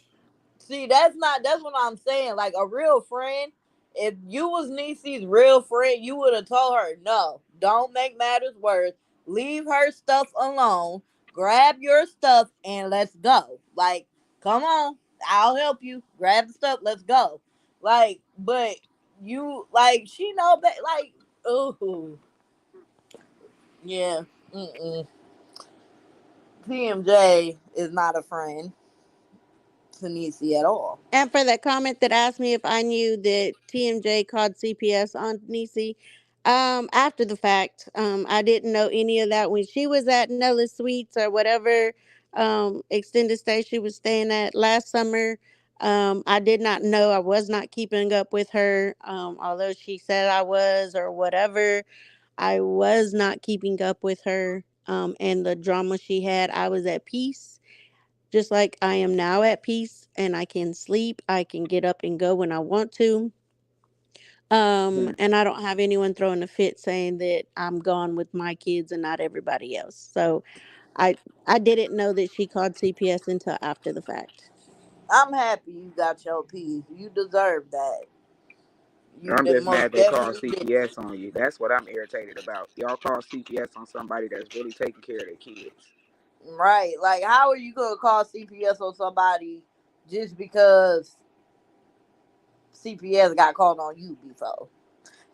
Speaker 9: See, that's what I'm saying. Like a real friend, if you was Niecy's real friend, you would have told her, no, don't make matters worse. Leave her stuff alone. Grab your stuff and let's go. Like, come on, I'll help you. Grab the stuff, let's go. Like, but you like she know that like, ooh, yeah. Mm-mm. PMJ is not a friend to Niecy at all.
Speaker 7: And for that comment that asked me if I knew that TMJ called CPS on Nisi, after the fact, I didn't know any of that when she was at Nella's Suites or whatever extended stay she was staying at last summer. I did not know. I was not keeping up with her, although she said I was or whatever. I was not keeping up with her and the drama she had. I was at peace just like I am now at peace and I can sleep. I can get up and go when I want to. And I don't have anyone throwing a fit saying that I'm gone with my kids and not everybody else. So I I didn't know that she called CPS until after the fact.
Speaker 9: I'm happy you got your piece. You deserve that. You
Speaker 5: I'm just
Speaker 9: most
Speaker 5: mad they call
Speaker 9: definitely did.
Speaker 5: CPS on you. That's what I'm irritated about. Y'all call CPS on somebody that's really taking care of their kids.
Speaker 9: Right. Like, how are you going to call CPS on somebody just because CPS got called on you before?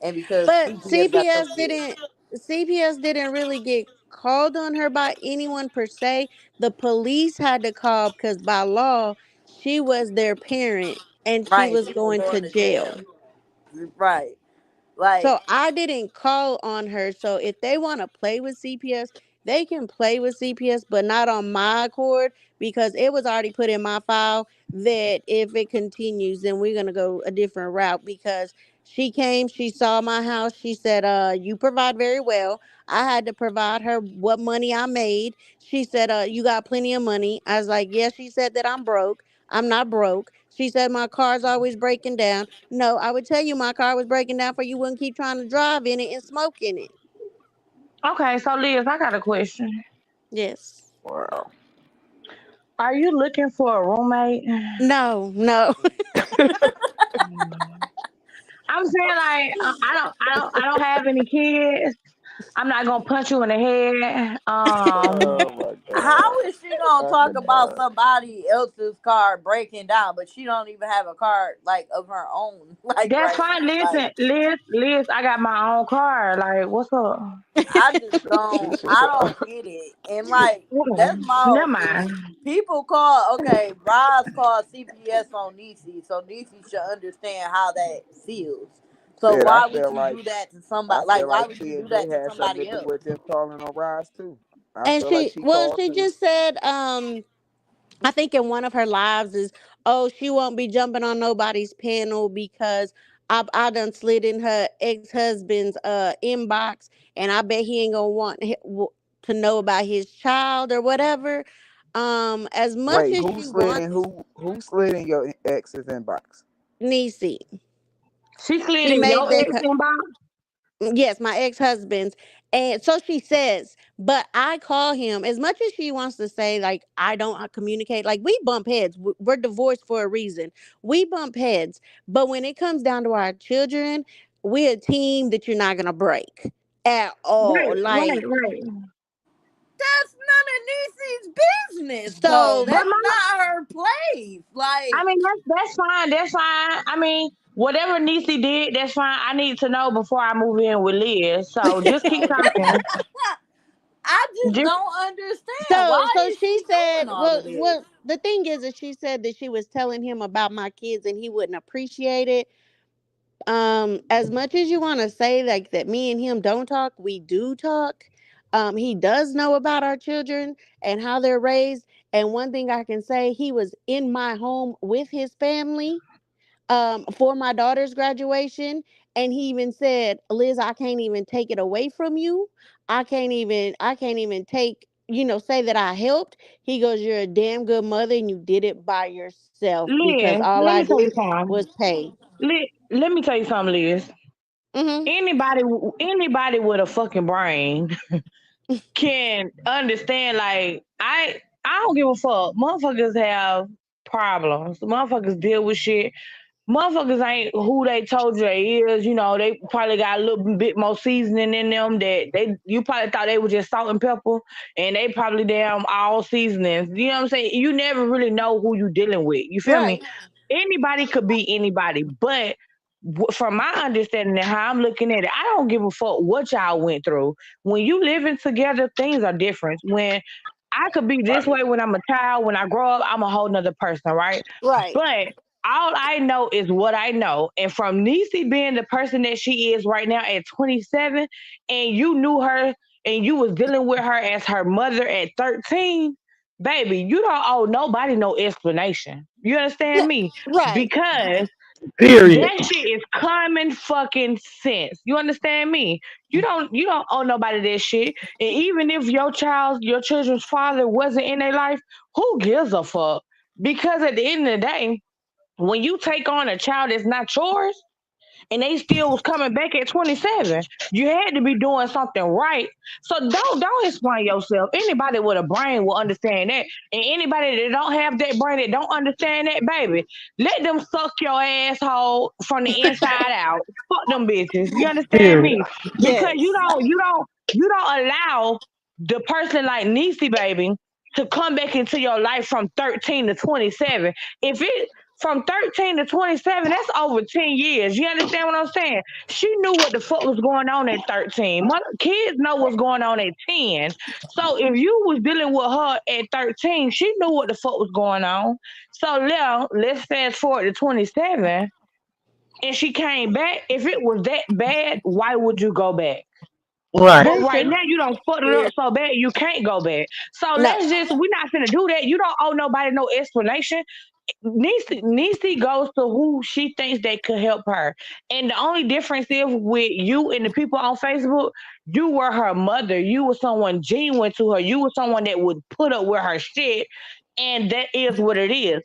Speaker 9: And because
Speaker 7: But
Speaker 9: CPS got your kid.
Speaker 7: CPS didn't really get called on her by anyone per se. The police had to call because by law she was their parent and she
Speaker 9: Right.
Speaker 7: was
Speaker 9: She was
Speaker 7: going to
Speaker 9: going to
Speaker 7: jail.
Speaker 9: jail. Right. Like,
Speaker 7: So I didn't call on her. So if they want to play with CPS, they can play with CPS, but not on my accord because it was already put in my file that if it continues, then we're gonna go a different route because she came, she saw my house, she said, you provide very well. I had to provide her what money I made. She said, you got plenty of money. I was like, yeah, she said that I'm broke. I'm not broke. She said my car's always breaking down. No, I would tell you my car was breaking down for you wouldn't keep trying to drive in it and smoke in it.
Speaker 6: Okay, so Liz, I got a question.
Speaker 7: Yes.
Speaker 5: Wow.
Speaker 6: Are you looking for a roommate?
Speaker 7: No, no.
Speaker 6: I'm saying like I don't have any kids. I'm not gonna punch you in the head.
Speaker 5: Oh my
Speaker 9: how
Speaker 5: god.
Speaker 9: is she going to
Speaker 5: I
Speaker 9: talk about
Speaker 5: cannot.
Speaker 9: somebody else's car breaking down, but she don't even have a car, like, of her own, like,
Speaker 6: That's
Speaker 9: right
Speaker 6: fine.
Speaker 9: now? Like,
Speaker 6: Listen, Liz, I got my own car. Like, what's up?
Speaker 5: She said,
Speaker 9: I don't get it. And like, that's my
Speaker 6: Never
Speaker 9: whole
Speaker 6: mind.
Speaker 9: thing. People call, okay, Roz called CPS on Niecy, so Niecy should understand how that feels. So
Speaker 5: said,
Speaker 9: why would you do that to
Speaker 5: I
Speaker 9: somebody?
Speaker 5: feel
Speaker 9: Like, why
Speaker 5: like
Speaker 9: would you do
Speaker 5: TNJ
Speaker 9: that to
Speaker 5: had something
Speaker 9: somebody
Speaker 5: to do
Speaker 9: else?
Speaker 5: with them calling on Rise too. I
Speaker 7: And
Speaker 5: feel like
Speaker 7: she
Speaker 5: she
Speaker 7: well,
Speaker 5: called
Speaker 7: she
Speaker 5: too.
Speaker 7: just said, I think in one of her lives is, oh, she won't be jumping on nobody's panel because I done slid in her ex husband's inbox, and I bet he ain't gonna want to know about his child or whatever. As much
Speaker 5: Wait,
Speaker 7: as she wants
Speaker 5: who slid in your ex's inbox?
Speaker 7: Niecy,
Speaker 6: She slid
Speaker 7: she
Speaker 6: in
Speaker 7: made
Speaker 6: your
Speaker 7: that.
Speaker 6: ex inbox.
Speaker 7: Yes, my ex-husband's. And so she says, but I call him as much as she wants to say, like, I don't communicate. Like, we bump heads. We're divorced for a reason. We bump heads. But when it comes down to our children, we're a team that you're not going to break at all.
Speaker 6: Right, right,
Speaker 7: Like,
Speaker 6: right.
Speaker 9: That's none of Niecy's business, though.
Speaker 7: so,
Speaker 6: But
Speaker 9: That's not her place.
Speaker 6: I
Speaker 9: Like,
Speaker 6: mean, that's fine. That's fine. I mean, whatever Niecy did, that's fine. I need to know before I move in with Liz. So just keep talking.
Speaker 9: I just
Speaker 6: Just
Speaker 9: don't understand.
Speaker 7: so
Speaker 9: Why is
Speaker 7: she
Speaker 9: she
Speaker 7: said,
Speaker 9: doing all
Speaker 7: well,
Speaker 9: of this?
Speaker 7: well, the thing is that she said that she was telling him about my kids and he wouldn't appreciate it. As much as you want to say like that me and him don't talk, we do talk. He does know about our children and how they're raised, and one thing I can say, he was in my home with his family for my daughter's graduation, and he even said, Liz, I can't even take it away from you. I can't even take, say that I helped. He goes, you're a damn good mother and you did it by yourself because
Speaker 6: Liz,
Speaker 7: all
Speaker 6: let
Speaker 7: I
Speaker 6: me tell you
Speaker 7: did was
Speaker 6: something.
Speaker 7: pay.
Speaker 6: Let me tell you something, Liz.
Speaker 7: Hmm.
Speaker 6: Anybody, anybody with a fucking brain can understand. Like I don't give a fuck. Motherfuckers have problems. Motherfuckers deal with shit. Motherfuckers ain't who they told you they is. You know, they probably got a little bit more seasoning in them that they you probably thought they were just salt and pepper, and they probably damn all seasonings. You know what I'm saying? You never really know who you dealing with. You feel me?
Speaker 7: Right.
Speaker 6: Anybody could be anybody, but from my understanding and how I'm looking at it, I don't give a fuck what y'all went through. When you living together, things are different. When I could be this way when I'm a child, when I grow up, I'm a whole nother person, right?
Speaker 7: Right.
Speaker 6: But all I know is what I know. And from Niecy being the person that she is right now at 27, and you knew her and you was dealing with her as her mother at 13, baby, you don't owe nobody no explanation. You understand
Speaker 7: Yeah.
Speaker 6: me?
Speaker 7: Right.
Speaker 6: Because
Speaker 1: Period.
Speaker 6: that shit is common fucking sense. You understand me? You don't owe nobody that shit. And even if your children's father wasn't in their life, who gives a fuck? Because at the end of the day, when you take on a child that's not yours, and they still was coming back at 27. You had to be doing something right. So don't explain yourself. Anybody with a brain will understand that. And anybody that don't have that brain that don't understand that, baby, let them suck your asshole from the inside out. Fuck them bitches. You understand
Speaker 1: Period.
Speaker 6: me? Because you
Speaker 7: Yes.
Speaker 6: don't you don't you don't allow the person like Niecy, baby, to come back into your life from 13 to 27. If it from 13 to 27, that's over 10 years. You understand what I'm saying? She knew what the fuck was going on at 13. Kids know what's going on at 10. So if you was dealing with her at 13, she knew what the fuck was going on. So now let's fast forward to 27, and she came back. If it was that bad, why would you go back?
Speaker 1: Right.
Speaker 6: But
Speaker 7: Very
Speaker 6: right
Speaker 7: true.
Speaker 6: now you don't fuck it up
Speaker 9: Yeah.
Speaker 6: so bad you can't go back. So
Speaker 7: No.
Speaker 6: we're not finna do that. You don't owe nobody no explanation. Niecy goes to who she thinks that could help her. And the only difference is with you and the people on Facebook, you were her mother. You were someone genuine to her. You were someone that would put up with her shit. And that is what it is.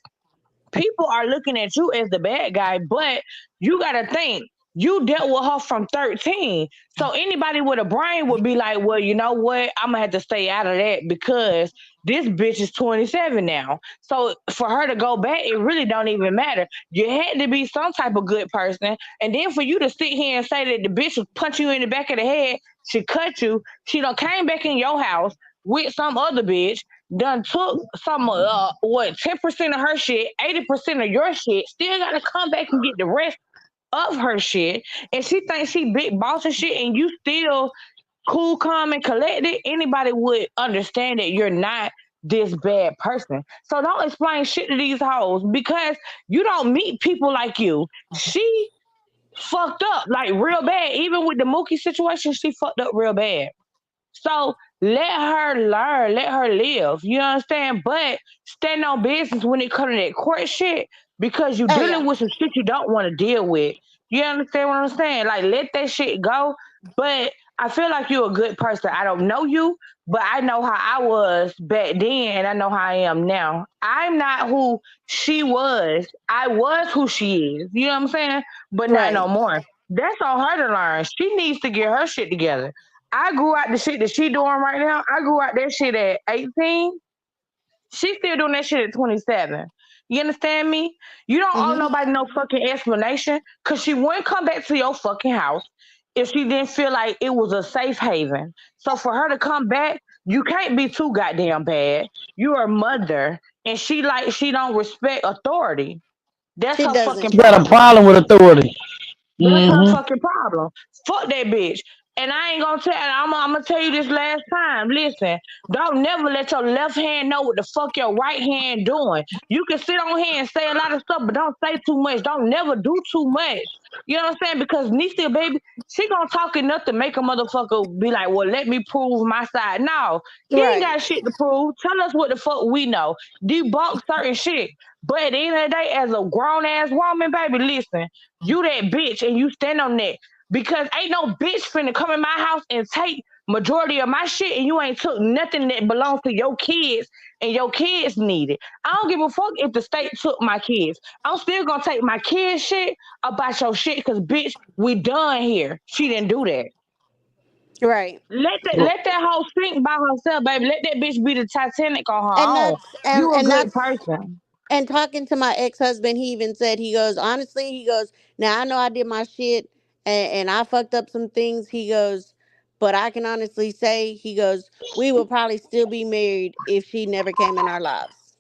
Speaker 6: People are looking at you as the bad guy, but you got to think you dealt with her from 13. So anybody with a brain would be like, well, you know what? I'm going to have to stay out of that because this bitch is 27 now. So for her to go back, it really don't even matter. You had to be some type of good person. And then for you to sit here and say that the bitch was punch you in the back of the head, she cut you, she done came back in your house with some other bitch, done took some 10% of her shit, 80% of your shit, still gotta come back and get the rest of her shit, and she thinks she big boss and shit, and you still cool, calm, and collected, anybody would understand that you're not this bad person. So don't explain shit to these hoes because you don't meet people like you. She fucked up like real bad. Even with the Mookie situation, she fucked up real bad. So let her learn, let her live. You understand? But stand on business when it comes to that court shit because you're
Speaker 7: Oh yeah.
Speaker 6: dealing with some shit you don't want to deal with. You understand what I'm saying? Like let that shit go. But I feel like you're a good person. I don't know you, but I know how I was back then and I know how I am now. I'm not who she was. I was who she is. You know what I'm saying? But not
Speaker 7: Right.
Speaker 6: no more. That's on her to learn. She needs to get her shit together. I grew out the shit that she doing right now. I grew out that shit at 18. She's still doing that shit at 27. You understand me? You don't owe
Speaker 7: Mhm.
Speaker 6: nobody no fucking explanation because she wouldn't come back to your fucking house if she didn't feel like it was a safe haven. So for her to come back, you can't be too goddamn bad. You're a mother and she don't respect authority. That's
Speaker 7: She
Speaker 6: her
Speaker 7: doesn't.
Speaker 6: fucking
Speaker 1: She got a
Speaker 6: problem.
Speaker 1: problem with authority.
Speaker 6: That's her
Speaker 1: Hmm.
Speaker 6: fucking problem. Fuck that bitch. And I ain't gonna tell. I'm gonna tell you this last time. Listen, don't never let your left hand know what the fuck your right hand doing. You can sit on here and say a lot of stuff, but don't say too much. Don't never do too much. You know what I'm saying? Because Nisha, baby, she gonna talk enough to make a motherfucker be like, well, let me prove my side. No, you ain't
Speaker 7: Right.
Speaker 6: got shit to prove. Tell us what the fuck we know. Debunk certain shit. But at the end of the day, as a grown ass woman, baby, listen, you that bitch and you stand on that. Because ain't no bitch finna come in my house and take majority of my shit and you ain't took nothing that belongs to your kids and your kids need it. I don't give a fuck if the state took my kids. I'm still gonna take my kids shit about your shit because bitch, we done here. She didn't do that.
Speaker 7: Right.
Speaker 6: Let that whole sink by herself, baby. Let that bitch be the Titanic on her
Speaker 7: And
Speaker 6: own.
Speaker 7: that's
Speaker 6: You a
Speaker 7: and
Speaker 6: good
Speaker 7: that's
Speaker 6: person.
Speaker 7: And talking to my ex-husband, he even said, he goes, honestly, he goes, now I know I did my shit, and I fucked up some things. He goes, but I can honestly say, he goes, we would probably still be married if she never came in our lives.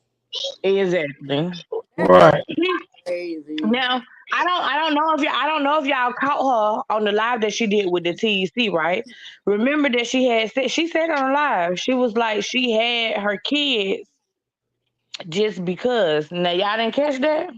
Speaker 6: Exactly.
Speaker 9: That's
Speaker 1: Right.
Speaker 9: crazy.
Speaker 6: Now, I don't know if y'all caught her on the live that she did with the TEC, right? Remember that she said on the live, she was like she had her kids just because. Now y'all didn't catch that?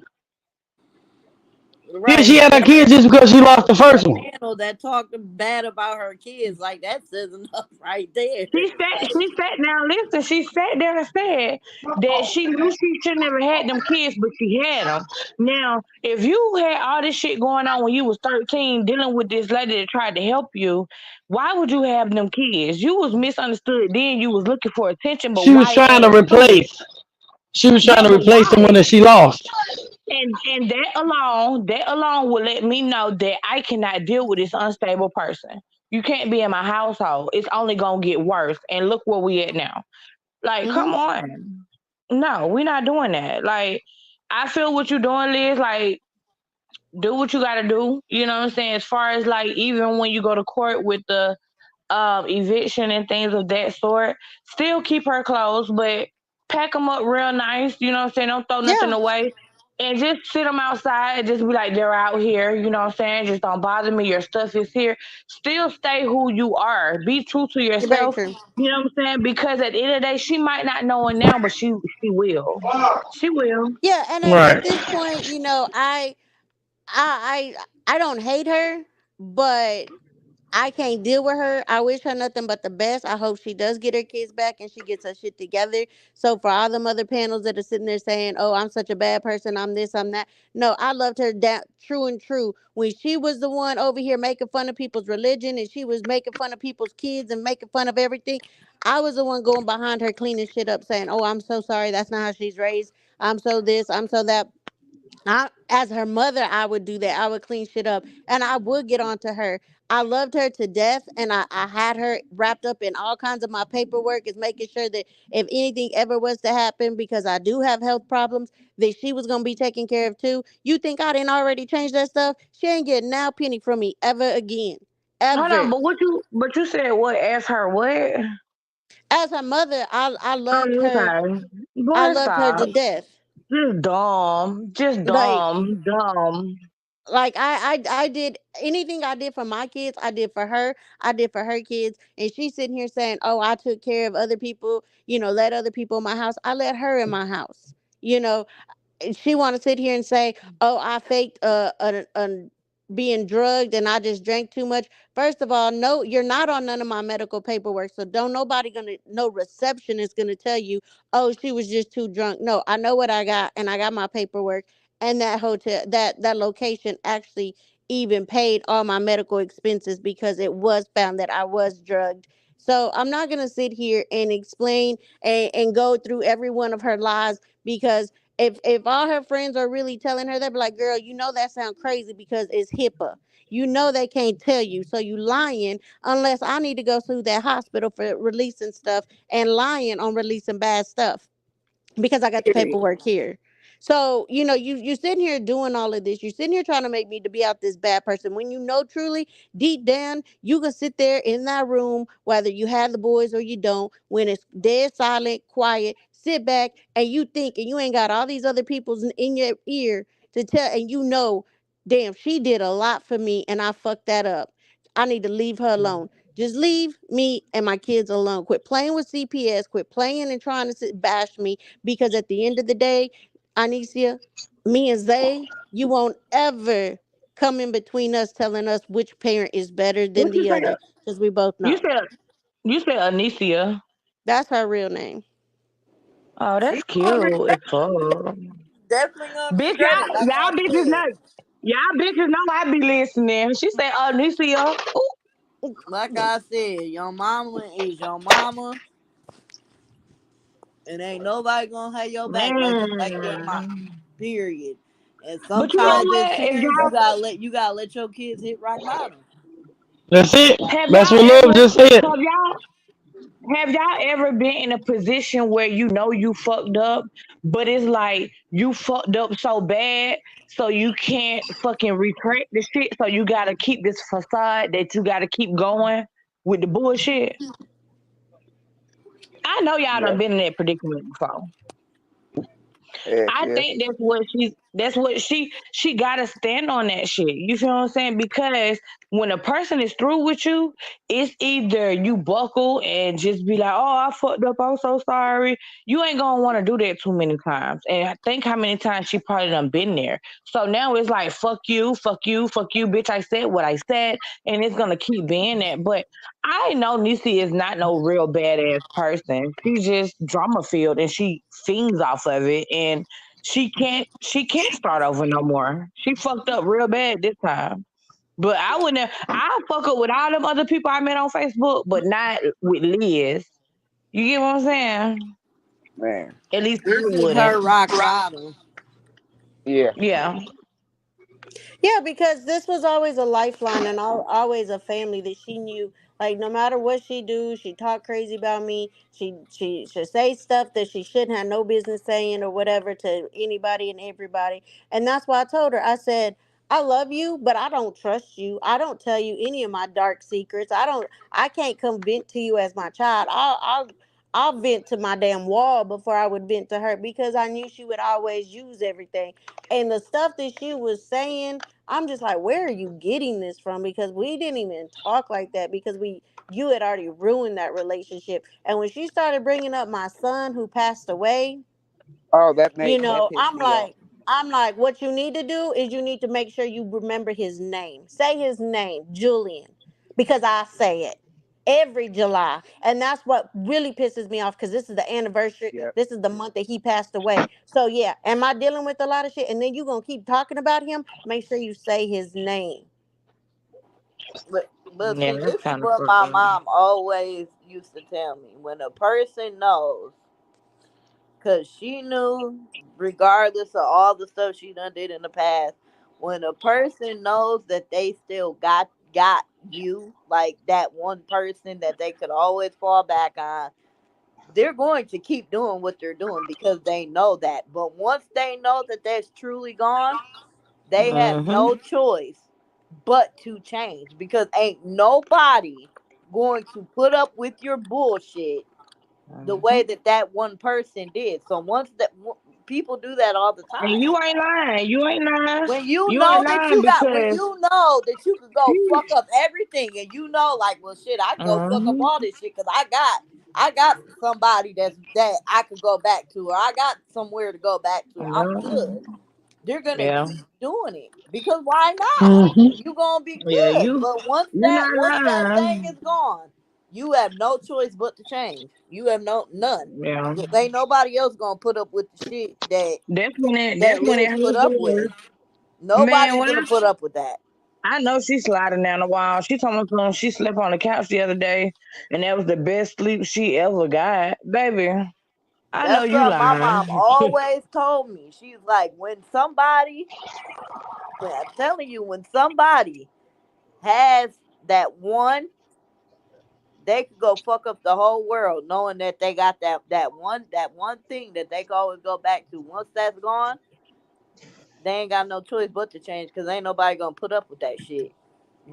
Speaker 1: Yeah,
Speaker 9: Right.
Speaker 1: she
Speaker 9: And
Speaker 1: had her
Speaker 9: then
Speaker 1: kids just because she lost the first
Speaker 9: the
Speaker 1: one.
Speaker 9: panel that talked bad about her kids, like that says enough right there. Like,
Speaker 6: She sat now listen, she sat there and said that she knew she should never had them kids, but she had them. Now, if you had all this shit going on when you was 13 dealing with this lady that tried to help you, why would you have them kids? You was misunderstood then, you was looking for attention, but
Speaker 1: She was
Speaker 6: why
Speaker 1: trying to
Speaker 6: add to it?
Speaker 1: replace. She was trying
Speaker 6: Yeah,
Speaker 1: to
Speaker 6: but
Speaker 1: replace the one
Speaker 6: why?
Speaker 1: that she lost.
Speaker 6: And that alone will let me know that I cannot deal with this unstable person. You can't be in my household. It's only gonna get worse. And look where we at now. Like,
Speaker 7: Hmm.
Speaker 6: come on. No, we're not doing that. Like, I feel what you're doing, Liz. Like, do what you gotta do. You know what I'm saying? As far as like even when you go to court with the eviction and things of that sort. Still keep her clothes, but pack them up real nice. You know what I'm saying? Don't throw nothing
Speaker 7: Yeah.
Speaker 6: away. And just sit them outside and just be like, they're out here. You know what I'm saying? Just don't bother me. Your stuff is here. Still stay who you are. Be true to
Speaker 7: You're very
Speaker 6: yourself.
Speaker 7: true.
Speaker 6: You know what I'm saying? Because at the end of the day, she might not know it now, but she will. She will.
Speaker 7: Yeah, and at
Speaker 1: Right.
Speaker 7: this point, I don't hate her, but I can't deal with her. I wish her nothing but the best. I hope she does get her kids back and she gets her shit together. So for all them other panels that are sitting there saying, "Oh, I'm such a bad person. I'm this. I'm that." No, I loved her that true and true when she was the one over here making fun of people's religion and she was making fun of people's kids and making fun of everything. I was the one going behind her cleaning shit up, saying, "Oh, I'm so sorry. That's not how she's raised. I'm so this. I'm so that." As her mother, I would do that. I would clean shit up and I would get on to her. I loved her to death and I had her wrapped up in all kinds of my paperwork, is making sure that if anything ever was to happen, because I do have health problems, that she was going to be taken care of too. You think I didn't already change that stuff? She ain't getting now penny from me ever again.
Speaker 6: Hold on,
Speaker 7: Ever.
Speaker 6: but you said what? Ask her what?
Speaker 7: As her mother, I loved
Speaker 6: Oh,
Speaker 7: her.
Speaker 6: okay.
Speaker 7: I
Speaker 6: Boy,
Speaker 7: loved her
Speaker 6: stop.
Speaker 7: to death.
Speaker 6: Just dumb. Just
Speaker 7: Like
Speaker 6: dumb.
Speaker 7: I did anything I did for my kids, I did for her, I did for her kids. And she's sitting here saying, "Oh, I took care of other people, let other people in my house." I let her in my house. You know, she want to sit here and say, "Oh, I faked being drugged and I just drank too much." First of all, no, you're not on none of my medical paperwork, so don't nobody gonna no receptionist gonna tell you, "Oh, she was just too drunk." No, I know what I got, and I got my paperwork, and that hotel, that location actually even paid all my medical expenses because it was found that I was drugged. So I'm not gonna sit here and explain and go through every one of her lies, because if all her friends are really telling her, they'll be like, "Girl, that sounds crazy because it's HIPAA. They can't tell you, so you lying." Unless I need to go sue that hospital for releasing stuff and lying on releasing bad stuff, because I got the paperwork here. So, you sitting here doing all of this. You're sitting here trying to make me to be out this bad person when you know truly deep down you can sit there in that room, whether you have the boys or you don't, when it's dead silent, quiet, sit back and you think, and you ain't got all these other people's in your ear to tell, and damn, she did a lot for me and I fucked that up. I need to leave her alone. Just leave me and my kids alone. Quit playing with CPS. Quit playing and trying to bash me, because at the end of the day, Anicia, me and Zay, you won't ever come in between us telling us which parent is better than
Speaker 6: What you
Speaker 7: the
Speaker 6: say?
Speaker 7: other, because we both
Speaker 6: You
Speaker 7: know.
Speaker 6: said you said Anicia.
Speaker 7: That's her real name.
Speaker 6: Oh,
Speaker 9: she
Speaker 6: that's
Speaker 9: gonna
Speaker 6: cute as
Speaker 9: regret
Speaker 6: fuck.
Speaker 9: definitely gonna
Speaker 6: Bitch,
Speaker 9: regret it, like I said.
Speaker 6: y'all bitches know I be listening. She said Anicia. Ooh,
Speaker 9: Like I said, your mama is your mama, and ain't nobody gonna have your back like their mama.
Speaker 6: man.
Speaker 9: Period. And
Speaker 6: But you know
Speaker 9: sometimes as
Speaker 6: what? If
Speaker 9: parents, you gotta let your kids hit rock bottom.
Speaker 1: That's it.
Speaker 6: have
Speaker 1: That's
Speaker 6: y'all
Speaker 1: what love
Speaker 6: ever
Speaker 1: just said.
Speaker 6: have y'all Have y'all ever been in a position where you know you fucked up, but it's like you fucked up so bad, so you can't fucking retract the shit, so you gotta keep this facade that you gotta keep going with the bullshit? I know y'all
Speaker 5: Yeah.
Speaker 6: done been in that predicament before.
Speaker 5: Heck
Speaker 6: I
Speaker 5: yeah.
Speaker 6: think that's what she gotta stand on that shit. You feel what I'm saying? Because when a person is through with you, it's either you buckle and just be like, oh, I fucked up, I'm so sorry. You ain't gonna wanna do that too many times. And I think how many times she probably done been there. So now it's like fuck you, fuck you, fuck you, bitch. I said what I said, and it's gonna keep being that. But I know Nisi is not no real badass person. She's just drama filled and she feeds off of it, and she can't start over no more. She fucked up real bad this time. But I wouldn't have, I fuck up with all them other people I met on Facebook, but not with Liz. You get what I'm saying?
Speaker 5: Man.
Speaker 6: At least I
Speaker 9: This is
Speaker 6: wouldn't.
Speaker 9: her rock bottom.
Speaker 5: Yeah.
Speaker 6: Yeah.
Speaker 7: Yeah, because this was always a lifeline and always a family that she knew. Like no matter what she do, she talk crazy about me. She should say stuff that she shouldn't have no business saying or whatever to anybody and everybody. And that's why I told her. I said, I love you, but I don't trust you. I don't tell you any of my dark secrets. I don't. I can't come vent to you as my child. I'll vent to my damn wall before I would vent to her because I knew she would always use everything. And the stuff that she was saying, I'm just like, where are you getting this from? Because we didn't even talk like that because you had already ruined that relationship. And when she started bringing up my son who passed away,
Speaker 5: Oh, that pissed
Speaker 7: I'm
Speaker 5: me off.
Speaker 7: like, what you need to do is you need to make sure you remember his name. Say his name, Julian, because I say it every July. And that's what really pisses me off because this is the anniversary.
Speaker 5: Yeah.
Speaker 7: This is the month that he passed away. So yeah, am I dealing with a lot of shit? And then you gonna keep talking about him? Make sure you say his name.
Speaker 9: But
Speaker 6: Yeah,
Speaker 9: see,
Speaker 6: that's
Speaker 9: this is
Speaker 6: kind of
Speaker 9: what
Speaker 6: fucked
Speaker 9: my
Speaker 6: up.
Speaker 9: mom always used to tell me. When a person knows, because she knew, regardless of all the stuff she done did in the past, when a person knows that they still got you, like that one person that they could always fall back on, they're going to keep doing what they're doing because they know that. But once they know that that's truly gone, they have
Speaker 6: Mm-hmm.
Speaker 9: no choice but to change because ain't nobody going to put up with your bullshit the
Speaker 6: Mm-hmm.
Speaker 9: way that that one person did. So once people do that all the
Speaker 6: And
Speaker 9: time.
Speaker 6: you ain't lying. You ain't lying.
Speaker 9: When you
Speaker 6: You ain't
Speaker 9: know that
Speaker 6: lying
Speaker 9: you got, when
Speaker 6: because
Speaker 9: you know that you could go
Speaker 6: she.
Speaker 9: fuck up everything, and you know, like, well, shit, I can go fuck up
Speaker 6: Mm-hmm.
Speaker 9: all this shit because I got somebody that I could go back to, or I got somewhere to go back to. I'm
Speaker 6: Yeah.
Speaker 9: good. They're gonna
Speaker 6: Yeah.
Speaker 9: keep doing it because why not?
Speaker 1: Hmm.
Speaker 9: You gonna be
Speaker 6: Yeah.
Speaker 9: good. But
Speaker 6: You
Speaker 9: once
Speaker 6: not
Speaker 9: that thing
Speaker 6: lying.
Speaker 9: is gone, you have no choice but to change. You have none.
Speaker 6: Yeah.
Speaker 9: Ain't nobody else gonna put up with the shit
Speaker 6: That's
Speaker 9: that
Speaker 6: when it
Speaker 9: Liz put
Speaker 6: hurt
Speaker 9: up with.
Speaker 6: worse. Man,
Speaker 9: Nobody's
Speaker 6: when
Speaker 9: gonna put up with that.
Speaker 6: I know she's sliding down the wall. She told me something. She slept on the couch the other day, and that was the best sleep she ever got. Baby, I know
Speaker 9: That's
Speaker 6: you
Speaker 9: what my mom
Speaker 6: lying.
Speaker 9: always told me. She's like, when I'm telling you, when somebody has that one, they could go fuck up the whole world, knowing that they got that one thing that they can always go back to. Once that's gone, they ain't got no choice but to change because ain't nobody gonna put up with that shit.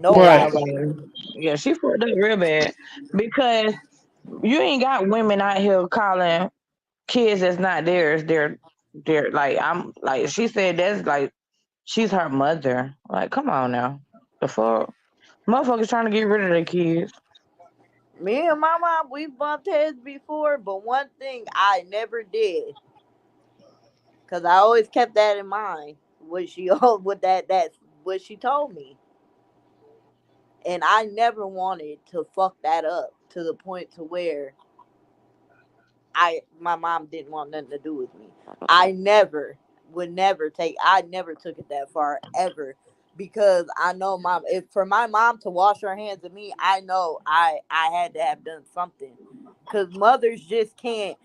Speaker 6: Yeah,
Speaker 1: Right.
Speaker 9: Nobody.
Speaker 6: nobody. Yeah, she fucked up real bad because you ain't got women out here calling kids that's not theirs. They're like I'm like she said that's like she's her mother. Like, come on now, the fuck, motherfuckers trying to get rid of their kids.
Speaker 9: Me and my mom, we bumped heads before, but one thing I never did, because I always kept that in mind, what she what that what she told me, and I never wanted to fuck that up to the point to where my mom didn't want nothing to do with me. I never would never take I never took it that far ever because I know mom if for my mom to wash her hands of me, I know I had to have done something. Cause mothers just can't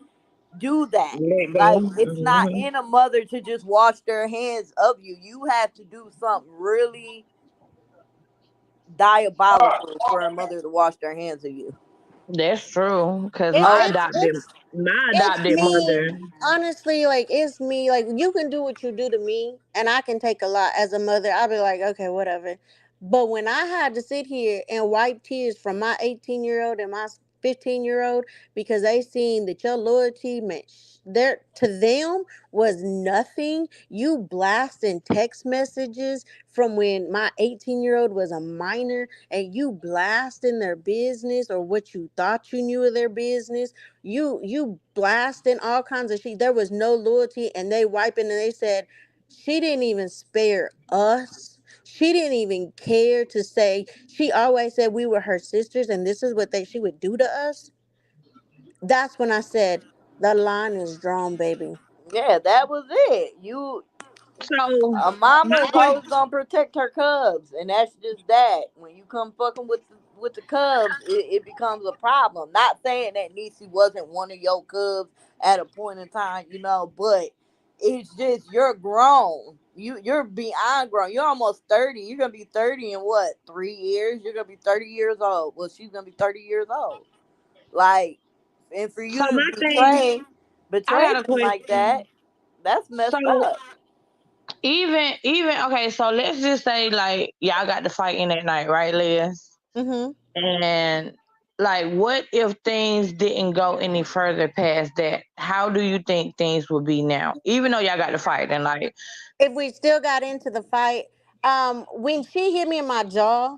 Speaker 9: do that.
Speaker 6: Let go.
Speaker 9: Like it's not in a mother to just wash their hands of you. You have to do something really diabolical for a mother to wash their hands of you.
Speaker 6: That's true. Cause
Speaker 7: It's
Speaker 6: my
Speaker 9: Um,
Speaker 7: it's
Speaker 6: adopted
Speaker 7: it's
Speaker 6: my
Speaker 7: it's
Speaker 6: adopted
Speaker 7: me.
Speaker 6: mother.
Speaker 7: Honestly, like it's me. Like you can do what you do to me, and I can take a lot as a mother. I'll be like, okay, whatever. But when I had to sit here and wipe tears from my 18-year-old and my 15-year-old because they seen that your loyalty meant there to them was nothing. You blasting text messages from when my 18-year-old was a minor, and you blasting their business or what you thought you knew of their business. You blasting all kinds of shit. There was no loyalty, and they wiping, and they said she didn't even spare us. She didn't even care to say. She always said we were her sisters, and this is what they she would do to us. That's when I said the line is drawn, baby.
Speaker 9: yeah, that was it.
Speaker 6: So
Speaker 9: A
Speaker 6: my
Speaker 9: mama is
Speaker 6: question.
Speaker 9: always gonna protect her cubs, and that's just that. When you come fucking with the cubs, it becomes a problem. Not saying that Niecy wasn't one of your cubs at a point in time, but it's just you're grown. You're beyond grown. You're almost 30. You're gonna be 30 in what, 3 years? You're gonna be 30 years old. Well, she's gonna be 30 years old. Like, and for
Speaker 6: So
Speaker 9: you to
Speaker 6: my thing. I
Speaker 9: betray
Speaker 6: got a
Speaker 9: them like that,
Speaker 6: question.
Speaker 9: that's
Speaker 6: So
Speaker 9: messed up.
Speaker 6: even okay. So let's just say like y'all got to fight in that night, right, Liz?
Speaker 7: Mm-hmm.
Speaker 6: And like, what if things didn't go any further past that? How do you think things would be now? Even though y'all got to fight and like,
Speaker 7: If we still got into the fight, when she hit me in my jaw,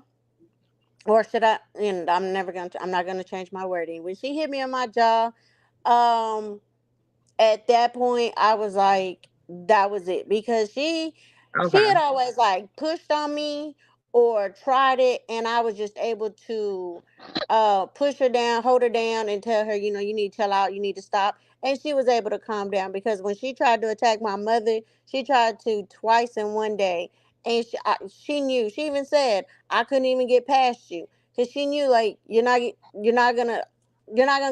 Speaker 7: or should I? And I'm never gonna. I'm not gonna change my wording. When she hit me in my jaw, um, at that point I was like, that was it, because she
Speaker 6: okay,
Speaker 7: had always like pushed on me or tried it, and I was just able to push her down, hold her down, and tell her, you need to chill out, you need to stop. And she was able to calm down, because when she tried to attack my mother, she tried to twice in one day. And she knew, she even said I couldn't even get past you, because she knew, like, you're not gonna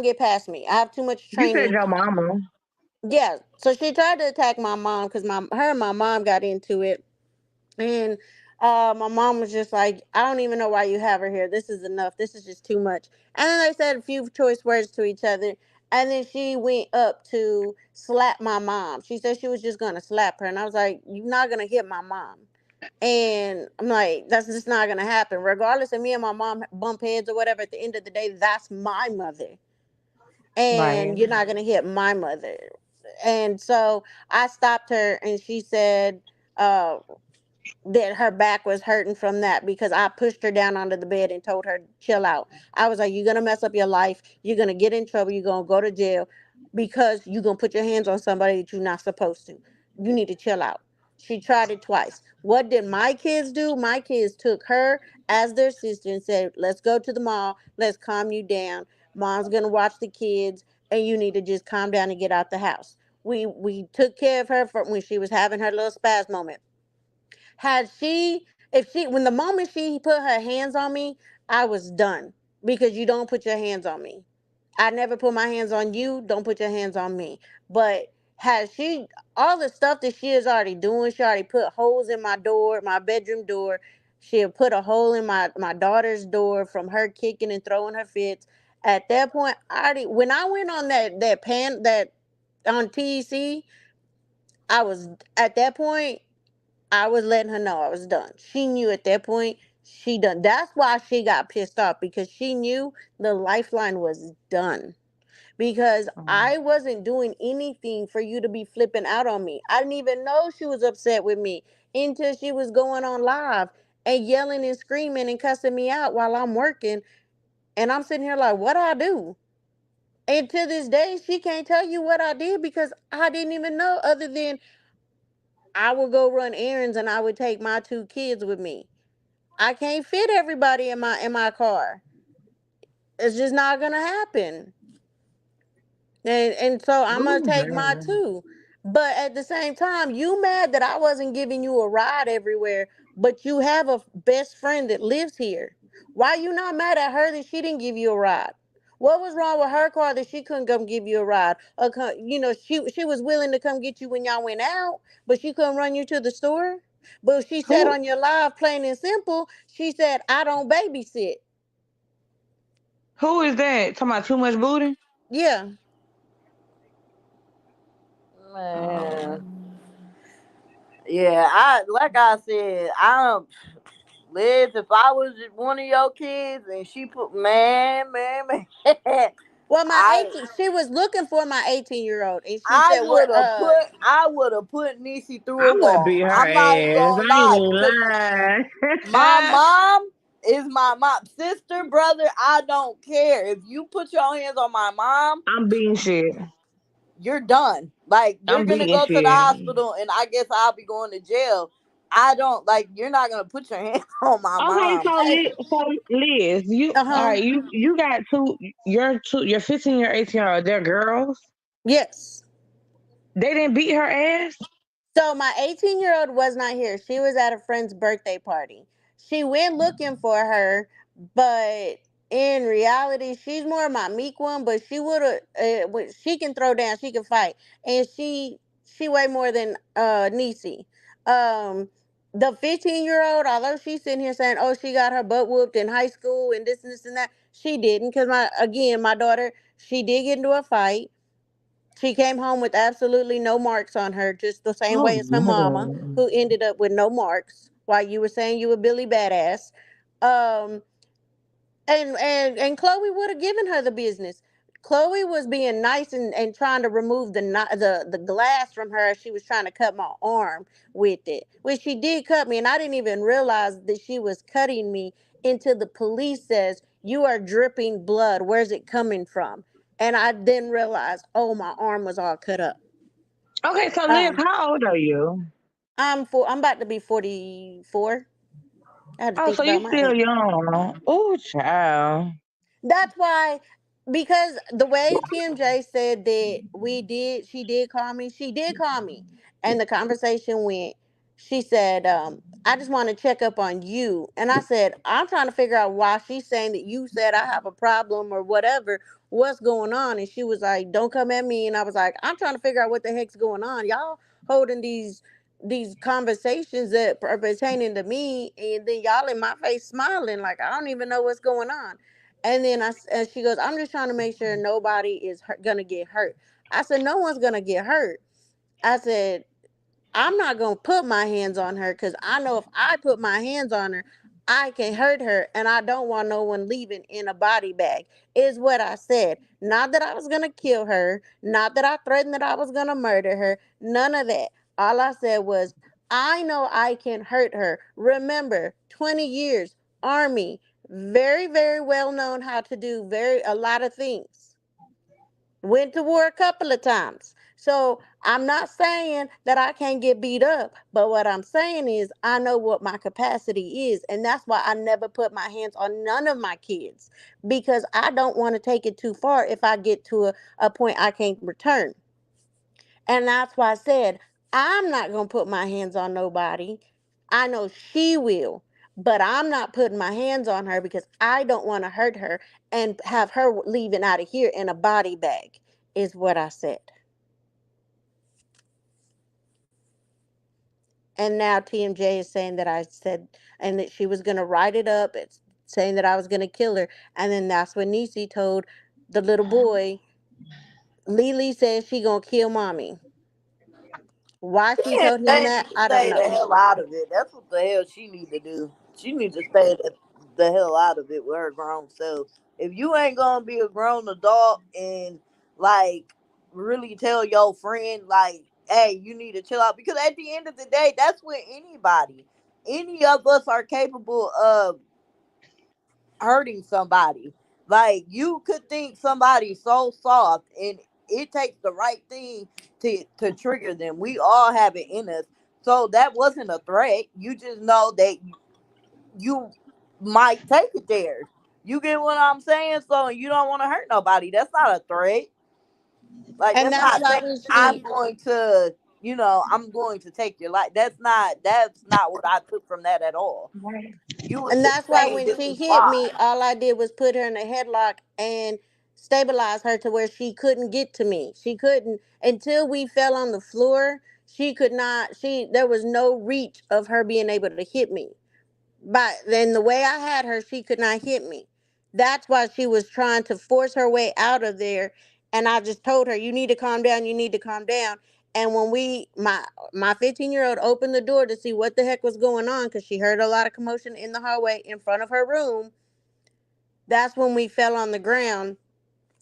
Speaker 7: get past me. I have too much
Speaker 6: you said
Speaker 7: training.
Speaker 6: your mama.
Speaker 7: Yeah, so she tried to attack my mom, because her and my mom got into it, and my mom was just like, I don't even know why you have her here. This is enough. This is just too much. And then they said a few choice words to each other, and then she went up to slap my mom. She said she was just gonna slap her, and I was like, you're not gonna hit my mom. And I'm like, that's just not gonna happen. Regardless of me and my mom bump heads or whatever, at the end of the day, that's my mother,
Speaker 6: Right.
Speaker 7: and you're not gonna hit my mother. And so I stopped her, and she said uh, that her back was hurting from that, because I pushed her down onto the bed and told her, chill out. I was like, you're gonna mess up your life. You're gonna get in trouble. You're gonna go to jail, because you're gonna put your hands on somebody that you're not supposed to. You need to chill out. She tried it twice. What did my kids do? My kids took her as their sister and said, let's go to the mall. Let's calm you down. Mom's gonna watch the kids, and you need to just calm down and get out the house. We took care of her for when she was having her little spaz moment. Had she, if she, when the moment she put her hands on me, I was done, because you don't put your hands on me. I never put my hands on you. Don't put your hands on me. But had she, all the stuff that she is already doing, she already put holes in my door, my bedroom door. She had put a hole in my daughter's door from her kicking and throwing her fits. At that point, I already, when I went on that on TEC, I was, at that point, I was letting her know I was done. She knew at that point she done. That's why she got pissed off, because she knew the lifeline was done. Because I wasn't doing anything for you to be flipping out on me. I didn't even know she was upset with me until she was going on live and yelling and screaming and cussing me out while I'm working. And I'm sitting here like, what I do? And to this day, she can't tell you what I did, because I didn't even know, other than I would go run errands and I would take my two kids with me. I can't fit everybody in my car. It's just not gonna happen. And so I'm gonna
Speaker 6: Ooh,
Speaker 7: take my
Speaker 6: man.
Speaker 7: two. But at the same time, you mad that I wasn't giving you a ride everywhere, but you have a best friend that lives here. Why you not mad at her that she didn't give you a ride? What was wrong with her car that she couldn't come give you a ride? Or she was willing to come get you when y'all went out, but she couldn't run you to the store. But she said
Speaker 6: Who?
Speaker 7: on your live, plain and simple, she said, I don't babysit.
Speaker 6: Who is that? Talking about too much booty?
Speaker 7: Yeah.
Speaker 6: Oh.
Speaker 9: Man, yeah, I like I said, I don't. Liz, if I was one of your kids and she put man,
Speaker 7: Well, my
Speaker 9: I
Speaker 7: 18, she was looking for my 18-year-old, and she
Speaker 9: I
Speaker 7: said, "Where?"
Speaker 9: would have put Niecy through
Speaker 6: I
Speaker 9: a
Speaker 6: would beat
Speaker 9: wall.
Speaker 6: her
Speaker 9: I'm not even
Speaker 6: ass.
Speaker 9: gonna
Speaker 6: I ain't
Speaker 9: lie, because
Speaker 6: gonna
Speaker 9: my
Speaker 6: lie.
Speaker 9: mom is my mom, sister, brother. I don't care if you put your hands on my mom.
Speaker 6: I'm beating shit.
Speaker 9: You're done. Like you're
Speaker 6: I'm
Speaker 9: gonna
Speaker 6: beating
Speaker 9: go to the
Speaker 6: shit.
Speaker 9: hospital, and I guess I'll be going to jail. I don't like. You're not gonna put your hands on my
Speaker 6: Okay,
Speaker 9: mom.
Speaker 6: So Liz, you
Speaker 7: uh
Speaker 6: all
Speaker 7: huh,
Speaker 6: right? You got your 15 year 18-year-old. They're girls.
Speaker 7: yes.
Speaker 6: They didn't beat her ass.
Speaker 7: So my 18-year-old was not here. She was at a friend's birthday party. She went looking for her, but in reality, she's more my meek one. But she would have. She can throw down. She can fight, and she way more than Niecy. Um, the 15-year-old, although she's sitting here saying, "Oh, she got her butt whooped in high school and this and that," she didn't. Because my daughter, she did get into a fight. She came home with absolutely no marks on her, just the same
Speaker 6: Oh
Speaker 7: way as her mama,
Speaker 6: no.
Speaker 7: who ended up with no marks. While you were saying you were Billy Badass, um, and Chloe would have given her the business. Chloe was being nice and trying to remove the glass from her as she was trying to cut my arm with it, which she did cut me, and I didn't even realize that she was cutting me until the police says you are dripping blood. Where's it coming from? And I then realized, oh, my arm was all cut up.
Speaker 6: Okay, so Liz,
Speaker 7: Um,
Speaker 6: how old are you?
Speaker 7: I'm about to be 44. I had to
Speaker 6: Oh,
Speaker 7: think
Speaker 6: so you
Speaker 7: about my
Speaker 6: still
Speaker 7: age.
Speaker 6: young. Oh, child.
Speaker 7: That's why, because the way TMJ said that she did call me, and the conversation went. She said, "I just want to check up on you," and I said, "I'm trying to figure out why she's saying that you said I have a problem or whatever. What's going on?" And she was like, "Don't come at me," and I was like, "I'm trying to figure out what the heck's going on. Y'all holding these conversations that are pertaining to me, and then y'all in my face smiling like I don't even know what's going on." And then and she goes, "I'm just trying to make sure nobody is gonna get hurt." I said, "No one's gonna get hurt." I said, "I'm not gonna put my hands on her because I know if I put my hands on her, I can hurt her, and I don't want no one leaving in a body bag." Is what I said. Not that I was gonna kill her. Not that I threatened that I was gonna murder her. None of that. All I said was, I know I can hurt her. Remember, 20 years, Army, very, very well known how to do a lot of things. Went to war a couple of times. So I'm not saying that I can't get beat up, but what I'm saying is I know what my capacity is. And that's why I never put my hands on none of my kids, because I don't want to take it too far if I get to a point I can't return. And that's why I said, I'm not going to put my hands on nobody. I know she will, but I'm not putting my hands on her because I don't want to hurt her and have her leaving out of here in a body bag, is what I said. And now TMJ is saying that I said, and that she was going to write it up. It's saying that I was going to kill her. And then that's when Nisi told the little boy, Lily says she going to kill mommy. Why she
Speaker 9: Yeah,
Speaker 7: told him
Speaker 9: they
Speaker 7: that,
Speaker 9: need to
Speaker 7: I don't
Speaker 9: stay the
Speaker 7: know.
Speaker 9: hell out of it. That's what the hell she need to do. She need to stay the hell out of it with her grown self. If you ain't gonna be a grown adult and like really tell your friend like, hey, you need to chill out, because at the end of the day, that's what any of us are capable of hurting somebody. Like you could think somebody's so soft, and it takes the right thing to trigger them. We all have it in us. So that wasn't a threat. You just know that you might take it there. You get what I'm saying? So you don't want to hurt nobody. That's not a threat. Like
Speaker 7: And
Speaker 9: that's
Speaker 7: that's
Speaker 9: not
Speaker 7: why
Speaker 9: saying
Speaker 7: when
Speaker 9: I'm
Speaker 7: she
Speaker 9: going to, I'm going to take your life. That's not what I took from that at all. You was
Speaker 7: And
Speaker 9: just
Speaker 7: that's why
Speaker 9: saying
Speaker 7: when
Speaker 9: this
Speaker 7: she
Speaker 9: is
Speaker 7: hit
Speaker 9: why.
Speaker 7: me, all I did was put her in a headlock and stabilize her to where she couldn't get to me. She couldn't until we fell on the floor. She could not. There was no reach of her being able to hit me. But then the way I had her, she could not hit me. That's why she was trying to force her way out of there. And I just told her, you need to calm down, you need to calm down. And when my 15-year-old opened the door to see what the heck was going on, because she heard a lot of commotion in the hallway in front of her room, that's when we fell on the ground,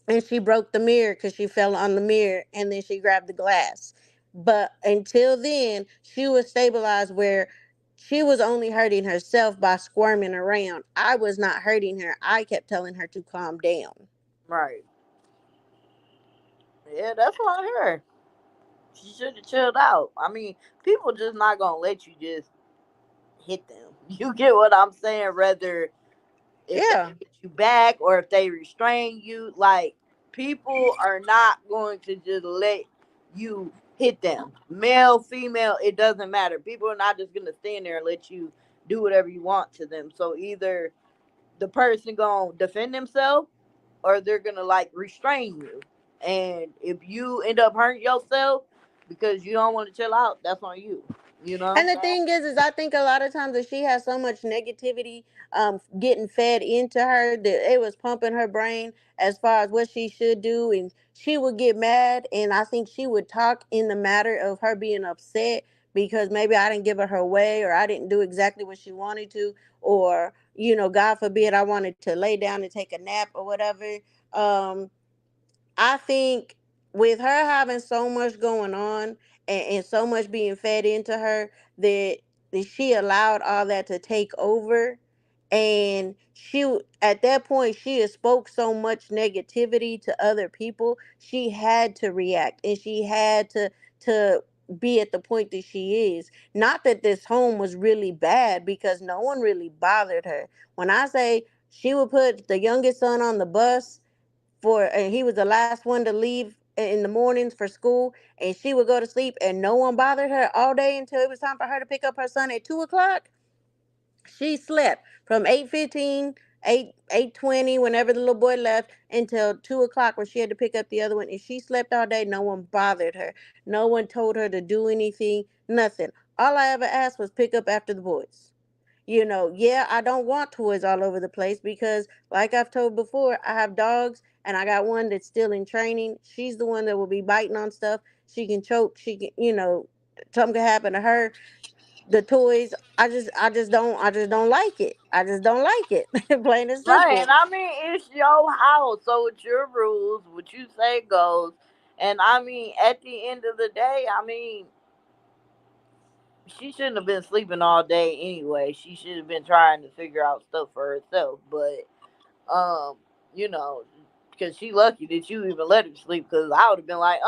Speaker 7: and she broke the mirror because she fell on the mirror, and then she grabbed the glass. But until then, she was stabilized where she was only hurting herself by squirming around. I was not hurting her. I kept telling her to calm down.
Speaker 9: Right. Yeah, that's what I heard. She should have chilled out. I mean, people just not gonna let you just hit them. You get what I'm saying? Whether if they
Speaker 7: Yeah.
Speaker 9: hit you back or if they restrain you, like people are not going to just let you hit them. Male, female, it doesn't matter. People are not just gonna stand there and let you do whatever you want to them. So either the person gonna defend themselves or they're gonna like restrain you. And if you end up hurting yourself because you don't want to chill out, that's on you. You know?
Speaker 7: And the thing is I think a lot of times that she has so much negativity getting fed into her that it was pumping her brain as far as what she should do, and she would get mad, and I think she would talk in the matter of her being upset because maybe I didn't give her way, or I didn't do exactly what she wanted to, or God forbid I wanted to lay down and take a nap or whatever. Um, I think with her having so much going on, and so much being fed into her, that she allowed all that to take over. And at that point, she had spoke so much negativity to other people. She had to react, and she had to be at the point that she is. Not that this home was really bad, because no one really bothered her. When I say she would put the youngest son on the bus and he was the last one to leave in the mornings for school, and she would go to sleep and no one bothered her all day until it was time for her to pick up her son at 2 o'clock. She slept from 8:15, 8:20, whenever the little boy left, until 2 o'clock when she had to pick up the other one. And she slept all day. No one bothered her. No one told her to do anything. Nothing. All I ever asked was pick up after the boys. Yeah, I don't want toys all over the place because, like I've told before, I have dogs, and I got one that's still in training. She's the one that will be biting on stuff. She can choke. She can, something can happen to her. The toys, I just don't like it. I just don't like it. Plain and
Speaker 9: Right, and
Speaker 7: simple.
Speaker 9: I mean it's your house, so it's your rules. What you say goes. And I mean, at the end of the day, I mean, she shouldn't have been sleeping all day anyway. She should have been trying to figure out stuff for herself. But um, you know, because she lucky that you even let her sleep. Because I would have been like,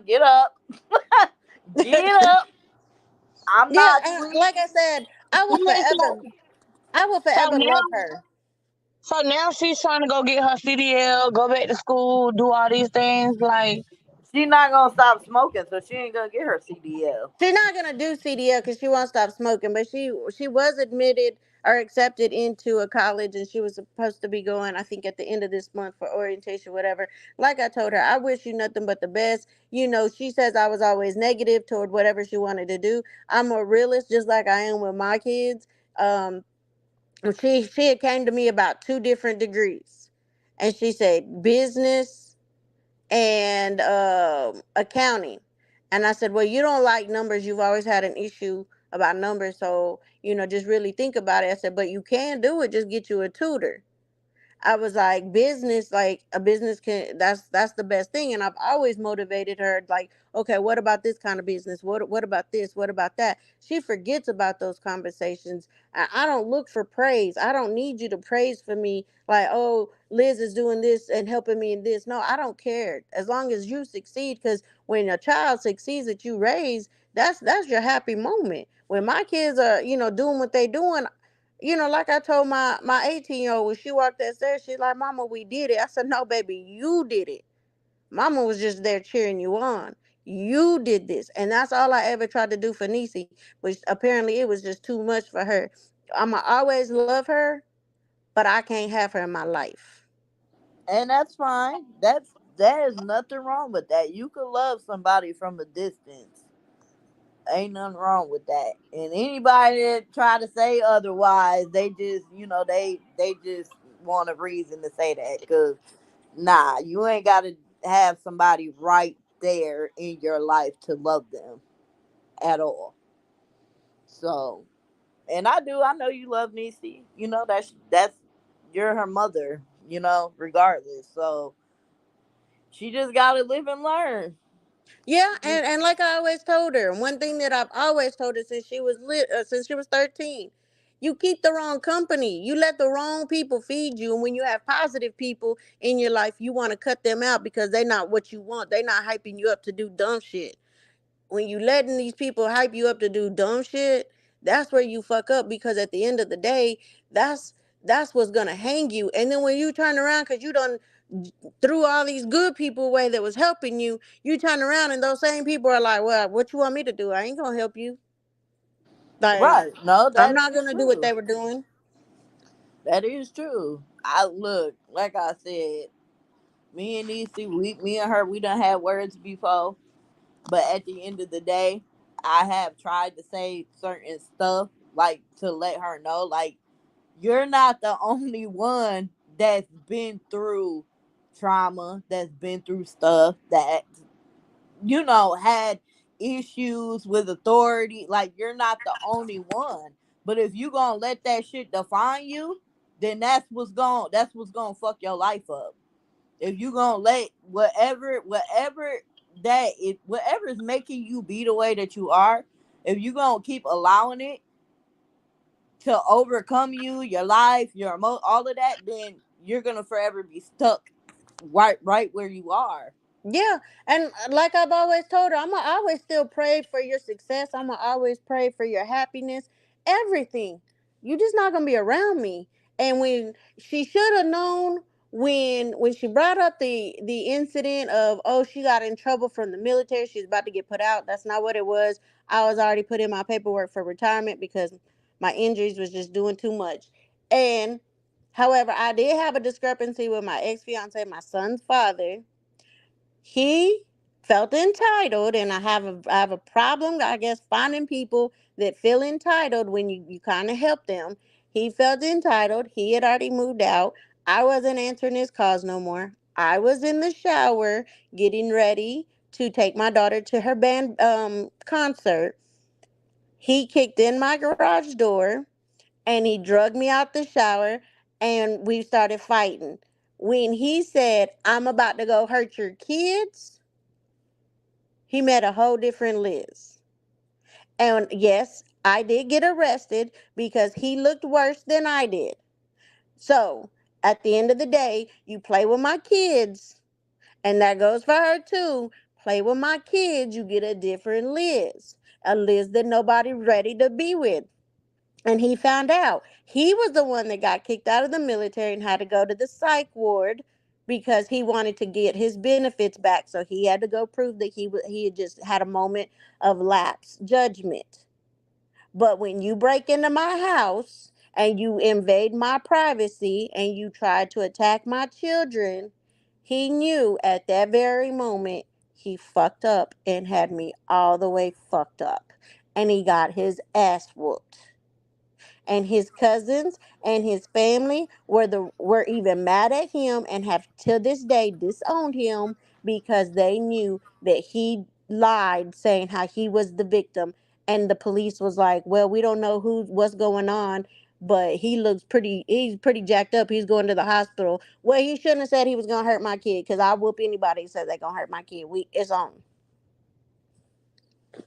Speaker 9: get up, get up. I'm
Speaker 7: Yeah,
Speaker 9: not
Speaker 7: like
Speaker 9: sleeping.
Speaker 7: I said,
Speaker 6: I mean,
Speaker 7: I will
Speaker 6: so
Speaker 7: forever
Speaker 6: now,
Speaker 7: love her.
Speaker 6: so now she's trying to go get her CDL, go back to school, do all these things. Like,
Speaker 9: She not gonna stop smoking, so she ain't gonna get her CDL.
Speaker 7: She's not gonna do CDL because she won't stop smoking. But she was admitted or accepted into a college, and she was supposed to be going, I think, at the end of this month for orientation, whatever. Like I told her, I wish you nothing but the best. She says I was always negative toward whatever she wanted to do. I'm a realist, just like I am with my kids. Um, she had came to me about two different degrees, and she said business and accounting. And I said, well, you don't like numbers. You've always had an issue about numbers. So, just really think about it. I said, but you can do it. Just get you a tutor. I was like a business can that's the best thing. And I've always motivated her like, okay, what about this kind of business? What about this? What about that? She forgets about those conversations. I don't look for praise. I don't need you to praise for me like, oh, Liz is doing this and helping me in this. No, I don't care. As long as you succeed, because when a child succeeds that you raise, that's your happy moment. When my kids are, doing what they doing, like I told my 18-year-old when she walked that stairs, she's like, Mama, we did it. I said, no, baby, you did it. Mama was just there cheering you on. You did this. And that's all I ever tried to do for Niecy, which apparently it was just too much for her. I'ma always love her, but I can't have her in my life.
Speaker 9: And that's fine. There is nothing wrong with that. You can love somebody from a distance. Ain't nothing wrong with that. And anybody that try to say otherwise, they just want a reason to say that, because nah, you ain't gotta have somebody right there in your life to love them at all. So, and I know you love Niecy. You know that's you're her mother. You know, regardless. So she just gotta live and learn.
Speaker 7: Yeah, and like I always told her, one thing that I've always told her since she was since she was 13, you keep the wrong company. You let the wrong people feed you, and when you have positive people in your life, you want to cut them out because they're not what you want. They're not hyping you up to do dumb shit. When you letting these people hype you up to do dumb shit, that's where you fuck up, because at the end of the day, that's that's what's gonna hang you. And then when you turn around, because you done threw all these good people away that was helping you, you turn around and those same people are like, well, what you want me to do? I ain't gonna help you. Like,
Speaker 9: Right? No,
Speaker 7: I'm
Speaker 9: that
Speaker 7: not
Speaker 9: is
Speaker 7: gonna do what
Speaker 9: true.
Speaker 7: they were doing.
Speaker 9: That is true. I look, like I said, me and Niecy, me and her, we done had words before. But at the end of the day, I have tried to say certain stuff, like to let her know, like, you're not the only one that's been through trauma, that's been through stuff, that, had issues with authority. Like, you're not the only one. But if you gonna let that shit define you, then that's what's gonna fuck your life up. If you gonna let whatever is making you be the way that you are, if you gonna keep allowing it to overcome you, your life, all of that, then you're gonna forever be stuck right where you are.
Speaker 7: Yeah, and like I've always told her, I'ma always still pray for your success. I'ma always pray for your happiness, everything. You just not gonna be around me. And when she should have known, when she brought up the incident of, oh, she got in trouble from the military, she's about to get put out. That's not what it was. I was already put in my paperwork for retirement because my injuries was just doing too much. And however, I did have a discrepancy with my ex fiance, my son's father. He felt entitled, and I have a problem, I guess, finding people that feel entitled when you kind of help them. He felt entitled. He had already moved out. I wasn't answering his calls no more. I was in the shower getting ready to take my daughter to her band concert. He kicked in my garage door and he drugged me out the shower, and we started fighting. When he said, I'm about to go hurt your kids, he met a whole different Liz. And yes, I did get arrested because he looked worse than I did. So at the end of the day, you play with my kids, and that goes for her too. Play with my kids, you get a different Liz. A Liz that nobody ready to be with. And he found out. He was the one that got kicked out of the military and had to go to the psych ward because he wanted to get his benefits back. So he had to go prove that he had just had a moment of lapse judgment. But when you break into my house and you invade my privacy and you try to attack my children, he knew at that very moment he fucked up and had me all the way fucked up. And he got his ass whooped, and his cousins and his family were even mad at him and have to this day disowned him because they knew that he lied saying how he was the victim. And the police was like, well, we don't know what's going on, but he's pretty jacked up, he's going to the hospital. Well, he shouldn't have said he was gonna hurt my kid, because I whoop anybody who says they're gonna hurt my kid. It's on.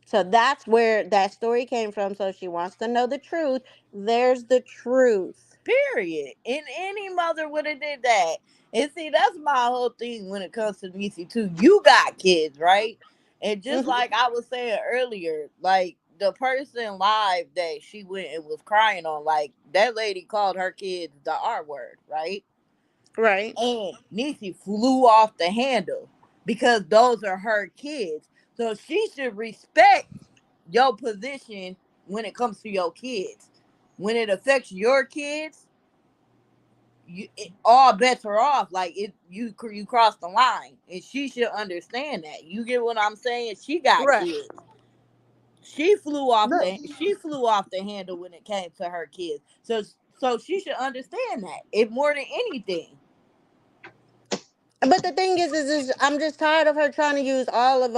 Speaker 7: So that's where that story came from. So she wants to know the truth. There's the truth.
Speaker 9: Period. And any mother would have did that. And see, that's my whole thing when it comes to Niecy too. You got kids, right? And just
Speaker 7: Hmm.
Speaker 9: like I was saying earlier, like the person live that she went and was crying on, like that lady called her kids the R word, right?
Speaker 7: Right.
Speaker 9: And Niecy flew off the handle because those are her kids. So she should respect your position when it comes to your kids. When it affects your kids, all bets are off. Like you crossed the line, and she should understand that. You get what I'm saying? She got
Speaker 7: Right.
Speaker 9: kids. She flew off
Speaker 7: Look.
Speaker 9: the handle when it came to her kids. So So she should understand that. If more than anything.
Speaker 7: But the thing is I'm just tired of her trying to use all of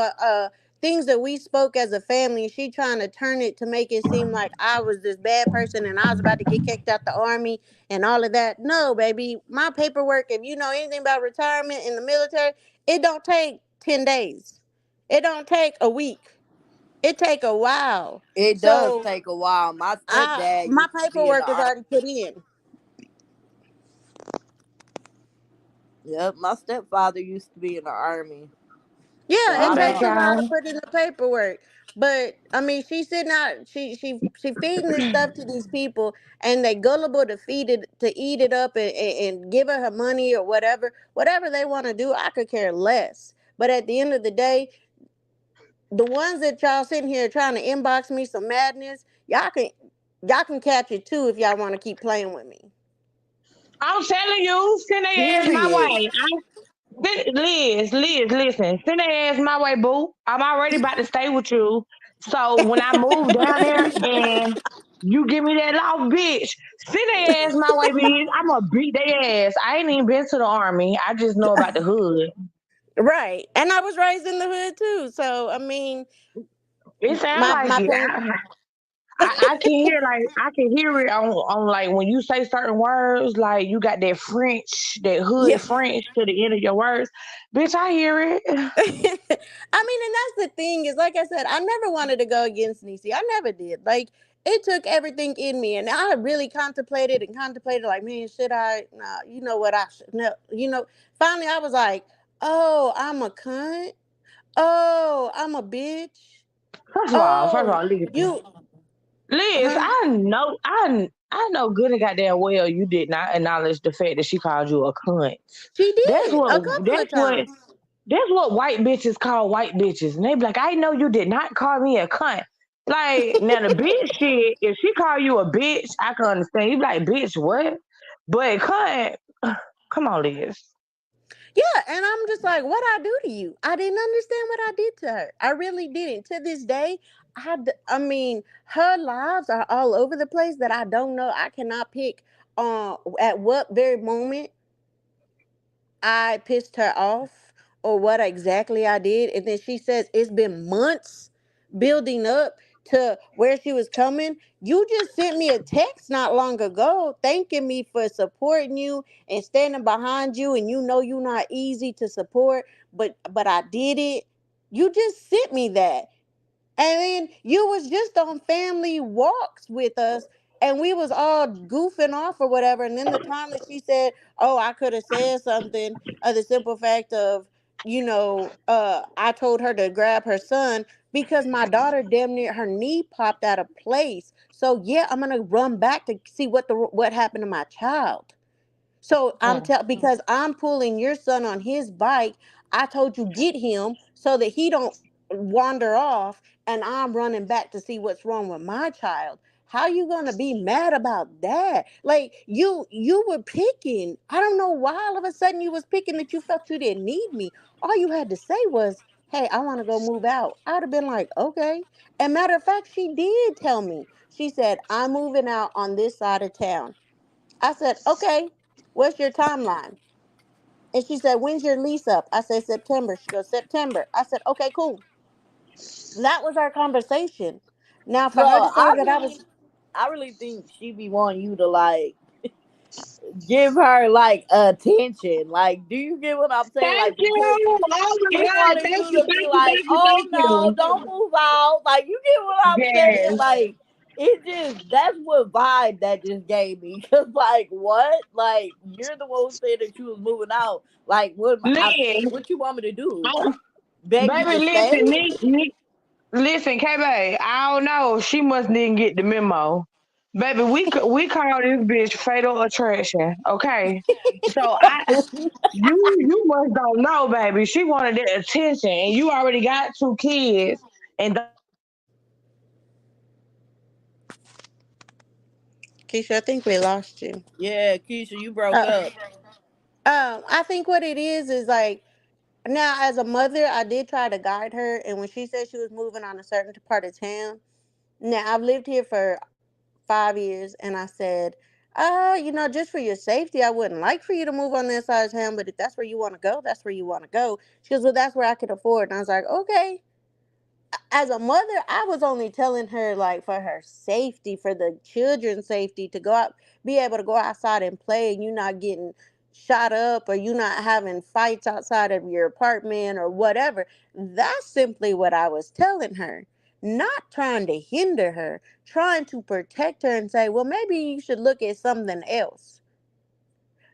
Speaker 7: things that we spoke as a family. She trying to turn it to make it seem like I was this bad person and I was about to get kicked out the army and all of that. No, baby, my paperwork. If you know anything about retirement in the military, it don't take 10 days. It don't take a week. It take a while.
Speaker 9: It does
Speaker 7: So
Speaker 9: take a while. My
Speaker 7: I
Speaker 9: stepdad
Speaker 7: my
Speaker 9: used to be in the
Speaker 7: paperwork is
Speaker 9: army.
Speaker 7: already put in.
Speaker 9: Yep, my stepfather used to be in the army. So
Speaker 7: Yeah, it
Speaker 9: I
Speaker 4: I'm back,
Speaker 7: takes a
Speaker 9: know.
Speaker 7: while to
Speaker 4: y'all.
Speaker 7: put in the paperwork. But I mean, she's sitting out. She feeding this stuff to these people, and they gullible to feed it to eat it up and give her money or whatever they want to do. I could care less. But at the end of the day, the ones that y'all sitting here trying to inbox me some madness, y'all can catch it too if y'all want to keep playing with me.
Speaker 6: I'm telling you, send their ass my
Speaker 7: Period.
Speaker 6: way. Liz, listen, send their ass my way, boo. I'm already about to stay with you. So when I move down there and you give me that lost bitch, send their ass my way, bitch. I'm gonna beat their ass. I ain't even been to the army. I just know about the hood.
Speaker 7: Right. And I was raised in the hood too. So I mean,
Speaker 6: It sound like
Speaker 7: my
Speaker 6: it.
Speaker 7: parents.
Speaker 6: I can hear I can hear it on like when you say certain words, like you got that French, that
Speaker 7: Yeah.
Speaker 6: hood French to the end of your words. Bitch, I hear it.
Speaker 7: I mean, and that's the thing is, like I said, I never wanted to go against Niecy. I never did. Like, it took everything in me, and I really contemplated and contemplated. Like, man, should I? Nah, you know what? I should. No, you know. Finally, I was like, oh, I'm a cunt. Oh, I'm a bitch.
Speaker 6: First of
Speaker 7: Oh,
Speaker 6: all, listen.
Speaker 7: you,
Speaker 6: Liz,
Speaker 7: huh?
Speaker 6: I know good and goddamn well you did not acknowledge the fact that she called you a cunt.
Speaker 7: She
Speaker 6: That's
Speaker 7: did a
Speaker 6: what
Speaker 7: couple of
Speaker 6: that's what
Speaker 7: times.
Speaker 6: that's what white bitches call white bitches. And they be like, I know you did not call me a cunt. Like now the bitch shit, if she call you a bitch, I can understand. You be like, bitch, what? But cunt, come on, Liz.
Speaker 7: Yeah, and I'm just like, what I do to you? I didn't understand what I did to her. I really didn't. To this day, I mean, her lives are all over the place that I don't know. I cannot pick at what very moment I pissed her off or what exactly I did. And then she says it's been months building up to where she was coming. You just sent me a text not long ago thanking me for supporting you and standing behind you, and you know you're not easy to support, but I did it. You just sent me that. And then you was just on family walks with us, and we was all goofing off or whatever. And then the time that she said, oh, I could have said something, the simple fact of, I told her to grab her son because my daughter damn near her knee popped out of place. So yeah, I'm gonna run back to see what happened to my child. So
Speaker 6: Mm.
Speaker 7: because I'm pulling your son on his bike, I told you get him so that he don't wander off, and I'm running back to see what's wrong with my child. How you gonna be mad about that? Like you were picking. I don't know why all of a sudden you was picking that you felt you didn't need me. All you had to say was, hey, I want to go move out. I'd have been like, okay. And matter of fact, she did tell me. She said, I'm moving out on this side of town. I said, okay, what's your timeline? And she said, when's your lease up? I said, September. She goes, September. I said, okay, cool. That was our conversation. Now, for her
Speaker 9: Bro,
Speaker 7: to say that I was,
Speaker 9: I really think she be wanting you to like give her like attention. Like, do you get what I'm saying?
Speaker 6: Thank
Speaker 9: Like,
Speaker 6: you.
Speaker 9: because
Speaker 6: Oh my
Speaker 9: she
Speaker 6: God.
Speaker 9: wanted
Speaker 6: Thank
Speaker 9: you
Speaker 6: you.
Speaker 9: to be
Speaker 6: Thank you.
Speaker 9: like,
Speaker 6: Thank you.
Speaker 9: oh
Speaker 6: Thank
Speaker 9: no,
Speaker 6: you.
Speaker 9: don't move out. Like, you get what I'm saying?
Speaker 6: Yes.
Speaker 9: Like, it just that's what vibe that just gave me. Cause like, what? Like, you're the one who said that you was moving out. Like,
Speaker 6: Liz,
Speaker 9: what you want me to do?
Speaker 6: oh,
Speaker 9: Beg you
Speaker 6: baby,
Speaker 9: to stay?
Speaker 6: listen, listen, KB, I don't know. She must didn't get the memo. Baby, we call this bitch fatal attraction. Okay. So you must don't know, baby. She wanted that attention and you already got two kids and
Speaker 7: Keisha, I think we lost you.
Speaker 9: Yeah, Keisha, you broke
Speaker 7: Uh,
Speaker 9: up.
Speaker 7: I think what it is like, now as a mother, I did try to guide her. And when she said she was moving on a certain part of town, now I've lived here for 5 years, and I said, Just for your safety, I wouldn't like for you to move on this side of town, but if that's where you want to go, that's where you want to go. She goes, well, that's where I can afford. And I was like, okay. As a mother, I was only telling her like for her safety, for the children's safety, to go out, be able to go outside and play, and you not getting shot up or you not having fights outside of your apartment or whatever. That's simply what I was telling her. Not trying to hinder her, trying to protect her and say, well, maybe you should look at something else.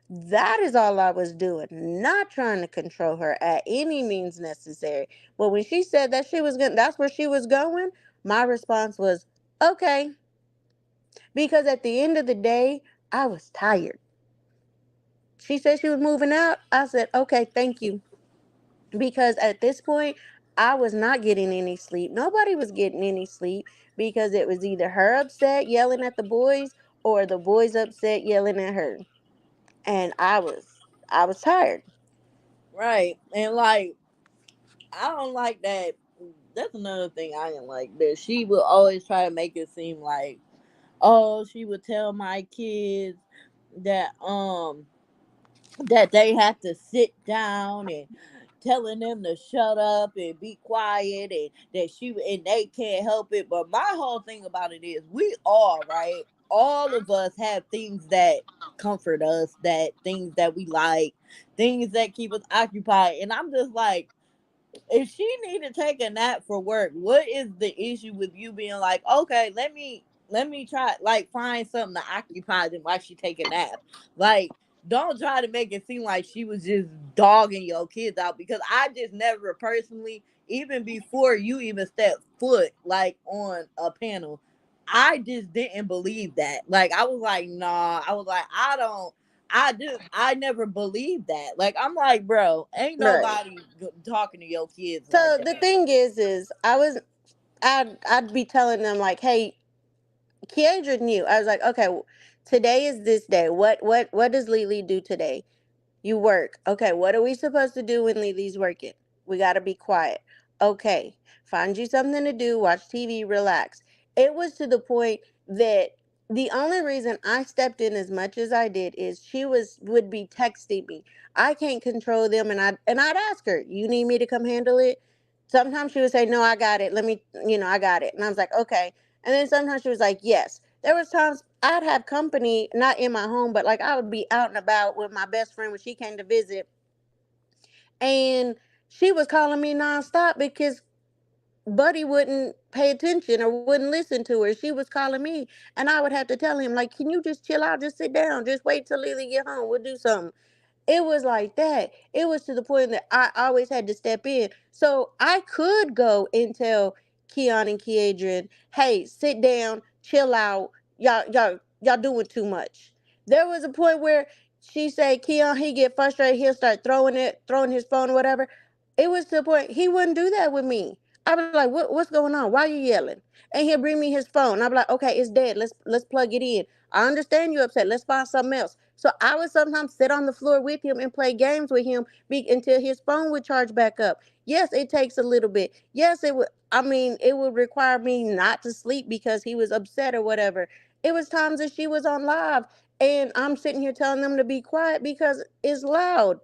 Speaker 7: That is all I was doing, not trying to control her at any means necessary. But when she said that she was going, that's where she was going, my response was, okay. Because at the end of the day, I was tired. She said she was moving out. I said, okay, thank you. Because at this point, I was not getting any sleep. Nobody was getting any sleep because it was either her upset yelling at the boys or the boys upset yelling at her. And I was tired.
Speaker 9: Right. And like, I don't like that. That's another thing I didn't like. That she would always try to make it seem like, oh, she would tell my kids that that they have to sit down, and telling them to shut up and be quiet, and that she and they can't help it. But my whole thing about it is, we all right. All of us have things that comfort us, that things that we like, things that keep us occupied. And I'm just like, if she need to take a nap for work, what is the issue with you being like, okay, let me try, like, find something to occupy them while she take a nap? Like, don't try to make it seem like she was just dogging your kids out, because I just never personally, even before you even stepped foot like on a panel, I just didn't believe that. Like, I was like, nah. I was like, I never believed that. Like, I'm like, bro, ain't
Speaker 7: Right.
Speaker 9: nobody talking to your kids like
Speaker 7: So the
Speaker 9: that.
Speaker 7: thing is I'd be telling them like, hey, Kiedra knew. I was like, okay, today is this day. What does Lily do today? You work. Okay, what are we supposed to do when Lily's working? We got to be quiet. Okay, find you something to do, watch TV, relax. It was to the point that the only reason I stepped in as much as I did is she would be texting me. I can't control them, and I'd ask her, "You need me to come handle it?" Sometimes she would say, "No, I got it. Let me, I got it." And I was like, "Okay." And then sometimes she was like, "Yes." There was times I'd have company, not in my home, but like I would be out and about with my best friend when she came to visit, and she was calling me nonstop because Buddy wouldn't pay attention or wouldn't listen to her. She was calling me, and I would have to tell him like, "Can you just chill out, just sit down, just wait till Lily get home. We'll do something." It was like that. It was to the point that I always had to step in. So I could go and tell Keon and Kiadrian, hey, sit down, chill out. Y'all doing too much. There was a point where she said, Keon, he get frustrated, he'll start throwing his phone or whatever. It was to the point he wouldn't do that with me. I'd be like, what's going on? Why are you yelling? And he'll bring me his phone. I'd be like, okay, it's dead. Let's plug it in. I understand you upset. Let's find something else. So I would sometimes sit on the floor with him and play games with him until his phone would charge back up. Yes, it takes a little bit. Yes, it would. I mean, it would require me not to sleep because he was upset or whatever. It was times that she was on live and I'm sitting here telling them to be quiet because it's loud.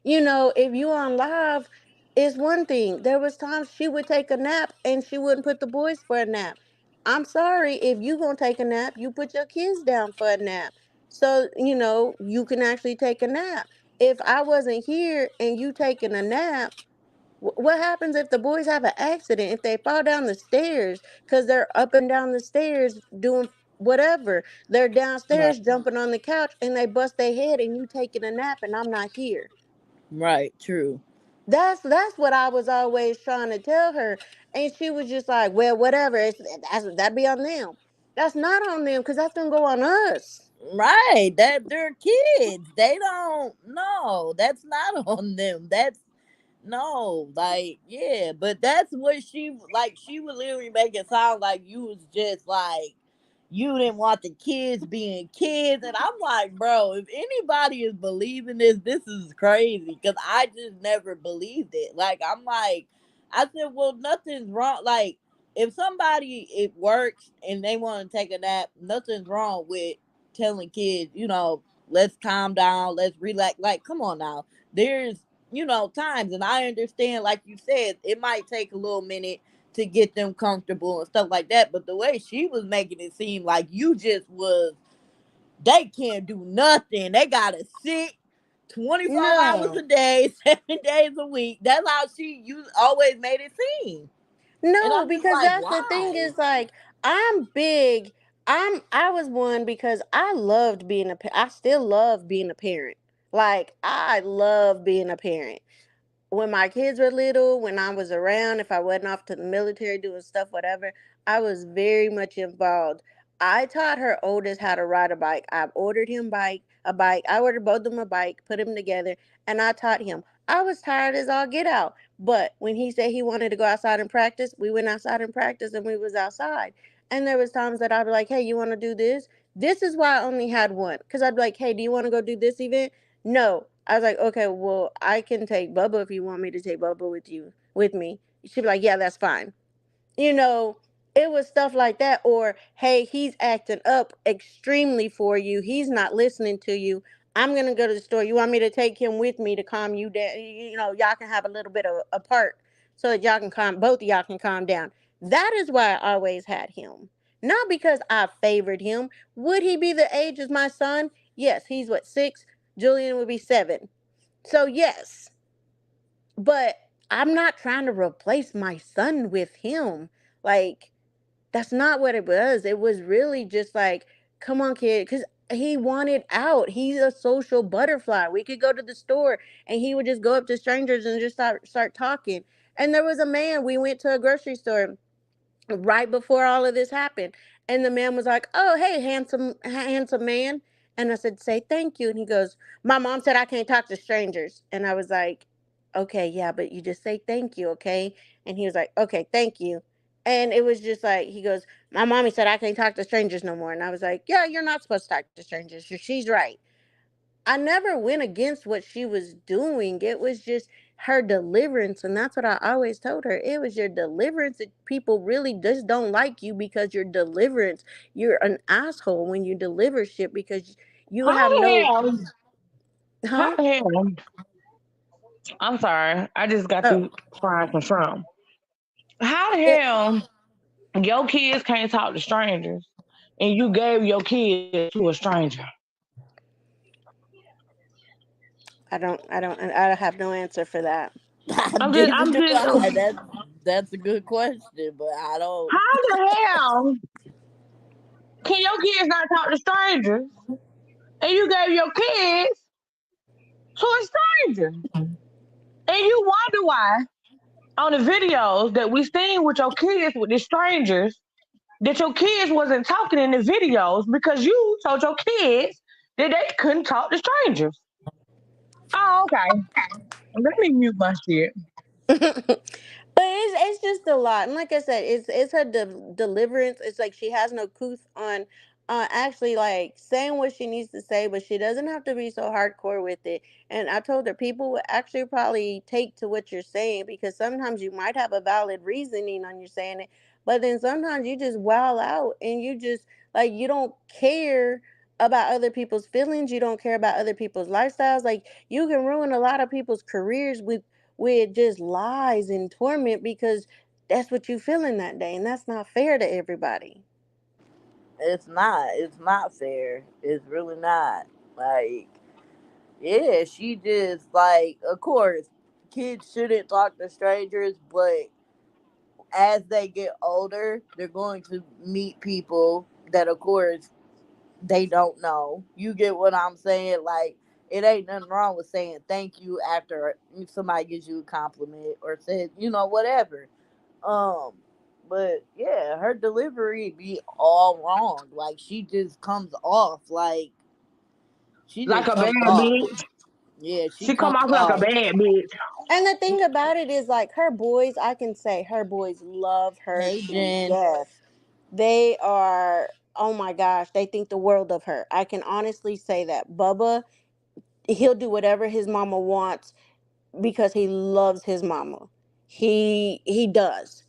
Speaker 7: If you on live, it's one thing. There was times she would take a nap and she wouldn't put the boys for a nap. I'm sorry, if you gonna take a nap, you put your kids down for a nap. So, you can actually take a nap. If I wasn't here and you taking a nap, what happens if the boys have an accident? If they fall down the stairs because they're up and down the stairs doing whatever, they're
Speaker 9: Right.
Speaker 7: downstairs jumping on the couch and they bust their head and you taking a nap and I'm not here.
Speaker 9: Right. True.
Speaker 7: That's what I was always trying to tell her, and she was just like, "Well, whatever. That'd be on them. That's not on them because that's gonna go on us."
Speaker 9: Right. That they're kids. They don't know. That's not on them. That's no, like, yeah, but that's what she like. She would literally make it sound like you was just like, you didn't want the kids being kids, and I'm like, bro, if anybody is believing this is crazy, because I just never believed it. Like, I'm like, I said, well, nothing's wrong. Like, if somebody it works and they want to take a nap, nothing's wrong with telling kids, let's calm down, let's relax. Like, come on now. There's, times, and I understand, like you said, it might take a little minute to get them comfortable and stuff like that. But the way she was making it seem like you just was, they can't do nothing. They gotta sit 24 hours
Speaker 7: No.
Speaker 9: a day, 7 days a week. That's how you always made it seem. And
Speaker 7: No,
Speaker 9: I'm just
Speaker 7: because
Speaker 9: like,
Speaker 7: that's the thing
Speaker 9: why?
Speaker 7: is like I'm big. I was one because I loved being I still love being a parent. Like I love being a parent when my kids were little, when I was around, if I wasn't off to the military doing stuff, whatever, I was very much involved. I taught her oldest how to ride a bike. I ordered him a bike. I ordered both of them a bike, put them together, and I taught him. I was tired as all get out. But when he said he wanted to go outside and practice, we went outside and practiced and we was outside. And there was times that I'd be like, hey, you want to do this? This is why I only had one. Because I'd be like, hey, do you want to go do this event? No. I was like, okay, well, I can take Bubba if you want me to take Bubba with me. She'd be like, yeah, that's fine. You know, it was stuff like that. Or, hey, he's acting up extremely for you. He's not listening to you. I'm going to go to the store. You want me to take him with me to calm you down? Y'all can have a little bit of apart so that both of y'all can calm down. That is why I always had him. Not because I favored him. Would he be the age as my son? Yes, he's what, 6? Julian would be 7. So, yes, but I'm not trying to replace my son with him. Like, that's not what it was. It was really just like, come on, kid, because he wanted out. He's a social butterfly. We could go to the store and he would just go up to strangers and just start talking. And there was a man, we went to a grocery store right before all of this happened. And the man was like, "Oh, hey, handsome man." And I said, "Say thank you." And he goes, "My mom said I can't talk to strangers." And I was like, "Okay, yeah, but you just say thank you, okay?" And he was like, "Okay, thank you." And it was just like, he goes, "My mommy said I can't talk to strangers no more." And I was like, "Yeah, you're not supposed to talk to strangers. She's right." I never went against what she was doing. It was just her deliverance. And that's what I always told her. It was your deliverance that people really just don't like you because your deliverance. You're an asshole when you deliver shit because you
Speaker 6: How
Speaker 7: have
Speaker 6: the
Speaker 7: no.
Speaker 6: hell? How
Speaker 7: Huh?
Speaker 6: the hell? I'm sorry. I just got
Speaker 7: Oh.
Speaker 6: through frying some shrimp. How the
Speaker 7: It,
Speaker 6: hell your kids can't talk to strangers and you gave your kids to a stranger?
Speaker 7: I have no answer for that.
Speaker 9: Neither
Speaker 6: I'm
Speaker 9: do
Speaker 6: just,
Speaker 9: I. That's a good question, but I don't.
Speaker 6: how the hell can your kids not talk to strangers and you gave your kids to a stranger? And you wonder why on the videos that we seen with your kids with the strangers that your kids wasn't talking in the videos because you told your kids that they couldn't talk to strangers. Oh, okay. Let me mute my shit.
Speaker 7: But it's just a lot, and like I said, it's her deliverance. It's like she has no couth on, actually like saying what she needs to say, but she doesn't have to be so hardcore with it. And I told her people will actually probably take to what you're saying because sometimes you might have a valid reasoning on you saying it, but then sometimes you just wow out and you just like you don't care about other people's feelings. You don't care about other people's lifestyles. Like you can ruin a lot of people's careers with just lies and torment because that's what you feeling that day and that's not fair to everybody.
Speaker 9: It's not. It's not fair. It's really not. Like, yeah, she just like, of course, kids shouldn't talk to strangers, but as they get older, they're going to meet people that, of course, they don't know. You get what I'm saying? Like, it ain't nothing wrong with saying thank you after somebody gives you a compliment or says, whatever. Um, but yeah, her delivery be all wrong. Like, she just comes off like she
Speaker 6: Like
Speaker 9: just
Speaker 6: a bad
Speaker 9: comes off.
Speaker 6: bitch.
Speaker 9: Yeah, she
Speaker 6: She come
Speaker 9: comes
Speaker 6: off like a
Speaker 9: off.
Speaker 6: bad bitch.
Speaker 7: And the thing about it is like her boys, I can say her boys love her
Speaker 9: Hey,
Speaker 7: to
Speaker 9: Jen.
Speaker 7: death. They are, oh my gosh, they think the world of her. I can honestly say that Bubba, he'll do whatever his mama wants because he loves his mama. He does.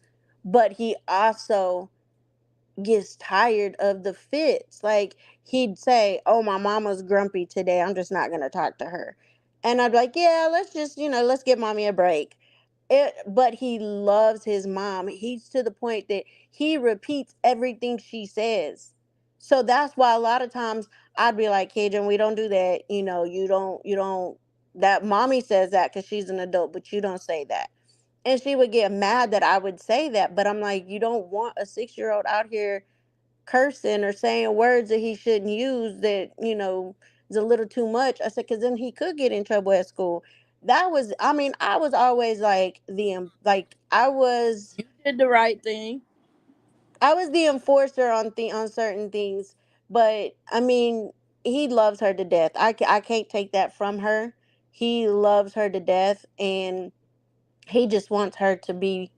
Speaker 7: But he also gets tired of the fits. Like he'd say, "Oh, my mama's grumpy today. I'm just not gonna talk to her," and I'd be like, "Yeah, let's just let's give mommy a break." But he loves his mom. He's to the point that he repeats everything she says. So that's why a lot of times I'd be like, Cajun, we don't do that. You don't. That mommy says that because she's an adult, but you don't say that. And she would get mad that I would say that. But I'm like, you don't want a 6-year-old out here cursing or saying words that he shouldn't use that, is a little too much. I said, because then he could get in trouble at school. I was always like
Speaker 9: You did the right thing.
Speaker 7: I was the enforcer on certain things, but I mean, he loves her to death. I can't take that from her. He loves her to death, and he just wants her to be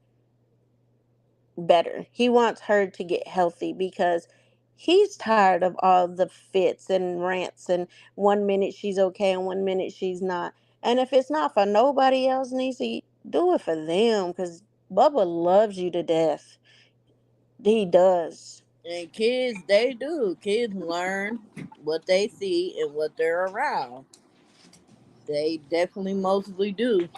Speaker 7: better. He wants her to get healthy because he's tired of all the fits and rants and 1 minute she's okay and 1 minute she's not. And if it's not for nobody else, Niecy, do it for them because Bubba loves you to death. He does.
Speaker 9: And kids, they do. Kids learn what they see and what they're around. They definitely mostly do.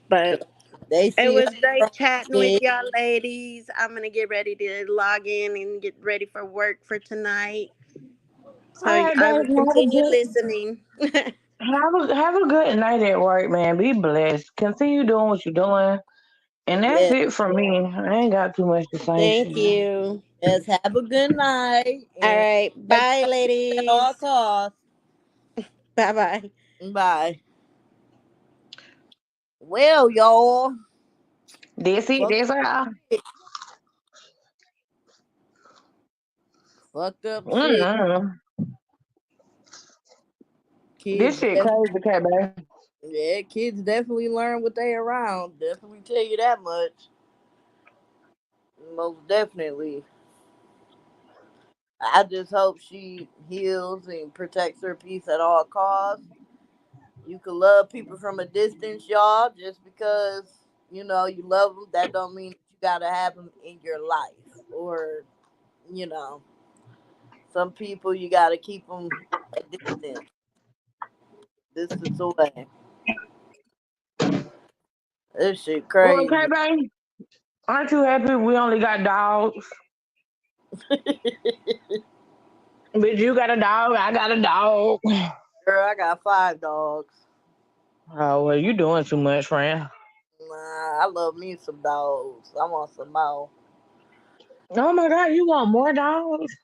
Speaker 7: But
Speaker 9: They
Speaker 7: it
Speaker 9: see her
Speaker 7: was great
Speaker 9: from
Speaker 7: chatting with
Speaker 9: big.
Speaker 7: y'all ladies. I'm gonna get ready to log in and get ready for work for tonight. So
Speaker 6: All right,
Speaker 7: I
Speaker 6: babe.
Speaker 7: will continue listening.
Speaker 6: Have a good night at work, man. Be blessed. Continue doing what you're doing. And that's
Speaker 9: Yes,
Speaker 6: it for me. I ain't got too much to say,
Speaker 7: Thank
Speaker 6: shit.
Speaker 7: you.
Speaker 9: yes. Have a good night
Speaker 7: All
Speaker 9: and
Speaker 7: right.
Speaker 9: protect
Speaker 7: Bye,
Speaker 9: your peace at all
Speaker 7: ladies.
Speaker 9: costs.
Speaker 7: Bye bye.
Speaker 9: Bye. Well, y'all,
Speaker 6: That's it.
Speaker 9: fucked
Speaker 6: That's all.
Speaker 9: up, fucked up shit.
Speaker 6: Mm-hmm. This
Speaker 9: Kids,
Speaker 6: shit crazy, okay, babe.
Speaker 9: yeah, kids definitely learn what they around. Definitely tell you that much. Most definitely. I just hope she heals and protects her peace at all costs. You can love people from a distance, y'all. Just because you love them, that don't mean that you gotta have them in your life. Or you know, some people you gotta keep them a distance away. This shit
Speaker 6: Well, okay,
Speaker 9: crazy.
Speaker 6: babe. Aren't you happy we only got dogs? But you got a dog, I got a dog.
Speaker 9: Girl, I got 5 dogs.
Speaker 6: Oh, well, you doing too much, friend.
Speaker 9: Nah, I love me some dogs. I want some more.
Speaker 6: Oh my God, you want more dogs?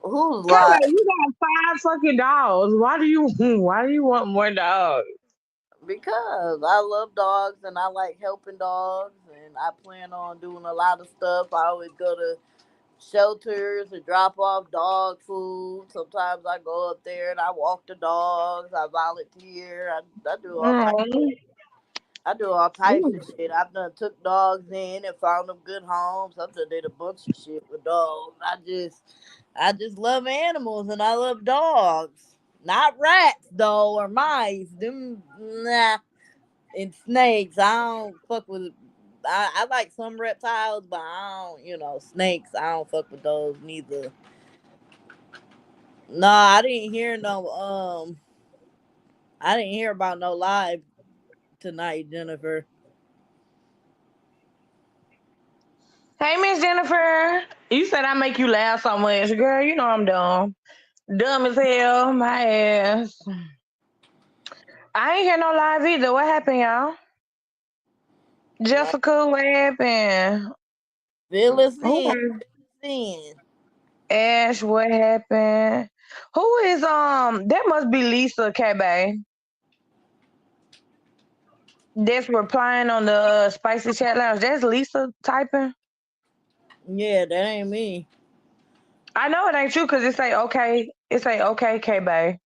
Speaker 9: Who's
Speaker 6: Come
Speaker 9: like?
Speaker 6: on, you got five fucking dogs. Why do you want more dogs?
Speaker 9: Because I love dogs and I like helping dogs and I plan on doing a lot of stuff. I always go to shelters and drop off dog food. Sometimes I go up there and I walk the dogs. I volunteer. I do all types.
Speaker 6: Mm.
Speaker 9: I do all types of shit. I've done took dogs in and found them good homes. I've done did a bunch of shit with dogs. I just love animals and I love dogs. Not rats though or mice. Them nah. And snakes. I don't fuck with. I like some reptiles, but I don't. Snakes. I don't fuck with those neither. No, I didn't hear no. I didn't hear about no live tonight, Jennifer.
Speaker 6: Hey, Miss Jennifer. You said I make you laugh so much. Girl, you know I'm dumb. Dumb as hell, my ass. I ain't hear no live either. What happened, y'all?
Speaker 9: No,
Speaker 6: Jessica, what happened?
Speaker 9: fill us
Speaker 6: Who
Speaker 9: in. In.
Speaker 6: Ash, what happened? Who is that must be Lisa K. That's replying on the spicy chat lounge. That's Lisa typing.
Speaker 9: Yeah, that ain't me.
Speaker 6: I know it ain't you because it say okay. It say okay, K.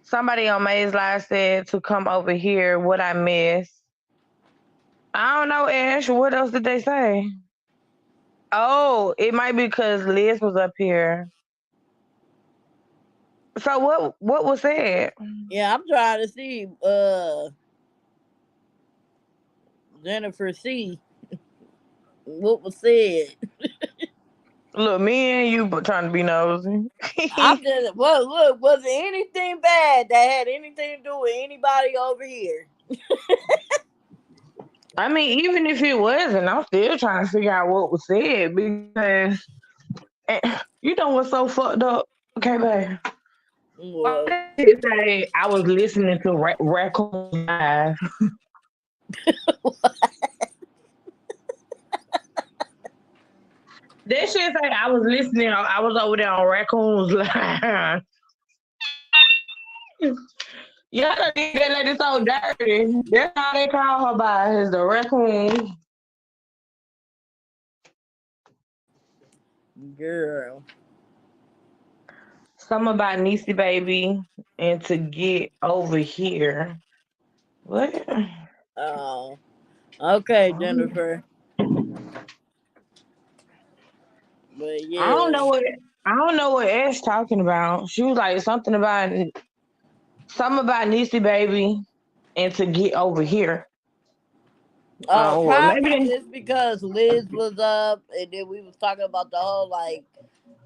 Speaker 6: Somebody on May's Live said to come over here. What I miss? I don't know, Ash. What else did they say? Oh, it might be because Liz was up here. So what was said?
Speaker 9: Yeah, I'm trying to see. Jennifer C. What was said?
Speaker 6: Look, me and you but trying to be nosy.
Speaker 9: I'm just well. Look, was it anything bad that had anything to do with anybody over here?
Speaker 6: I mean, even if it wasn't, I'm still trying to figure out what was said because you know what's so fucked up? Okay, babe. Why
Speaker 9: What?
Speaker 6: did it say I was listening to Raccoon Live? That shit say I was listening. I was over there on Raccoon's Live. Y'all done did that lady so dirty. That's how they call her by is the raccoon.
Speaker 9: Girl.
Speaker 6: Something about Niecy baby and to get over here. What?
Speaker 9: Oh. Okay, Jennifer. But
Speaker 6: I don't
Speaker 9: yeah.
Speaker 6: know what I don't know what Ash talking about. She was like something about Niecy baby and to get over here. Well,
Speaker 9: Probably
Speaker 6: maybe
Speaker 9: just because Liz was up, and then we was talking about the whole like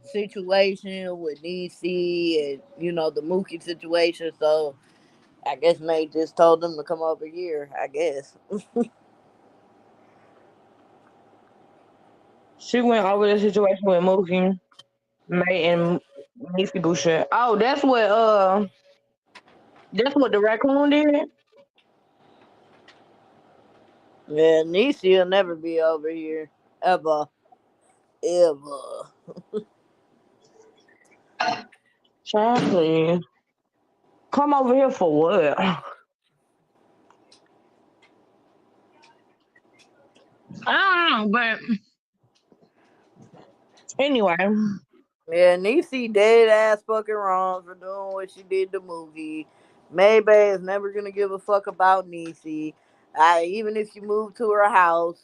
Speaker 9: situation with DC and the Mookie situation. So I guess May just told them to come over here. I guess.
Speaker 6: she went over the situation with Mookie, May, and Niecy Boucher. Oh, that's what the raccoon did.
Speaker 9: Yeah, Niecy will never be over here ever, ever.
Speaker 6: Child, please. Come over here for what? I don't know, but anyway,
Speaker 9: Yeah, Niecy dead ass fucking wrong for doing what she did to movie. Maybay is never gonna give a fuck about Niecy. Even if you move to her house,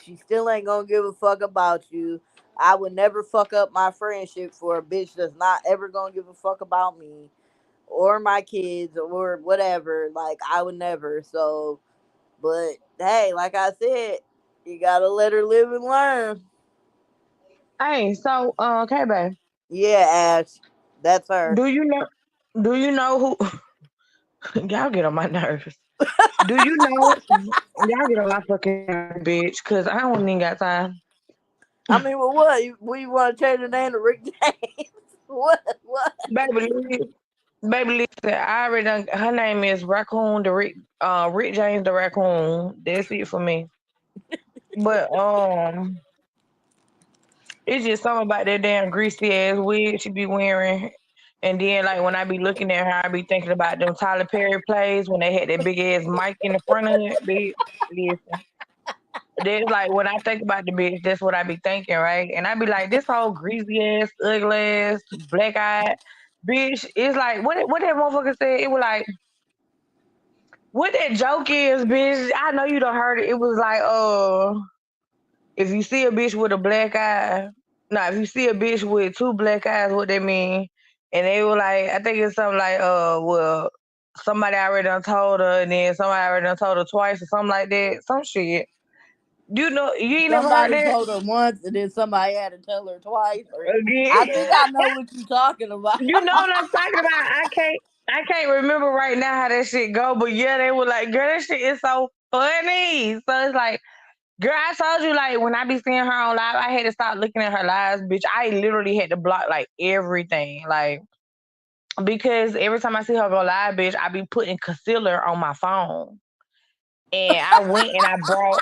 Speaker 9: she still ain't gonna give a fuck about you. I would never fuck up my friendship for a bitch that's not ever gonna give a fuck about me or my kids or whatever. Like I would never. So, but hey, like I said, you gotta let her live and learn.
Speaker 6: hey, so okay, babe.
Speaker 9: Yeah, Ash, that's her.
Speaker 6: Do you know? Do you know who? Y'all get on my nerves. Do you know? Y'all get on my fucking nerves, bitch. Cause I don't even got time.
Speaker 9: I mean, well, what? We want to change the name to Rick James? What? What?
Speaker 6: Baby, baby, listen. I already done. Her name is Raccoon the Rick James the Raccoon. That's it for me. But it's just something about that damn greasy ass wig she be wearing. And then like when I be looking at her, I be thinking about them Tyler Perry plays when they had that big ass mic in the front of it. Bitch, listen. That's like when I think about the bitch, that's what I be thinking, right? And I be like, this whole greasy ass, ugly ass, black eyed bitch. It's like what that motherfucker said. It was like what that joke is, bitch. I know you done heard it. It was like, if you see a bitch with a black eye, nah, if you see a bitch with two black eyes, what they mean? And they were like, I think it's something like, well, somebody already done told her, and then somebody already done told her twice, or something like that. Some shit. You know, you ain't never heard
Speaker 9: Somebody
Speaker 6: that
Speaker 9: told her once, and then somebody had to tell her twice. Or I
Speaker 6: again.
Speaker 9: think I know what you're talking about.
Speaker 6: You know what I'm talking about? I can't remember right now how that shit go, but yeah, they were like, girl, that shit is so funny. So it's like, girl, I told you like when I be seeing her on live, I had to stop looking at her lives, bitch. I literally had to block like everything, like because every time I see her go live, bitch, I be putting concealer on my phone. And I went and I brought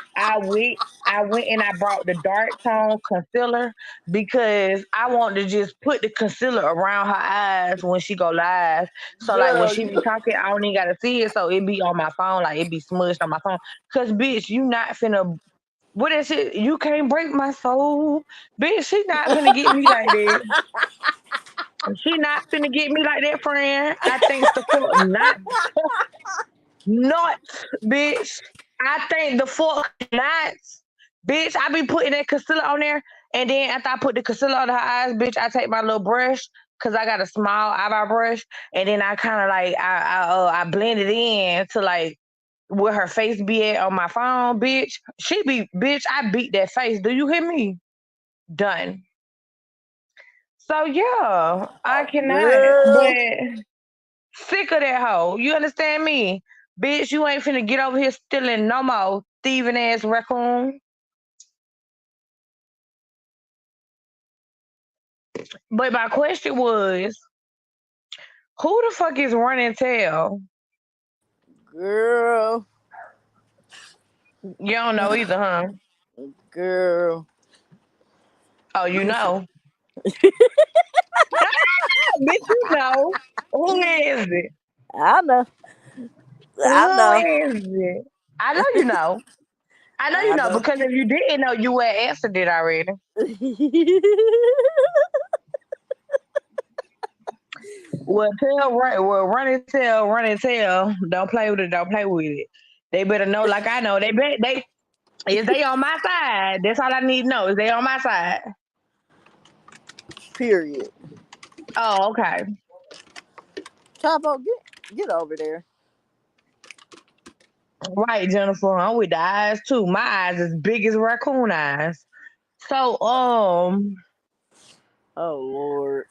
Speaker 6: the dark tone concealer because I want to just put the concealer around her eyes when she go live. So like when
Speaker 9: Girl,
Speaker 6: she be talking, I don't even gotta see it, so it be on my phone, like it be smushed on my phone. Cause bitch, you not finna what is it? You can't break my soul. Bitch, she not finna get me like that. She not finna get me like that, friend. I think the fuck not, bitch. I think the fuck not. Bitch, I be putting that concealer on there, and then after I put the concealer on her eyes, bitch, I take my little brush, cause I got a small eyebrow brush, and then I kind of like I blend it in to like where her face be at on my phone, bitch. She be, bitch, I beat that face. Do you hear me? Done. So yeah, I cannot.
Speaker 9: Girl,
Speaker 6: But sick of that hoe. You understand me? Bitch, you ain't finna get over here stealing no more thieving ass raccoon. But my question was, who the fuck is running tail?
Speaker 9: girl,
Speaker 6: You don't know either, huh?
Speaker 9: girl.
Speaker 6: Oh, you
Speaker 9: Listen,
Speaker 6: know. Bitch, you know. Who is it?
Speaker 9: I know, I
Speaker 6: Who
Speaker 9: know,
Speaker 6: is it? I know you know. I know you
Speaker 9: I
Speaker 6: know
Speaker 9: know.
Speaker 6: because if you didn't know, you would have answered it already. Well, tell right. Well, run and tell. Don't play with it. Don't play with it. They better know, like I know. They bet they is they on my side. That's all I need to know. Is they on my side?
Speaker 9: Period.
Speaker 6: Oh, okay.
Speaker 9: Chapo, get over there.
Speaker 6: Right, Jennifer. I'm with the eyes too. My eyes as big as raccoon eyes. So,
Speaker 9: Oh Lord.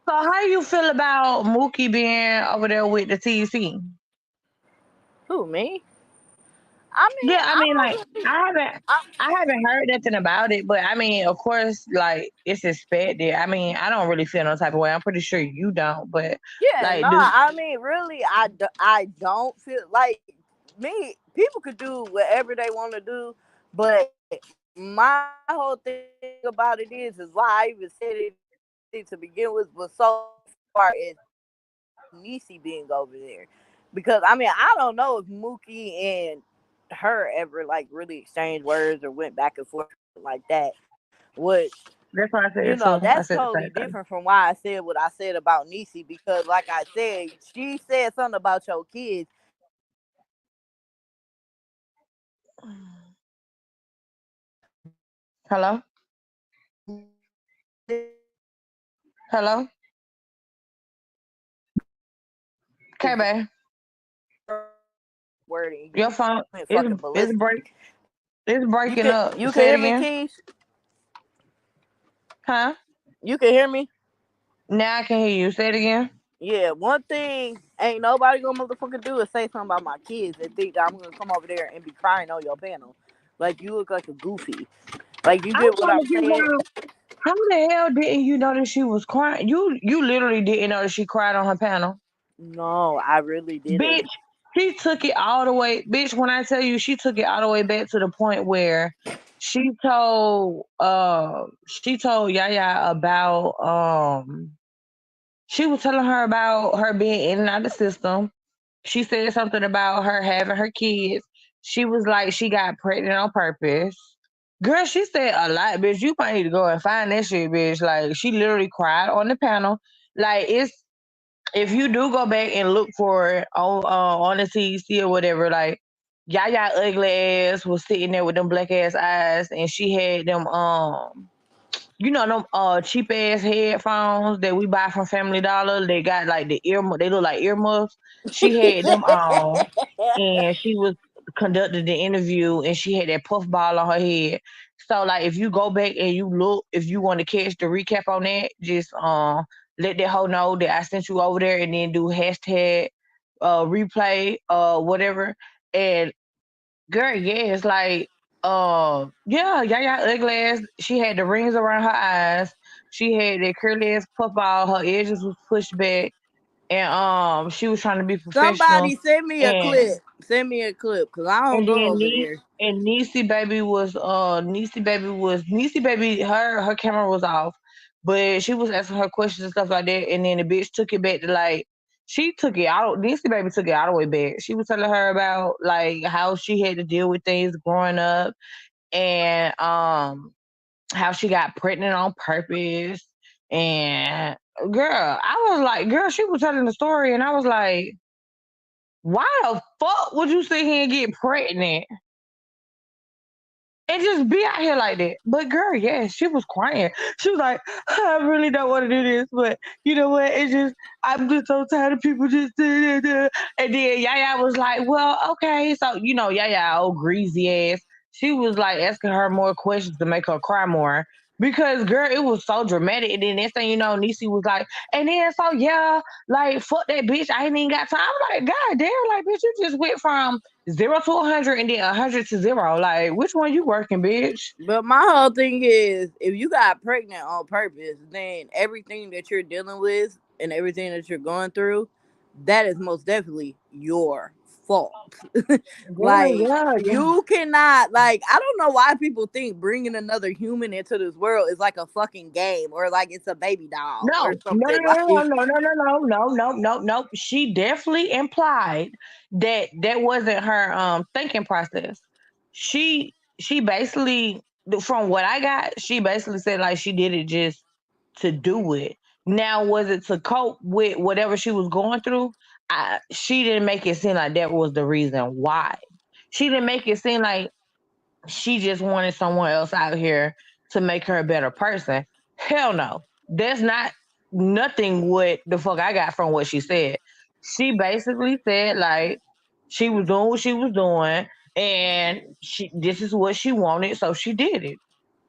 Speaker 6: so how you feel about Mookie being over there with the TC?
Speaker 9: Who me? I mean,
Speaker 6: Yeah, I
Speaker 9: I
Speaker 6: mean, like
Speaker 9: don't really.
Speaker 6: I haven't,
Speaker 9: I,
Speaker 6: I haven't heard nothing about it, but I mean, of course, like it's expected. I mean, I don't really feel no type of way. I'm pretty sure you don't, but
Speaker 9: yeah, no.
Speaker 6: like, do
Speaker 9: I mean, really, I don't feel like me. People could do whatever they want to do, but my whole thing about it is why I even said it to begin with was so far as Niecy being over there, because I mean I don't know if Mookie and her ever like really exchanged words or went back and forth or anything like that. Which
Speaker 6: that's what I
Speaker 9: that's
Speaker 6: said too.
Speaker 9: totally
Speaker 6: I said the
Speaker 9: different
Speaker 6: same
Speaker 9: from why I said what I said about Niecy because, like I said, she said something about your kids, and you said something about your kids, and you said something about your kids, and you said something about your kids, and you
Speaker 6: thing.
Speaker 9: said
Speaker 6: Hello,
Speaker 9: something about your kids, and you said something about your kids,
Speaker 6: hello,
Speaker 9: and you said something about your kids, and
Speaker 6: okay, babe.
Speaker 9: word, and you went
Speaker 6: Your
Speaker 9: fucking
Speaker 6: phone
Speaker 9: ballistic.
Speaker 6: it's breaking
Speaker 9: You
Speaker 6: up.
Speaker 9: can
Speaker 6: Say
Speaker 9: hear
Speaker 6: it
Speaker 9: me,
Speaker 6: again,
Speaker 9: Keys?
Speaker 6: huh?
Speaker 9: You can hear me?
Speaker 6: Now I can hear you. Say it again.
Speaker 9: Yeah, one thing ain't nobody gonna motherfucking do is say something about my kids and think that I'm gonna come over there and be crying on your panel. Like you look like a goofy. Like you
Speaker 6: I'm
Speaker 9: get what
Speaker 6: trying
Speaker 9: I'm
Speaker 6: to figure
Speaker 9: saying?
Speaker 6: out how the hell didn't you know that she was crying? You literally didn't know that she cried on her panel.
Speaker 9: No, I really didn't.
Speaker 6: Bitch, she took it all the way. Bitch, when I tell you she took it all the way back to the point where she told Yaya about she was telling her about her being in and out of the system. She said something about her having her kids. She was like she got pregnant on purpose. Girl, she said a lot, bitch. You might need to go and find that shit, bitch. Like she literally cried on the panel. Like it's if you do go back and look for it on the TC or whatever, like Yaya ugly ass was sitting there with them black ass eyes, and she had them you know them cheap ass headphones that we buy from Family Dollar. They got like they look like earmuffs. She had them on, and she was conducting the interview, and she had that puff ball on her head. So like if you go back and you look, if you want to catch the recap on that, just let that hoe know that I sent you over there, and then do hashtag replay whatever. And girl, yeah, it's like yeah, yeah, ugly ass. She had the rings around her eyes. She had that curly ass puff ball. Her edges was pushed back, and she was trying to be professional.
Speaker 9: Somebody send me a
Speaker 6: And
Speaker 9: clip. Send me a clip, cause I don't
Speaker 6: and
Speaker 9: go
Speaker 6: then
Speaker 9: over there.
Speaker 6: Niecy baby her camera was off, but she was asking her questions and stuff like that. And then the bitch took it back to like she took it out. Niecy baby took it all the way back. She was telling her about like how she had to deal with things growing up, and how she got pregnant on purpose. And girl, I was like, girl, she was telling the story, and I was like, why the fuck would you sit here and get pregnant? and just be out here like that. But girl, yeah, she was crying. She was like, I really don't want to do this, but you know what? It's just I'm just so tired of people just and then Yaya was like, well, okay. So, Yaya, old greasy ass, she was like asking her more questions to make her cry more. Because girl, it was so dramatic. And then next thing you know, Nisi was like, and then so yeah, like fuck that bitch. I ain't even got time. I'm like, God damn, like bitch, you just went from 0 to 100 and then 100 to 0. Like, which one you working, bitch?
Speaker 9: But my whole thing is, if you got pregnant on purpose, then everything that you're dealing with and everything that you're going through, that is most definitely your fault.
Speaker 6: Girl,
Speaker 9: Like,
Speaker 6: yeah, yeah.
Speaker 9: you cannot, like, I don't know why people think bringing another human into this world is like a fucking game or like it's a baby doll or
Speaker 6: No, no,
Speaker 9: something.
Speaker 6: no, no,
Speaker 9: Like,
Speaker 6: no, no, no, no, no, no, no, no. She definitely implied that that wasn't her thinking process. She basically, from what I got, she basically said like she did it just to do it. Now, was it to cope with whatever she was going through? She didn't make it seem like that was the reason why. She didn't make it seem like she just wanted someone else out here to make her a better person. Hell no. That's not nothing what the fuck I got from what she said. She basically said like she was doing what she was doing and this is what she wanted, so she did it.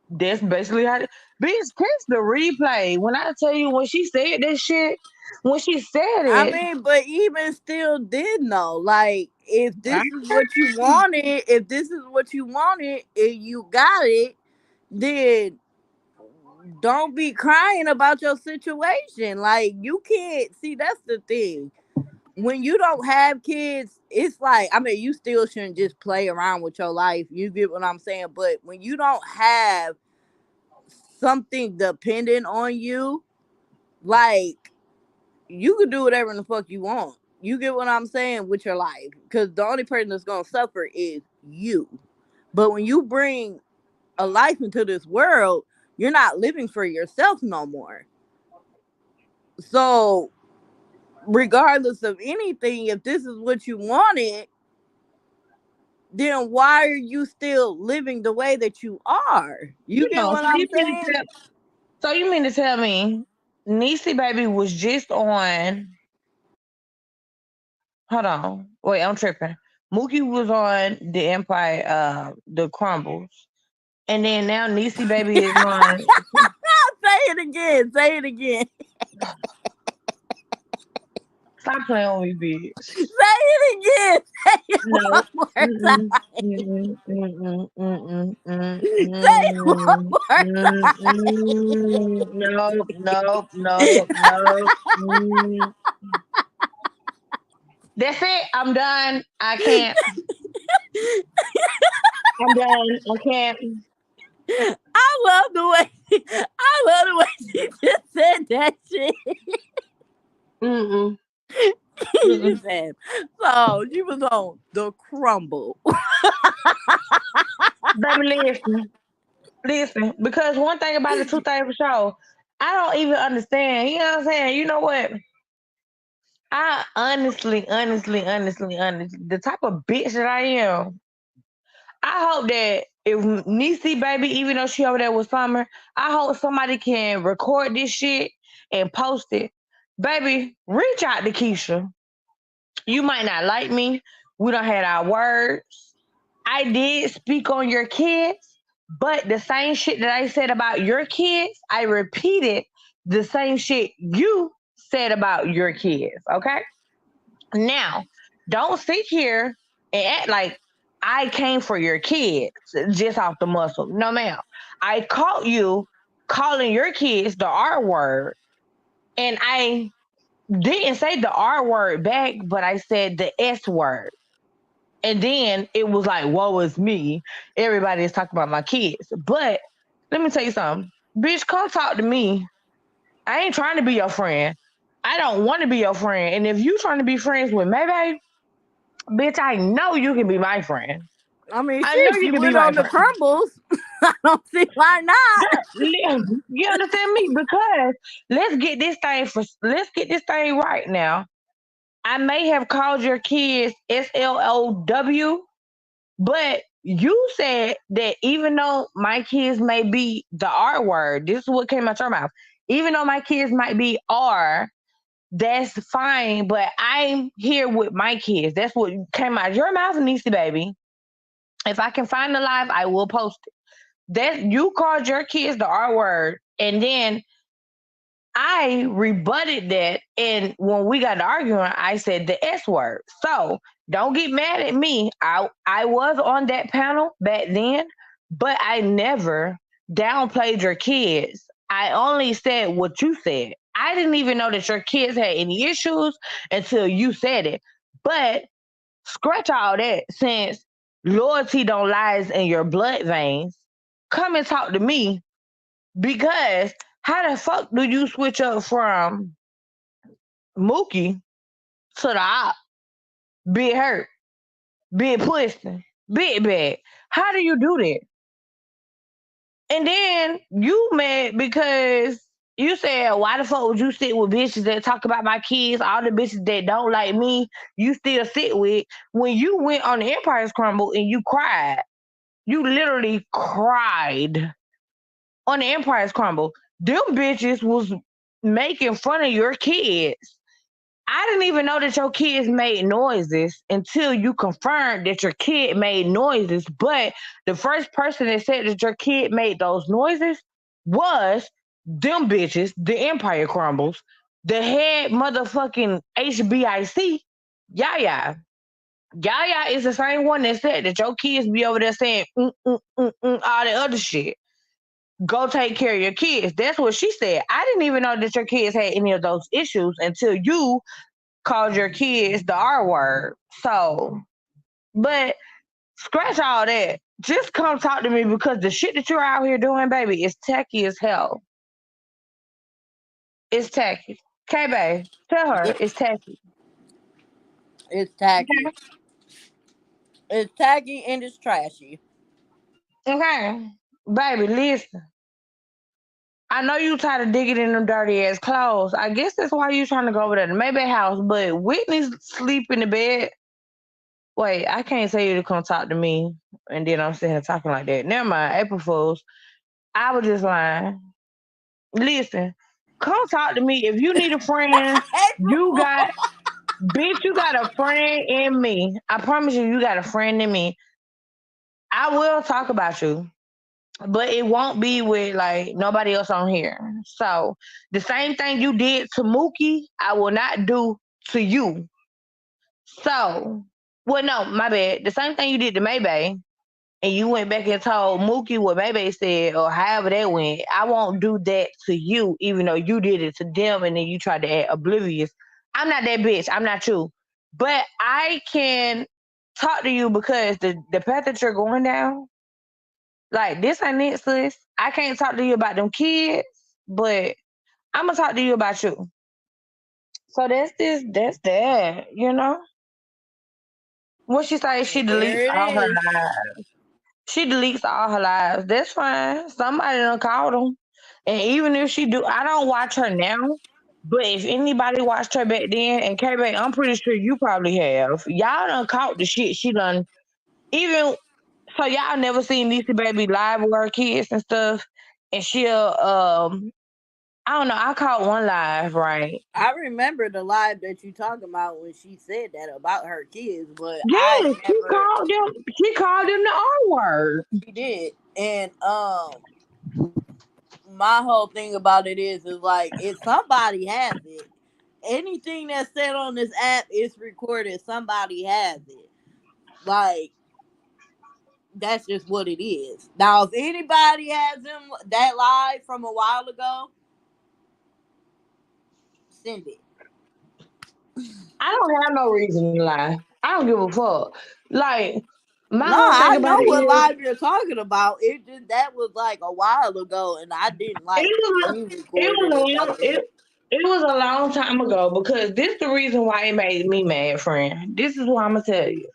Speaker 6: That's basically how bitch catch the replay. When I tell you when she said that shit, when she said
Speaker 9: I
Speaker 6: it,
Speaker 9: mean, but even still did know. Like, if
Speaker 6: I,
Speaker 9: this is what you wanted, if this is what you wanted, and you got it, then don't be crying about your situation. Like, you can't see, that's the thing. When you don't have kids, it's like, I mean, you still shouldn't just play around with your life. You get what I'm saying? But when you don't have something dependent on you, like, you can do whatever in the fuck you want. You get what I'm saying with your life. Because the only person that's going to suffer is you. But when you bring a life into this world, you're not living for yourself no more. So, regardless of anything, if this is what you wanted, then why are you still living the way that you are? You get what
Speaker 6: so
Speaker 9: I'm
Speaker 6: you mean to
Speaker 9: saying?
Speaker 6: tell me Niecy baby was just on. Hold on. Wait, I'm tripping. Mookie was on the Empire, the Crumbles. And then now Niecy Baby is on.
Speaker 9: Say it again. Say it again.
Speaker 6: Stop playing with me,
Speaker 9: Say
Speaker 6: bitch.
Speaker 9: it again. Say it
Speaker 6: No.
Speaker 9: one more
Speaker 6: Mm-mm,
Speaker 9: time.
Speaker 6: mm-mm, mm-mm, mm-mm,
Speaker 9: Say it one
Speaker 6: mm-mm,
Speaker 9: more
Speaker 6: mm-mm,
Speaker 9: time.
Speaker 6: nope, nope, nope, nope. That's it. I'm done. I can't. I'm done. I can't.
Speaker 9: I love the way I love the way she just said that shit.
Speaker 6: Mm-mm,
Speaker 9: She
Speaker 6: mm-mm.
Speaker 9: said, so she was on the crumble.
Speaker 6: Baby, listen. Listen, because one thing about the two things for sure, I don't even understand. You know what I'm saying? You know what? I honestly, the type of bitch that I am, I hope that if Niecy baby, even though she over there with Summer, I hope somebody can record this shit and post it. Baby, reach out to Keisha. You might not like me. We don't had our words. I did speak on your kids, but the same shit that I said about your kids, I repeated the same shit you said about your kids. Okay. Now, don't sit here and act like I came for your kids just off the muscle. No, ma'am. I caught you calling your kids the R word, and I didn't say the R word back, but I said the S word. And then it was like, woe is me. Everybody is talking about my kids. But let me tell you something. Bitch, come talk to me. I ain't trying to be your friend. I don't want to be your friend. And if you trying to be friends with maybe, bitch, I know you can be my friend.
Speaker 9: I mean,
Speaker 6: I know
Speaker 9: shit,
Speaker 6: you
Speaker 9: she
Speaker 6: can be
Speaker 9: went
Speaker 6: my
Speaker 9: on the
Speaker 6: friend.
Speaker 9: crumbles. I don't see why not.
Speaker 6: You understand me? Because let's get this thing right now. I may have called your kids SLOW, but you said that even though my kids may be the R word, this is what came out your mouth. Even though my kids might be R, that's fine, but I'm here with my kids. That's what came out your mouth, Niecy baby. If I can find the live, I will post it. That you called your kids the R word, and then I rebutted that, and when we got to arguing, I said the S word. So don't get mad at me. I was on that panel back then, but I never downplayed your kids. I only said what you said. I didn't even know that your kids had any issues until you said it. But scratch all that, since loyalty don't lies in your blood veins. Come and talk to me, because how the fuck do you switch up from Mooky to the op, big hurt, big pussy, big bad? How do you do that? And then you mad because you said, why the fuck would you sit with bitches that talk about my kids, all the bitches that don't like me, you still sit with, when you went on the Empire's Crumble and you cried. You literally cried on the Empire's Crumble. Them bitches was making fun of your kids. I didn't even know that your kids made noises until you confirmed that your kid made noises. But the first person that said that your kid made those noises was them bitches, the Empire Crumbles, the head motherfucking HBIC, Yaya. Yaya is the same one that said that your kids be over there saying all the other shit. Go take care of your kids. That's what she said. I didn't even know that your kids had any of those issues until you called your kids the R word. So, but scratch all that. Just come talk to me, because the shit that you're out here doing, baby, is tacky as hell. It's tacky. Okay, babe, tell her
Speaker 9: It,
Speaker 6: it's tacky.
Speaker 9: it's tacky. It's tacky and it's trashy.
Speaker 6: Okay, baby, listen. I know you tired of digging in them dirty ass clothes. I guess that's why you trying to go over there to the Maybe house. But Whitney's sleep in the bed. Wait, I can't tell you to come talk to me, and then I'm sitting here talking like that. Never mind, April Fools. I was just lying. Listen, come talk to me. If you need a friend, you
Speaker 9: April.
Speaker 6: got, bitch, you got a friend in me. I promise you, you got a friend in me. I will talk about you, but it won't be with like nobody else on here. So the same thing you did to Mookie, I will not do to you. So, well, no, my bad. The same thing you did to Maybay, and you went back and told Mookie what Maybay said, or however that went. I won't do that to you, even though you did it to them, and then you tried to act oblivious. I'm not that bitch. I'm not you. But I can talk to you, because the path that you're going down, like, this ain't it, sis. I can't talk to you about them kids, but I'm gonna talk to you about you. So that's this, that's that, you know? What she say, she
Speaker 9: There
Speaker 6: deletes
Speaker 9: it
Speaker 6: all her
Speaker 9: is.
Speaker 6: lives. She deletes all her lives. That's fine. Somebody done called them. And even if she do, I don't watch her now. But if anybody watched her back then, and K-Bay, I'm pretty sure you probably have. Y'all done caught the shit she done. Even so, y'all never seen Niecy Baby live with her kids and stuff. And I don't know. I caught one live, right?
Speaker 9: I remember the live that you talking about when she said that about her kids, but I
Speaker 6: Yes, she
Speaker 9: never.
Speaker 6: called them. She called them the R word.
Speaker 9: She did, and my whole thing about it is like if somebody has it, anything that's said on this app is recorded. Somebody has it. Like that's just what it is. Now, if anybody has them that live from a while ago, send it.
Speaker 6: I don't have no reason to lie. I don't give a fuck. Like, my
Speaker 9: No,
Speaker 6: whole thing
Speaker 9: I
Speaker 6: about
Speaker 9: know
Speaker 6: it
Speaker 9: what
Speaker 6: is,
Speaker 9: live you're talking about. It just that was like a while ago, and I didn't
Speaker 6: it
Speaker 9: like
Speaker 6: was
Speaker 9: screen
Speaker 6: it
Speaker 9: recorded
Speaker 6: was
Speaker 9: it
Speaker 6: a
Speaker 9: like
Speaker 6: long
Speaker 9: that.
Speaker 6: it was a long time ago, because this the reason why it made me mad, friend. This is what I'm gonna tell you.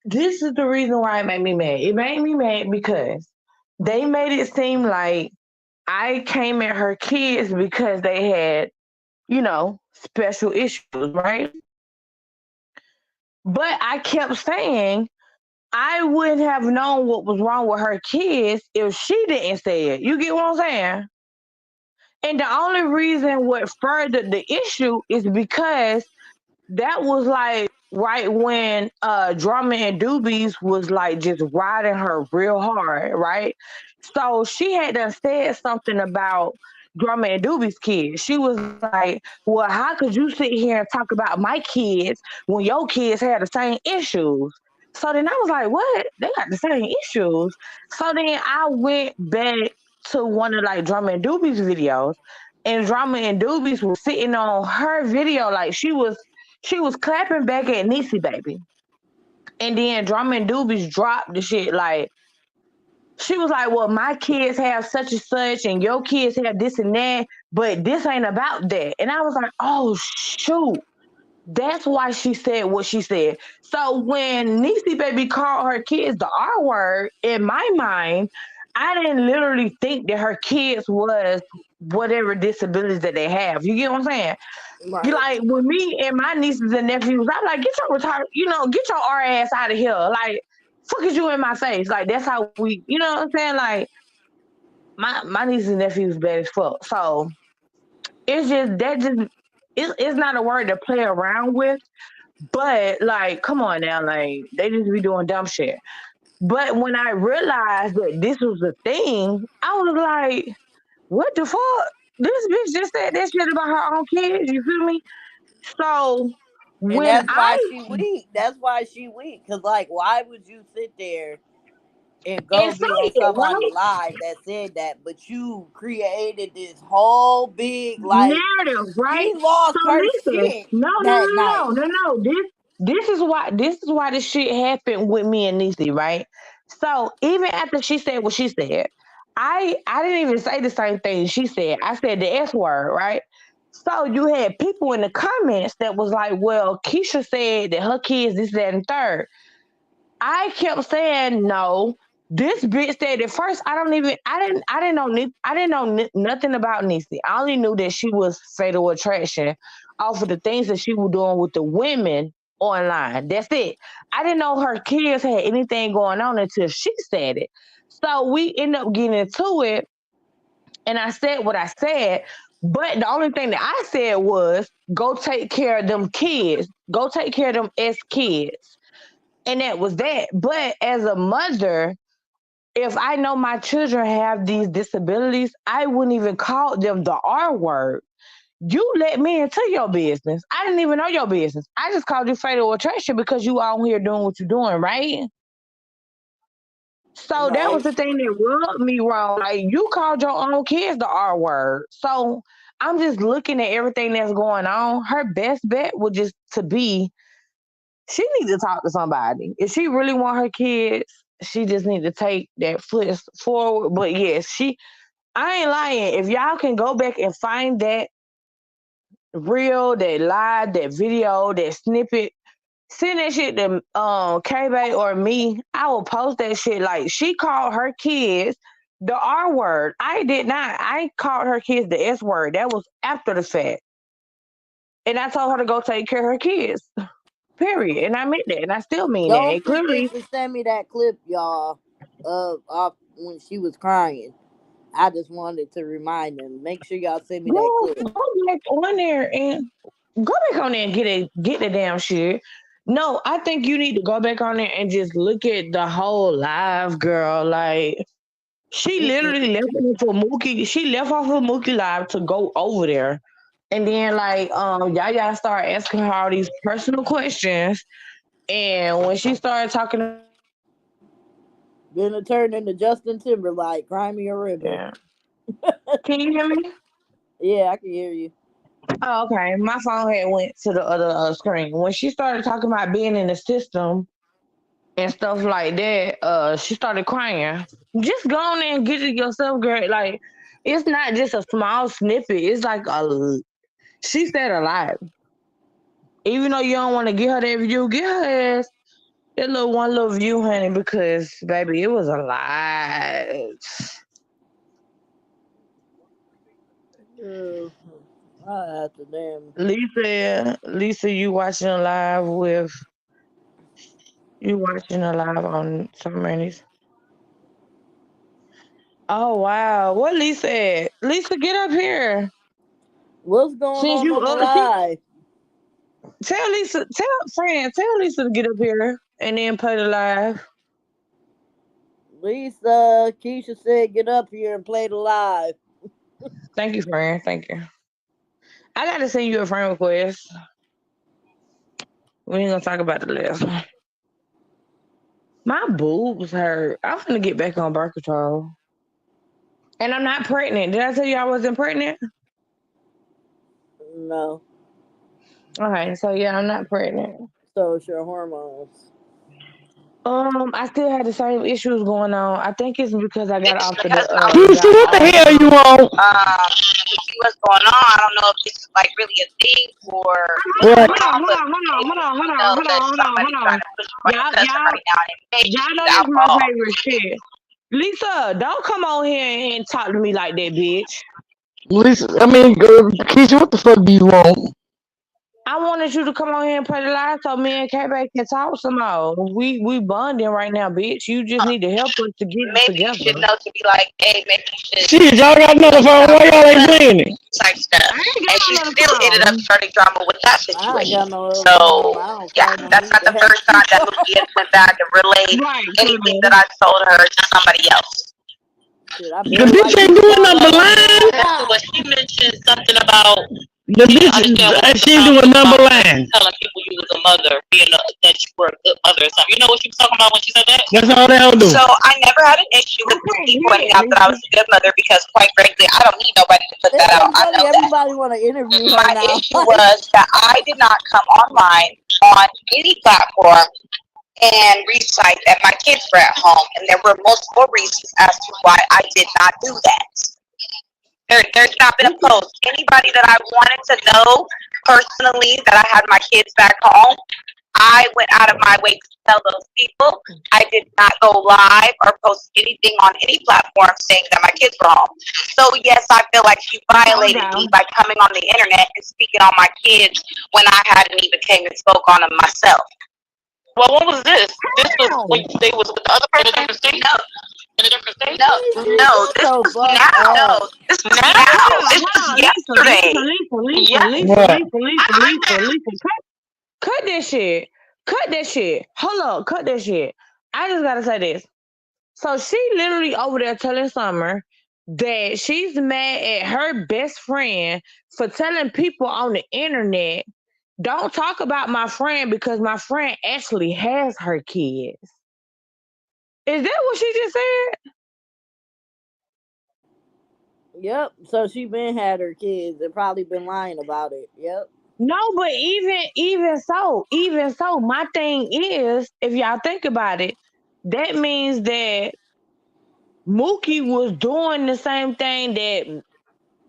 Speaker 6: This is the reason why it made me mad. It made me mad because they made it seem like I came at her kids because they had, special issues, right? But I kept saying I wouldn't have known what was wrong with her kids if she didn't say it. You get what I'm saying? And the only reason what furthered the issue is because that was like right when Drama and Doobies was like just riding her real hard, right? So she had done said something about Drama and Doobies kids. She was like, well, how could you sit here and talk about my kids when your kids had the same issues? So then I was like, what? They got the same issues. So then I went back to one of like Drama and Doobies videos, and Drama and Doobies was sitting on her video like she was clapping back at Niecy baby. And then Drama and Doobies dropped the shit like she was like, well, my kids have such and such, and your kids have this and that, but this ain't about that. And I was like, oh, shoot. That's why she said what she said. So when Niecy Baby called her kids the R word, in my mind, I didn't literally think that her kids was whatever disabilities that they have. You get what I'm saying? You
Speaker 9: Right.
Speaker 6: like with me and my nieces and nephews, I'm like, get your retard, get your R ass out of here. Like, fuck is you in my face? Like that's how we, you know what I'm saying? Like my nieces and nephews bad as fuck. So it's just that just it's not a word to play around with. But like, come on now, like they just be doing dumb shit. But when I realized that this was a thing, I was like, what the fuck? This bitch just said that shit about her own kids. You feel me? So
Speaker 9: And
Speaker 6: when
Speaker 9: that's
Speaker 6: I
Speaker 9: why she weak. That's why she weak. Cause like, why would you sit there and
Speaker 6: and
Speaker 9: go
Speaker 6: say
Speaker 9: be on
Speaker 6: it,
Speaker 9: somebody
Speaker 6: right?
Speaker 9: live that said that? But you created this whole big like
Speaker 6: Narrative, right?
Speaker 9: she
Speaker 6: So
Speaker 9: lost her
Speaker 6: listen,
Speaker 9: shit
Speaker 6: no, no,
Speaker 9: that
Speaker 6: no, no,
Speaker 9: night.
Speaker 6: no, no. This is why this shit happened with me and Niecy, right? So even after she said what she said, I didn't even say the same thing she said. I said the S word, right? So you had people in the comments that was like, well, Keisha said that her kids this, that, and third. I kept saying no. This bitch said at first. I didn't know nothing about Niecy. I only knew that she was fatal attraction off of the things that she was doing with the women online. That's it. I didn't know her kids had anything going on until she said it. So we ended up getting into it, and I said what I said. But the only thing that I said was, go take care of them kids. Go take care of them as kids, and that was that. But as a mother, if I know my children have these disabilities, I wouldn't even call them the R word. You let me into your business. I didn't even know your business. I just called you fatal attraction because you out here doing what you're doing, right? So that was
Speaker 9: Right.
Speaker 6: the thing that rubbed me wrong. Like you called your own kids the R word. So I'm just looking at everything that's going on. Her best bet would just to be she need to talk to somebody. If she really want her kids, she just need to take that foot forward. But yes, I ain't lying. If y'all can go back and find that reel, that live, that video, that snippet, send that shit to K-Bay or me. I will post that shit. Like she called her kids the R word. I did not. I called her kids the S word. That was after the fact. And I told her to go take care of her kids. Period. And I meant that. And I still mean that.
Speaker 9: Don't
Speaker 6: And
Speaker 9: forget
Speaker 6: clearly,
Speaker 9: to send me that clip, y'all, of when she was crying. I just wanted to remind them. Make sure y'all send me that
Speaker 6: go
Speaker 9: clip.
Speaker 6: go back on there and go back on there and get the damn shit. No, I think you need to go back on there and just look at the whole live, girl. Like she
Speaker 9: Mm-mm.
Speaker 6: literally left off of Mooky. She left off of Mooky Live to go over there. And then like Yaya started asking her all these personal questions. And when she started talking about
Speaker 9: Then it turned into Justin Timberlake, Cry Me a River.
Speaker 6: yeah. Can you hear me?
Speaker 9: Yeah, I can hear you.
Speaker 6: Oh, okay. My phone had went to the other screen. When she started talking about being in the system and stuff like that, she started crying. Just go on there and get it yourself, girl. Like it's not just a small snippet. It's like she said a lot. Even though you don't want to get her that view, get her ass that little one little view, honey, because baby, it was a lot.
Speaker 9: Uh, I have to damn.
Speaker 6: Lisa, you watching live with You watching a live on Summer's? Oh wow. What Lisa at? Lisa, get up here.
Speaker 9: What's going
Speaker 6: Since you
Speaker 9: on the
Speaker 6: up,
Speaker 9: live?
Speaker 6: tell Lisa, tell Lisa to get up here and then play the live.
Speaker 9: Lisa, Keisha said get up here and play the live.
Speaker 6: Thank you, friend. Thank you. I gotta send you a friend request. We ain't gonna talk about the last one. My boobs hurt. I'm gonna get back on birth control. And I'm not pregnant. Did I tell you I wasn't pregnant?
Speaker 9: No.
Speaker 6: Okay, so yeah, I'm not pregnant.
Speaker 9: So it's your hormones.
Speaker 6: I still had the same issues going on. I think it's because I got off of the
Speaker 1: Houston,
Speaker 6: got
Speaker 1: what the
Speaker 6: off.
Speaker 1: hell you want?
Speaker 2: To see what's going on. I don't know if this is like really a thing or
Speaker 1: What?
Speaker 2: what's going on, but maybe you know that somebody's trying to push you on your cousin right now, and maybe
Speaker 6: Y'all
Speaker 2: it's
Speaker 6: know this is my
Speaker 2: alcohol.
Speaker 6: favorite shit. Lisa, don't come on here and talk to me like that, bitch.
Speaker 1: Lisa, Keisha, what the fuck do you want?
Speaker 6: I wanted you to come on here and play the live so me and K-Bay can talk some more. We bonding right now, bitch. You just need to help us to get it
Speaker 2: Maybe you
Speaker 6: together.
Speaker 2: should know to be like, hey, maybe you should
Speaker 1: Shit, y'all got another phone. Why y'all ain't playing it?
Speaker 2: type stuff.
Speaker 6: I ain't
Speaker 2: And
Speaker 6: got
Speaker 2: she
Speaker 6: another
Speaker 2: still ended up
Speaker 6: phone.
Speaker 2: starting drama with that
Speaker 9: I ain't got
Speaker 2: situation.
Speaker 9: no other phone.
Speaker 2: So,
Speaker 9: I don't
Speaker 2: yeah,
Speaker 9: call no
Speaker 2: that's
Speaker 9: need
Speaker 2: not
Speaker 9: to
Speaker 2: the
Speaker 9: have
Speaker 2: first
Speaker 9: two
Speaker 2: time that
Speaker 9: phones.
Speaker 2: Mooky has went back and relayed
Speaker 6: Right,
Speaker 2: anything
Speaker 6: K-Bay.
Speaker 2: that I told her to somebody else.
Speaker 9: Shit, I
Speaker 1: The
Speaker 9: barely
Speaker 1: bitch
Speaker 9: like
Speaker 1: ain't
Speaker 9: using
Speaker 1: doing
Speaker 9: phones
Speaker 1: number
Speaker 9: on this
Speaker 1: line.
Speaker 9: app.
Speaker 2: But she mentioned something about
Speaker 1: The bitch, she doing number line.
Speaker 2: telling people you was a mother, that you were a good mother or something. You know what she was talking about when she said that?
Speaker 1: That's all they'll do.
Speaker 2: So I never had an issue with me pointing out that I was a good mother because, quite frankly, I don't need nobody to put
Speaker 9: It's
Speaker 2: that
Speaker 9: so
Speaker 2: out. I
Speaker 9: funny.
Speaker 2: know that.
Speaker 9: Everybody want to interview her
Speaker 2: My
Speaker 9: now.
Speaker 2: issue was that I did not come online on any platform and recite that my kids were at home, and there were multiple reasons as to why I did not do that. There's not been a post. Anybody that I wanted to know personally that I had my kids back home, I went out of my way to tell those people. I did not go live or post anything on any platform saying that my kids were home. So yes, I feel like she violated me by coming on the internet and speaking on my kids when I hadn't even came and spoke on them myself. Well, what was this? This was when they was with the other person in a different state? No. In a different state? No, this
Speaker 9: So
Speaker 2: was
Speaker 9: fuck
Speaker 2: now.
Speaker 9: up.
Speaker 2: No, this was now. This was yesterday.
Speaker 1: What?
Speaker 6: Lisa. Cut that shit. Cut that shit. Hold up. Cut that shit. I just gotta say this. So she literally over there telling Summer that she's mad at her best friend for telling people on the internet, don't talk about my friend because my friend actually has her kids. Is that what she just said?
Speaker 9: Yep. So she been had her kids and probably been lying about it. Yep.
Speaker 6: No, but even so, my thing is, if y'all think about it, that means that Mooky was doing the same thing that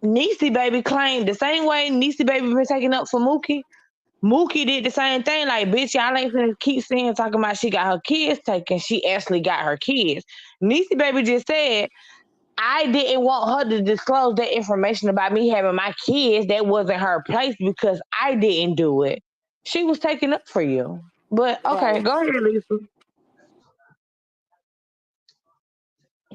Speaker 6: Niecy baby claimed. The same way Niecy baby been taking up for Mooky. Mooky did the same thing. Like, bitch, y'all ain't finna keep saying talking about she got her kids taken. She actually got her kids. Niecy baby just said, I didn't want her to disclose that information about me having my kids. That wasn't her place because I didn't do it. She was taking up for you. But okay,
Speaker 9: Right.
Speaker 6: go ahead, Lisa.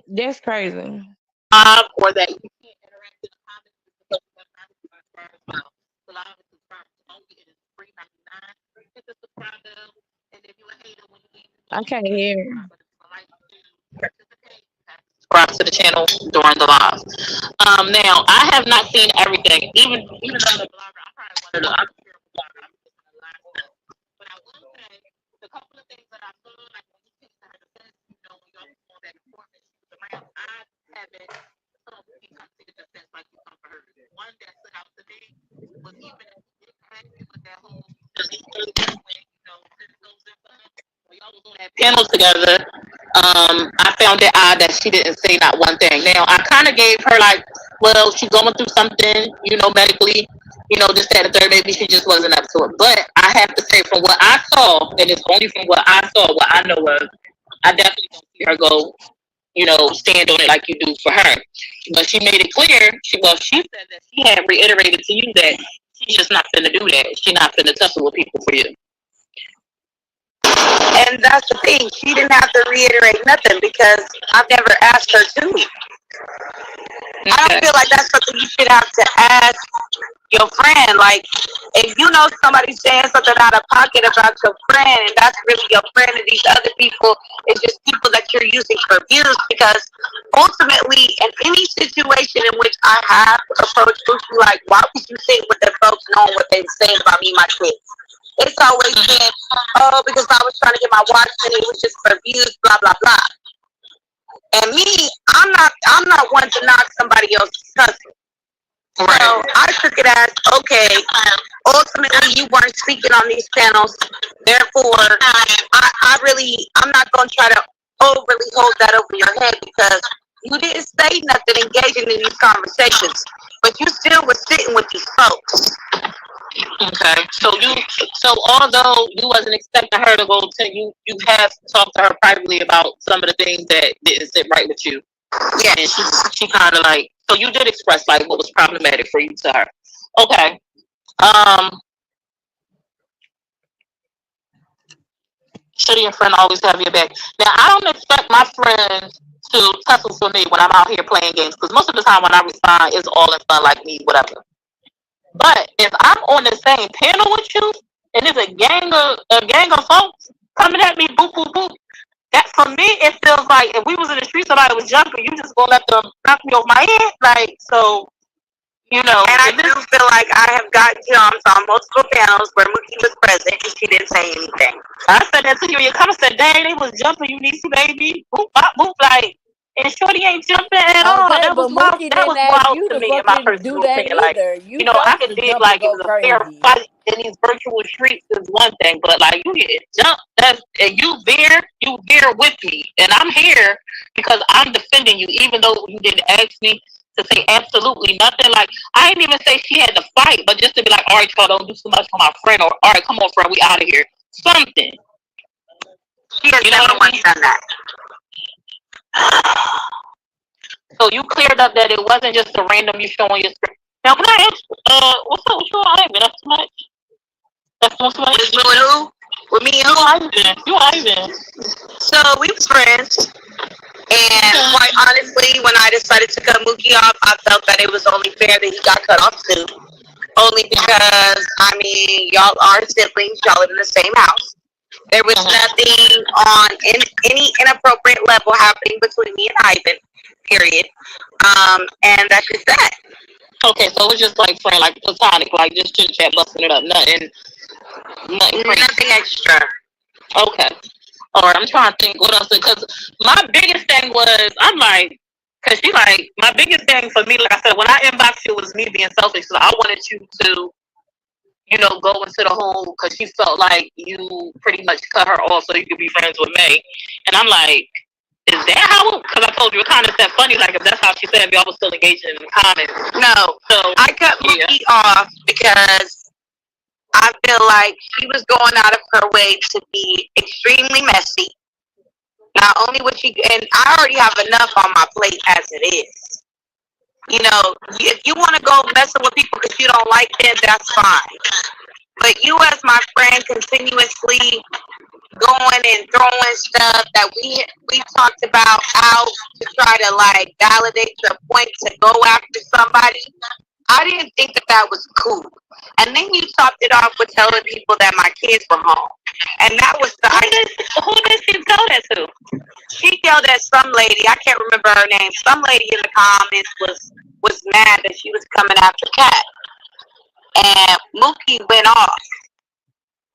Speaker 6: That's crazy.
Speaker 2: Or that you can't interact in the comments because you have not subscribed as well. So a lot of subscribe to Mooky. It is $3.99. Hit the subscribe bell, and if you a hater when you leave,
Speaker 6: I can't hear.
Speaker 2: but if you like to participate, subscribe to the channel during the live. Now I have not seen everything, even though the blogger, I'm probably one of the I'm sure blogger, I'm just a lot of stuff. But I will say the couple of things that I saw, like when you take her defense, when y'all was going back and forth and she was around, I haven't saw Mooky come to the defense like you come for her. One that stood out to me was even if you didn't have it with that whole when y'all was on that panel together, I found it odd that she didn't say not one thing. Now, I kind of gave her like, well, she's going through something, medically, this, that, and the third. Maybe she just wasn't up to it. But I have to say, from what I saw, and it's only from what I saw, what I know of, I definitely don't see her go, stand on it like you do for her. But she made it clear, she said that she had reiterated to you that she's just not finna do that. She's not finna tussle with people for you. And
Speaker 11: And that's the thing. She didn't have to reiterate nothing because I've never asked her to. I don't feel like that's something you should have to ask your friend. Like, if you know somebody's saying something out of pocket about your friend, and that's really your friend, and these other people is just people that you're using for views. Because ultimately, in any situation in which I have approached Mooky, like, why would you sit with the folks knowing what they were saying about me and my kids? It's always been, oh, because I was trying to get my watch and it was just for views, blah blah blah. And me, I'm not one to knock somebody else's hustle. So I took it as, okay, ultimately you weren't speaking on these panels, therefore I'm not going to try to overly hold that over your head because you didn't say nothing engaging in these conversations, but you still were sitting with these folks.
Speaker 2: Okay, so although you wasn't expecting her to go to you, you have talked to her privately about some of the things that didn't sit right with you.
Speaker 11: Yeah,
Speaker 2: and she kind of like, so you did express like what was problematic for you to her. Okay. Should your friend always have your back? Now I don't expect my friends to tussle for me when I'm out here playing games because most of the time when I respond, it's all in fun, like me, whatever. But if I'm on the same panel with you and there's a gang of folks coming at me, boop boop boop, that for me it feels like if we was in the street, somebody was jumping, you just gonna let them knock me over my head, like so. You know,
Speaker 11: and I do feel like I have gotten jumped on multiple panels where Mooky was present and she didn't say anything.
Speaker 2: I said that to you. You come and said, "Dang, they was jumping. You need to, baby." Boop, bop, boop, like. And Shorty ain't jumping at all.
Speaker 9: Okay,
Speaker 2: That
Speaker 9: but
Speaker 2: was wild.
Speaker 9: Mookie
Speaker 2: That
Speaker 9: didn't
Speaker 2: was
Speaker 9: ask
Speaker 2: wild
Speaker 9: you
Speaker 2: to
Speaker 9: to
Speaker 2: me in my
Speaker 9: fucking do
Speaker 2: personal
Speaker 9: that
Speaker 2: opinion. Like,
Speaker 9: either. You
Speaker 2: you know, I
Speaker 9: chose
Speaker 2: could
Speaker 9: to
Speaker 2: dig
Speaker 9: jump and
Speaker 2: like it
Speaker 9: go
Speaker 2: was a fair
Speaker 9: crazy.
Speaker 2: fight in these virtual streets is one thing, but like you get jumped, and you there with me, and I'm here because I'm defending you, even though you didn't ask me to say absolutely nothing. Like I didn't even say she had to fight, but just to be like, all right, y'all don't do too much for my friend, or all right, come on, friend, we out of here. Something.
Speaker 11: She has never once done that.
Speaker 2: So you cleared up that it wasn't just a random you showing your screen. Now, can I ask, what's up with you? I ain't been up too much. That's too much.
Speaker 11: With who? With me and who?
Speaker 2: You Ivan.
Speaker 11: So we was friends. And quite honestly, when I decided to cut Mooky off, I felt that it was only fair that he got cut off too. Only because, I mean, y'all are siblings, y'all live in the same house. There was nothing on any inappropriate level happening between me and Ivan, period. And that's just that.
Speaker 2: Okay, so it was just like friend, like platonic, like just chit chat, busting it up, nothing
Speaker 11: extra.
Speaker 2: Okay. All right, I'm trying to think what else, because my biggest thing was, I'm like, because she like, my biggest thing for me, like I said, when I inboxed you, it was me being selfish, so I wanted you to, you know, go into the whole, because she felt like you pretty much cut her off so you could be friends with May. And I'm like, is that how it, because I told you it kind of said funny, like if that's how she said, y'all was still engaging in the comments.
Speaker 11: No, so I cut Mooky off because I feel like she was going out of her way to be extremely messy. Not only was she, and I already have enough on my plate as it is. You know, if you want to go messing with people because you don't like them, that's fine. But you as my friend continuously going and throwing stuff that we talked about out to try to like validate your point to go after somebody, I didn't think that was cool. And then you topped it off with telling people that my kids were home. And that was the...
Speaker 2: Who did she tell that to?
Speaker 11: She yelled at some lady, I can't remember her name. Some lady in the comments was mad that she was coming after Kat. And Mooky went off.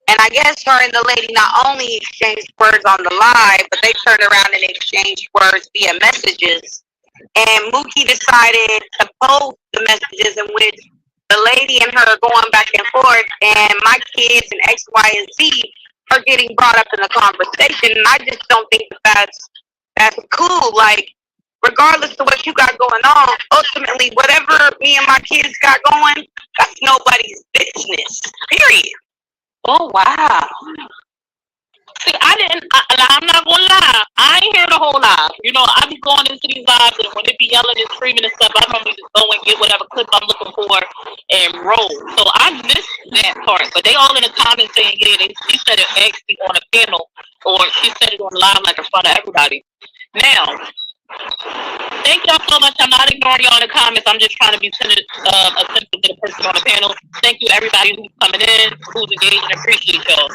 Speaker 11: And I guess her and the lady not only exchanged words on the live, but they turned around and exchanged words via messages. And Mooky decided to post the messages in which the lady and her are going back and forth, and my kids and X, Y, and Z are getting brought up in the conversation. And I just don't think that's cool. Like, regardless of what you got going on, ultimately, whatever me and my kids got going, that's nobody's business. Period.
Speaker 2: Oh, wow. See, I'm not gonna lie. I ain't hear the whole live. You know, I be going into these lives, and when they be yelling and screaming and stuff, I normally just go and get whatever clip I'm looking for and roll. So I missed that part. But they all in the comments saying, yeah, she said it actually on a panel or she said it on live like in front of everybody. Now, thank y'all so much. I'm not ignoring y'all in the comments. I'm just trying to be attentive to the person on the panel. Thank you, everybody who's coming in, who's engaged, and appreciate y'all.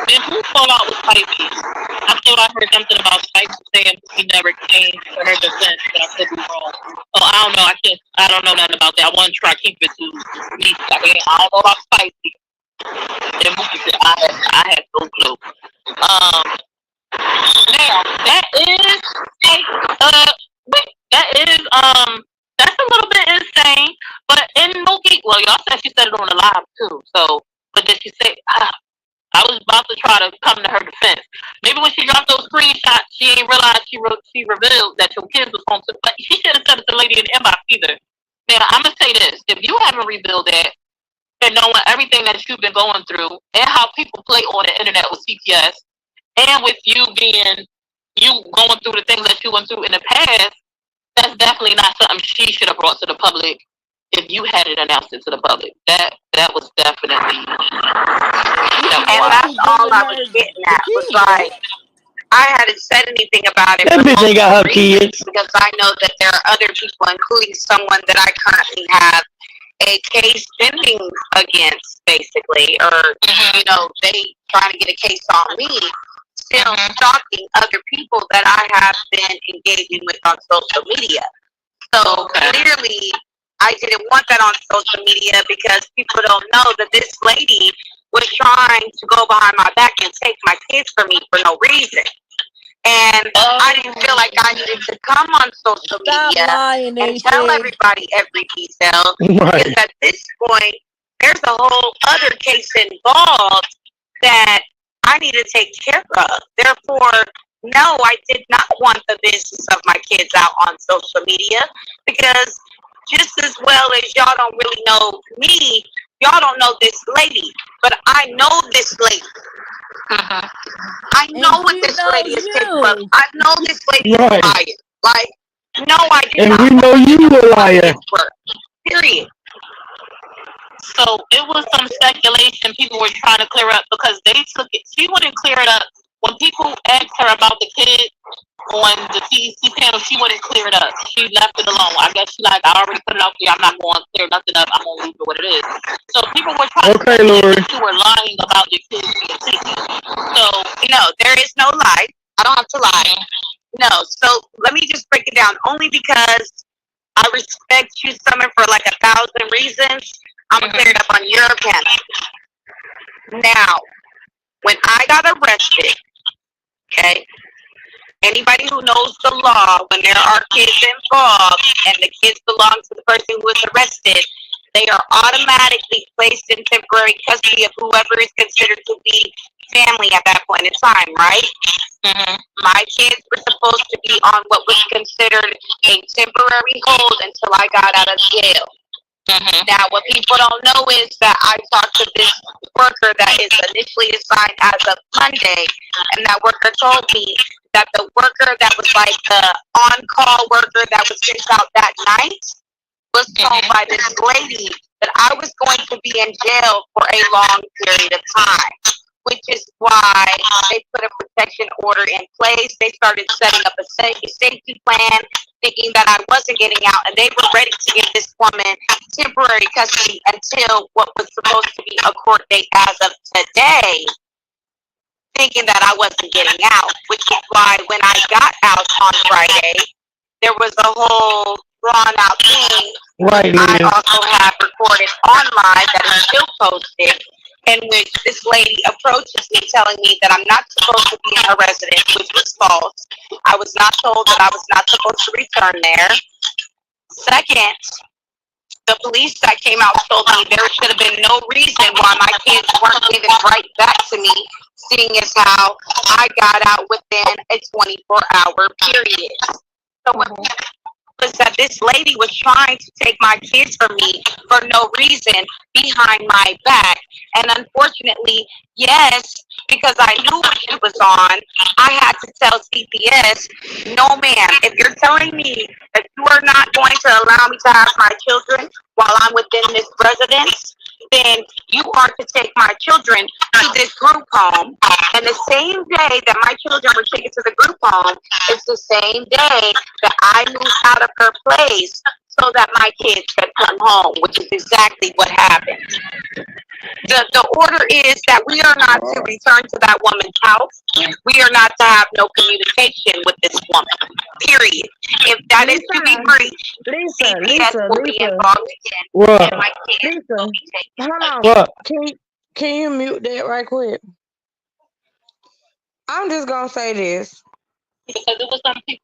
Speaker 2: Then who fall out with Spicy? I thought I heard something about Spicy saying he never came to her defense, but I could be wrong. Oh, I don't know. I don't know nothing about that. I want to try to keep it to me. I don't know about Spicy. And Mooky said I had no clue. Now that is that's a little bit insane. But in Mooky, well, y'all said she said it on the live too. So, but did she say? I was about to try to come to her defense. Maybe when she dropped those screenshots, she ain't realized she revealed that your kids was home. But she should have said it to the lady in the inbox either. Now I'm gonna say this: if you haven't revealed that, and knowing everything that you've been going through, and how people play on the internet with CPS, and with you going through the things that you went through in the past, that's definitely not something she should have brought to the public. If you had it announced it to the public, that was definitely.
Speaker 9: And that's all I was getting at. Was like, I hadn't said anything about it.
Speaker 1: That bitch ain't got her kids.
Speaker 11: Because I know that there are other people, including someone that I currently have a case pending against, basically, or they trying to get a case on me. Still stalking other people that I have been engaging with on social media. So clearly, I didn't want that on social media because people don't know that this lady was trying to go behind my back and take my kids from me for no reason. And I didn't feel like I needed to come on social media and tell everybody every detail.
Speaker 1: Right.
Speaker 11: Because at this point, there's a whole other case involved that I need to take care of. Therefore, no, I did not want the business of my kids out on social media because just as well as y'all don't really know me, y'all don't know this lady, but I know this lady. I know what this lady is capable of. I know this lady is a liar. Like, no, I did not.
Speaker 1: And we know you a liar.
Speaker 11: Period.
Speaker 2: So it was some speculation people were trying to clear up because they took it. She wouldn't clear it up. When people asked her about the kid on the CEC panel, she wouldn't clear it up. She left it alone. I guess she like, I already put it out there. I'm not going to clear nothing up. I'm going to leave it what it is. So people were trying to say that you were lying about your kids being taken. So,
Speaker 11: no, there is no lie. I don't have to lie. No, so let me just break it down. Only because I respect you, Summer, for like 1,000 reasons. I'm going to clear it up on your panel. Now, when I got arrested, okay, anybody who knows the law, when there are kids involved and the kids belong to the person who was arrested, they are automatically placed in temporary custody of whoever is considered to be family at that point in time, right? My kids were supposed to be on what was considered a temporary hold until I got out of jail. Now, what people don't know is that I talked to this worker that is initially assigned as of Monday, and that worker told me that the worker that was like the on-call worker that was sent out that night was told by this lady that I was going to be in jail for a long period of time, which is why they put a protection order in place. They started setting up a safety plan, thinking that I wasn't getting out, and they were ready to give this woman temporary custody until what was supposed to be a court date as of today, thinking that I wasn't getting out, which is why when I got out on Friday, there was a whole drawn out thing. I also have recorded online that is still posted, in which this lady approaches me telling me that I'm not supposed to be in her residence, which was false. I was not told that I was not supposed to return there. Second, the police that came out told me there should have been no reason why my kids weren't given right back to me, seeing as how I got out within a 24-hour period. So what was that this lady was trying to take my kids from me for no reason behind my back. And unfortunately, yes, because I knew what she was on, I had to tell CPS, no ma'am, if you're telling me that you are not going to allow me to have my children while I'm within this residence, then you are to take my children to this group home, and the same day that my children were taken to the group home is the same day that I moved out of her place so that my kids could come home, which is exactly what happened. The order is that we are not to return to that woman's house. We are not to have no communication with this woman. Period. If that is to be breached, CPS will be involved again,
Speaker 1: What?
Speaker 11: and my kids will be taken.
Speaker 6: Hold on.
Speaker 1: What?
Speaker 6: Can you mute that right quick? I'm just gonna say this.
Speaker 3: Because it was some people.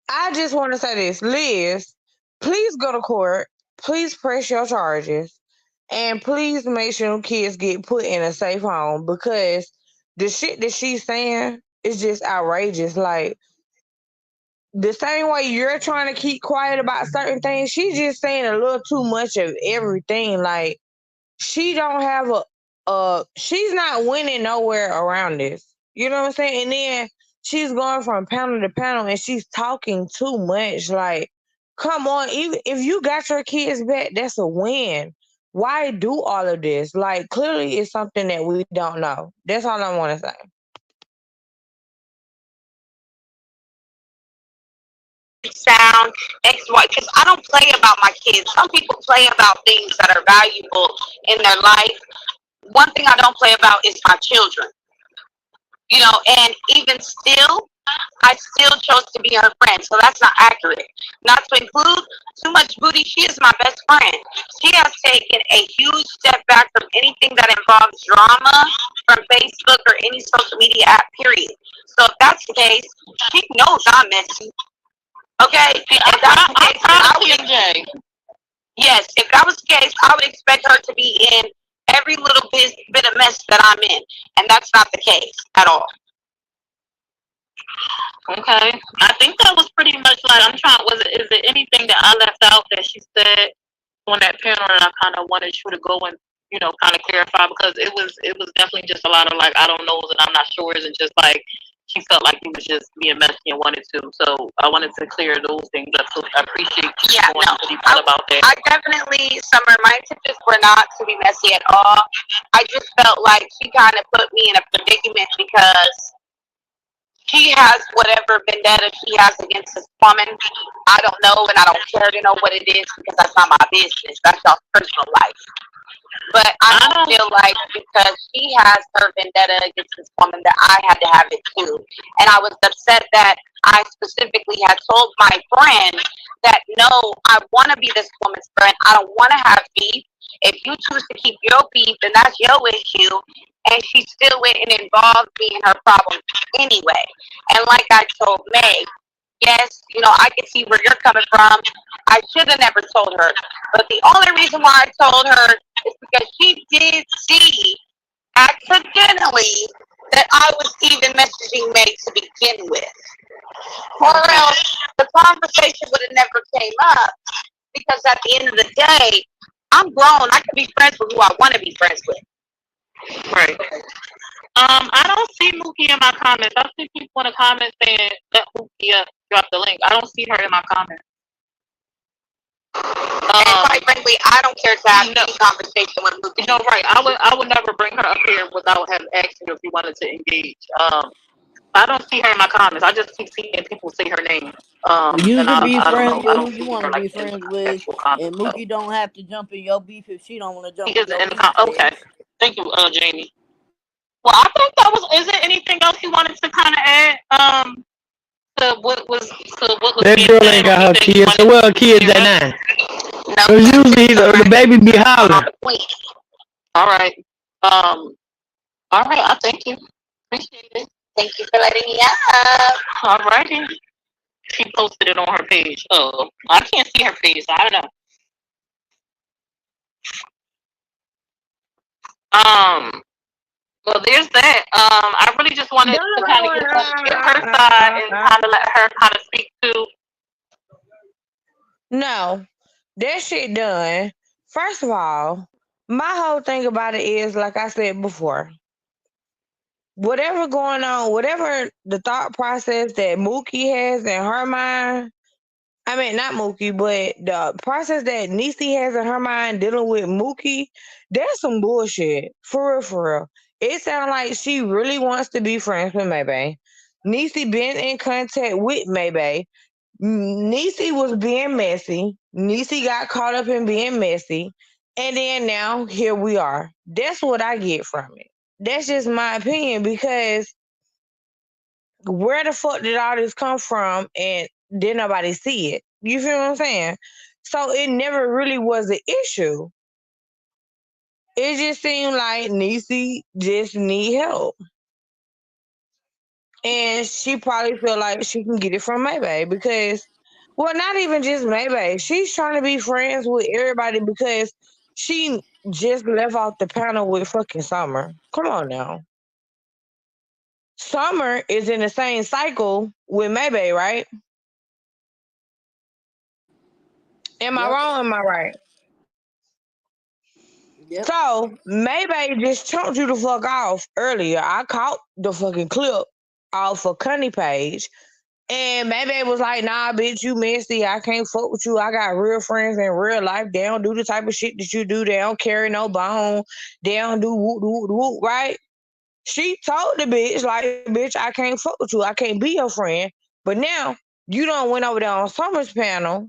Speaker 6: I just want to say this, Liz. Please go to court. Please press your charges, and please make sure them kids get put in a safe home because the shit that she's saying is just outrageous. Like the same way you're trying to keep quiet about certain things, she's just saying a little too much of everything. Like she don't have she's not winning nowhere around this. You know what I'm saying? And then she's going from panel to panel and she's talking too much. Like, come on, even if you got your kids back, that's a win. Why do all of this? Like, clearly it's something that we don't know. That's all I want to say.
Speaker 11: Sound XY, because I don't play about my kids. Some people play about things that are valuable in their life. One thing I don't play about is my children. You know, and even still, I still chose to be her friend, so that's not accurate. Not to include too much booty, she is my best friend. She has taken a huge step back from anything that involves drama from Facebook or any social media app, period. So if that's the case, she knows I'm messy. Okay? If that's the case, I would, yes, if that was the case, I would expect her to be in every little bit of mess that I'm in. And that's not the case at all.
Speaker 3: Okay. I think that was pretty much like is it anything that I left out that she said on that panel and I kinda wanted you to go and, kinda clarify because it was definitely just a lot of like I don't knows and I'm not sures and just like she felt like he was just being messy and wanted to. So I wanted to clear those things up. So I appreciate you going to detail about that.
Speaker 11: I definitely, Summer, my intentions were not to be messy at all. I just felt like she kind of put me in a predicament because she has whatever vendetta she has against this woman. I don't know, and I don't care to know what it is because that's not my business. That's y'all's personal life. But I don't feel like because she has her vendetta against this woman that I had to have it too. And I was upset that I specifically had told my friend that no, I want to be this woman's friend. I don't want to have beef. If you choose to keep your beef, then that's your issue. And she still went and involved me in her problem anyway. And like I told May, yes, I can see where you're coming from. I should have never told her. But the only reason why I told her is because she did see accidentally that I was even messaging May to begin with. Or else the conversation would have never came up. Because at the end of the day, I'm grown. I can be friends with who I want to be friends with.
Speaker 3: Right. I don't see Mooky in my comments. I see people in the comments saying let Mooky drop the link. I don't see her in my comments.
Speaker 11: And quite frankly, I don't care to have any conversation with Mooky.
Speaker 3: Right. I would never bring her up here without him asking if you wanted to engage. I don't see her in my comments. I just keep seeing people say her name.
Speaker 9: You
Speaker 3: And
Speaker 9: can be
Speaker 3: I don't
Speaker 9: friends
Speaker 3: know. I
Speaker 9: with
Speaker 3: don't
Speaker 9: who you
Speaker 3: see
Speaker 9: want
Speaker 3: her
Speaker 9: to be
Speaker 3: like in
Speaker 9: friends
Speaker 3: my
Speaker 9: with,
Speaker 3: actual comments.
Speaker 9: and Mookie don't have to jump in your beef if she don't want to jump
Speaker 3: He
Speaker 9: in your
Speaker 3: isn't in
Speaker 9: beef.
Speaker 3: the okay. Thank you, Jamie. Well, I think that was. Is there anything else you wanted to kind of add? To what was
Speaker 1: That
Speaker 3: being
Speaker 1: girl
Speaker 3: said,
Speaker 1: ain't
Speaker 3: or
Speaker 1: got her
Speaker 3: anything you
Speaker 1: kids. So
Speaker 3: wanted
Speaker 1: where her
Speaker 3: to
Speaker 1: kids
Speaker 3: clear
Speaker 1: at
Speaker 3: up?
Speaker 1: now?
Speaker 11: No,
Speaker 1: Cause usually the baby be hollering.
Speaker 3: All right. All right. I thank you. Appreciate it.
Speaker 11: Thank you for letting me up.
Speaker 3: All righty. She posted it on her page. Oh, I can't see her face. I don't know. Well, there's that. I really just wanted to kind of get her side and kind of let her kind of speak to.
Speaker 6: No, that shit done. First of all, my whole thing about it is, like I said before, whatever going on, whatever the thought process that Mookie has in her mind, I mean, not Mookie, but the process that Niecy has in her mind dealing with Mookie, that's some bullshit. For real, for real. It sounds like she really wants to be friends with Maybay. Niecy been in contact with Maybay. Niecy was being messy. Niecy got caught up in being messy. And then now here we are. That's what I get from it. That's just my opinion because where the fuck did all this come from and did nobody see it? You feel what I'm saying? So it never really was an issue. It just seemed like Niecy just need help. And she probably feel like she can get it from Maybay because, well, not even just Maybay. She's trying to be friends with everybody because she just left off the panel with fucking Summer. Come on now. Summer is in the same cycle with Maybay, right? Am I
Speaker 9: Yep.
Speaker 6: wrong? Am I right?
Speaker 9: Yep.
Speaker 6: So maybe just chunked you the fuck off earlier. I caught the fucking clip off of Cunny page. And maybe it was like, nah, bitch, you messy. I can't fuck with you. I got real friends in real life. They don't do the type of shit that you do. They don't carry no bone. They don't do whoop, whoop, whoop, right? She told the bitch, like, bitch, I can't fuck with you. I can't be your friend. But now you don't went over there on Summer's panel.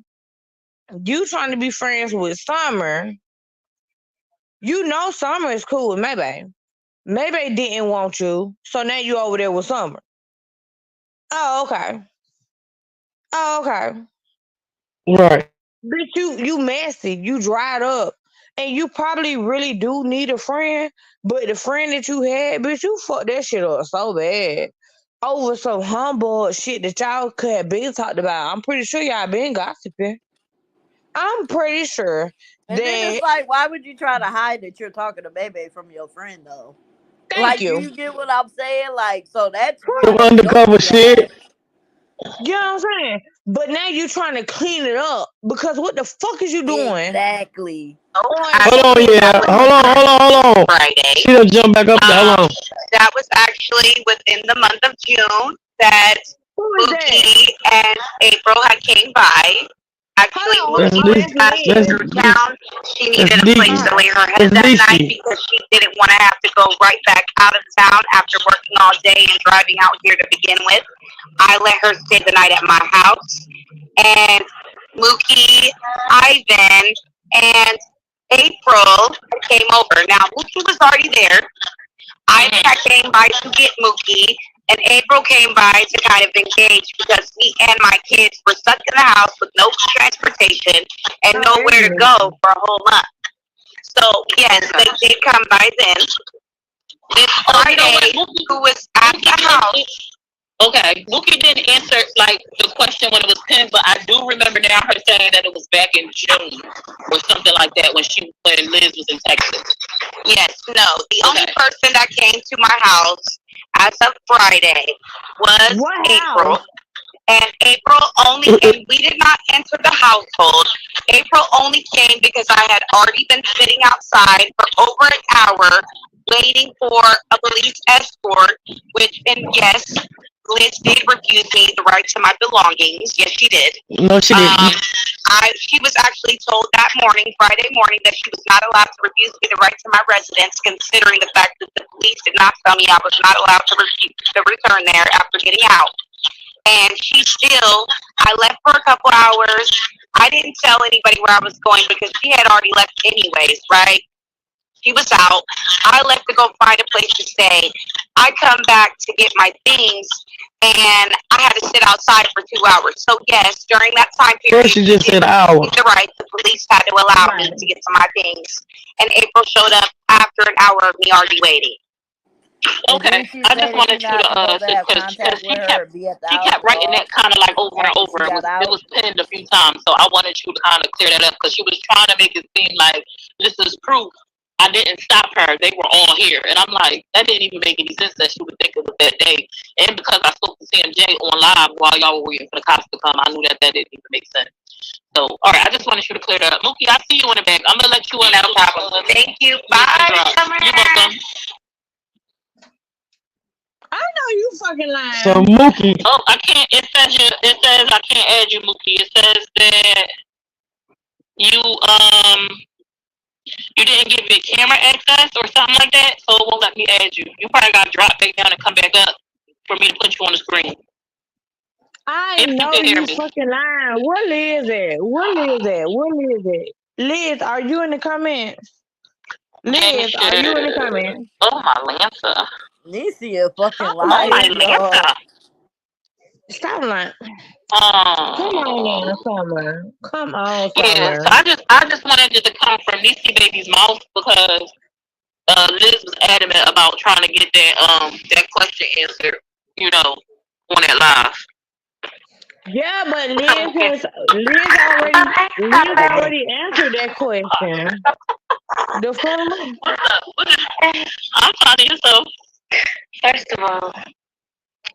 Speaker 6: You trying to be friends with Summer. You know Summer is cool with Maybe. Maybe didn't want you, so now you over there with Summer. Oh, okay. Oh, okay.
Speaker 1: Right.
Speaker 6: Bitch, you messy. You dried up. And you probably really do need a friend, but the friend that you had, bitch, you fucked that shit up so bad. Over some humble shit that y'all could have been talked about. I'm pretty sure y'all been gossiping. I'm pretty sure
Speaker 9: And then it's
Speaker 6: that.
Speaker 9: like, why would you try to hide that you're talking to Bebe from your friend though?
Speaker 6: Thank
Speaker 9: Like, do
Speaker 6: you.
Speaker 9: you get what I'm saying? Like, so that's
Speaker 1: Some
Speaker 9: really your
Speaker 1: undercover
Speaker 9: BS.
Speaker 1: shit.
Speaker 6: You know what I'm saying? But now you're trying to clean it up because what the fuck is you doing
Speaker 9: Exactly.
Speaker 6: on
Speaker 11: I
Speaker 1: Hold on,
Speaker 6: fucking
Speaker 11: that
Speaker 1: yeah.
Speaker 11: was
Speaker 1: Hold on, hold on, hold on.
Speaker 11: Friday.
Speaker 1: She done jump back up there. Hold
Speaker 11: Um,
Speaker 1: on.
Speaker 11: that was actually within the month of June that
Speaker 6: who is that?
Speaker 11: Mooky and April had came by. Actually,
Speaker 6: Hold on,
Speaker 1: That's
Speaker 11: Mooky
Speaker 6: who
Speaker 11: was
Speaker 1: Lisa.
Speaker 6: is
Speaker 11: passing
Speaker 1: That's
Speaker 6: Liz?
Speaker 11: through town. She
Speaker 1: that's
Speaker 11: needed a place
Speaker 1: Deaky.
Speaker 11: to lay her head
Speaker 1: That's
Speaker 11: that night
Speaker 1: Lisa.
Speaker 11: because she didn't want to have to go right back out of town after working all day and driving out here to begin with. I let her stay the night at my house. And Mookie, Ivan, and April came over. Now, Mookie was already there. Ivan had came by to get Mookie, and April came by to kind of engage because me and my kids were stuck in the house with no transportation and
Speaker 6: Oh, it's
Speaker 11: nowhere to go
Speaker 6: Liz.
Speaker 11: for a whole month. So, yes, they did come by then. This Friday, who was at the house.
Speaker 12: Okay, Mookie didn't answer like the question when it was pinned, but I do remember now her saying that it was back in June or something like that when Liz was in Texas.
Speaker 11: Yes, no. The only person that came to my house as of Friday was
Speaker 6: What
Speaker 11: April.
Speaker 6: house?
Speaker 11: And April only, and we did not enter the household. April only came because I had already been sitting outside for over an hour waiting for a police escort, which, and yes, Liz did refuse me the right to my belongings. Yes, she did.
Speaker 1: No, she
Speaker 11: Um,
Speaker 1: didn't.
Speaker 11: she was actually told that morning, Friday morning, that she was not allowed to refuse me the right to my residence, considering the fact that the police did not tell me I was not allowed to return there after getting out. And she still, I left for a couple hours. I didn't tell anybody where I was going because she had already left anyways, right? She was out. I left to go find a place to stay. I come back to get my things, and I had to sit outside for 2 hours. So yes, during that time period,
Speaker 1: First, she just said hour.
Speaker 11: you're right. The police had to allow me
Speaker 6: Right.
Speaker 11: to get to my things, and April showed up after an hour of me already waiting.
Speaker 9: And
Speaker 12: Okay,
Speaker 9: then she
Speaker 12: I
Speaker 9: say
Speaker 12: just
Speaker 9: that you're
Speaker 12: wanted you
Speaker 9: not supposed to have
Speaker 12: because
Speaker 9: contact with
Speaker 12: she
Speaker 9: her or
Speaker 12: kept
Speaker 9: be at the
Speaker 12: she
Speaker 9: house
Speaker 12: kept
Speaker 9: at
Speaker 12: writing
Speaker 9: all
Speaker 12: that kind of like over and
Speaker 9: after
Speaker 12: over.
Speaker 9: she got
Speaker 12: It
Speaker 9: out.
Speaker 12: was pinned a few times, so I wanted you to kind of clear that up because she was trying to make it seem like this is proof. I didn't stop her. They were all here, and I'm like, that didn't even make any sense that she would think it was that day. And because I spoke to CMJ on live while y'all were waiting for the cops to come, I knew that didn't even make sense. So, all right, I just wanted you to clear that up. Mookie, I see you in the back. I'm gonna let you in.
Speaker 11: No problem. Thank you. Bye, Summer.
Speaker 12: You're welcome.
Speaker 6: I you fucking
Speaker 1: So
Speaker 6: lying.
Speaker 1: Mookie,
Speaker 12: Oh, I can't. It says I can't add you, Mookie. It says that you you didn't give it camera access or something like that, so it won't let me add you. You probably got to drop back down and come back up for me to put you on the screen.
Speaker 6: I
Speaker 12: If you
Speaker 6: know
Speaker 12: can hear
Speaker 6: you
Speaker 12: me,
Speaker 6: fucking lying. What Liz at? What Liz at? What Liz at? Liz, are you in the comments?
Speaker 12: James
Speaker 6: Liz, are you in the
Speaker 12: should.
Speaker 6: comments?
Speaker 12: Oh my Lancer.
Speaker 9: Niecy a fucking
Speaker 6: Oh
Speaker 12: Oh
Speaker 6: my
Speaker 12: my
Speaker 9: liar,
Speaker 6: God.
Speaker 9: y'all.
Speaker 12: Lancer.
Speaker 6: Stop lying. Come on
Speaker 12: Oh.
Speaker 6: now, Summer. Come on,
Speaker 12: Yeah. So
Speaker 6: Summer.
Speaker 12: I just wanted it to come from Niecy Baby's mouth because Liz was adamant about trying to get that question answered. You know, on that live.
Speaker 6: Yeah, but
Speaker 12: What's up, Mookie?
Speaker 6: Liz already answered that question. The fuck?
Speaker 12: What's up? I'm proud of yourself. First of all,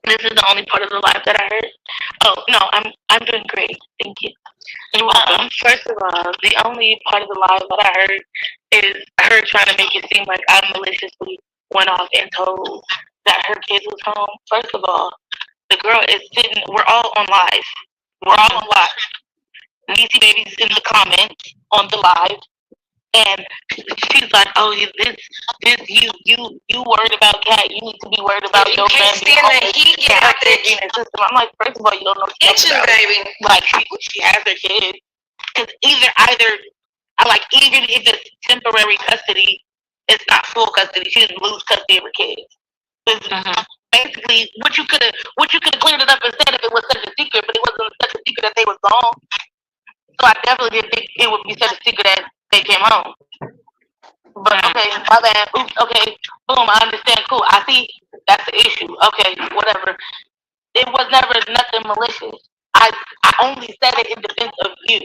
Speaker 12: this is the only part of the live that I heard. Oh no, I'm doing great. Thank you. You're welcome. First of all, the only part of the live that I heard is her trying to make it seem like I maliciously went off and told that her kids was home. First of all, the girl is sitting. We're all on live. We're all on live. Niecy Baby's in the comments on the live. And she's like, "Oh, you worried about Cat? You need to be worried about your friend being homeless and her kid being in the system." I'm like, first of all, you don't know shit about it. Like, she has her kid. Because either, I like, even if it's temporary custody, it's not full custody. She didn't lose custody of her kids. Basically, what you could have cleared it up and said if it was such a secret, but it wasn't such a secret that they was gone. So I definitely didn't think it would be such a secret that they came home. But okay, my bad. Oops, okay, boom, I understand. Cool. I see that's the issue. Okay, whatever. It was never nothing malicious. I only said it in defense of you.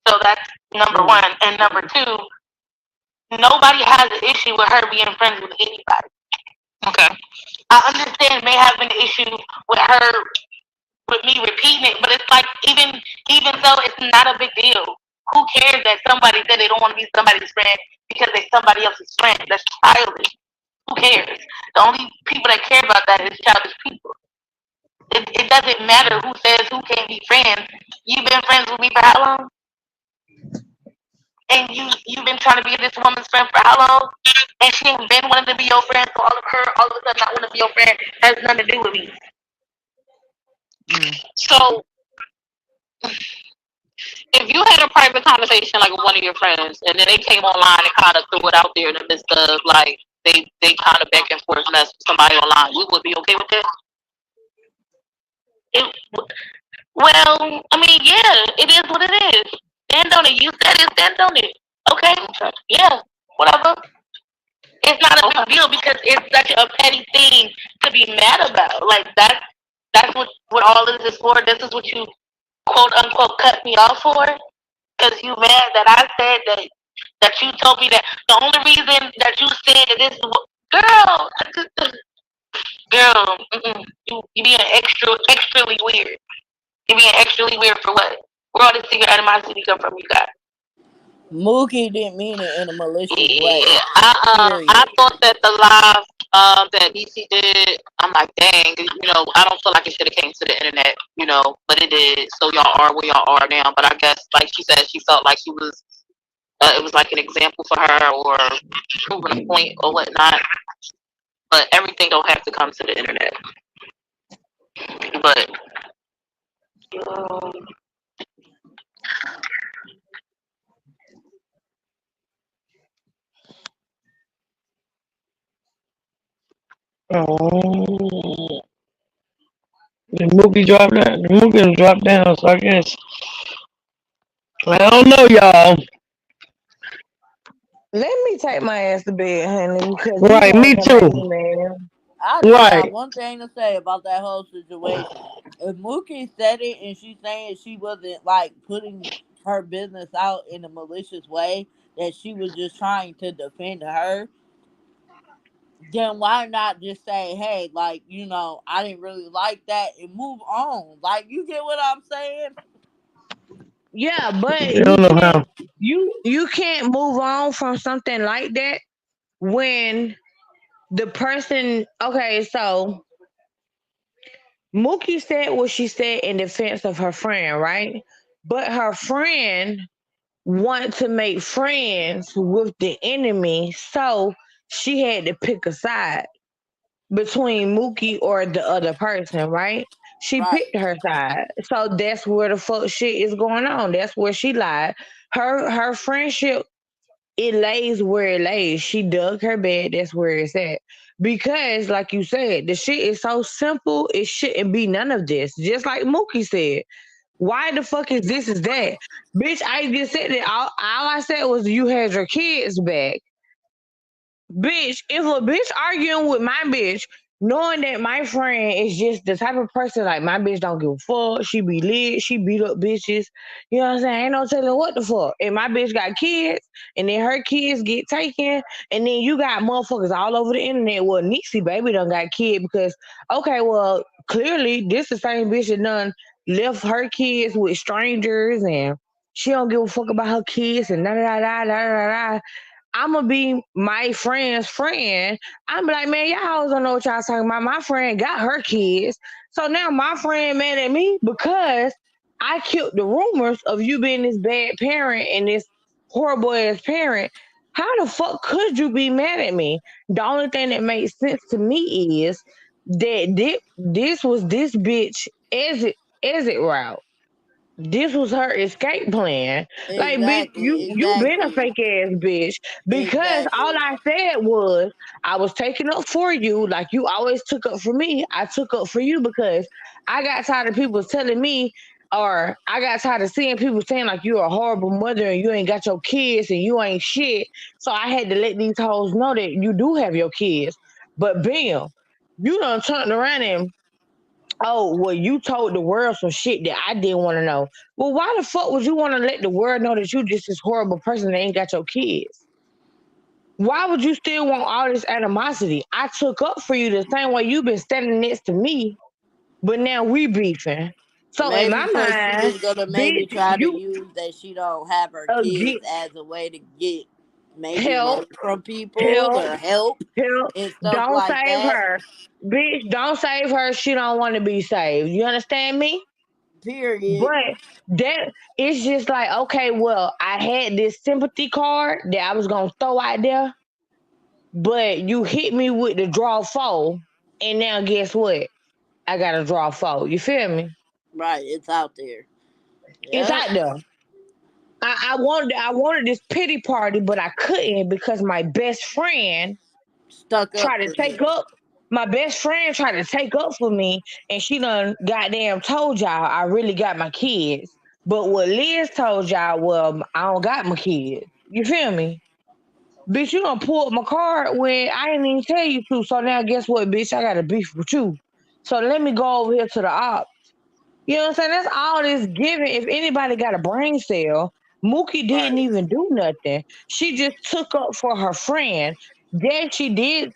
Speaker 12: So that's number one. And number two, nobody has an issue with her being friends with anybody. Okay. I understand may have an issue with her with me repeating it, but it's like even though it's not a big deal. Who cares that somebody said they don't want to be somebody's friend because they're somebody else's friend? That's childish. Who cares? The only people that care about that is childish people. It doesn't matter who says who can't be friends. You've been friends with me for how long? And you've been trying to be this woman's friend for how long? And she ain't been wanting to be your friend, so all of a sudden not wanting to be your friend has nothing to do with me. So if you had a private conversation like with one of your friends and then they came online and kind of threw it out there in the midst of like they kind of back and forth mess with somebody online, you would be okay with that? It, well, I mean, yeah, it is what it is. Stand on it. You said it, stand on it. Okay, yeah, whatever. It's not a big deal because it's such a petty thing to be mad about. Like that's what all of this is for. This is what you quote unquote cut me off for. Because you mad that I said that you told me that the only reason that you said that this is what, girl, you being extrally weird. You being extrally weird for what? Where all this secret animosity come from? You got?
Speaker 9: Mookie didn't mean it in a malicious
Speaker 12: Yeah,
Speaker 9: way.
Speaker 12: I
Speaker 9: Period.
Speaker 12: thought that the live that DC did, I'm like, dang, I don't feel like it should have came to the internet, but it did. So y'all are where y'all are now. But I guess, like she said, she felt like she was, it was like an example for her or proving a point or whatnot. But everything don't have to come to the internet. But um,
Speaker 1: oh, the movie dropped down. The movie dropped down. So I guess I don't know, y'all.
Speaker 6: Let me take my ass to bed, honey, because these
Speaker 1: Right,
Speaker 6: hoes
Speaker 1: me
Speaker 6: gonna make
Speaker 1: too.
Speaker 6: me mad.
Speaker 9: I just got
Speaker 1: Right.
Speaker 9: one thing to say about that whole situation. If Mookie said it and she's saying she wasn't like putting her business out in a malicious way, that she was just trying to defend her, then why not just say, hey, like, I didn't really like that and move on? Like, you get what I'm saying?
Speaker 6: Yeah, but
Speaker 1: I don't know how.
Speaker 6: you can't move on from something like that when the person okay, so Mookie said what she said in defense of her friend, right? But her friend want to make friends with the enemy, so she had to pick a side between Mookie or the other person, right? She
Speaker 9: Right.
Speaker 6: picked her side. So that's where the fuck shit is going on. That's where she lied. Her friendship, it lays where it lays. She dug her bed, that's where it's at. Because, like you said, the shit is so simple, it shouldn't be none of this. Just like Mookie said. Why the fuck is this is that? Bitch, I just said that all I said was you had your kids back. Bitch, if a bitch arguing with my bitch, knowing that my friend is just the type of person like my bitch don't give a fuck, she be lit, she beat up bitches. You know what I'm saying? Ain't no telling what the fuck. And my bitch got kids, and then her kids get taken, and then you got motherfuckers all over the internet. Well, Nixie baby done got kid because okay, well, clearly this the same bitch that done left her kids with strangers and she don't give a fuck about her kids and da da da da da da. I'm gonna be my friend's friend. I'm like, man, y'all always don't know what y'all talking about. My friend got her kids, so now my friend mad at me because I killed the rumors of you being this bad parent and this horrible ass parent. How the fuck could you be mad at me? The only thing that makes sense to me is that this was this bitch exit route. This was her escape plan. Like, bitch,
Speaker 9: Exactly.
Speaker 6: you been a
Speaker 9: Exactly.
Speaker 6: fake ass bitch because all
Speaker 9: Exactly.
Speaker 6: I said was I was taking up for you, like you always took up for me. I took up for you because I got tired of people telling me, or I got tired of seeing people saying like you're a horrible mother and you ain't got your kids and you ain't shit. So I had to let these hoes know that you do have your kids. But bam, you done turned around and oh, well, you told the world some shit that I didn't want to know. Well, why the fuck would you want to let the world know that you just this horrible person that ain't got your kids? Why would you still want all this animosity? I took up for you the same way you've been standing next to me, but now we beefing. So in
Speaker 9: Maybe
Speaker 6: my
Speaker 9: because she
Speaker 6: mind,
Speaker 9: was gonna maybe
Speaker 6: bitch,
Speaker 9: try to
Speaker 6: you
Speaker 9: use that she don't have her
Speaker 6: get
Speaker 9: kids as a way to get maybe
Speaker 6: help,
Speaker 9: money from people
Speaker 6: help,
Speaker 9: or help
Speaker 6: help.
Speaker 9: and stuff
Speaker 6: Don't
Speaker 9: like
Speaker 6: save
Speaker 9: that.
Speaker 6: her. Bitch, don't save her. She don't want to be saved. You understand me?
Speaker 9: Period.
Speaker 6: But that it's just like, okay, well, I had this sympathy card that I was gonna throw out there, but you hit me with the draw four, and now guess what? I gotta draw four. You feel me?
Speaker 9: Right. It's out there.
Speaker 6: It's
Speaker 9: Yep.
Speaker 6: out there. I wanted this pity party, but I couldn't because my best friend
Speaker 9: Stuck up
Speaker 6: tried to
Speaker 9: for
Speaker 6: take
Speaker 9: me.
Speaker 6: up. My best friend tried to take up for me, and she done goddamn told y'all I really got my kids. But what Liz told y'all, well, I don't got my kids. You feel me? Bitch, you done pulled my card when I didn't even tell you to. So now guess what, bitch? I got a beef with you. So let me go over here to the op. You know what I'm saying? That's all this giving. If anybody got a brain cell, Mookie didn't
Speaker 9: Right.
Speaker 6: even do nothing. She just took up for her friend. Then she did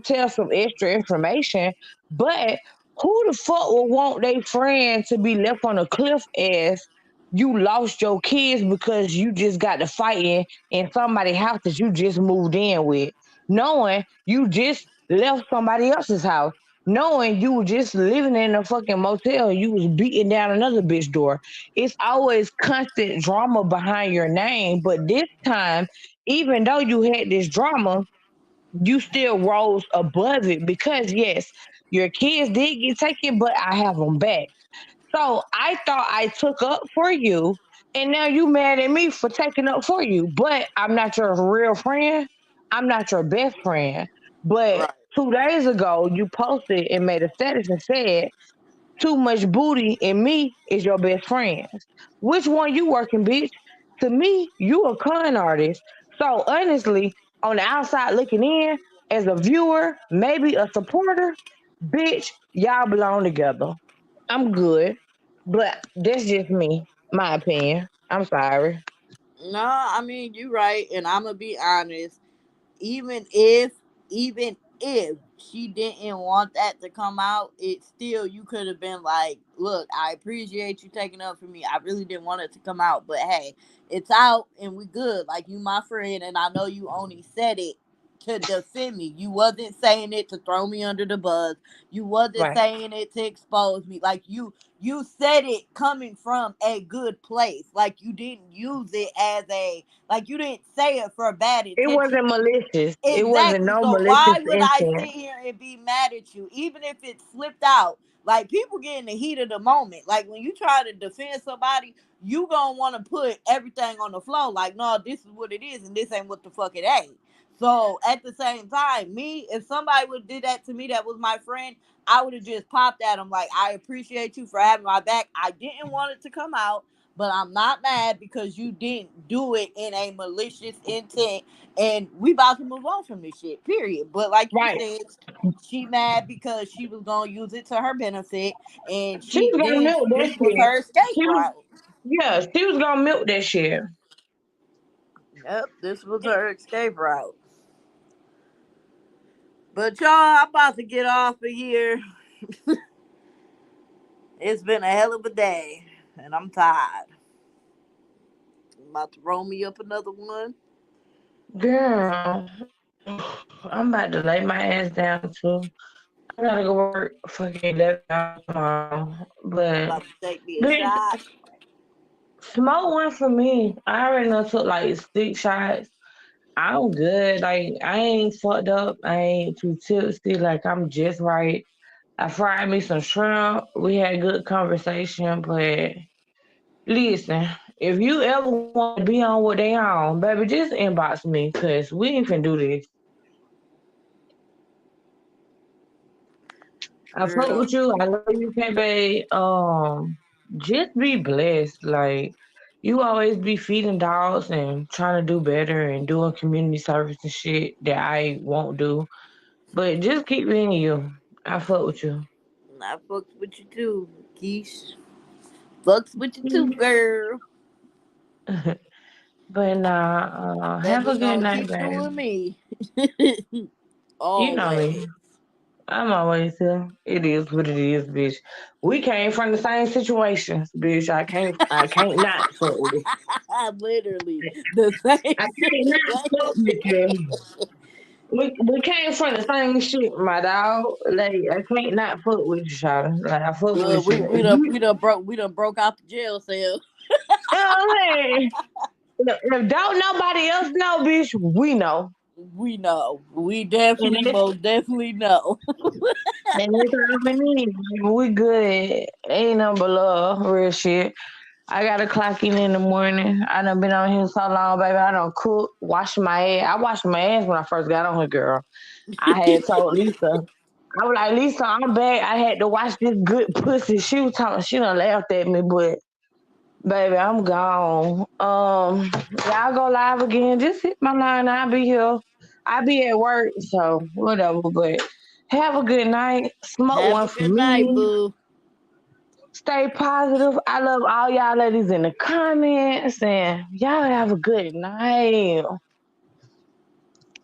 Speaker 6: tell some extra information, but who the fuck would want their friend to be left on a cliff as you lost your kids because you just got to fighting in somebody's house that you just moved in with, knowing you just left somebody else's house, knowing you were just living in a fucking motel, you was beating down another bitch door. It's always constant drama behind your name, but this time, even though you had this drama, you still rose above it because yes, your kids did get taken, but I have them back. So I thought I took up for you, and now you mad at me for taking up for you. But I'm not your real friend. I'm not your best friend. But
Speaker 9: Right.
Speaker 6: 2 days ago, you posted and made a status and said, "Too much booty and me is your best friend." Which one you working, bitch? To me, you a con artist. So honestly, on the outside looking in, as a viewer, maybe a supporter, bitch, y'all belong together. I'm good, but that's just me, my opinion. I'm sorry.
Speaker 9: No, I mean you right, and I'm gonna be honest. Even if, even if she didn't want that to come out, it still you could have been like, "Look, I appreciate you taking up for me. I really didn't want it to come out, but hey, it's out and we good. Like you, my friend, and I know you only said it to defend me. You wasn't saying it to throw me under the bus. You wasn't
Speaker 6: Right.
Speaker 9: saying it to expose me. Like you said it coming from a good place. Like you didn't use it as a like you didn't say it for bad
Speaker 6: It
Speaker 9: intention.
Speaker 6: wasn't malicious. It wasn't
Speaker 9: Exactly.
Speaker 6: no
Speaker 9: So why
Speaker 6: malicious
Speaker 9: would I sit
Speaker 6: intent.
Speaker 9: here and be mad at you, even if it slipped out? Like people get in the heat of the moment. Like when you try to defend somebody, you gonna want to put everything on the floor. Like, no, this is what it is, and this ain't what the fuck it ain't. So at the same time, me, if somebody would did that to me, that was my friend, I would have just popped at him like, I appreciate you for having my back. I didn't want it to come out, but I'm not mad because you didn't do it in a malicious intent, and we about to move on from this shit. Period. But like you
Speaker 6: Right.
Speaker 9: said, she mad because she was gonna use it to her benefit, and
Speaker 6: She was gonna milk that
Speaker 9: this was
Speaker 6: shit.
Speaker 9: her escape
Speaker 6: She was,
Speaker 9: route.
Speaker 6: yeah, she was gonna milk that shit.
Speaker 9: Yep, this was her escape route. But y'all, I'm about to get off of here. It's been a hell of a day, and I'm tired. I'm about to roll me up another one.
Speaker 6: Girl, I'm about to lay my ass down too. I gotta go work fucking 11 hours tomorrow.
Speaker 9: I'm
Speaker 6: But
Speaker 9: about to take me a
Speaker 6: bitch,
Speaker 9: shot.
Speaker 6: smoke one for me. I already done took like 6 shots. I'm good. Like I ain't fucked up. I ain't too tipsy. Like I'm just right. I fried me some shrimp. We had good conversation, but listen, if you ever want to be on what they on, baby, just inbox me, cause we ain't finna do this. I fuck
Speaker 9: Girl,
Speaker 6: with you. I love you, baby. Just be blessed. Like you always be feeding dogs and trying to do better and doing community service and shit that I won't do. But just keep being you. I fuck with you.
Speaker 9: I fucks with you too, Keish. Fucks with you too, girl.
Speaker 6: But nah,
Speaker 9: That
Speaker 6: have a
Speaker 9: just
Speaker 6: good
Speaker 9: gonna
Speaker 6: night,
Speaker 9: keep
Speaker 6: baby.
Speaker 9: doing me.
Speaker 6: You know me.
Speaker 9: Always.
Speaker 6: I'm always here. It is what it is, bitch. We came from the same situations, bitch. I can't not fuck with you.
Speaker 9: Literally the same
Speaker 6: I can't not fuck with
Speaker 9: situation.
Speaker 6: you. We came from the same shit, my dog. Like I can't not fuck with you, Shawty. Like I fuck
Speaker 9: Look,
Speaker 6: with you.
Speaker 9: we
Speaker 6: If
Speaker 9: done
Speaker 6: you,
Speaker 9: we done broke we done broke out the jail cell.
Speaker 6: you know what I'm saying? If don't nobody else know, bitch, we know.
Speaker 9: We know. We
Speaker 6: And
Speaker 9: definitely
Speaker 6: it's
Speaker 9: most definitely know.
Speaker 6: and it's all we need. We good. Ain't nothing but love, real shit. I gotta clock in the morning. I done been on here so long, baby. I don't cook, wash my ass. I washed my ass when I first got on here, girl. I had told Lisa, I was like, Lisa, I'm back. I had to watch this good pussy. She was talking, she done laughed at me, but baby, I'm gone. Y'all go live again. Just hit my line. I'll be here. I'll be at work, so whatever. But have a good night. Smoke
Speaker 9: Have
Speaker 6: one
Speaker 9: a
Speaker 6: for
Speaker 9: good night,
Speaker 6: me.
Speaker 9: boo.
Speaker 6: Stay positive. I love all y'all ladies in the comments, and y'all have a good night.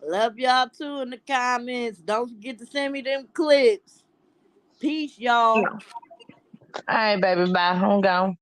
Speaker 9: Love y'all too in the comments. Don't forget to send me them clips. Peace, y'all.
Speaker 6: All right, baby. Bye. I'm gone.